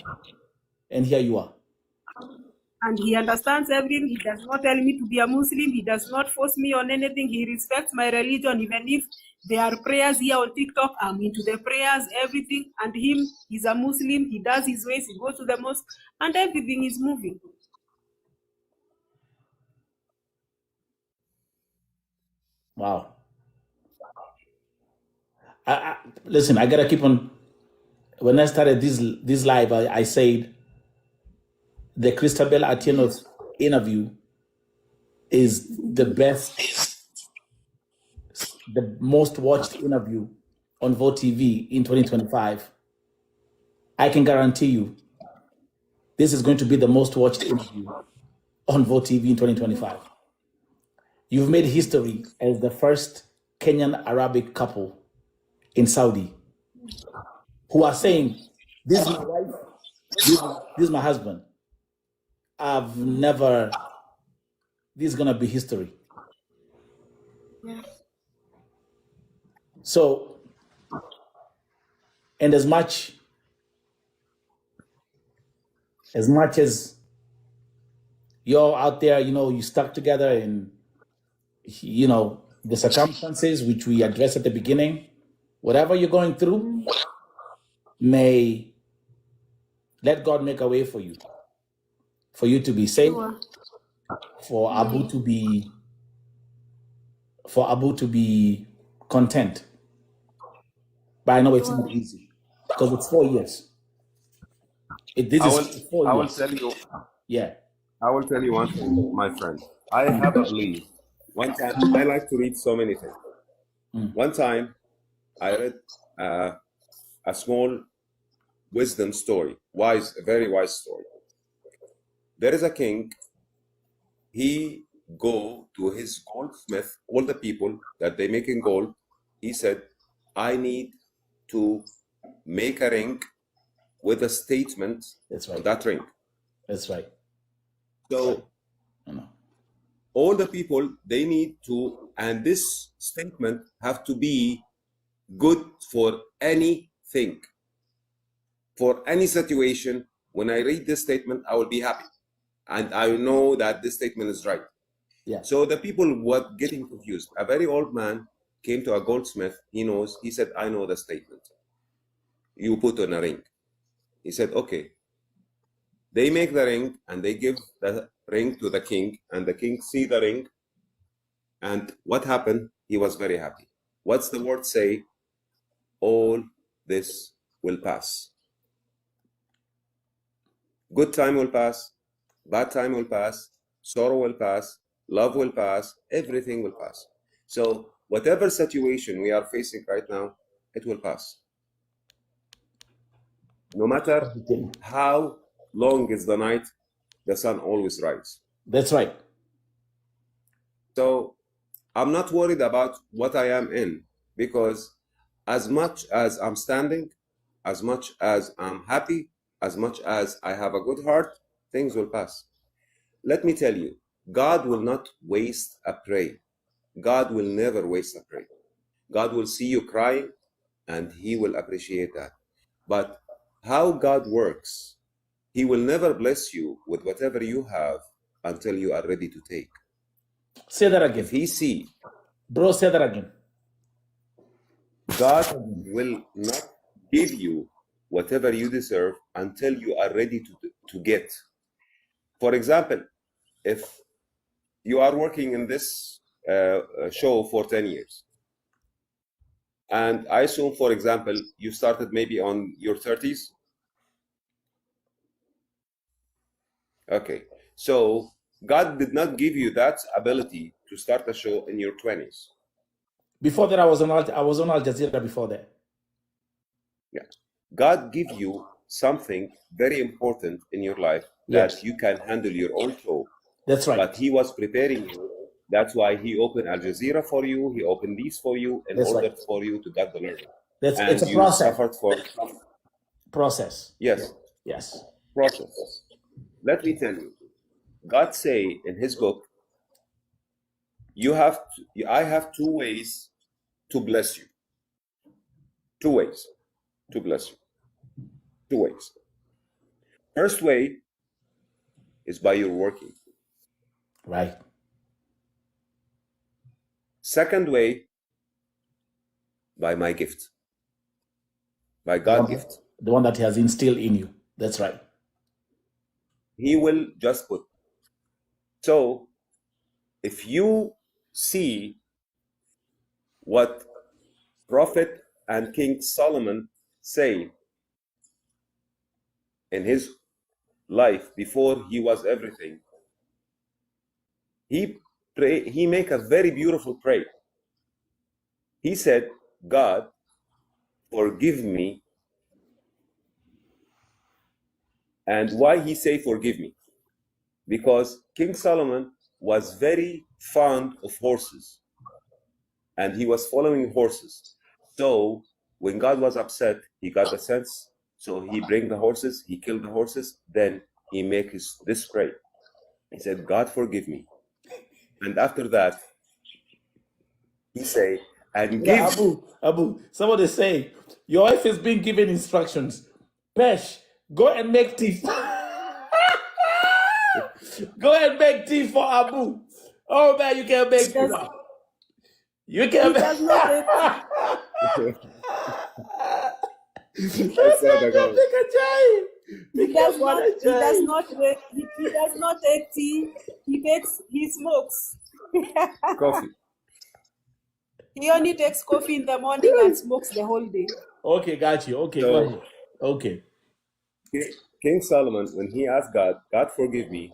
and here you are. and he understands everything. He does not tell me to be a Muslim. He does not force me on anything. He respects my religion, even if there are prayers here on TikTok. I'm into the prayers, everything. And him, he's a Muslim. He does his ways. He goes to the mosque, and everything is moving. Wow. Listen, I gotta keep on. When I started this live, I said the Christabel Atieno's interview is the best, the most watched interview on Vote TV in 2025. I can guarantee you this is going to be the most watched interview on Vote TV in 2025. You've made history as the first Kenyan Arabic couple in Saudi who are saying, this is my wife, this is my husband. I've never, this is gonna be history. Yeah. So, and as much as you're out there, you stuck together and, the circumstances which we addressed at the beginning, whatever you're going through, may let God make a way for you to be safe, Sure. for Abu to be content. But I know it's not easy because it's 4 years. This is 4 I will years. tell you. Yeah. I will tell you one thing, my friend. I have a belief. One time, I like to read so many things. One time, I read a small wisdom story, a very wise story. There is a king. He go to his goldsmith, all the people that they make in gold. He said, I need to make a ring with a statement on that ring. That's right. So all the people, they need to, and this statement have to be good for anything, for any situation. When I read this statement, I will be happy. And I know that this statement is right. Yeah. So the people were getting confused. A very old man came to a goldsmith. He said, I know the statement. You put on a ring. He said, okay. They make the ring and they give the ring to the king, and the king see the ring. And what happened? He was very happy. What's the word say? All this will pass. Good time will pass. Bad time will pass. Sorrow will pass. Love will pass. Everything will pass. So whatever situation we are facing right now, it will pass. No matter how long is the night, the sun always rises. That's right. So I'm not worried about what I am in, because as much as I'm standing, as much as I'm happy, as much as I have a good heart, things will pass. Let me tell you, God will not waste a prayer. God will never waste a prayer. God will see you crying and he will appreciate that. But how God works, he will never bless you with whatever you have until you are ready to take. Say that again. If he see, bro, say that again. God will not give you whatever you deserve until you are ready to get. For example, if you are working in this show for 10 years. And I assume, for example, you started maybe on your 30s. Okay, so God did not give you that ability to start a show in your 20s. Before that, I was on Al Jazeera before that. Yeah, God give you something very important in your life Yes. that you can handle your own show. That's right. But He was preparing you. That's why He opened Al Jazeera for you. He opened these for you in That's order right. for you to get the learning. It's a you process. suffered for Process. yes, Yes. process. Let me tell you, God say in His book, I have 2 ways to bless you. 2 ways to bless you. 2 ways. First way is by your working. Right. Second way, by my gift. By God's gift. The one that He has instilled in you. That's right. He will just put. So, if you see what Prophet and King Solomon say in his life before he was everything, he make a very beautiful prayer. He said, God, forgive me. And why he say forgive me? Because King Solomon was very fond of horses, and he was following horses. So when God was upset, he got the sense. So he bring the horses, he killed the horses, then he make this prayer. He said, God forgive me. And after that, he say, and give. Abu, somebody say, your wife is being given instructions. Pesh, go and make tea. Go and make tea for Abu. Oh man, you can make tea now. You can He does not take He does not take tea. He smokes. Coffee. He only takes coffee in the morning and smokes the whole day. Okay, got you. Okay, So, go ahead. Okay. King Solomon, when he asked God, God forgive me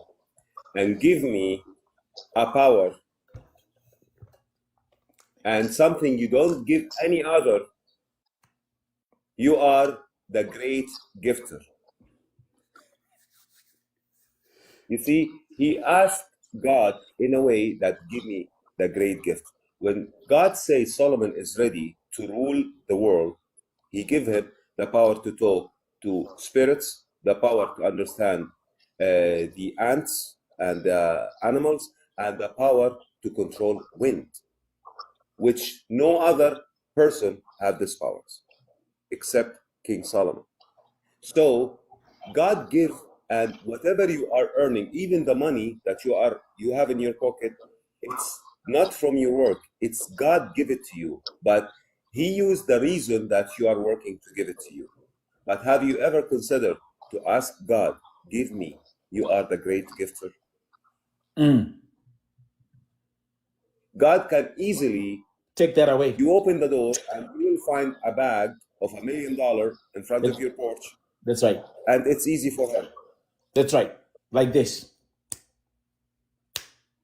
and give me a power and something you don't give any other, you are the great gifter. You see, he asked God in a way that give me the great gift. When God says Solomon is ready to rule the world, he give him the power to talk to spirits, the power to understand the ants and the animals, and the power to control wind, which no other person had these powers except King Solomon. So God give, and whatever you are earning, even the money that you have in your pocket, it's not from your work. It's God give it to you, but He used the reason that you are working to give it to you. But have you ever considered to ask God, give me? You are the great gifter. God can easily take that away. You open the door and you will find a bag of $1 million in front of your porch. That's right. And it's easy for him. That's right. Like this.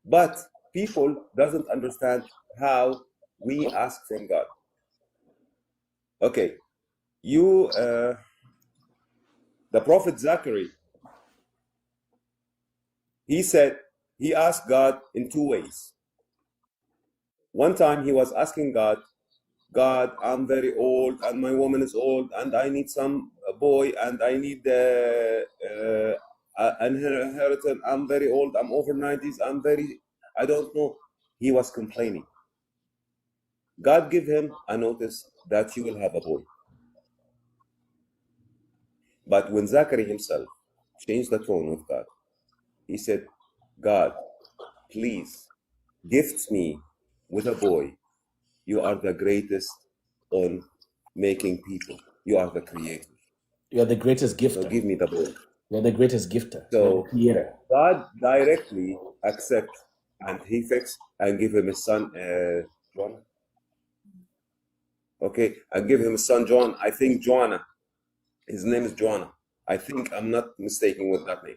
But people doesn't understand how we ask from God. Okay, the prophet Zachary, he asked God in 2 ways. One time he was asking God, I'm very old and my woman is old and I need some boy and I need an inheritance. I'm very old. I'm over 90s. I don't know. He was complaining. God gave him a notice that you will have a boy. But when Zachary himself changed the tone with God, he said, God, please gift me with a boy. You are the greatest on making people. You are the creator. You are the greatest gifter. So give me the boy. You are the greatest gifter. So God directly accepts and he fixed and give him his son John. Okay, and give him his son John. I think Joanna. His name is Joanna. I think I'm not mistaken with that name.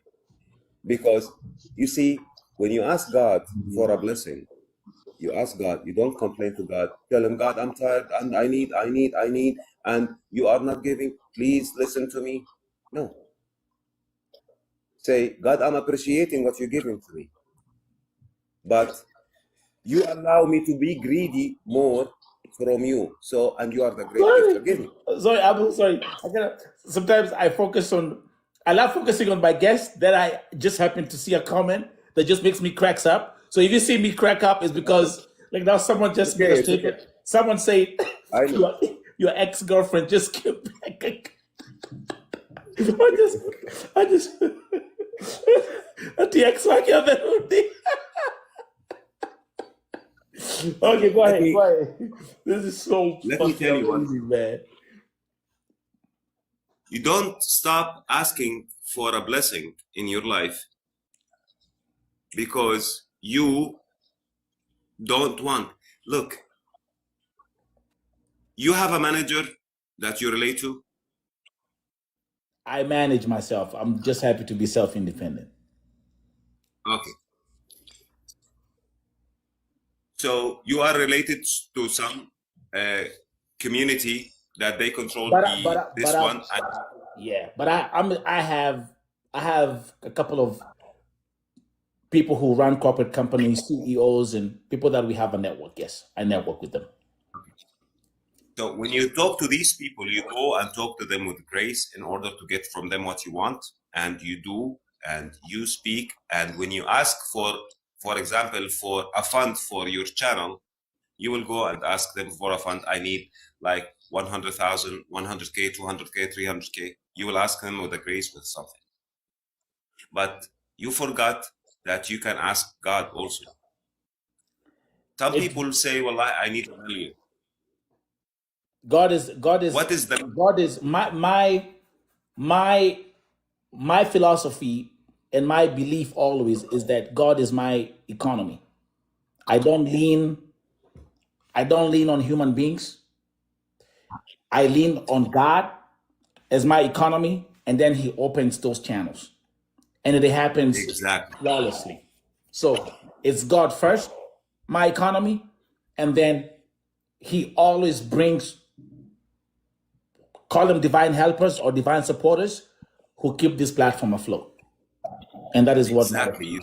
Because you see, when you ask God for a blessing, you ask God, you don't complain to God. Tell him, God, I'm tired and I need, and you are not giving. Please listen to me. No. Say, God, I'm appreciating what you're giving to me. But you allow me to be greedy more from you. So, and you are the great gift. Give me. Sorry, I'm sorry. Sometimes I love focusing on my guest. Then I just happen to see a comment that just makes me cracks up. So if you see me crack up, it's because like now someone just made a statement. Okay. Someone say your ex-girlfriend just came back. I just the ex-wife. Okay, go ahead. This is so let me tell you amazing, man. You don't stop asking for a blessing in your life because you don't want. Look, you have a manager that you relate to? I manage myself. I'm just happy to be self-independent. Okay. So you are related to some community that they control this one. Yeah, but I have a couple of people who run corporate companies, CEOs, and people that we have a network. Yes, I network with them. So when you talk to these people, you go and talk to them with grace in order to get from them what you want, and you do, and you speak. And when you ask for example, for a fund for your channel, you will go and ask them for a fund. I need like 100,000, 100K, 200K, 300K. You will ask them with a grace with something. But you forgot that you can ask God also. Some people say, well, I need a million. God is what is the God is my philosophy and my belief always is that God is my economy. I don't lean on human beings. I lean on God as my economy, and then he opens those channels. And it happens flawlessly. So it's God first, my economy, and then he always brings, call them divine helpers or divine supporters, who keep this platform afloat. And that is what exactly.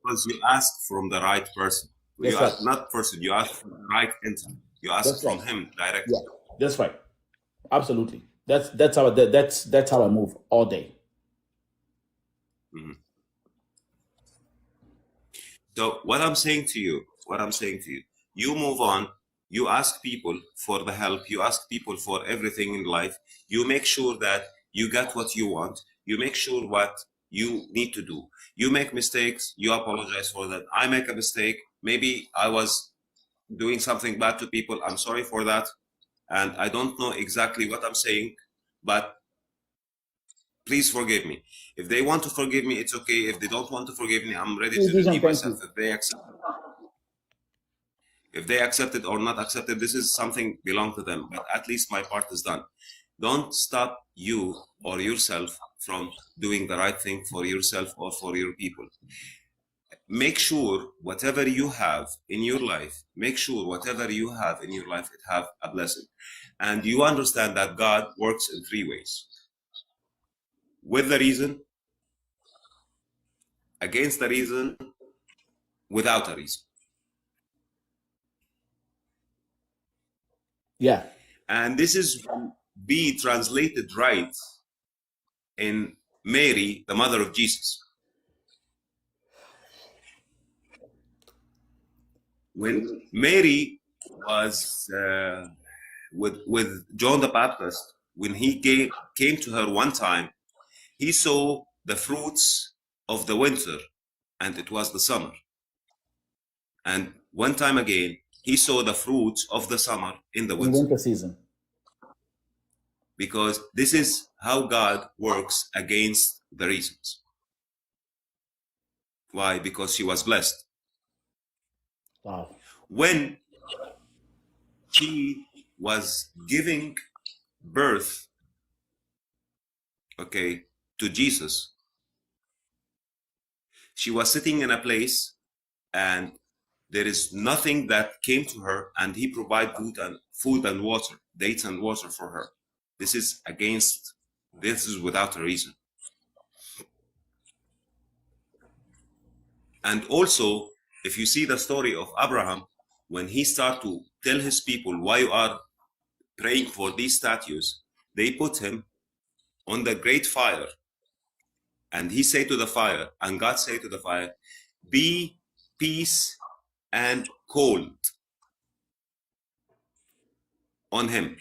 Because you ask from the right person. That's you ask not person, you ask from the right entity. You ask from him directly. Yeah, that's right. Absolutely. That's how I move all day. Mm-hmm. So what I'm saying to you, you move on, you ask people for the help, you ask people for everything in life, you make sure that you get what you want, you make sure what you need to do. You make mistakes, you apologize for that. I make a mistake, maybe I was doing something bad to people, I'm sorry for that, and I don't know exactly what I'm saying, but please forgive me. If they want to forgive me, it's okay. If they don't want to forgive me, I'm ready to redeem myself. If they accept it or not accept it, this is something belong to them, but at least my part is done. Don't stop you or yourself from doing the right thing for yourself or for your people. Make sure whatever you have in your life, it have a blessing. And you understand that God works in 3 ways. With the reason, against the reason, without a reason. Yeah. And this is be translated right in Mary, the mother of Jesus. When Mary was with John the Baptist, when he came to her one time, he saw the fruits of the winter, and it was the summer. And one time again, he saw the fruits of the summer in the winter season. Because this is how God works against the reasons. Why? Because she was blessed. Wow. When she was giving birth, okay, to Jesus, she was sitting in a place and there is nothing that came to her, and he provided food and water, dates and water for her. This is without a reason. And also, if you see the story of Abraham, when he started to tell his people why you are praying for these statues, they put him on the great fire. And he said to the fire, and God said to the fire, be peace and cold on him.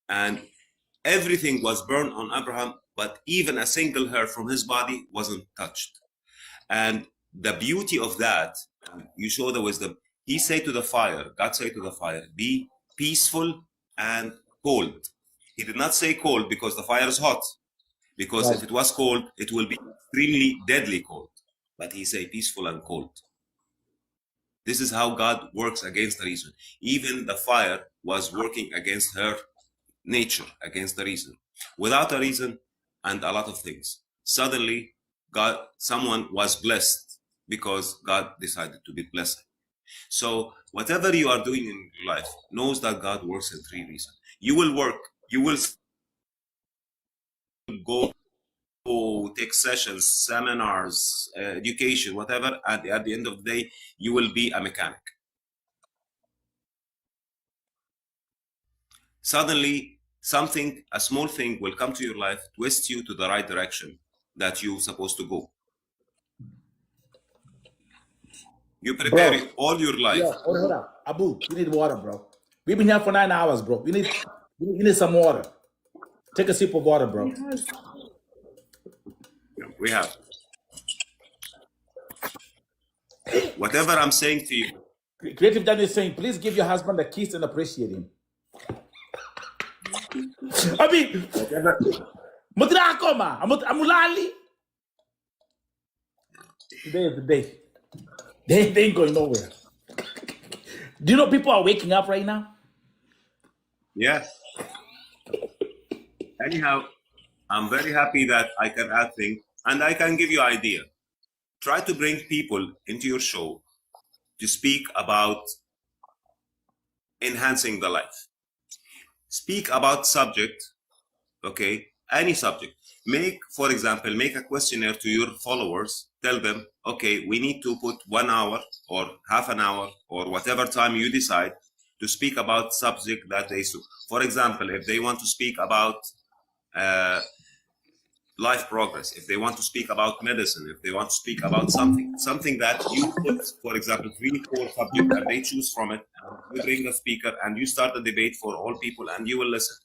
And everything was burned on Abraham, but even a single hair from his body wasn't touched. And the beauty of that, you show the wisdom. He said to the fire, God said to the fire, be peaceful and cold. He did not say cold because the fire is hot, because if it was cold, it will be extremely deadly cold. But he said peaceful and cold. This is how God works against the reason. Even the fire was working against her nature, against the reason. Without a reason and a lot of things. Suddenly, someone was blessed because God decided to be blessed. So whatever you are doing in your life, knows that God works in 3 reasons. You will work, you will go take sessions, seminars, education, whatever, and at the end of the day, you will be a mechanic. Suddenly, a small thing will come to your life, twist you to the right direction that you're supposed to go. You prepare all your life. Yo, hold up. Abu, you need water, bro. We've been here for 9 hours, bro. You need some water. Take a sip of water, bro. We have. Whatever I'm saying to you. Creative Daniel is saying, please give your husband a kiss and appreciate him. I mean, Amulali. Today is the day. They ain't going nowhere. Do you know people are waking up right now? Yeah. Anyhow, I'm very happy that I can add things and I can give you an idea. Try to bring people into your show to speak about enhancing the life. Speak about subject, okay? Any subject. For example, make a questionnaire to your followers. Tell them, okay, we need to put 1 hour or half an hour or whatever time you decide to speak about subject that they do. For example, if they want to speak about life progress, if they want to speak about medicine, if they want to speak about something that you put, for example, 3-4 subjects and they choose from it, and you bring a speaker and you start a debate for all people and you will listen.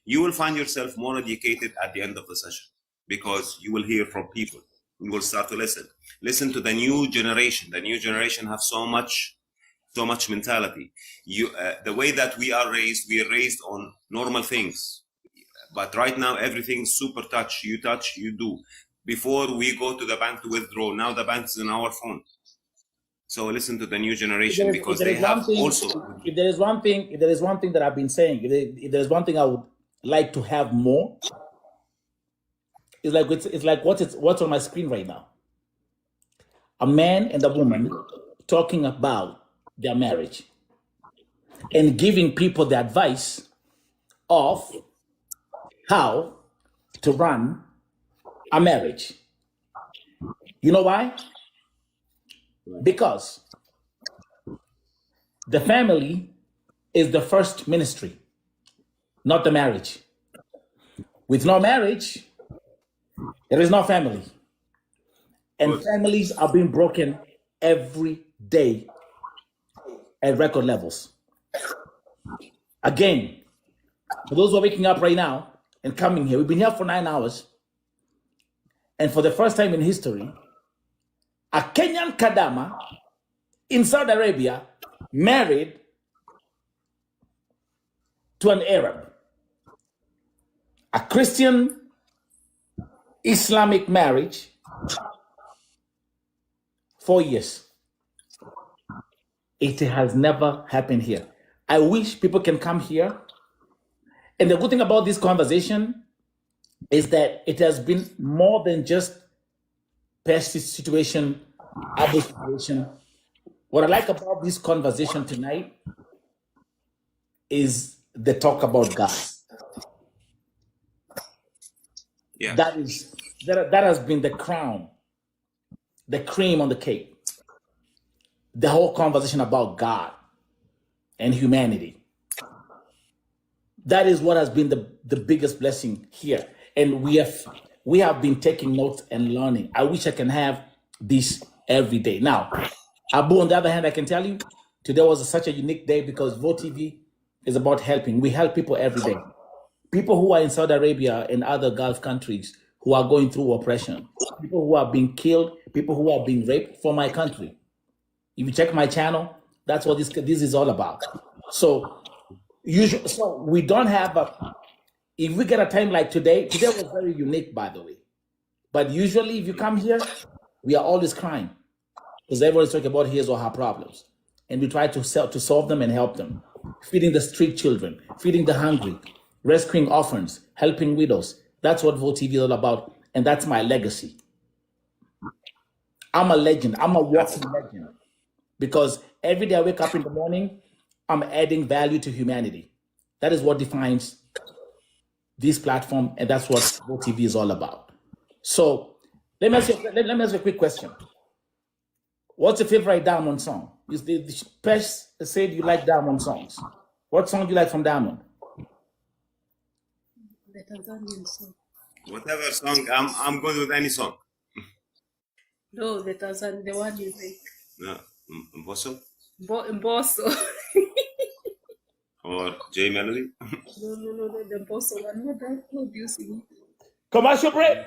You will find yourself more educated at the end of the session because you will hear from people. You will start to listen to the new generation. The new generation have so much mentality. The way that we are raised on normal things. But right now, everything's super touch, you do. Before we go to the bank to withdraw, now the bank is in our phone. So listen to the new generation because they have also. If there is one thing that I've been saying, if there's one thing I would like to have more, it's like what's on my screen right now. A man and a woman talking about their marriage and giving people the advice of how to run a marriage. You know why? Because the family is the first ministry, not the marriage. With no marriage, there is no family. And families are being broken every day at record levels. Again, for those who are waking up right now and coming here, we've been here for 9 hours. And for the first time in history, a Kenyan Kadama in Saudi Arabia married to an Arab. A Christian Islamic marriage, 4 years. It has never happened here. I wish people can come here. And the good thing about this conversation is that it has been more than just past situation, Abu situation. What I like about this conversation tonight is the talk about God. Yeah. That has been the crown, the cream on the cake. The whole conversation about God and humanity. That is what has been the biggest blessing here. And we have been taking notes and learning. I wish I can have this every day. Now, Abu, on the other hand, I can tell you, today was such a unique day because Vote TV is about helping. We help people every day. People who are in Saudi Arabia and other Gulf countries who are going through oppression, people who are being killed, people who are being raped for my country. If you check my channel, that's what this is all about. So usually, so we don't have if we get a time like today was very unique, by the way. But usually if you come here, we are always crying because everyone's talking about his or her problems. And we try to solve them and help them. Feeding the street children, feeding the hungry, rescuing orphans, helping widows. That's what Vote TV is all about. And that's my legacy. I'm a legend. I'm a walking legend. Because every day I wake up in the morning, I'm adding value to humanity. That is what defines this platform, and that's what Vote TV is all about. So let me ask you a quick question. What's your favorite Diamond song? The Pesh said you like Diamond songs. What song do you like from Diamond? The Tanzanian song. Whatever song, I'm good with any song. No, the one you think. No, Mbosso Mbosso. or J Melody. No, the Mbosso one. What you sing? Commercial break.